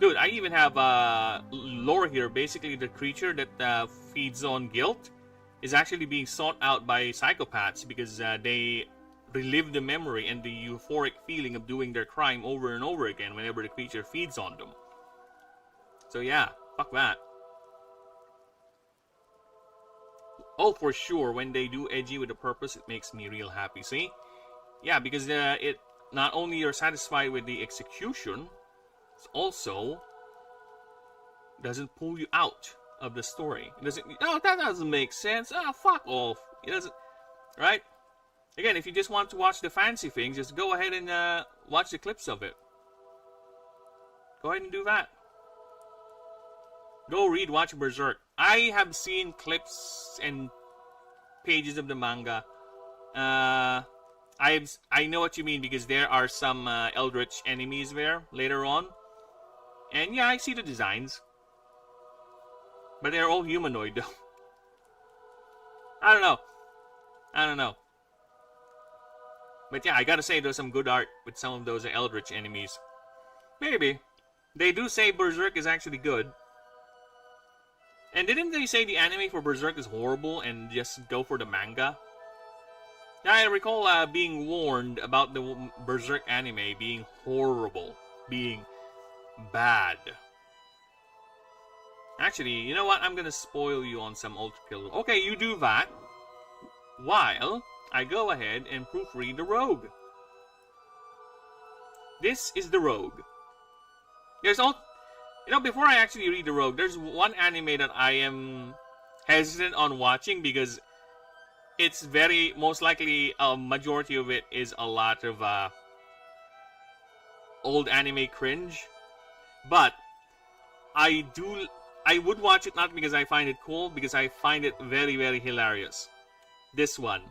Dude, I even have lore here. Basically, the creature that feeds on guilt is actually being sought out by psychopaths because they relive the memory and the euphoric feeling of doing their crime over and over again whenever the creature feeds on them. So yeah, fuck that. Oh, for sure, when they do edgy with a purpose, it makes me real happy, see? Yeah, because it not only you're satisfied with the execution, it also doesn't pull you out of the story. It doesn't, oh, that doesn't make sense. Ah, fuck off. It doesn't, right? Again, if you just want to watch the fancy things, just go ahead and watch the clips of it. Go ahead and do that. Go watch Berserk. I have seen clips and pages of the manga. I know what you mean because there are some eldritch enemies there later on. And yeah, I see the designs. But they're all humanoid though. I don't know. But yeah, I gotta say there's some good art with some of those eldritch enemies. Maybe. They do say Berserk is actually good. And didn't they say the anime for Berserk is horrible and just go for the manga? Yeah, I recall being warned about the Berserk anime being horrible. Being bad. Actually, you know what? I'm gonna spoil you on some Ultra Killer. Okay, you do that. While I go ahead and proofread the Rogue. This is the Rogue. There's all, you know, before I actually read the Rogue, there's one anime that I am hesitant on watching because it's very, most likely, a majority of it is a lot of old anime cringe. But I would watch it not because I find it cool, because I find it very, very hilarious. This one.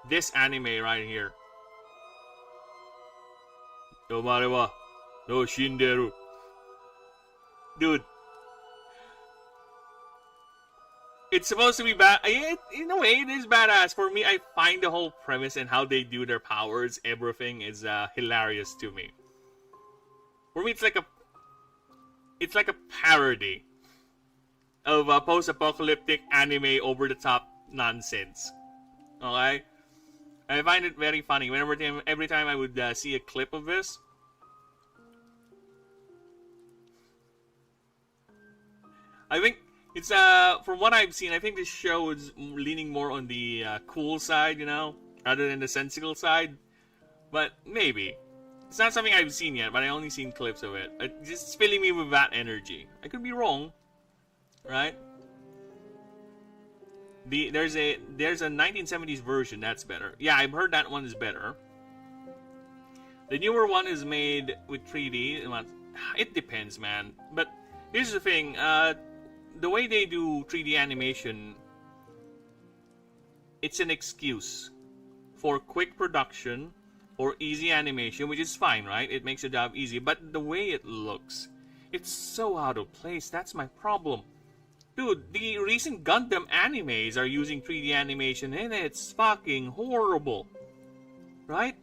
This anime right here. Tomare wa no shinderu. Dude. It's supposed to be bad. In a way, it is badass. For me, I find the whole premise and how they do their powers, everything is hilarious to me. For me, it's like a parody of a post-apocalyptic anime over-the-top nonsense. Okay? I find it very funny. Every time I would see a clip of this, I think it's from what I've seen, I think this show is leaning more on the cool side, you know, rather than the sensical side. But maybe it's not something I've seen yet, but I only seen clips of it. It's just filling me with that energy. I could be wrong, right? There's a 1970s version that's better. Yeah, I've heard that one is better. The newer one is made with 3D. It depends, man. But here's the thing: the way they do 3D animation, it's an excuse for quick production or easy animation, which is fine, right? It makes the job easy. But the way it looks, it's so out of place. That's my problem. Dude, the recent Gundam animes are using 3D animation and it's fucking horrible. Right?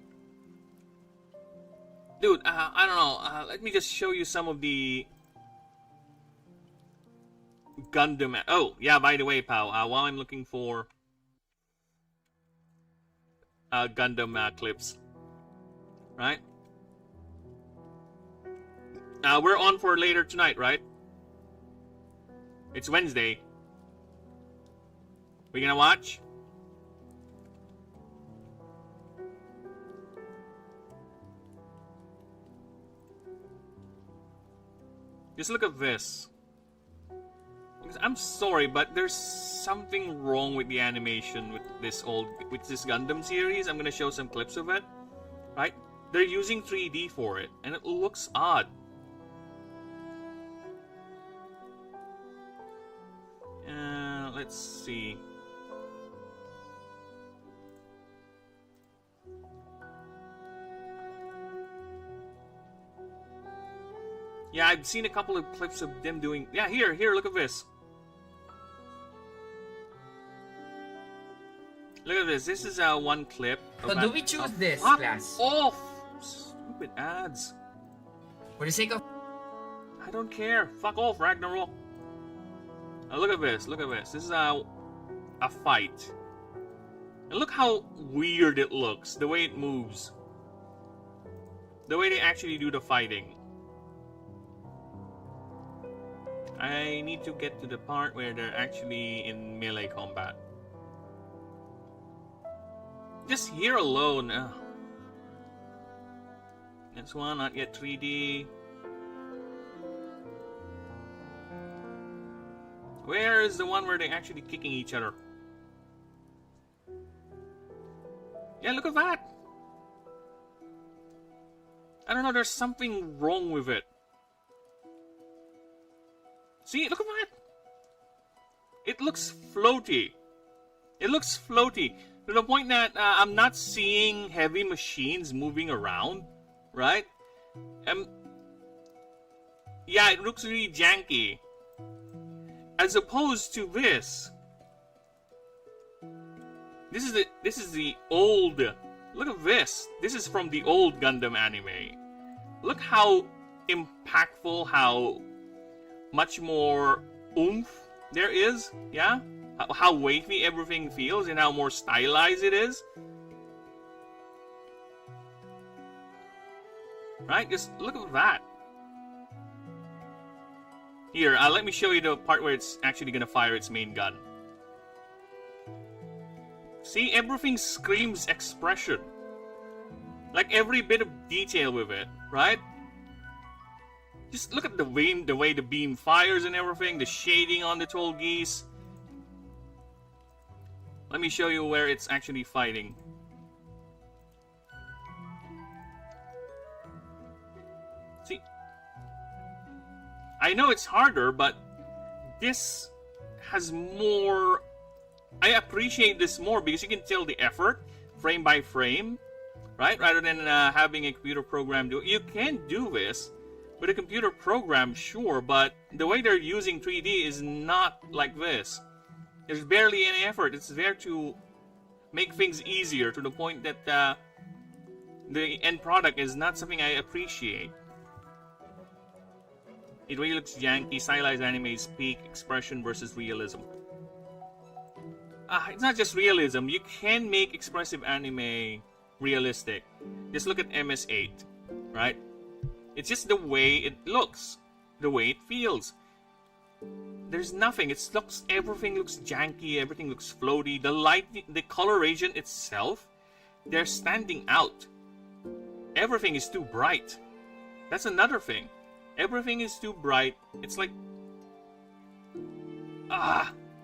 Dude, I don't know. Let me just show you some of the Gundam. Oh, yeah, by the way, pal, while I'm looking for Gundam clips, right? We're on for later tonight, right? It's Wednesday. We gonna watch? Just look at this. I'm sorry, but there's something wrong with the animation with this Gundam series. I'm gonna show some clips of it. Right? They're using 3D for it, and it looks odd. Let's see. Yeah, I've seen a couple of clips of them doing... Yeah, here, look at this. Look at this. This is one clip. So do we choose this class? Off! Stupid ads. For the sake of... I don't care. Fuck off, Ragnarok. Look at this. Look at this. This is a fight. And look how weird it looks. The way it moves. The way they actually do the fighting. I need to get to the part where they're actually in melee combat. Just here alone. Next one, not yet 3D. Where is the one where they're actually kicking each other? Yeah, look at that. I don't know, there's something wrong with it. See, look at that. It looks floaty. It looks floaty. To the point that I'm not seeing heavy machines moving around. Right? Yeah, it looks really janky. As opposed to this. This is the old... Look at this. This is from the old Gundam anime. Look how impactful, how much more oomph there is. Yeah? How weighty everything feels and how more stylized it is. Right? Just look at that. Here, let me show you the part where it's actually gonna fire its main gun. See, everything screams expression. Like every bit of detail with it, right? Just look at the way the beam fires and everything, the shading on the tall geese. Let me show you where it's actually fighting. See? I know it's harder, but this has more... I appreciate this more because you can tell the effort, frame by frame, right? Rather than having a computer program do it. You can do this with a computer program, sure, but the way they're using 3D is not like this. There's barely any effort. It's there to make things easier to the point that the end product is not something I appreciate. It really looks janky. Stylized anime's peak expression versus realism. It's not just realism. You can make expressive anime realistic. Just look at MS8, right? It's just the way it looks, the way it feels. There's nothing. Everything looks janky. Everything looks floaty. The light, the coloration itself, they're standing out. Everything is too bright. That's another thing. Everything is too bright. It's like,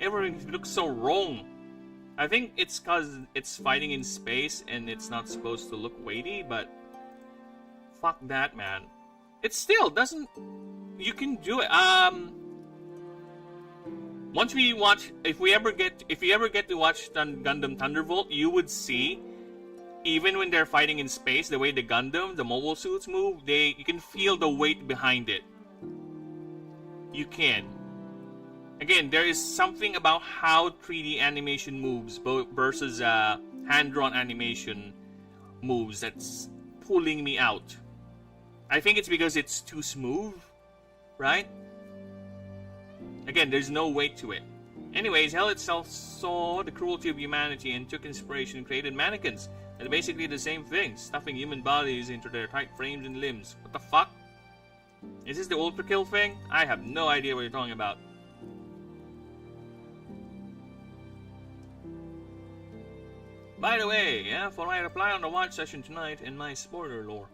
everything looks so wrong. I think it's because it's fighting in space and it's not supposed to look weighty, but fuck that, man. It still doesn't... You can do it. Once we watch... If you ever get to watch Gundam Thunderbolt, you would see, even when they're fighting in space, the way the Gundam, the mobile suits move, you can feel the weight behind it. You can. Again, there is something about how 3D animation moves versus hand-drawn animation moves that's pulling me out. I think it's because it's too smooth, right? Again, there's no weight to it. Anyways, hell itself saw the cruelty of humanity and took inspiration and created mannequins. They're basically the same thing, stuffing human bodies into their tight frames and limbs. What the fuck? Is this the ultra kill thing? I have no idea what you're talking about. By the way, yeah, for my reply on the watch session tonight and my spoiler lore.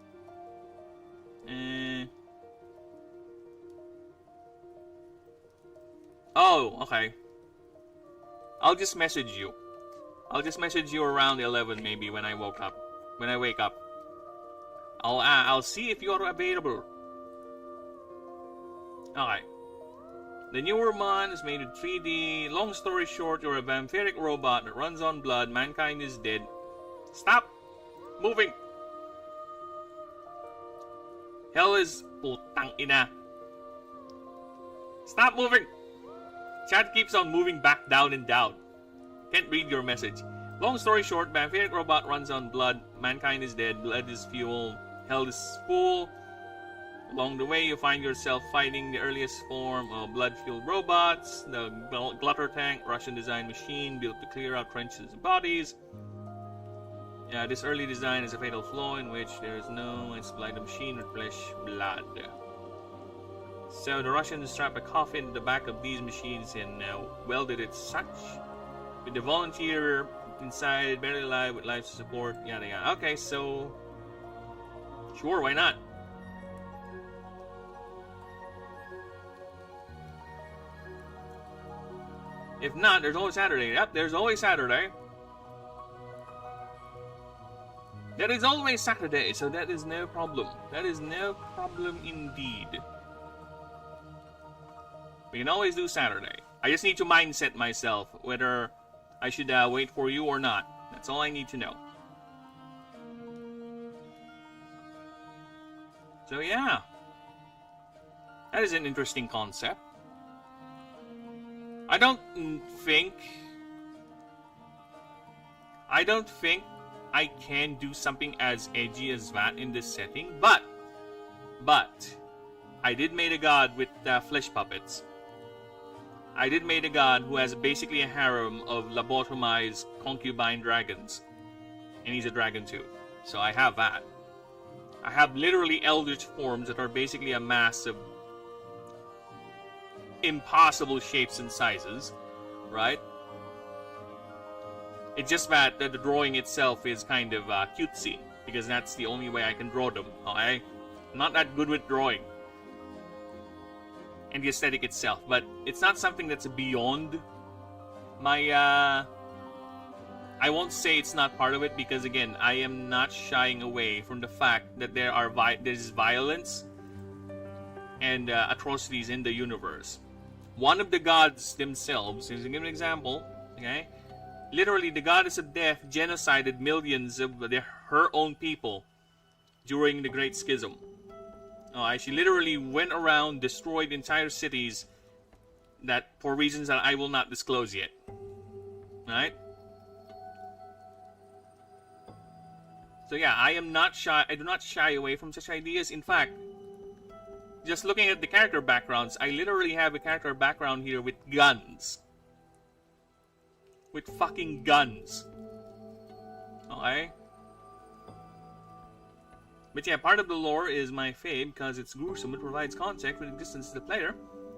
Oh, okay. I'll just message you. I'll just message you around 11 maybe when I wake up. I'll see if you're available. Okay. The newer mon is made in 3D. Long story short, you're a vampiric robot that runs on blood. Mankind is dead. Stop moving. Hell is putang ina. Stop moving. Chat keeps on moving back down and down. Can't read your message. Long story short, vampiric robot runs on blood. Mankind is dead. Blood is fuel. Hell is full. Along the way, you find yourself fighting the earliest form of blood-fueled robots, the Glutter Tank, Russian-designed machine built to clear out trenches of bodies. This early design is a fatal flaw in which there is no supply the machine with flesh blood. So the Russians strap a coffin to the back of these machines and welded it such, with the volunteer inside barely alive with life support, yada yada. Okay, so sure, why not? If not, there's always Saturday. Yep, there's always Saturday. There is always Saturday, so that is no problem. That is no problem indeed. We can always do Saturday. I just need to mindset myself whether I should wait for you or not. That's all I need to know. So yeah. That is an interesting concept. I don't think I can do something as edgy as that in this setting, but I did made a god with flesh puppets. I did made a god who has basically a harem of lobotomized concubine dragons, and he's a dragon too. So I have that. I have literally eldritch forms that are basically a mass of impossible shapes and sizes, right? It's just that the drawing itself is kind of cutesy, because that's the only way I can draw them, okay? I'm not that good with drawing and the aesthetic itself, but it's not something that's beyond my I won't say it's not part of it, because again, I am not shying away from the fact that there's violence and atrocities in the universe. One of the gods themselves, to give an example, okay? Literally, the goddess of death genocided millions of her own people during the Great Schism. She literally went around, destroyed entire cities that for reasons that I will not disclose yet. Right? So yeah, I am not shy. I do not shy away from such ideas. In fact, just looking at the character backgrounds, I literally have a character background here with guns. With fucking guns. Okay? But yeah, part of the lore is my fave because it's gruesome. It provides context with existence to the player.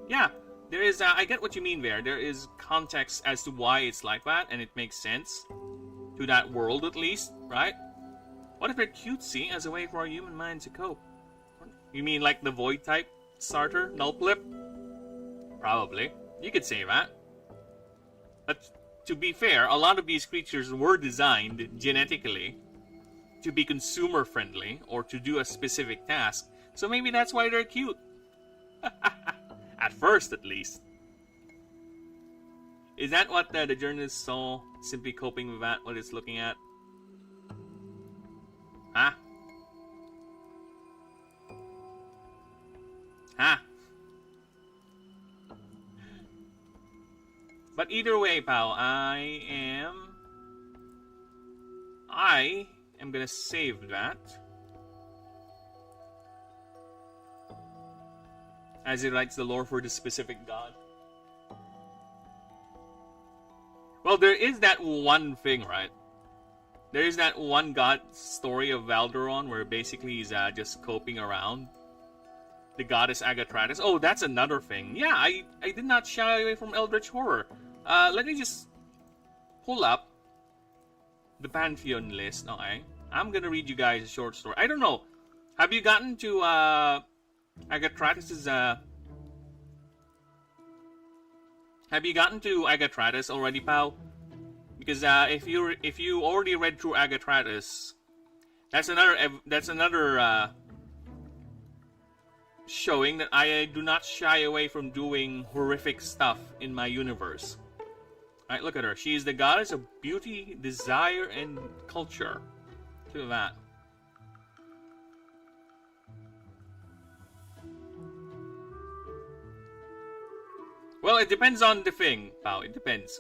Yeah, there is, I get what you mean there. There is context as to why it's like that, and it makes sense. To that world, at least, right? What if they're cutesy as a way for our human mind to cope? You mean like the void type starter, Nullplip? Probably. You could say that. But to be fair, a lot of these creatures were designed genetically to be consumer friendly or to do a specific task. So maybe that's why they're cute. At first, at least. Is that what the journalist saw? Simply coping with that, what it's looking at? Huh? Huh? But either way, pal, I am gonna save that. As it writes the lore for the specific god. Well, there is that one thing, right? There is that one god story of Valderon where basically he's just coping around. The goddess Agatratis. Oh, that's another thing. Yeah, I did not shy away from Eldritch Horror. Let me just pull up the Pantheon list, okay? I'm gonna read you guys a short story. I don't know. Have you gotten to Agatratis' Have you gotten to Agatratis already, pal? Because if you already read through Agatratis, that's another showing that I do not shy away from doing horrific stuff in my universe. Alright, look at her. She is the goddess of beauty, desire, and culture. Look at that. Well, it depends on the thing, pal. It depends.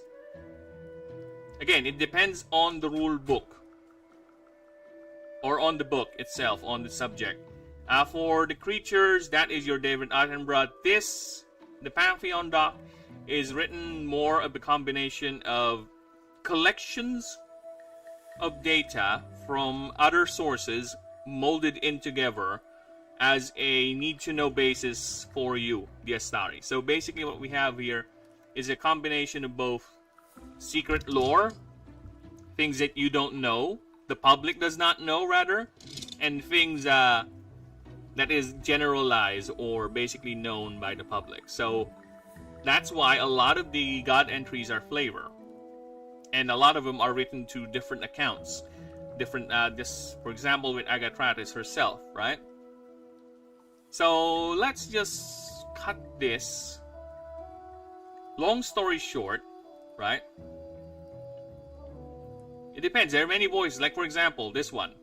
Again, it depends on the rule book. Or on the book itself, on the subject. For the creatures, that is your David Attenborough. The Pantheon doc, is written more of a combination of collections of data from other sources molded in together as a need-to-know basis for you, the Astari. So basically what we have here is a combination of both secret lore, things that you don't know, the public does not know rather, and things that is generalized or basically known by the public. So that's why a lot of the god entries are flavor. And a lot of them are written to different accounts. This, for example, with Agatratis herself, right? So let's just cut this. Long story short, right? It depends. There are many voices. Like for example, this one.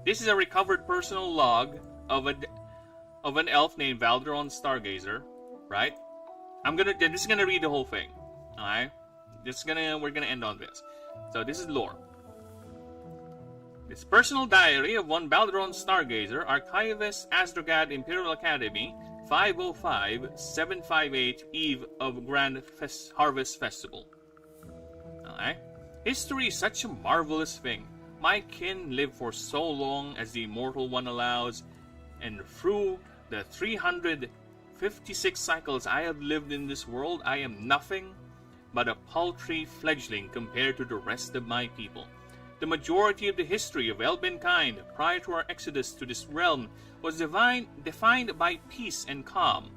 This is a recovered personal log of an elf named Valderon Stargazer, right? I'm just gonna read the whole thing. Alright? We're gonna end on this. So this is lore. This personal diary of one Balderon Stargazer, Archivist Astrogad Imperial Academy, 505-758 Eve of Grand Harvest Festival. Alright? History is such a marvelous thing. My kin lived for so long as the immortal one allows, and through the 356 cycles I have lived in this world, I am nothing but a paltry fledgling compared to the rest of my people. The majority of the history of Elbenkind prior to our exodus to this realm was defined by peace and calm,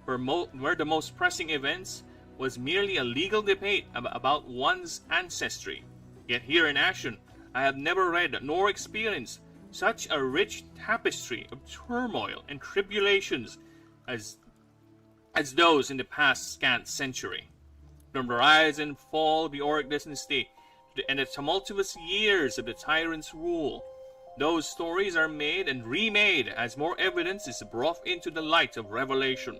where the most pressing events was merely a legal debate about one's ancestry. Yet here in Ashen, I have never read nor experienced such a rich tapestry of turmoil and tribulations as those in the past scant century. From the rise and fall of the Auric dynasty and the tumultuous years of the tyrant's rule, those stories are made and remade as more evidence is brought into the light of revelation.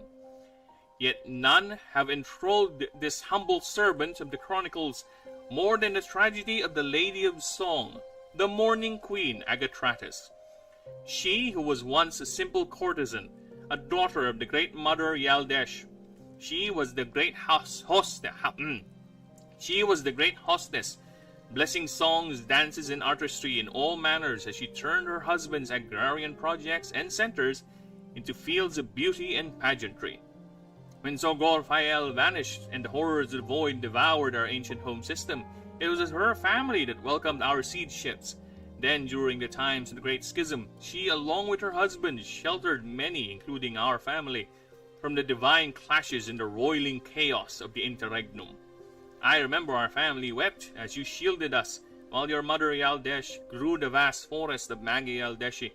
Yet none have enthralled this humble servant of the chronicles more than the tragedy of the Lady of Song, the Mourning Queen Agatratis. She who was once a simple courtesan, a daughter of the great mother Yaldesh. She was the great hostess, blessing songs, dances, and artistry in all manners as she turned her husband's agrarian projects and centers into fields of beauty and pageantry. When Zogor Fael vanished and the horrors of the void devoured our ancient home system, it was her family that welcomed our siege ships. Then, during the times of the Great Schism, she, along with her husband, sheltered many, including our family, from the divine clashes and the roiling chaos of the interregnum. I remember our family wept as you shielded us, while your mother Yaldesh grew the vast forest of Magi Yaldeshi.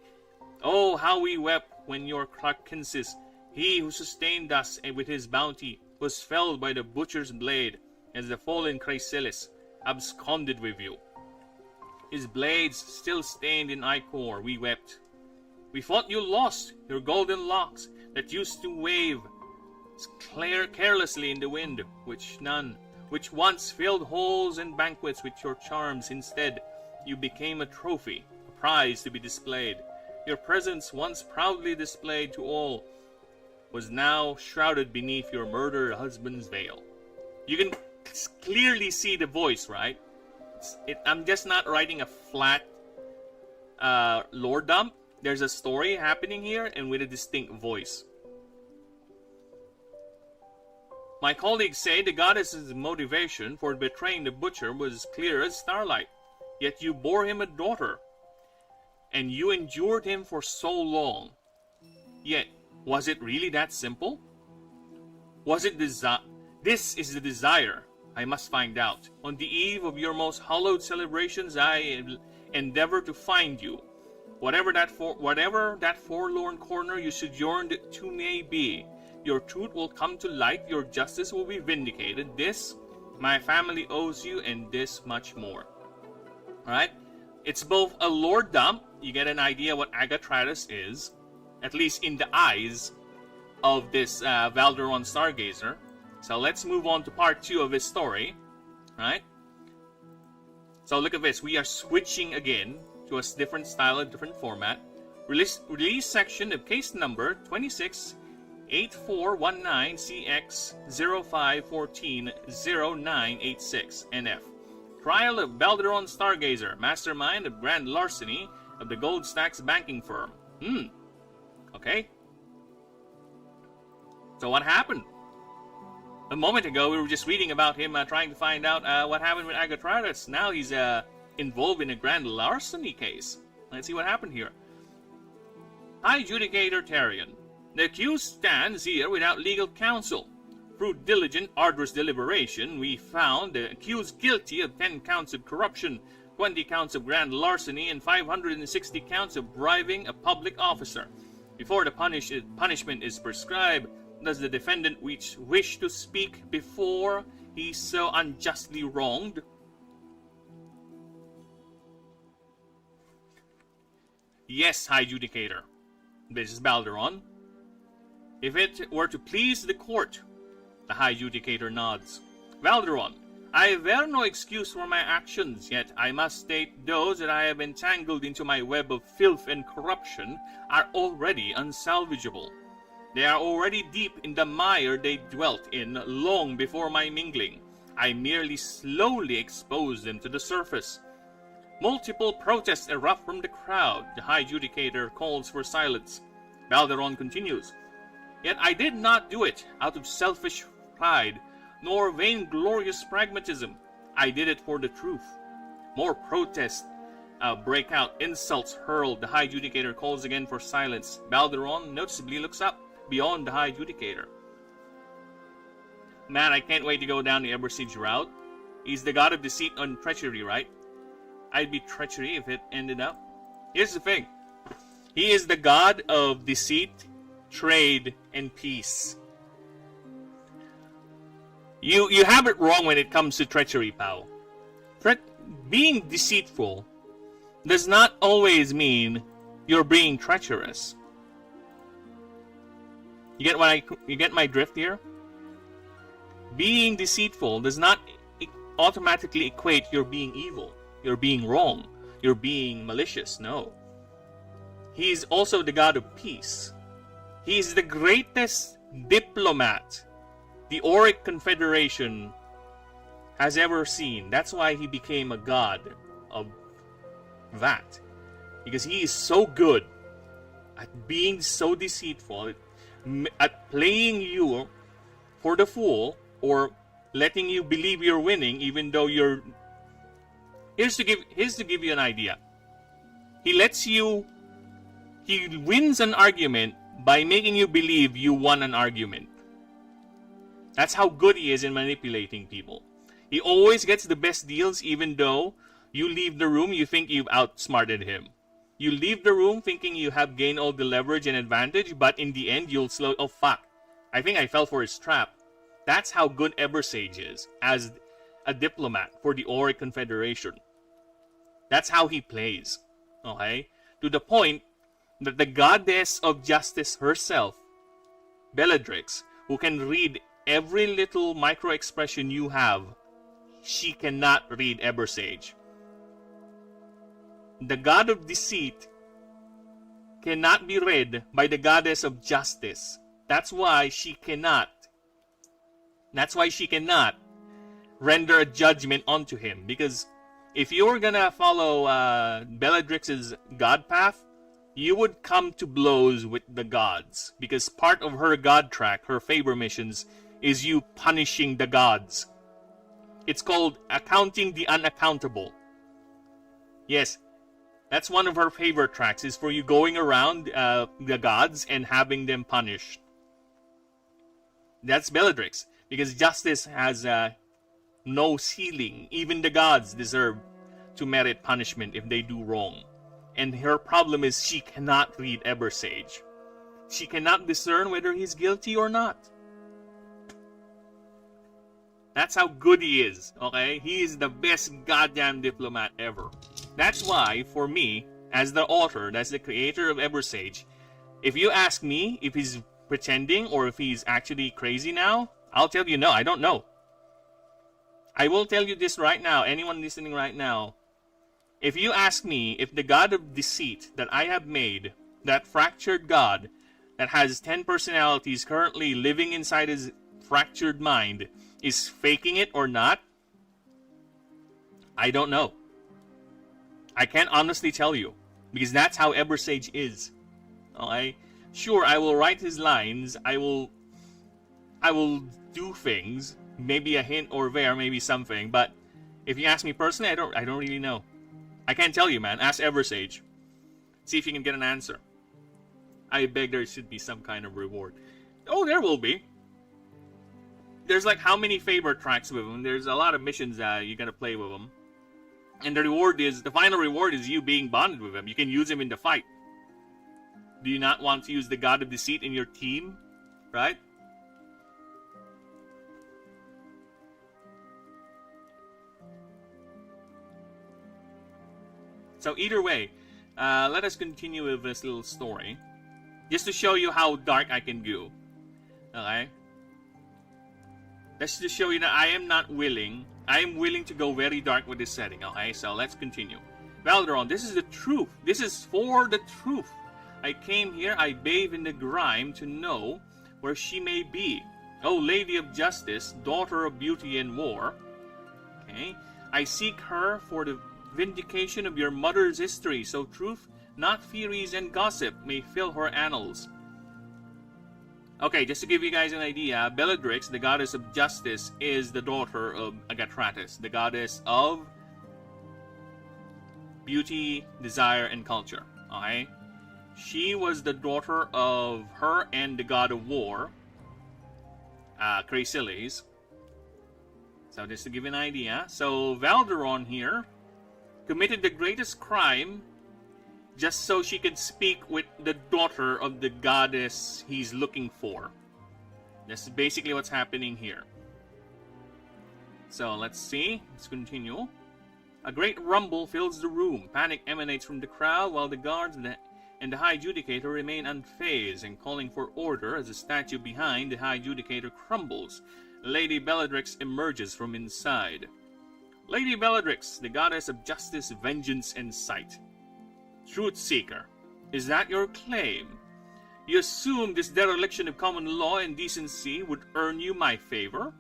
Oh, how we wept when your Clarkensis, he who sustained us with his bounty, was felled by the butcher's blade, as the fallen Chrysalis absconded with you. His blades still stained in ichor, we wept. We thought you lost your golden locks that used to wave carelessly in the wind, which once filled halls and banquets with your charms. Instead, you became a trophy, a prize to be displayed. Your presence, once proudly displayed to all, was now shrouded beneath your murdered husband's veil. You can clearly see the voice, right? I'm just not writing a flat lore dump. There's a story happening here and with a distinct voice. My colleagues say the goddess's motivation for betraying the butcher was clear as starlight. Yet you bore him a daughter, and you endured him for so long. Yet, was it really that simple? Was it this is the desire? I must find out. On the eve of your most hallowed celebrations, I endeavor to find you. Whatever that forlorn corner you sojourned to may be, your truth will come to light, your justice will be vindicated. This, my family owes you, and this much more. Alright? It's both a lore dump, you get an idea what Agatratus is, at least in the eyes of this Valderon Stargazer. So let's move on to part 2 of his story. Right? So look at this. We are switching again to a different style, a different format. Release section of case number 268419CX05140986 NF. Trial of Valderon Stargazer, mastermind of grand larceny of the Gold Stacks banking firm. Okay. So what happened? A moment ago, we were just reading about him trying to find out what happened with Agatratus. Now he's involved in a grand larceny case. Let's see what happened here. High Judicator Tarion. The accused stands here without legal counsel. Through diligent, arduous deliberation, we found the accused guilty of 10 counts of corruption, 20 counts of grand larceny, and 560 counts of bribing a public officer. Before the punishment is prescribed, does the defendant wish to speak before he's so unjustly wronged? Yes, High Judicator. This is Balderon. If it were to please the court, the High Judicator nods. Valderon, I bear no excuse for my actions, yet I must state those that I have entangled into my web of filth and corruption are already unsalvageable. They are already deep in the mire they dwelt in long before my mingling. I merely slowly exposed them to the surface. Multiple protests erupt from the crowd. The High Judicator calls for silence. Valderon continues. Yet I did not do it out of selfish pride, nor vainglorious pragmatism. I did it for the truth. More protests break out, insults hurled. The High Judicator calls again for silence. Valderon noticeably looks up beyond the High Judicator. Man, I can't wait to go down the Ebersiege route. He's the god of deceit and treachery, right? I'd be treachery if it ended up. Here's the thing. He is the god of deceit, trade, and peace. You have it wrong when it comes to treachery, pal. Being deceitful does not always mean you're being treacherous. You get my drift here? Being deceitful does not automatically equate you're being evil, you're being wrong, you're being malicious. No. He's also the god of peace. He's the greatest diplomat the Auric Confederation has ever seen. That's why he became a god of that. Because he is so good at being so deceitful, at playing you for the fool, or letting you believe you're winning even though you're... Here's to give you an idea. He wins an argument by making you believe you won an argument. That's how good he is in manipulating people. He always gets the best deals even though you leave the room, you think you've outsmarted him. You leave the room thinking you have gained all the leverage and advantage, but in the end, you'll oh fuck, I think I fell for his trap. That's how good Ebersage is as a diplomat for the Auric Confederation. That's how he plays. Okay? To the point that the goddess of justice herself, Bellatrix, who can read every little micro-expression you have, she cannot read Ebersage. The god of deceit cannot be read by the goddess of justice. That's why she cannot render a judgment onto him. Because if you were gonna follow Bellatrix's god path, you would come to blows with the gods. Because part of her god track, her favor missions, is you punishing the gods. It's called accounting the unaccountable. Yes, that's one of her favor tracks, is for you going around the gods and having them punished. That's Bellatrix. Because justice has no ceiling. Even the gods deserve to merit punishment if they do wrong. And her problem is she cannot read Ebersage. She cannot discern whether he's guilty or not. That's how good he is, okay? He is the best goddamn diplomat ever. That's why, for me, as the author, as the creator of Ebersage, if you ask me if he's pretending or if he's actually crazy now, I'll tell you no, I don't know. I will tell you this right now, anyone listening right now. If you ask me if the god of deceit that I have made, that fractured god that has 10 personalities currently living inside his fractured mind, is faking it or not, I don't know. I can't honestly tell you, because that's how Ebersage is. Okay? Sure, I will write his lines, I will do things, maybe a hint or there, maybe something, but if you ask me personally, I don't really know. I can't tell you, man. Ask Ebersage. See if you can get an answer. I beg there should be some kind of reward. Oh, there will be. There's like how many favor tracks with him. There's a lot of missions you're gonna play with him. And the final reward is you being bonded with him. You can use him in the fight. Do you not want to use the God of Deceit in your team? Right? So either way, let us continue with this little story. Just to show you how dark I can go. Okay? Let's just show you that I am not willing. I am willing to go very dark with this setting. Okay? So let's continue. Valderon, this is the truth. This is for the truth. I came here, I bathe in the grime to know where she may be. O Lady of Justice, daughter of beauty and war. Okay? I seek her for the vindication of your mother's history, so truth, not theories and gossip, may fill her annals. Okay, just to give you guys an idea, Bellatrix, the goddess of justice, is the daughter of Agatratis, the goddess of beauty, desire, and culture. Okay? She was the daughter of her and the god of war, Chrysilis. So just to give you an idea. So Valderon here committed the greatest crime just so she could speak with the daughter of the goddess he's looking for. That's basically what's happening here. So let's see. Let's continue. A great rumble fills the room. Panic emanates from the crowd while the guards and the High Judicator remain unfazed and calling for order as the statue behind the High Judicator crumbles. Lady Bellatrix emerges from inside. Lady Bellatrix, the goddess of justice, vengeance, and sight. Truth Seeker, is that your claim? You assume this dereliction of common law and decency would earn you my favor?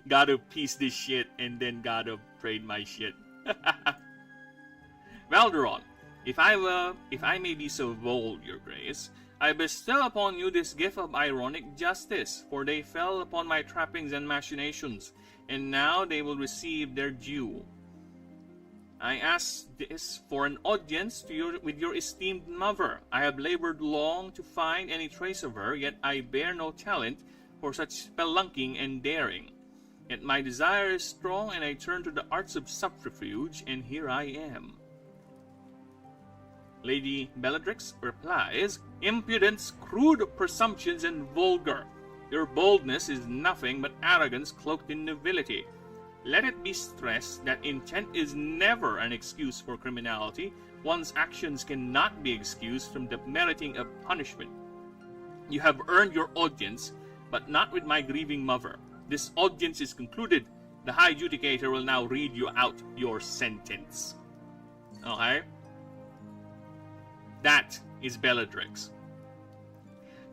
Gotta piece this shit and then gotta trade my shit. Valderon, if I may be so bold, your grace, I bestow upon you this gift of ironic justice, for they fell upon my trappings and machinations, and now they will receive their due. I ask this for an audience with your esteemed mother. I have labored long to find any trace of her, yet I bear no talent for such spelunking and daring. Yet my desire is strong, and I turn to the arts of subterfuge, and here I am. Lady Bellatrix replies, impudence, crude presumptions, and vulgar. Your boldness is nothing but arrogance cloaked in nobility. Let it be stressed that intent is never an excuse for criminality. One's actions cannot be excused from the meriting of punishment. You have earned your audience, but not with my grieving mother. This audience is concluded. The High Judicator will now read you out your sentence. Okay? That is Bellatrix.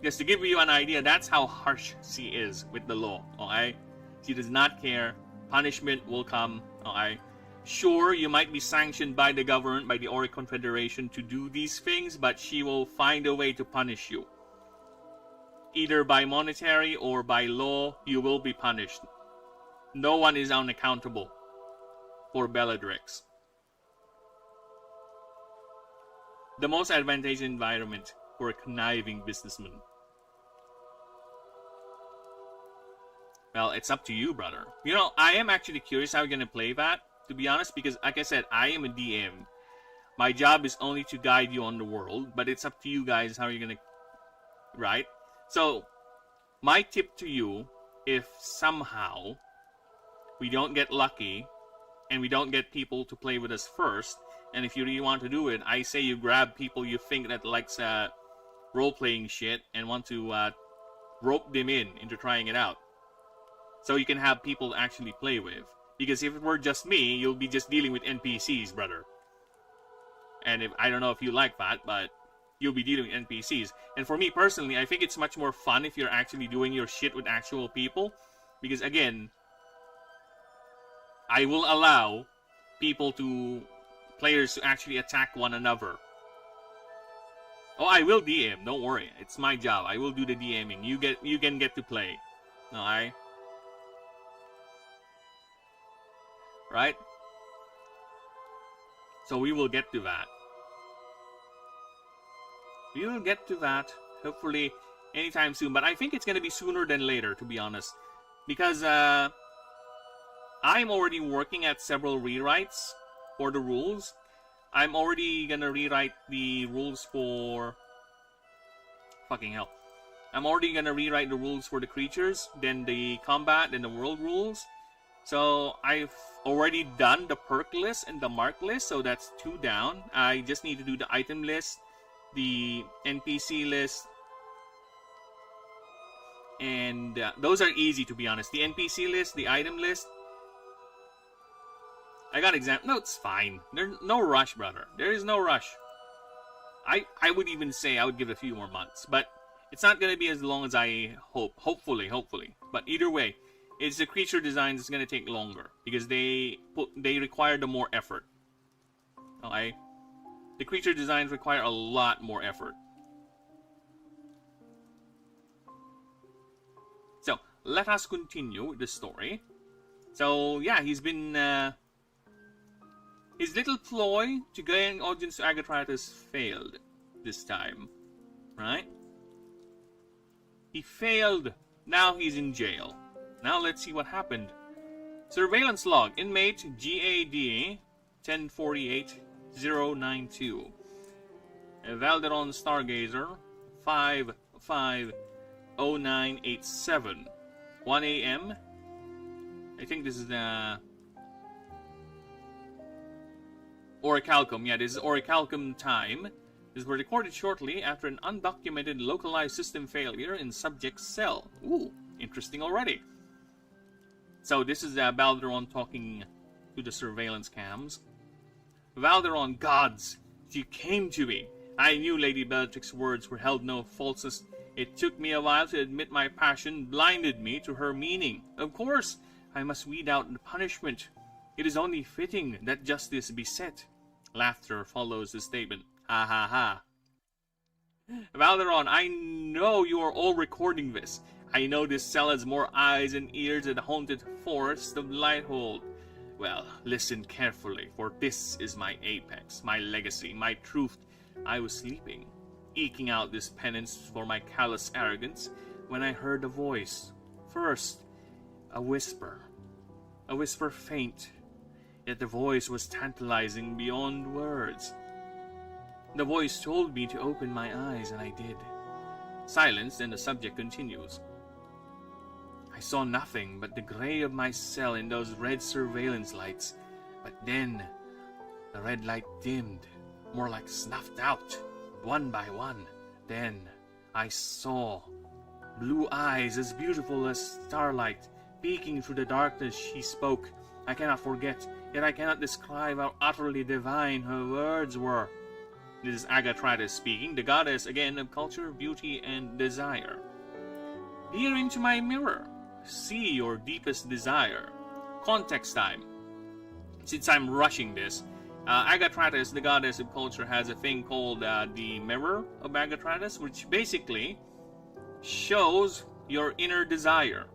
Just to give you an idea, that's how harsh she is with the law, okay? She does not care. Punishment will come, okay? Sure, you might be sanctioned by the government, by the Ori Confederation to do these things, but she will find a way to punish you. Either by monetary or by law, you will be punished. No one is unaccountable for Bellatrix. The most advantageous environment for a conniving businessman. Well, it's up to you, brother. You know, I am actually curious how you're going to play that, to be honest, because like I said, I am a DM. My job is only to guide you on the world, but it's up to you guys how you're going to... Right? So, my tip to you, if somehow we don't get lucky and we don't get people to play with us first, and if you really want to do it, I say you grab people you think that likes role-playing shit and want to rope them into trying it out. So you can have people to actually play with. Because if it were just me, you'll be just dealing with NPCs, brother. And if I don't know if you like that, but you'll be dealing with NPCs. And for me personally, I think it's much more fun if you're actually doing your shit with actual people. Because again, I will allow players to actually attack one another. Oh, I will DM, don't worry. It's my job. I will do the DMing. You can get to play. Alright? Right? So we will get to that. We will get to that, hopefully, anytime soon. But I think it's going to be sooner than later, to be honest. Because I'm already working at several rewrites for the rules. I'm already going to rewrite the rules for... Fucking hell. I'm already going to rewrite the rules for the creatures, then the combat, then the world rules. So I've already done the perk list and the mark list, so that's 2 down. I just need to do the item list, the NPC list, and those are easy, to be honest. The NPC list, the item list, I got exam. No, it's fine. There's no rush, brother. There is no rush. I would even say I would give it a few more months, but it's not going to be as long as I hope. Hopefully. But either way, it's the creature designs that's going to take longer because they require the more effort. Okay? The creature designs require a lot more effort. So, let us continue with the story. So, yeah, he's been... his little ploy to gain audience to Agatratus failed this time. Right? He failed. Now he's in jail. Now let's see what happened. Surveillance log. Inmate GAD 1048092. Valderon Stargazer 550987. 1 a.m. I think this is the... Orichalcum. Yeah, this is Orichalcum time. This was recorded shortly after an undocumented localized system failure in subject cell. Ooh, interesting already. So this is Valderon talking to the surveillance cams. Valderon, gods, she came to me. I knew Lady Bellatrix's words were held no falseness. It took me a while to admit my passion blinded me to her meaning. Of course, I must weed out the punishment. It is only fitting that justice be set. Laughter follows the statement. Ha ha ha. Valderon, I know you are all recording this. I know this cell has more eyes and ears than the haunted forest of Lighthold. Well, listen carefully, for this is my apex, my legacy, my truth. I was sleeping, eking out this penance for my callous arrogance, when I heard a voice. First, a whisper faint, yet the voice was tantalizing beyond words. The voice told me to open my eyes, and I did. Silence, then the subject continues. I saw nothing but the gray of my cell in those red surveillance lights, but then the red light dimmed, more like snuffed out, one by one. Then I saw blue eyes as beautiful as starlight, peeking through the darkness. She spoke. I cannot forget, yet I cannot describe how utterly divine her words were. This is Agatratis speaking, the goddess again of culture, beauty, and desire. Peer into my mirror. See your deepest desire. Context time. Since I'm rushing this, Agatratis, the goddess of culture, has a thing called the Mirror of Agatratis, which basically shows your inner desire.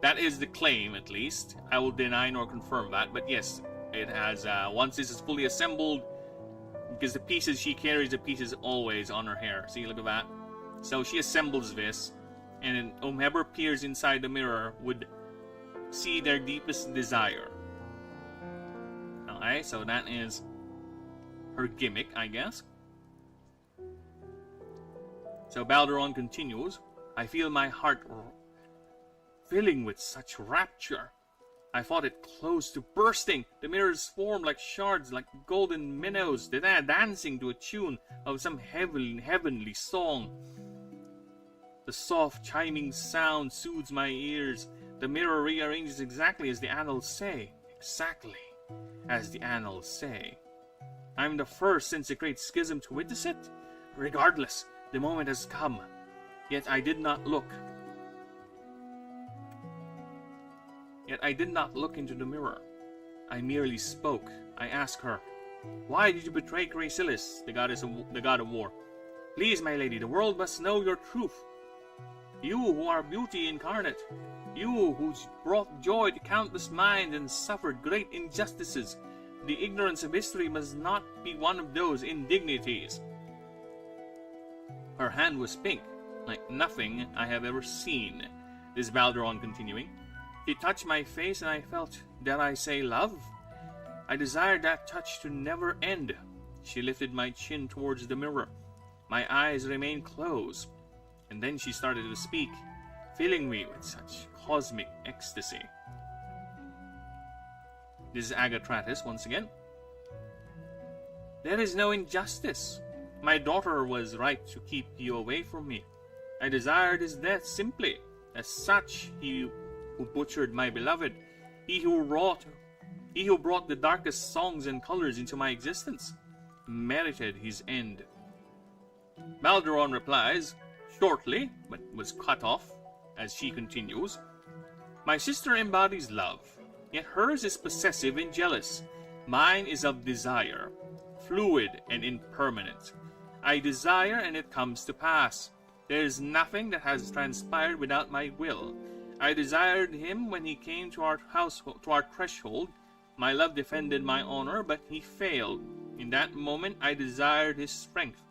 That is the claim, at least. I will deny nor confirm that, but yes, it has, once this is fully assembled, because the pieces she carries, the pieces always on her hair. See, look at that. So she assembles this, and whomever peers inside the mirror would see their deepest desire. Okay, so that is her gimmick, I guess. So Balderon continues, I feel my heart filling with such rapture. I thought it close to bursting. The mirrors formed like shards, like golden minnows, that are dancing to a tune of some heavenly song. The soft chiming sound soothes my ears. The mirror rearranges exactly as the annals say. Exactly as the annals say. I'm the first since the great schism to witness it. Regardless, the moment has come. Yet I did not look. Into the mirror. I merely spoke. I asked her, why did you betray Gracilis, the god of war? Please, my lady, the world must know your truth. You who are beauty incarnate. You who brought joy to countless minds and suffered great injustices. The ignorance of history must not be one of those indignities. Her hand was pink, like nothing I have ever seen. This Balderon continuing. She touched my face and I felt, dare I say, love? I desired that touch to never end. She lifted my chin towards the mirror. My eyes remained closed. And then she started to speak, filling me with such cosmic ecstasy. This is Agatratis once again. There is no injustice. My daughter was right to keep you away from me. I desired his death simply. As such, he who butchered my beloved, he who brought the darkest songs and colors into my existence, merited his end. Balderon replies, shortly, but was cut off, as she continues, my sister embodies love, yet hers is possessive and jealous. Mine is of desire, fluid and impermanent. I desire and it comes to pass. There is nothing that has transpired without my will. I desired him when he came to our threshold. My love defended my honor, but he failed. In that moment, I desired his strength,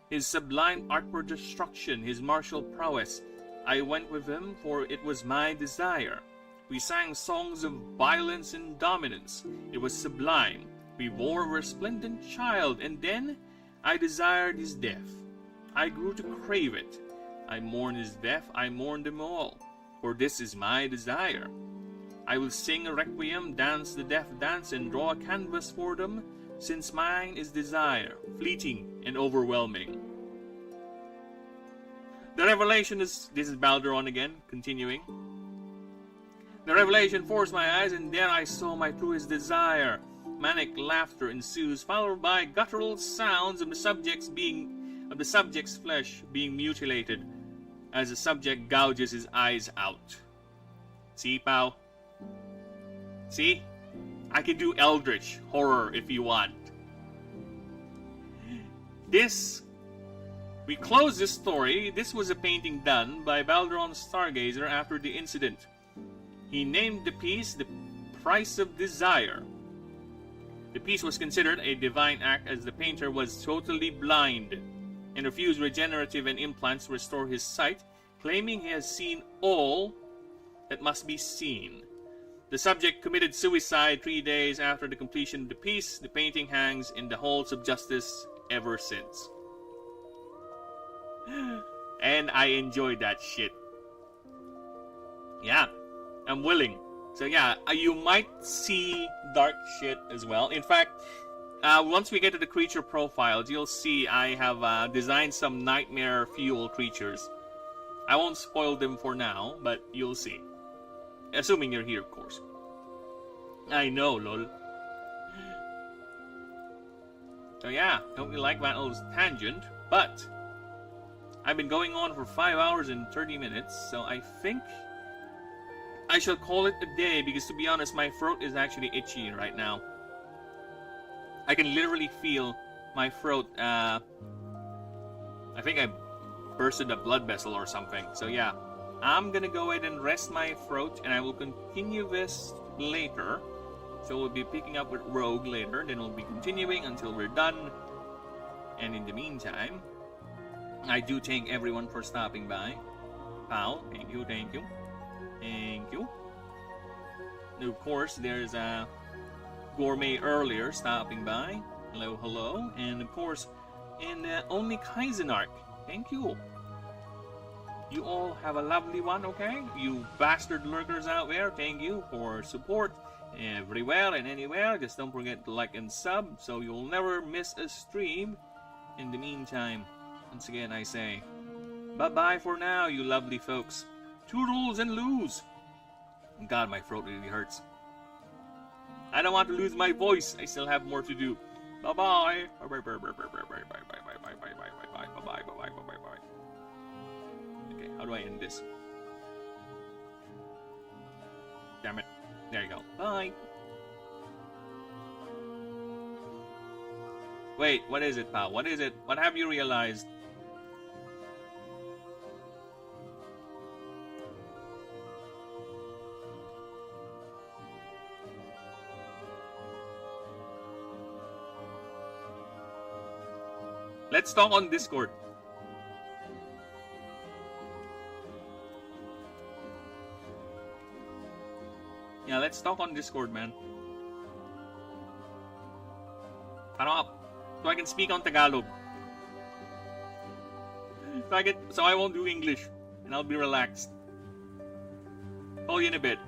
his sublime art for destruction, his martial prowess. I went with him, for it was my desire. We sang songs of violence and dominance. It was sublime. We bore a resplendent child, and then I desired his death. I grew to crave it. I mourn his death, I mourn them all, for this is my desire. I will sing a requiem, dance the death dance, and draw a canvas for them, since mine is desire, fleeting and overwhelming. The revelation is, this is Balderon again, continuing. The revelation forced my eyes, and there I saw my truest desire. Manic laughter ensues, followed by guttural sounds of the subject's flesh being mutilated, as the subject gouges his eyes out. See, pal? See? I can do eldritch horror if you want. We close this story. This was a painting done by Balderon Stargazer after the incident. He named the piece The Price of Desire. The piece was considered a divine act as the painter was totally blind and refused regenerative and implants to restore his sight, claiming he has seen all that must be seen. The subject committed suicide 3 days after the completion of the piece. The painting hangs in the halls of justice ever since. And I enjoyed that shit. Yeah, I'm willing. So yeah, you might see dark shit as well. In fact, once we get to the creature profiles, you'll see I have designed some nightmare fuel creatures. I won't spoil them for now, but you'll see. Assuming you're here, of course. I know, lol. So yeah, don't really like that little tangent, but I've been going on for 5 hours and 30 minutes, so I think I shall call it a day, because to be honest, my throat is actually itchy right now. I can literally feel my throat, I think I bursted a blood vessel or something. So yeah, I'm gonna go ahead and rest my throat, and I will continue this later. So we'll be picking up with Rogue later, then we'll be continuing until we're done. And in the meantime, I do thank everyone for stopping by. Pal, thank you, thank you. Thank you. And of course, there's Gourmet earlier stopping by. Hello, hello. And of course, only Kaizenark. Thank you. You all have a lovely one, okay? You bastard lurkers out there, thank you for support everywhere and anywhere. Just don't forget to like and sub so you'll never miss a stream. In the meantime, once again I say, bye-bye for now, you lovely folks. Toodles and loos. God, my throat really hurts. I don't want to lose my voice. I still have more to do. Bye-bye. Bye-bye. Okay, how do I end this? Damn it. There you go. Bye. Wait, what is it, pal? What is it? What have you realized? Let's talk on Discord. Yeah, let's talk on Discord, man. So I can speak on Tagalog. So I won't do English, and I'll be relaxed. Call you in a bit.